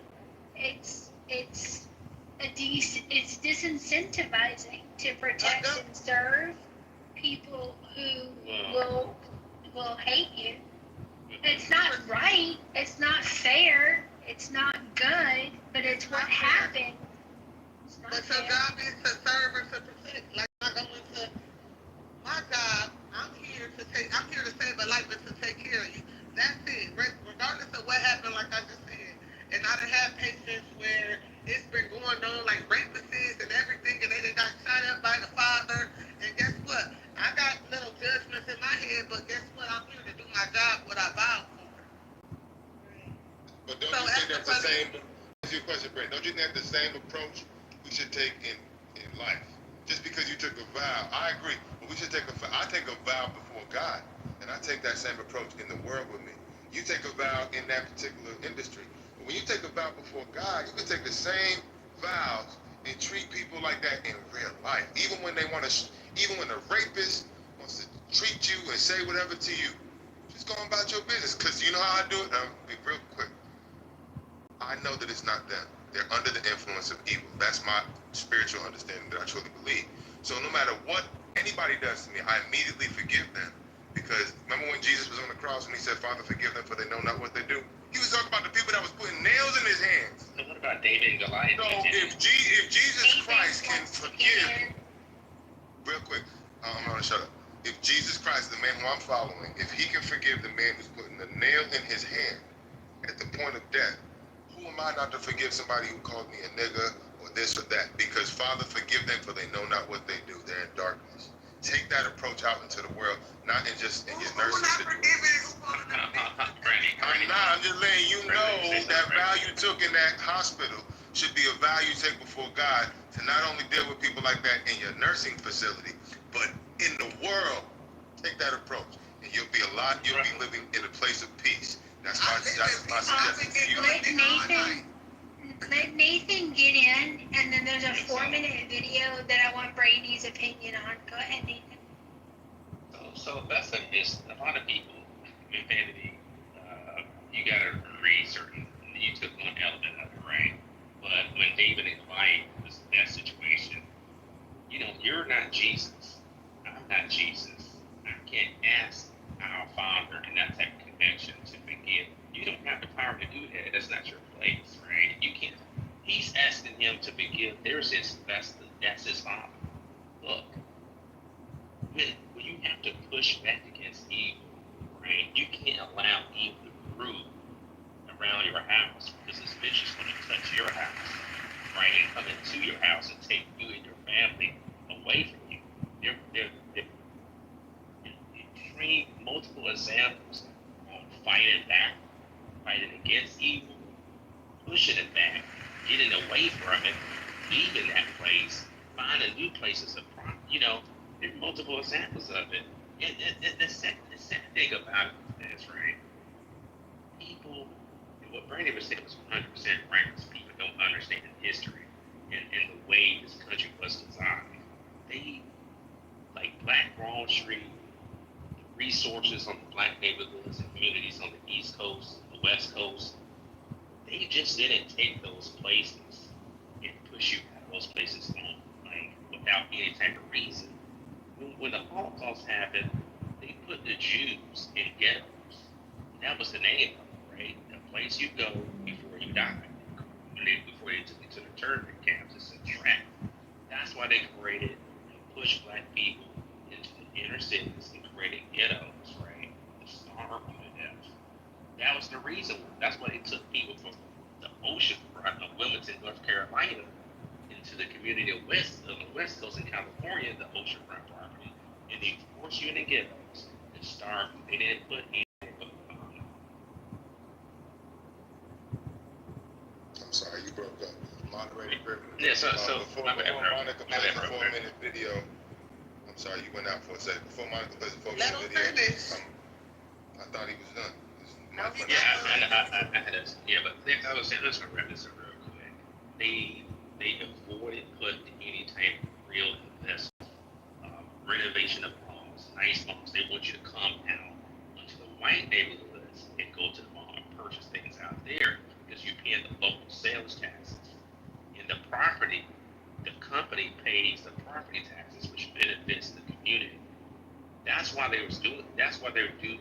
It's disincentivizing to protect and serve people who will hate you. It's not right. It's not fair. It's not good. But it's what happened. But your job is to serve and to protect. Like I go into my job, I'm here to save a life and to take care of you. That's it. Regardless of what happened, like I just said. And I done had patients where it's been going on like rapists and everything, and they got shot up by the father. And guess what? I got little judgments in my head, but guess what? I'm here to do my job, what I vowed for. But don't you think that's the same? That's your question, Brent. Don't you think that's the same approach we should take in life? Just because you took a vow, I agree. But we should I take a vow before God, and I take that same approach in the world with me. You take a vow in that particular industry. But when you take a vow before God, you can take the same vows and treat people like that in real life. Even when they want to, even when a rapist wants to treat you and say whatever to you, just go about your business. Because you know how I do it? I'll be real quick. I know that it's not them. They're under the influence of evil. That's my spiritual understanding that I truly believe. So no matter what anybody does to me, I immediately forgive them. Because remember when Jesus was on the cross and he said, Father, forgive them for they know not what they do? He was talking about the people that was putting nails in his hands. So what about David and Goliath? So if Jesus Christ can forgive, real quick, I'm going to shut up. If Jesus Christ, the man who I'm following, if he can forgive the man who's putting the nail in his hand at the point of death, who am I not to forgive somebody who called me a nigger or this or that? Because Father, forgive them for they know not what they do. They're in darkness. Take that approach out into the world, not in just in your nursing situation. I'm just letting you know that value you took in that hospital should be a value you take before God to not only deal with people like that in your nursing facility, but in the world. Take that approach, and you'll be living in a place of peace. That's my suggestion to you. Let Nathan get in, and then there's a 4-minute video that I want Brady's opinion on. Go ahead, Nathan. So that's a lot of people, infinity, you gotta agree certain, you took one element of it, right? But when David and Goliath was in that situation, you're not Jesus. I'm not Jesus. I can't ask our Father in that type of connection to forgive. You don't have the power to do that. That's not your place, right? You can't. He's asking him to forgive. That's his Father. Look, when you have to push back against evil, right? You can't allow evil to grow around your house because this bitch is going to touch your house, right? And come into your house and take you and your family away from you. They're extreme, multiple examples of fighting back, fighting against evil, pushing it back, getting away from it, leaving that place, finding new places of problem. There are multiple examples of it. And the sad thing about it is, right, people, and what Brandon was saying was 100% right, because people don't understand history and the way this country was designed. They, like Black Wall Street, the resources on the black neighborhoods and communities on the East Coast, the West Coast, they just didn't take those places and push you out of those places without any type of reason. When the Holocaust happened, they put the Jews in ghettos. That was the name of it, right? The place you go before you die. Before they took you to the internment camps, it's a trap. That's why they created and pushed black people into the inner cities and created ghettos, right? To starve them to death. That was the reason. That's why they took people from the oceanfront of Wilmington, North Carolina, into the community on the West Coast in California, the oceanfront property, and they forced you into ghettos and starved you. They didn't put in. I'm sorry, you broke up. Moderator privilege. Yeah, so before Monica plays a 4-minute video, I'm sorry, you went out for a second. Before Monica plays a 4-minute video, I thought he was done. I had this. Yeah, but I was saying, let's wrap this up real quick. They avoided putting any type of real investment, renovation of homes, nice homes. They want you to come out into the white neighborhoods and go to the mall and purchase things out there because you're paying the local sales taxes. And the company pays the property taxes, which benefits the community. That's why they were doing. That's why they do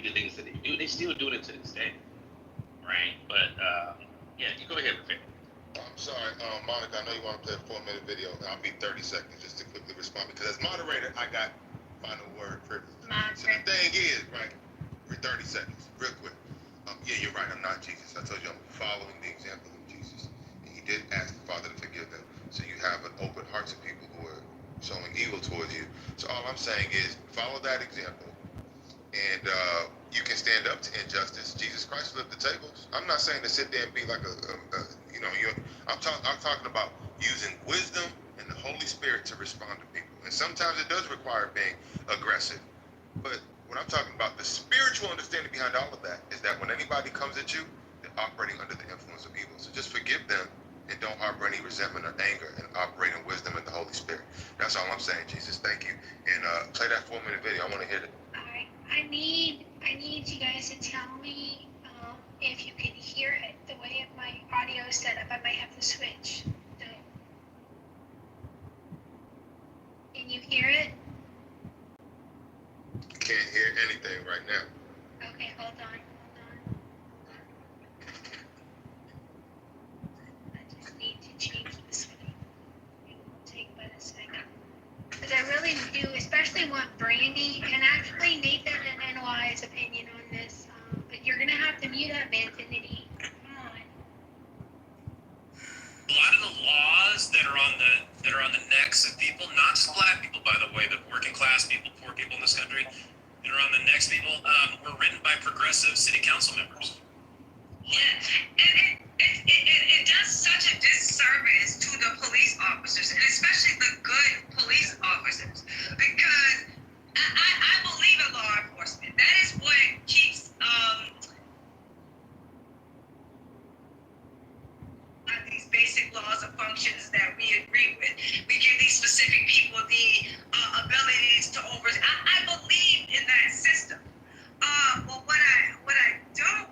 the things that they do. They still do it to this day, right? But yeah, you go ahead with it. I'm sorry, Monica, I know you want to play a 4-minute video. I'll be 30 seconds just to quickly respond because as moderator, I got final word privilege. So the thing is, right, we're 30 seconds, real quick. Yeah, you're right, I'm not Jesus. I told you I'm following the example of Jesus. And he did ask the Father to forgive them. So you have an open heart to people who are showing evil towards you. So all I'm saying is follow that example. And you can stand up to injustice. Jesus Christ flipped the tables. I'm not saying to sit there and be like I'm talking about using wisdom and the Holy Spirit to respond to people. And sometimes it does require being aggressive. But what I'm talking about, the spiritual understanding behind all of that is that when anybody comes at you, they're operating under the influence of evil. So just forgive them and don't harbor any resentment or anger and operate in wisdom and the Holy Spirit. That's all I'm saying, Jesus. Thank you. And play that 4-minute video. I want to hear it. I need you guys to tell me if you can hear it the way my audio is set up. I might have to switch. So, can you hear it? Can't hear anything right now. Okay, hold on. I just need to change this one. It will take but a second. Because I really do, especially want Brandy and actually Nathan and NY's opinion on this. But you're going to have to mute up, Manfinity. Come on. A lot of the oppressive city council members. Yeah, and it does such a disservice to the police officers, and especially the good police officers, because I believe in law enforcement. That is what keeps these basic laws and functions that we agree with. We give these specific people the abilities to I believe in that system. But what I don't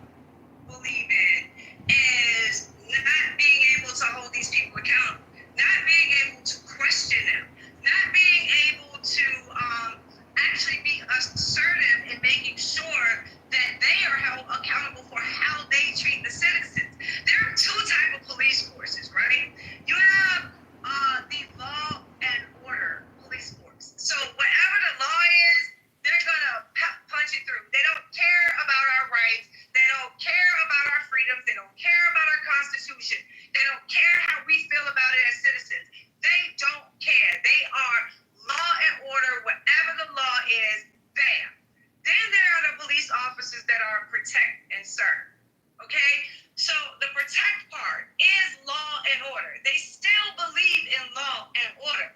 believe in is not being able to hold these people accountable, not being able to question them, not being able to actually be assertive in making sure that they are held accountable for how they treat the citizens. There are two types of police forces, right? You have the law and order police force. So whatever the law is, they're gonna punch it through. They don't care about our rights. They don't care about our freedoms. They don't care about our Constitution. They don't care how we feel about it as citizens. They don't care. They are law and order. Whatever the law is, bam. Then there are the police officers that are protect and serve. Okay? So the protect part is law and order. They still believe in law and order,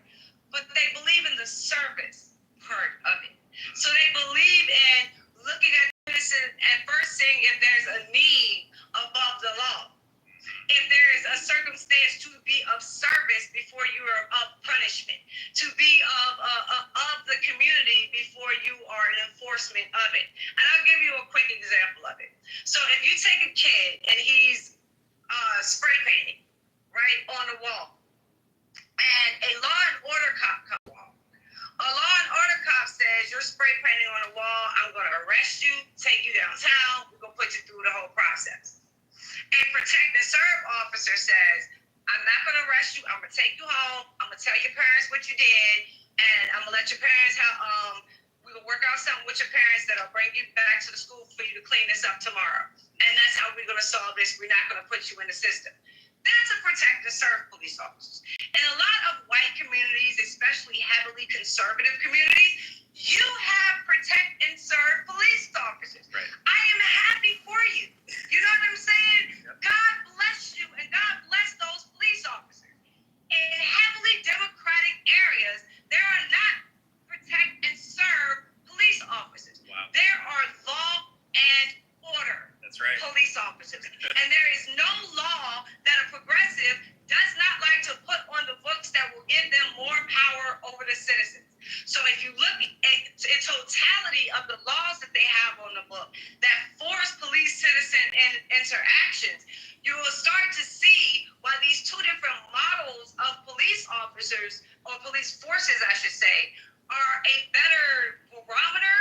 but they believe in the service part of it. So they believe in looking at this and first seeing if there's a need above the law. If there is a circumstance to be of service before you are of punishment, to be of the community before you are an enforcement of it. And I'll give you a quick example of it. So if you take a kid and he's spray painting, right, on the wall, and a law and order cop comes along. A law and order cop says, you're spray painting on the wall, I'm going to arrest you, take you downtown, we're going to put you through the whole process. A protect and serve officer says, I'm not going to arrest you, I'm going to take you home, I'm going to tell your parents what you did, and I'm going to let your parents have, we will work out something with your parents that'll bring you back to the school for you to clean this up tomorrow. And that's how we're going to solve this. We're not going to put you in the system. That's a protect and serve police officers. In a lot of white communities, especially heavily conservative communities, you have protect and serve police officers. Right. I am happy for you. You know what I'm saying? Yep. God bless you and God bless those police officers. In heavily democratic areas, there are not protect and serve police officers. Wow. There are law and order. That's right. Police officers. And there is no law that a progressive does not like to put on the books that will give them more power over the citizens. So if you look at the totality of the laws that they have on the book that force police-citizen interactions, you will start to see why these two different models of police officers, or police forces, I should say, are a better barometer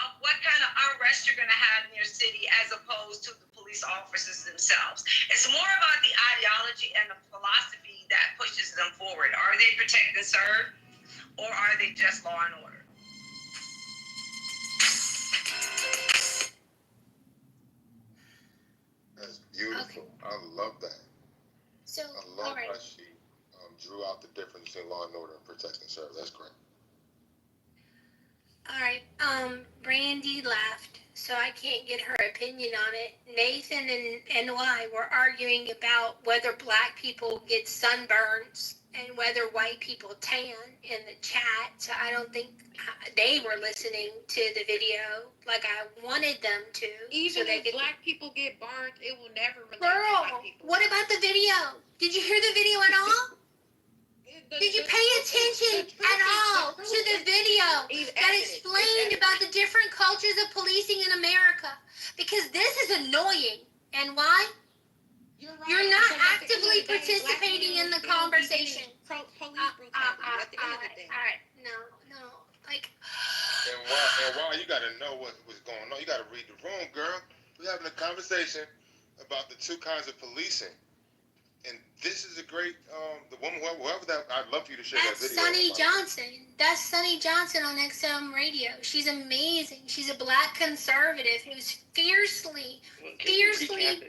of what kind of unrest you're going to have in your city as opposed to the police officers themselves. It's more about the ideology and the philosophy that pushes them forward. Are they protect and serve, or are they just law and order? That's beautiful. Okay. I love that. So, I love how she drew out the difference between law and order and protect and serve. That's great. All right. Brandy left, so I can't get her opinion on it. Nathan and NY were arguing about whether black people get sunburns and whether white people tan in the chat. So I don't think they were listening to the video like I wanted them to. Even if black people get burned, it will never relate to Girl, white people. what about the video? Did you hear the video at all? Did you pay attention at all to the video that explained about the different cultures of policing in America? Because this is annoying. And why? You're not actively participating in the conversation. Police brutality at the end of the day. All right. No. Like. And while you got to know what's going on, you got to read the room, girl. We're having a conversation about the two kinds of policing. And this is a great, the woman, whoever that, I'd love for you to share that video. Sunny Johnson. That's Sunny Johnson on XM Radio. She's amazing. She's a black conservative who's fiercely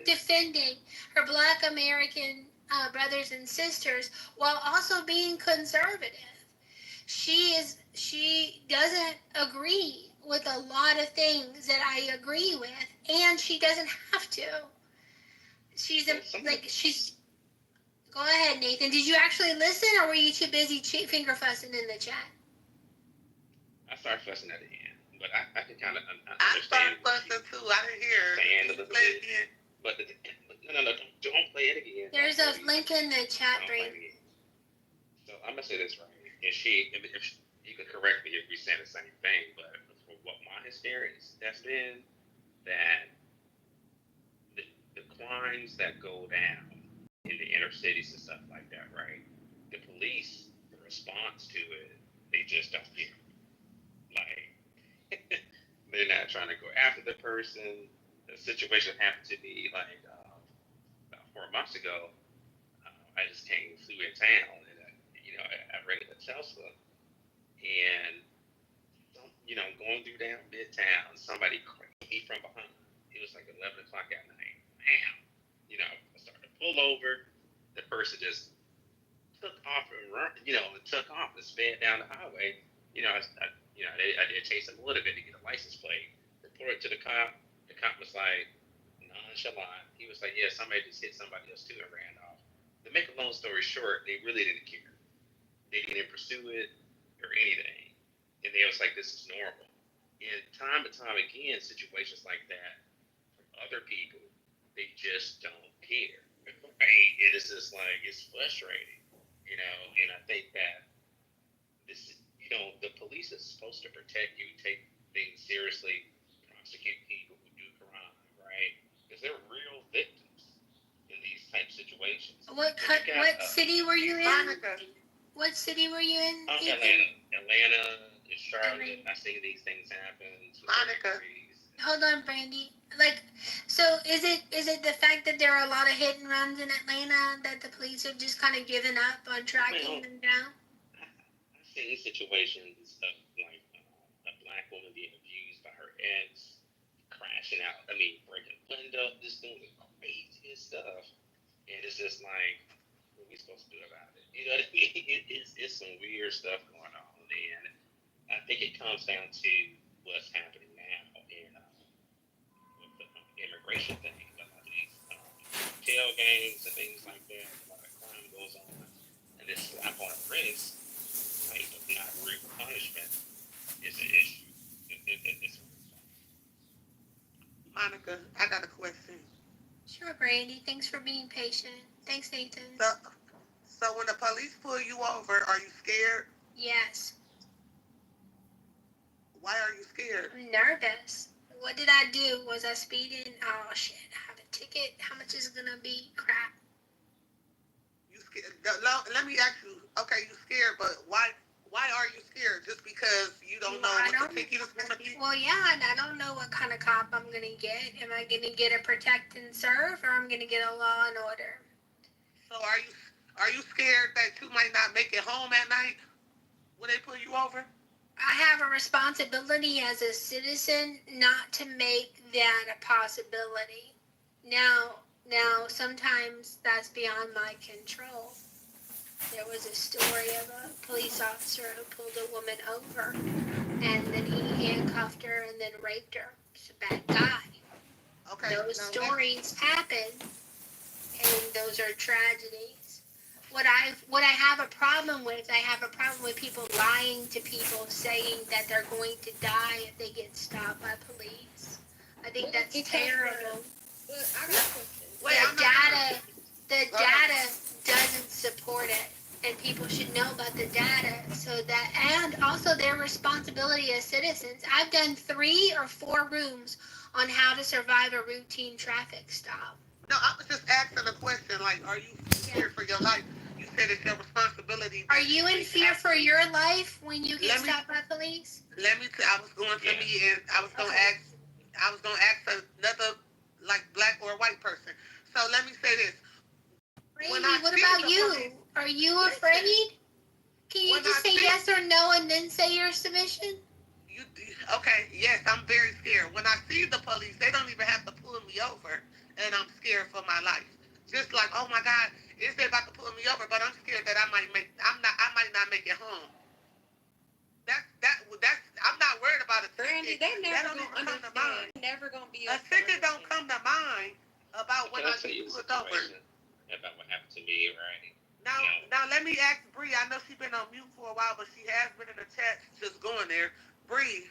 defending her black American brothers and sisters while also being conservative. She doesn't agree with a lot of things that I agree with, and she doesn't have to. She's she's. Go ahead, Nathan. Did you actually listen, or were you too busy finger fussing in the chat? I started fussing at the end, but I can kind of understand. I started fussing too. I didn't hear. Stand a little bit. But no, don't play it again. There's a link in the chat, Brandon. So I'm gonna say this right, and if you could correct me if we say the same thing, but for what my experience has been, that the crimes that go down in the inner cities and stuff like that, right? The police, the response to it, they just don't care. Like, they're not trying to go after the person. The situation happened to me like about 4 months ago. I just flew in town, and I rented a Tesla, and going through down Midtown, somebody cranked me from behind. It was like 11 o'clock at night. Bam! I started to pull over. The person just took off and sped down the highway. I did chase him a little bit to get a license plate. Reported to the cop. The cop was like nonchalant. He was like, "Yeah, somebody just hit somebody else too and ran off." To make a long story short, they really didn't care. They didn't pursue it or anything, and they was like, "This is normal." And time and time again, situations like that from other people, they just don't care. Right? And it's just like it's frustrating, And I think that the police is supposed to protect you, take things seriously, prosecute people who do crime, right? Because they're real victims in these type situations. What city were you in? Monica. What city were you in? Atlanta, Charlotte. I see these things happen. Monica. Hold on, Brandy. So is it the fact that there are a lot of hit and runs in Atlanta that the police have just kind of given up on tracking them down? I've seen situations of like a black woman being abused by her ex, crashing out. Breaking a window, just doing the craziest stuff, and it's just like, what are we supposed to do about it? You know what I mean? It's some weird stuff going on, and I think it comes down to what's happening now with the immigration thing. A lot of these tailgates and things like that. A lot of crime goes on, and this slap on the wrist type of not real punishment is an issue. It's Monica, I got a question. Sure, Brandy. Thanks for being patient. Thanks, Nathan. So when the police pull you over, are you scared? Yes. Why are you scared? I'm nervous. What did I do? Was I speeding? Oh, shit. I have a ticket. How much is it going to be? Crap. You scared? Let me ask you. Okay, you scared, but why are you scared? Just because you don't know what the ticket is going to be? Well, yeah, and I don't know what kind of cop I'm going to get. Am I going to get a protect and serve, or I'm going to get a law and order? So are you scared that you might not make it home at night when they pull you over? I have a responsibility as a citizen not to make that a possibility. Now, sometimes that's beyond my control. There was a story of a police officer who pulled a woman over, and then he handcuffed her and then raped her. He's a bad guy. Okay. Those stories happen, and those are tragedies. What I have a problem with, people lying to people, saying that they're going to die if they get stopped by police. I think that's terrible. I got a question. The data doesn't support it, and people should know about the data, and also their responsibility as citizens. I've done 3 or 4 rooms on how to survive a routine traffic stop. No, I was just asking a question, are you scared for your life? You said it's your responsibility. Are you in fear for your life when you get stopped by police? Let me I was going to me, and I was going to ask another, black or white person. So let me say this. Randy, what about you? Are you afraid? Can you just say yes or no and then say your submission? Okay, yes, I'm very scared. When I see the police, they don't even have to pull me over, and I'm scared for my life. Just like, oh my God, is they about to pull me over? But I'm scared that I might not make it home. I'm not worried about about a Brandy, ticket, they that never don't gonna even come to understand. mind. Never gonna be A ticket don't come to mind about when Can I I tell you get a pulled over. situation about what happened to me, right? Now let me ask Bree. I know she's been on mute for a while, but she has been in the chat. Just going there. Bree,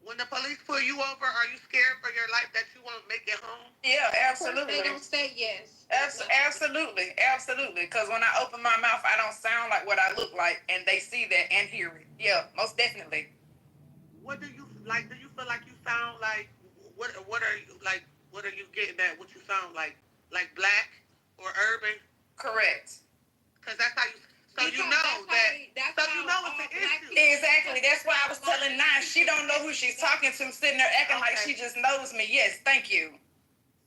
when the police pull you over, are you scared for your life that you won't make it home? Yeah, Of course absolutely. they gonna say yes. Absolutely. Because when I open my mouth, I don't sound like what I look like, and they see that and hear it. Yeah, most definitely. What do you like? Do you feel like you sound like what? What are you like? What are you getting at? What you sound like? Like black or urban? Correct. Because that's how you. So Because you know that. So you know it's an issue. Exactly. That's why I was telling Nine. She don't know who she's talking to, sitting there acting like she just knows me. Yes, thank you.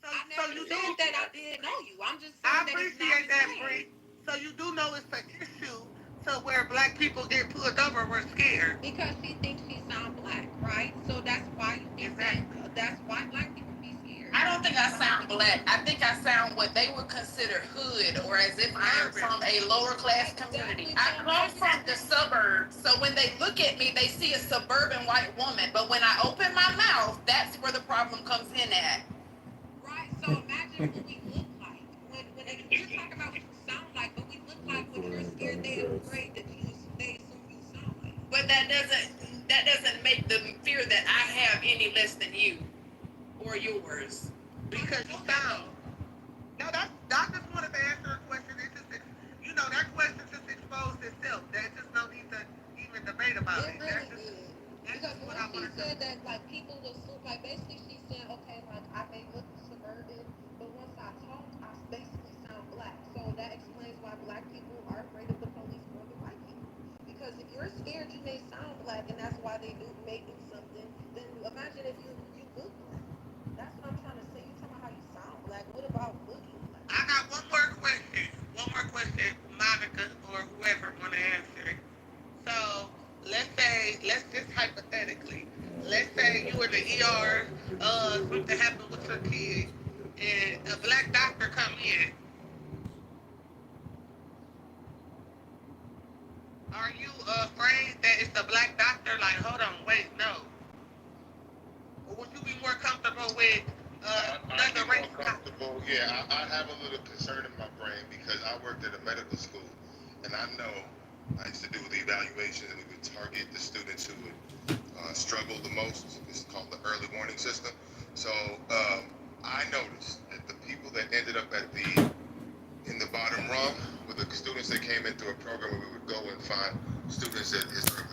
So you do that I did know you. I'm just I saying appreciate that, Bree. So you do know it's an issue to where black people get pulled over, we're scared. Because she thinks she sound black, right? So that's why you think that's why black people be scared. I don't think I sound black. I think I sound what they would consider hood, or as if I'm from a lower class community. I come from the suburbs, so when they look at me, they see a suburban white woman. But when I open my mouth, that's where the problem comes in at. Right. So imagine what we look like when you're talking about what you sound like, but we look like when you're scared, they're afraid that they assume you sound like. But that doesn't make them fear that I have any less than you or yours. Because you sound. No, I just wanted to answer a question. It's just, that question just exposed itself. There's just no need to even debate about it. Really is. Because when she said that, like, people will assume, like, basically she's saying, okay, like, I may look suburban, but once I talk, I basically sound black. So that explains why black people are afraid of the police more than white people. Because if you're scared, you may sound black, and that's why they may do something. Then imagine if you look black. That's what I'm trying to say. You're talking about how you sound black. What about looking black? I got one more question. Monica or whoever want to answer it. So let's just hypothetically, let's say you were the ER, something happened with your kid, and a black doctor come in. Are you afraid that it's a black doctor? Like, hold on, wait, no. Or would you be more comfortable with another race? Comfortable, yeah. I have a little concern in my brain because I worked at a medical school, and I know I used to do the evaluation, and we would target the students who would struggle the most. It's called the early warning system. So I noticed that the people that ended up in the bottom rung were the students that came into a program where we would go and find students that historically